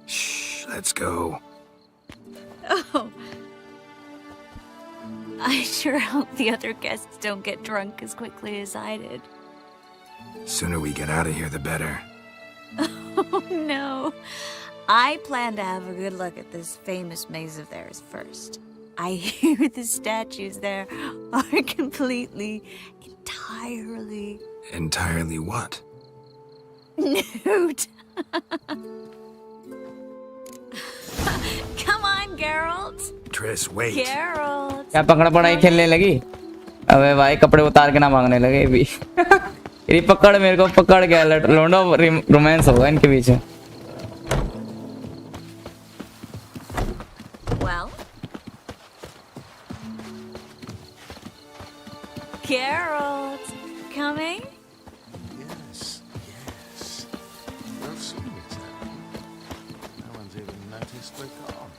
[SPEAKER 2] Shh, let's go.
[SPEAKER 9] Oh. I sure hope the other guests don't get drunk as quickly as I did.
[SPEAKER 2] Sooner we get out of here, the better.
[SPEAKER 9] Oh no. I plan to have a good look at this famous maze of theirs first. I hear the statues there are completely, entirely...
[SPEAKER 2] Entirely what?
[SPEAKER 9] nude. Come on, Geralt.
[SPEAKER 2] Triss, wait.
[SPEAKER 9] Geralt.
[SPEAKER 1] क्या पकड़ा पड़ाई खेलने लगी? अबे भाई कपड़े उतार के ना भागने लगे भी. ये पकड़ मेरे को पकड़ गया. लोंडो रोमांस होगा इनके बीच में.
[SPEAKER 9] Well, Geralt, coming?
[SPEAKER 22] Yes, yes. No sooner it's happened. No one's even noticed we're gone.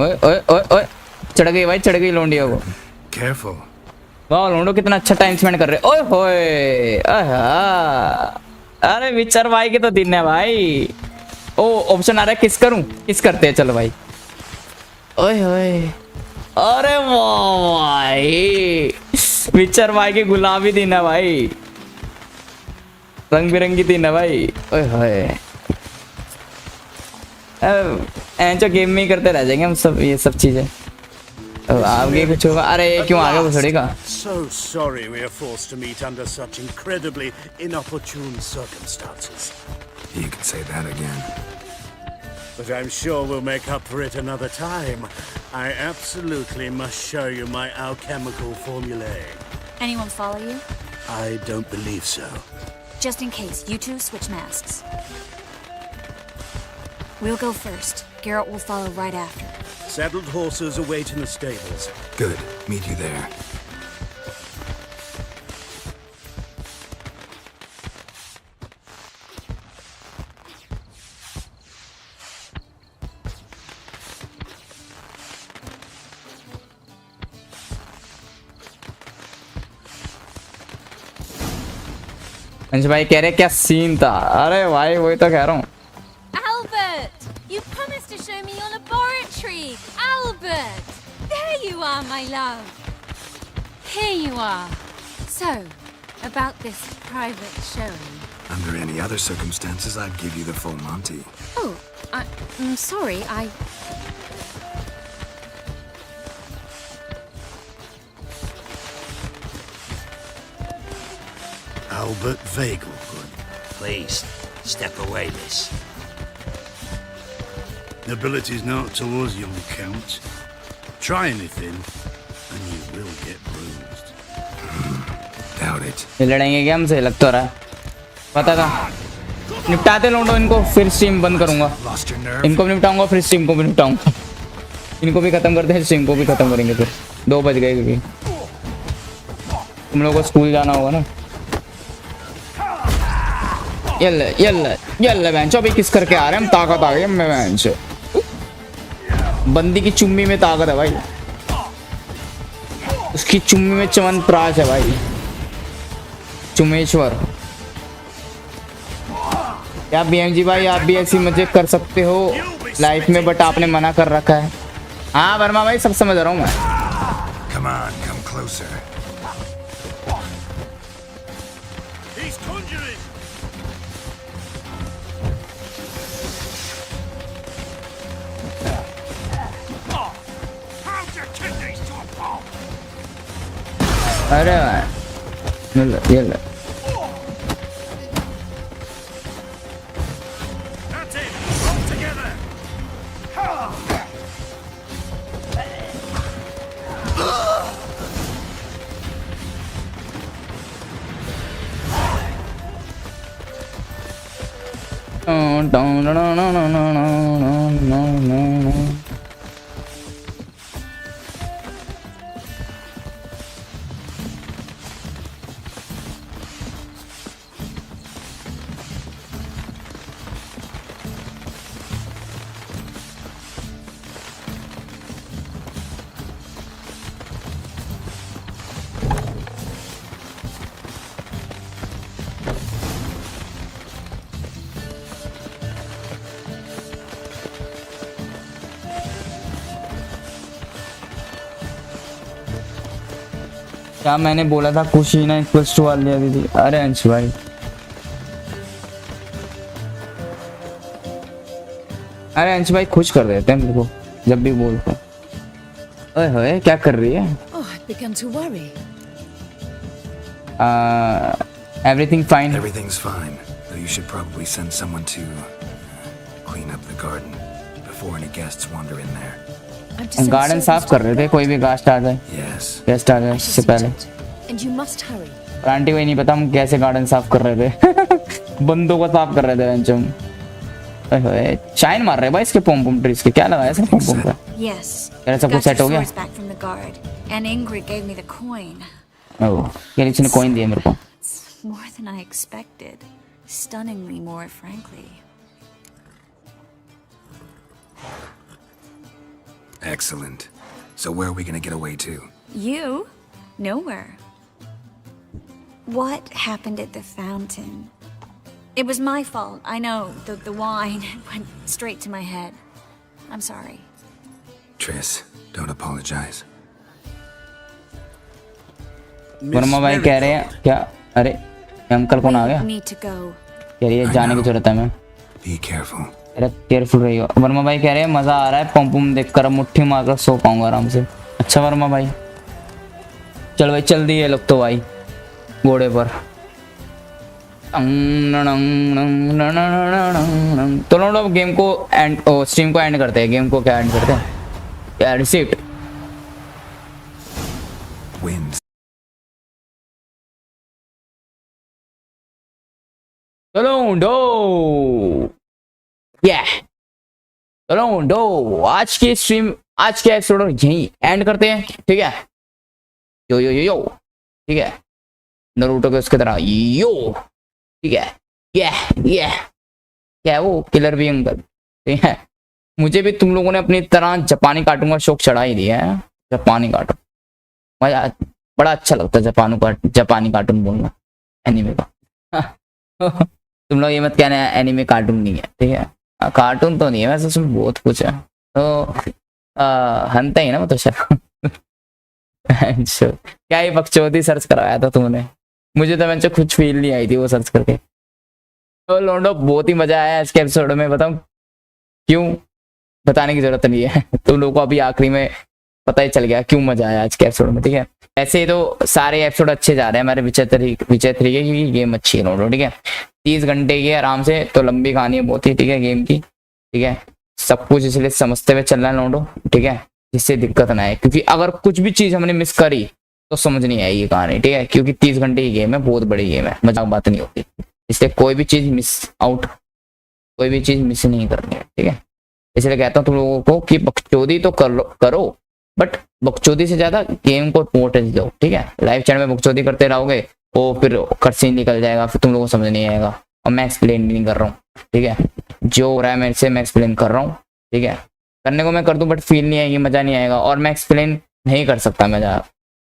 [SPEAKER 1] ओए ओए ओए ओए चढ़ गई भाई, चढ़ गई लोंडिया को.
[SPEAKER 2] Careful.
[SPEAKER 1] वाह लोंडो कितना अच्छा टाइम स्पेंड कर रहे. ओए होए आहा. अरे विचर भाई के तो दिन है भाई. ओ ऑप्शन आ रहा है किस करूं, किस करते हैं. चलो भाई. ओए होए. अरे वाह भाई, विचर भाई के गुलाबी दिन है भाई. रंग बिरंगी दिन है भाई. ओए होए. जो गेम में ही करते रह जाएंगे हम सब ये सब चीजें. आगे कुछ होगा. अरे क्यों आगे वो सड़ेगा.
[SPEAKER 11] So sorry we are forced to meet under such incredibly inopportune circumstances.
[SPEAKER 2] You can say that again.
[SPEAKER 11] But I'm sure we'll make up for it another time. I absolutely must show you my alchemical formulae.
[SPEAKER 9] Anyone follow you?
[SPEAKER 11] I don't believe so.
[SPEAKER 9] Just in case, you two switch masks. We'll go first. Geralt will follow right after.
[SPEAKER 11] Saddled horses await in the stables.
[SPEAKER 2] Good. Meet you there.
[SPEAKER 1] अंश भाई कह रहे क्या scene था. अरे भाई वही तो कह रहा हूँ.
[SPEAKER 10] Albert! You promised to show me your laboratory! Albert! There you are, my love! Here you are. So, about this private showing.
[SPEAKER 2] Under any other circumstances, I'd give you the full Monty.
[SPEAKER 10] Oh, I'm sorry,
[SPEAKER 23] Albert Vegelhood. Please, step away, miss. Nobility's not towards young Count. Try anything, and you will get bruised.
[SPEAKER 2] Doubt it.
[SPEAKER 1] ये लड़ेंगे क्या हमसे. लग तो रहा है. पता था. निपटाते लोंडो इनको, फिर स्ट्रीम बंद करूंगा. इनको भी निपटाऊंगा, फिर स्ट्रीम को भी निपटाऊंगा. इनको भी खत्म करते हैं, स्ट्रीम को भी खत्म करेंगे. फिर 2 बज गए क्योंकि तुम लोगों को स्कूल जाना होगा ना. Yalla Yalla Yalla bench. अभी किस करके आ रहे हैं हम. ताकत आ गई हमें बेंच. बंदी की चुम्मी में ताकत है भाई. उसकी चुम्मी में च्यवनप्राश है भाई. चुमेश्वर. क्या बीएमजी भाई आप भी ऐसी मजे कर सकते हो लाइफ में, बट आपने मना कर रखा है. हाँ वर्मा भाई सब समझ रहा हूँ मैं.
[SPEAKER 2] Come on, come closer.
[SPEAKER 11] He's conjuring!
[SPEAKER 1] अरे भाई Yalla.
[SPEAKER 11] That's it! All together!
[SPEAKER 1] क्या मैंने बोला था कुशीना इक्वल्स टू वाली दीदी? अरे अंश भाई, अरे अंश भाई खुश कर देते हैं मेरे को जब भी बोलते हैं। ओए होए क्या कर रही है?
[SPEAKER 19] Oh, I've begun to worry.
[SPEAKER 1] Everything fine.
[SPEAKER 2] Everything's fine. Though you should probably send someone to clean up the garden before any guests wander in there.
[SPEAKER 1] Garden साफ कर रहे थे, कोई भी गेस्ट आ जाए। गेस्ट आ जाए इससे पहले।
[SPEAKER 19] And you must hurry.
[SPEAKER 1] Aunty को ही नहीं पता हम कैसे गार्डन साफ कर रहे थे। बंदों को साफ कर रहे थे बेंचम। ओए शाइन मार रहे भाई इसके पॉम पॉम ट्रीज के। क्या लगाया इसने पॉम पॉम का?
[SPEAKER 9] Yes.
[SPEAKER 1] यार सब कुछ सेट हो गया?
[SPEAKER 9] Back from the guard, and Ingrid gave me the coin.
[SPEAKER 1] ओह, यार इसने कॉइन दिया मेरे को।
[SPEAKER 9] More than I expected. Stunningly more, frankly.
[SPEAKER 2] Excellent. So where are we gonna get away to?
[SPEAKER 9] You? Nowhere. What happened at the fountain? It was my fault. I know. The wine went straight to my head. I'm sorry.
[SPEAKER 2] Triss, don't apologize.
[SPEAKER 1] Verma भाई कह रहे हैं क्या? अरे uncle कौन आ गया?
[SPEAKER 9] Need to go.
[SPEAKER 1] यार ये जाने की जरूरत है मैं।
[SPEAKER 2] Be careful.
[SPEAKER 1] अरे केयरफुल रहियो। वर्मा भाई कह रहे हैं मजा आ रहा है पम पम देखकर, मुट्ठी मारकर सो पाऊंगा आराम से। अच्छा वर्मा भाई चल भाई चल दिए लोग तो भाई घोड़े पर। तो लोग गेम को एंड स्ट्रीम को एंड करते हैं। गेम को क्या एंड करते हैं यार? रिसीप्ट चलो डो चलो डो आज की स्ट्रीम, आज के एपिसोड यहीं एंड करते हैं, ठीक है? यो यो यो यो, ठीक है? नरूटो के उसके तरह यो, ठीक है? ये क्या है वो किलर भी अंकल, ठीक है? मुझे भी तुम लोगों ने अपनी तरह जापानी कार्टून का शौक चढ़ा ही दिया है। जापानी कार्टून मजा, बड़ा अच्छा लगता है जापानी कार्टून बोलना, एनीमे का। तुम लोग ये मत कहना एनीमे कार्टून नहीं है, ठीक है? कार्टून तो नहीं है वैसे, उसमें बहुत कुछ है। तो हंता ही ना मतलब सर। क्या ही बकचोदी सर्च करवाया था तुमने? मुझे तो मैंने कुछ फील नहीं आई थी वो सर्च करके। तो लोंडो बहुत ही मजा आया आज के एपिसोड में। बताऊं क्यों? बताने की जरूरत नहीं है, तुम लोगों को अभी आखिरी में पता ही चल गया क्यों मजा आया आज के एपिसोड में, ठीक है? ऐसे तो सारे एपिसोड अच्छे जा रहे हैं हमारे विचय 3 के, क्योंकि गेम अच्छी है लोंडो, ठीक है? 30 घंटे की आराम से, तो लंबी कहानी है बहुत ही, ठीक है? गेम की, ठीक है? सब कुछ इसलिए समझते हुए चलना है लोंडो, ठीक है? जिससे दिक्कत ना आए, क्योंकि अगर कुछ भी चीज हमने मिस करी तो समझ नहीं आएगी कहानी, ठीक है? क्योंकि 30 घंटे की गेम है, बहुत बड़ी गेम है, मजाक बात नहीं होती। इसलिए कोई भी चीज कोई भी चीज मिस नहीं करनी है, ठीक है? इसलिए कहता हूँ तुम लोगों को कि बकचोदी तो करो, बट बकचोदी से ज्यादा गेम को इम्पोर्टेंस दो, ठीक है? लाइव चैट में बकचोदी करते रहोगे वो फिर कटसीन निकल जाएगा, फिर तुम लोगों को समझ नहीं आएगा। और मैं एक्सप्लेन भी नहीं कर रहा हूँ, ठीक है? जो हो रहा है मेरे से मैं एक्सप्लेन कर रहा हूँ, ठीक है? करने को मैं कर दूं बट फील नहीं आएगी, मजा नहीं आएगा, और मैं एक्सप्लेन नहीं कर सकता मजा,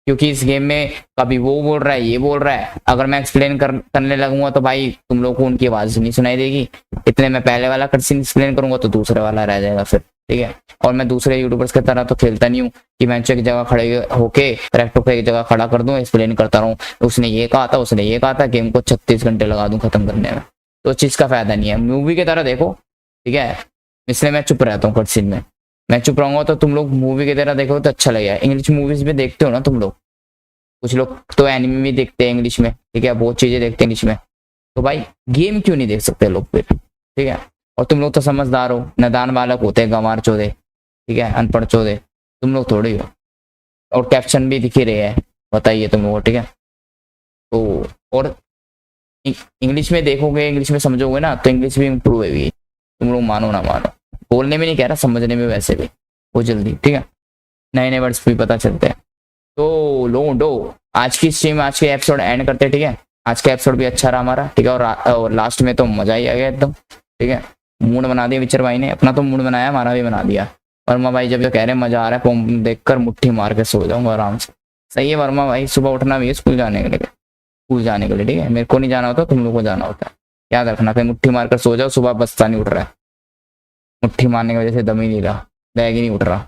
[SPEAKER 1] क्योंकि इस गेम में कभी वो बोल रहा है, ये बोल रहा है। अगर मैं एक्सप्लेन करने लगूंगा तो भाई तुम लोग को उनकी आवाज नहीं सुनाई देगी। इतने मैं पहले वाला कटसीन एक्सप्लेन करूंगा तो दूसरे वाला रह जाएगा फिर, ठीक है? और मैं दूसरे यूट्यूबर्स की तरह तो खेलता नहीं हूँ कि मैं एक जगह खड़े होके करेक्टर को एक जगह खड़ा कर दूं, एक्सप्लेन करता रहूं, उसने ये कहा था, गेम को 36 घंटे लगा दूं खत्म करने में, तो चीज का फायदा नहीं है। मूवी की तरह देखो, ठीक है? इसलिए मैं चुप रहता हूँ कटसीन में। मैं चुप रहूंगा तो तुम लोग मूवी की तरह देखो तो अच्छा लगेगा। इंग्लिश मूवीज भी देखते हो ना तुम लोग, कुछ लोग तो एनिमे भी देखते हैं इंग्लिश में, ठीक है? बहुत चीजें देखते हैं इंग्लिश में, तो भाई गेम क्यों नहीं देख सकते लोग फिर, ठीक है? और तुम लोग तो समझदार हो, नादान बालक होते हैं, गंवार चौधे, ठीक है? अनपढ़ चौधे तुम लोग थोड़े हो। और कैप्शन भी दिख ही रहे हैं, बताइए तुम लोग, ठीक है? तो और इंग्लिश में देखोगे, इंग्लिश में समझोगे ना तो इंग्लिश भी इम्प्रूव है, तुम लोग मानो ना मानो। बोलने में नहीं कह रहा, समझने में वैसे भी वो जल्दी, ठीक है, नए नए वर्ड्स भी पता चलते हैं। तो लोडो आज की स्ट्रीम, आज के एपिसोड एंड करते हैं, ठीक है। आज का एपिसोड भी अच्छा रहा हमारा, ठीक है, और लास्ट में तो मजा ही आ गया एकदम, ठीक है। मूड बना दिया विचर भाई ने, अपना तो मूड बनाया, हमारा भी बना दिया। वर्मा भाई जब कह रहे मजा आ रहा है, पोम देखकर मुट्ठी मार के सो जाऊंगा आराम से। सही है वर्मा भाई, सुबह उठना भी है स्कूल जाने के लिए, ठीक है। मेरे को नहीं जाना होता, तुम लोग को जाना होता है, याद रखना। कहीं मुट्ठी मारकर सो जाओ, सुबह बस्ता नहीं उठ रहा है, मुट्ठी मारने की वजह से दम ही नहीं रहा, बैग ही नहीं उठ रहा।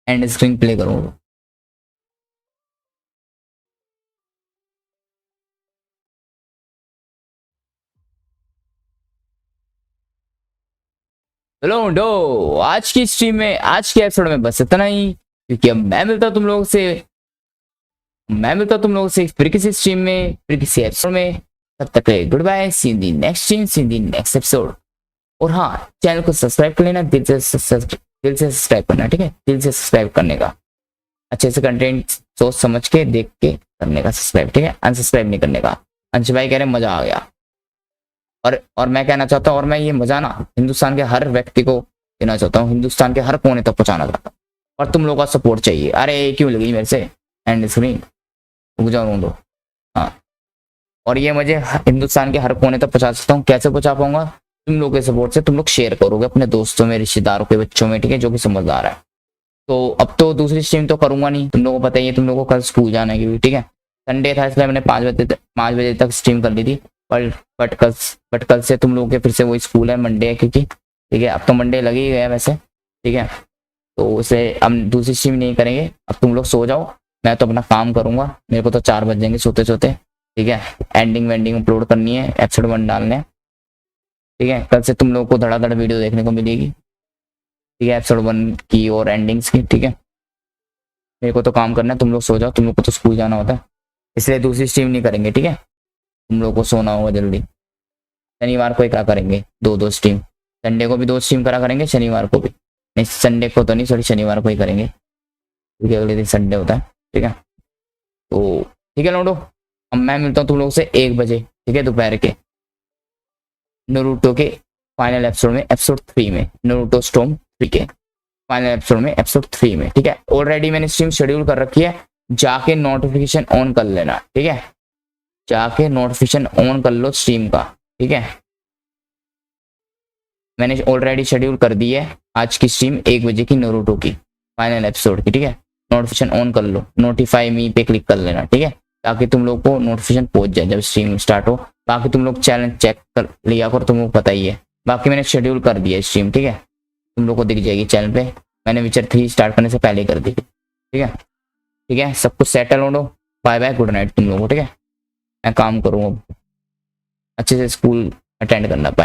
[SPEAKER 1] एंड स्क्रीन प्ले करूंगा। हेलो आज की स्ट्रीम में, आज के एपिसोड में बस इतना ही, क्योंकि अब मैं मिलता हूं तुम लोगों से फिर किसी स्ट्रीम में, फिर किसी एपिसोड में। तब तक good bye, see in the next stream, see in the next episode. और हाँ, चैनल को सब्सक्राइब कर लेना, दिल से सब्सक्राइब करना, ठीक है, दिल से सब्सक्राइब करने का, अच्छे से कंटेंट सोच समझ के देख के करने का सब्सक्राइब, ठीक है, अनसब्सक्राइब नहीं करने का। अंश भाई कह रहे मजा आ गया, और मैं कहना चाहता हूँ, और मैं ये मजा ना हिंदुस्तान के हर व्यक्ति को देना चाहता हूँ, हिंदुस्तान के हर कोने तक पहुंचाना चाहता हूँ, और तुम लोगों का सपोर्ट चाहिए। अरे क्यों लगी मेरे से एंड स्क्रीन, रुक जाओ दो। हाँ, और ये मुझे हिंदुस्तान के हर कोने तक पहुंचा सकता हूँ। कैसे पहुंचा पाऊंगा? तुम लोगों के सपोर्ट से। तुम लोग शेयर करोगे अपने दोस्तों में, रिश्तेदारों के बच्चों में, ठीक है, जो कि समझदार है। तो अब तो दूसरी स्ट्रीम तो करूंगा नहीं, तुम लोगों को पता ही है, तुम लोगों को कल स्कूल जाने की भी, ठीक है। संडे था इसलिए मैंने 5 बजे तक स्ट्रीम कर ली थी, बट कल से तुम लोगों के फिर से वही स्कूल है, मंडे है क्योंकि, ठीक है। अब तो मंडे लग ही गया वैसे, ठीक है, तो इसे अब दूसरी स्ट्रीम नहीं करेंगे। अब तुम लोग सो जाओ, मैं तो अपना काम करूंगा, मेरे को तो 4 बज जाएंगे सोते सोते, ठीक है। एंडिंग वेंडिंग अपलोड करनी है, एपिसोड 1 डालने हैं, ठीक है। कल से तुम लोगों को धड़ाधड़ वीडियो देखने को मिलेगी, ठीक है, एपिसोड 1 की और एंडिंग्स की, ठीक है। मेरे को तो काम करना है, तुम लोग सो जाओ, तुम लोग को तो स्कूल जाना होता है, इसलिए दूसरी स्ट्रीम नहीं करेंगे, ठीक है। तुम लोग को सोना होगा जल्दी। शनिवार को क्या करेंगे, 2 स्ट्रीम, संडे को भी 2 स्ट्रीम करा करेंगे, शनिवार को भी नहीं, संडे को तो नहीं, सॉरी शनिवार को ही करेंगे, क्योंकि अगले दिन संडे होता है, ठीक है। तो ठीक है लौटो, अब मैं मिलता हूँ तुम लोग से 1 बजे, ठीक है, दोपहर के, नारुतो के फाइनल एपिसोड में, एपिसोड 3 में, नारुतो स्टॉर्म 3 के फाइनल एपिसोड में, एपिसोड 3 में, ठीक है। ऑलरेडी मैंने स्ट्रीम शेड्यूल कर रखी है, जाके नोटिफिकेशन ऑन कर लेना, ठीक है, जाके नोटिफिकेशन ऑन कर लो स्ट्रीम का, ठीक है। मैंने ऑलरेडी शेड्यूल कर दी है आज की स्ट्रीम 1 बजे की, नारुतो की फाइनल एपिसोड की, ठीक है। नोटिफिकेशन ऑन कर लो, नोटिफाई मी पे क्लिक कर लेना, ठीक है, ताकि तुम लोग को नोटिफिकेशन पहुंच जाए जब स्ट्रीम स्टार्ट हो। बाकी तुम लोग चैनल चेक कर लिया कर, तुमको पता ही है। बाकी मैंने शेड्यूल कर दिया स्ट्रीम, ठीक है, तुम लोग को दिख जाएगी चैनल पे, मैंने विचर 3 स्टार्ट करने से पहले कर दी, ठीक है, ठीक है। सब कुछ सेटल हो, बाय बाय, गुड नाइट तुम लोगों को, ठीक है। मैं काम करूँ अब, अच्छे से स्कूल अटेंड करना पाए।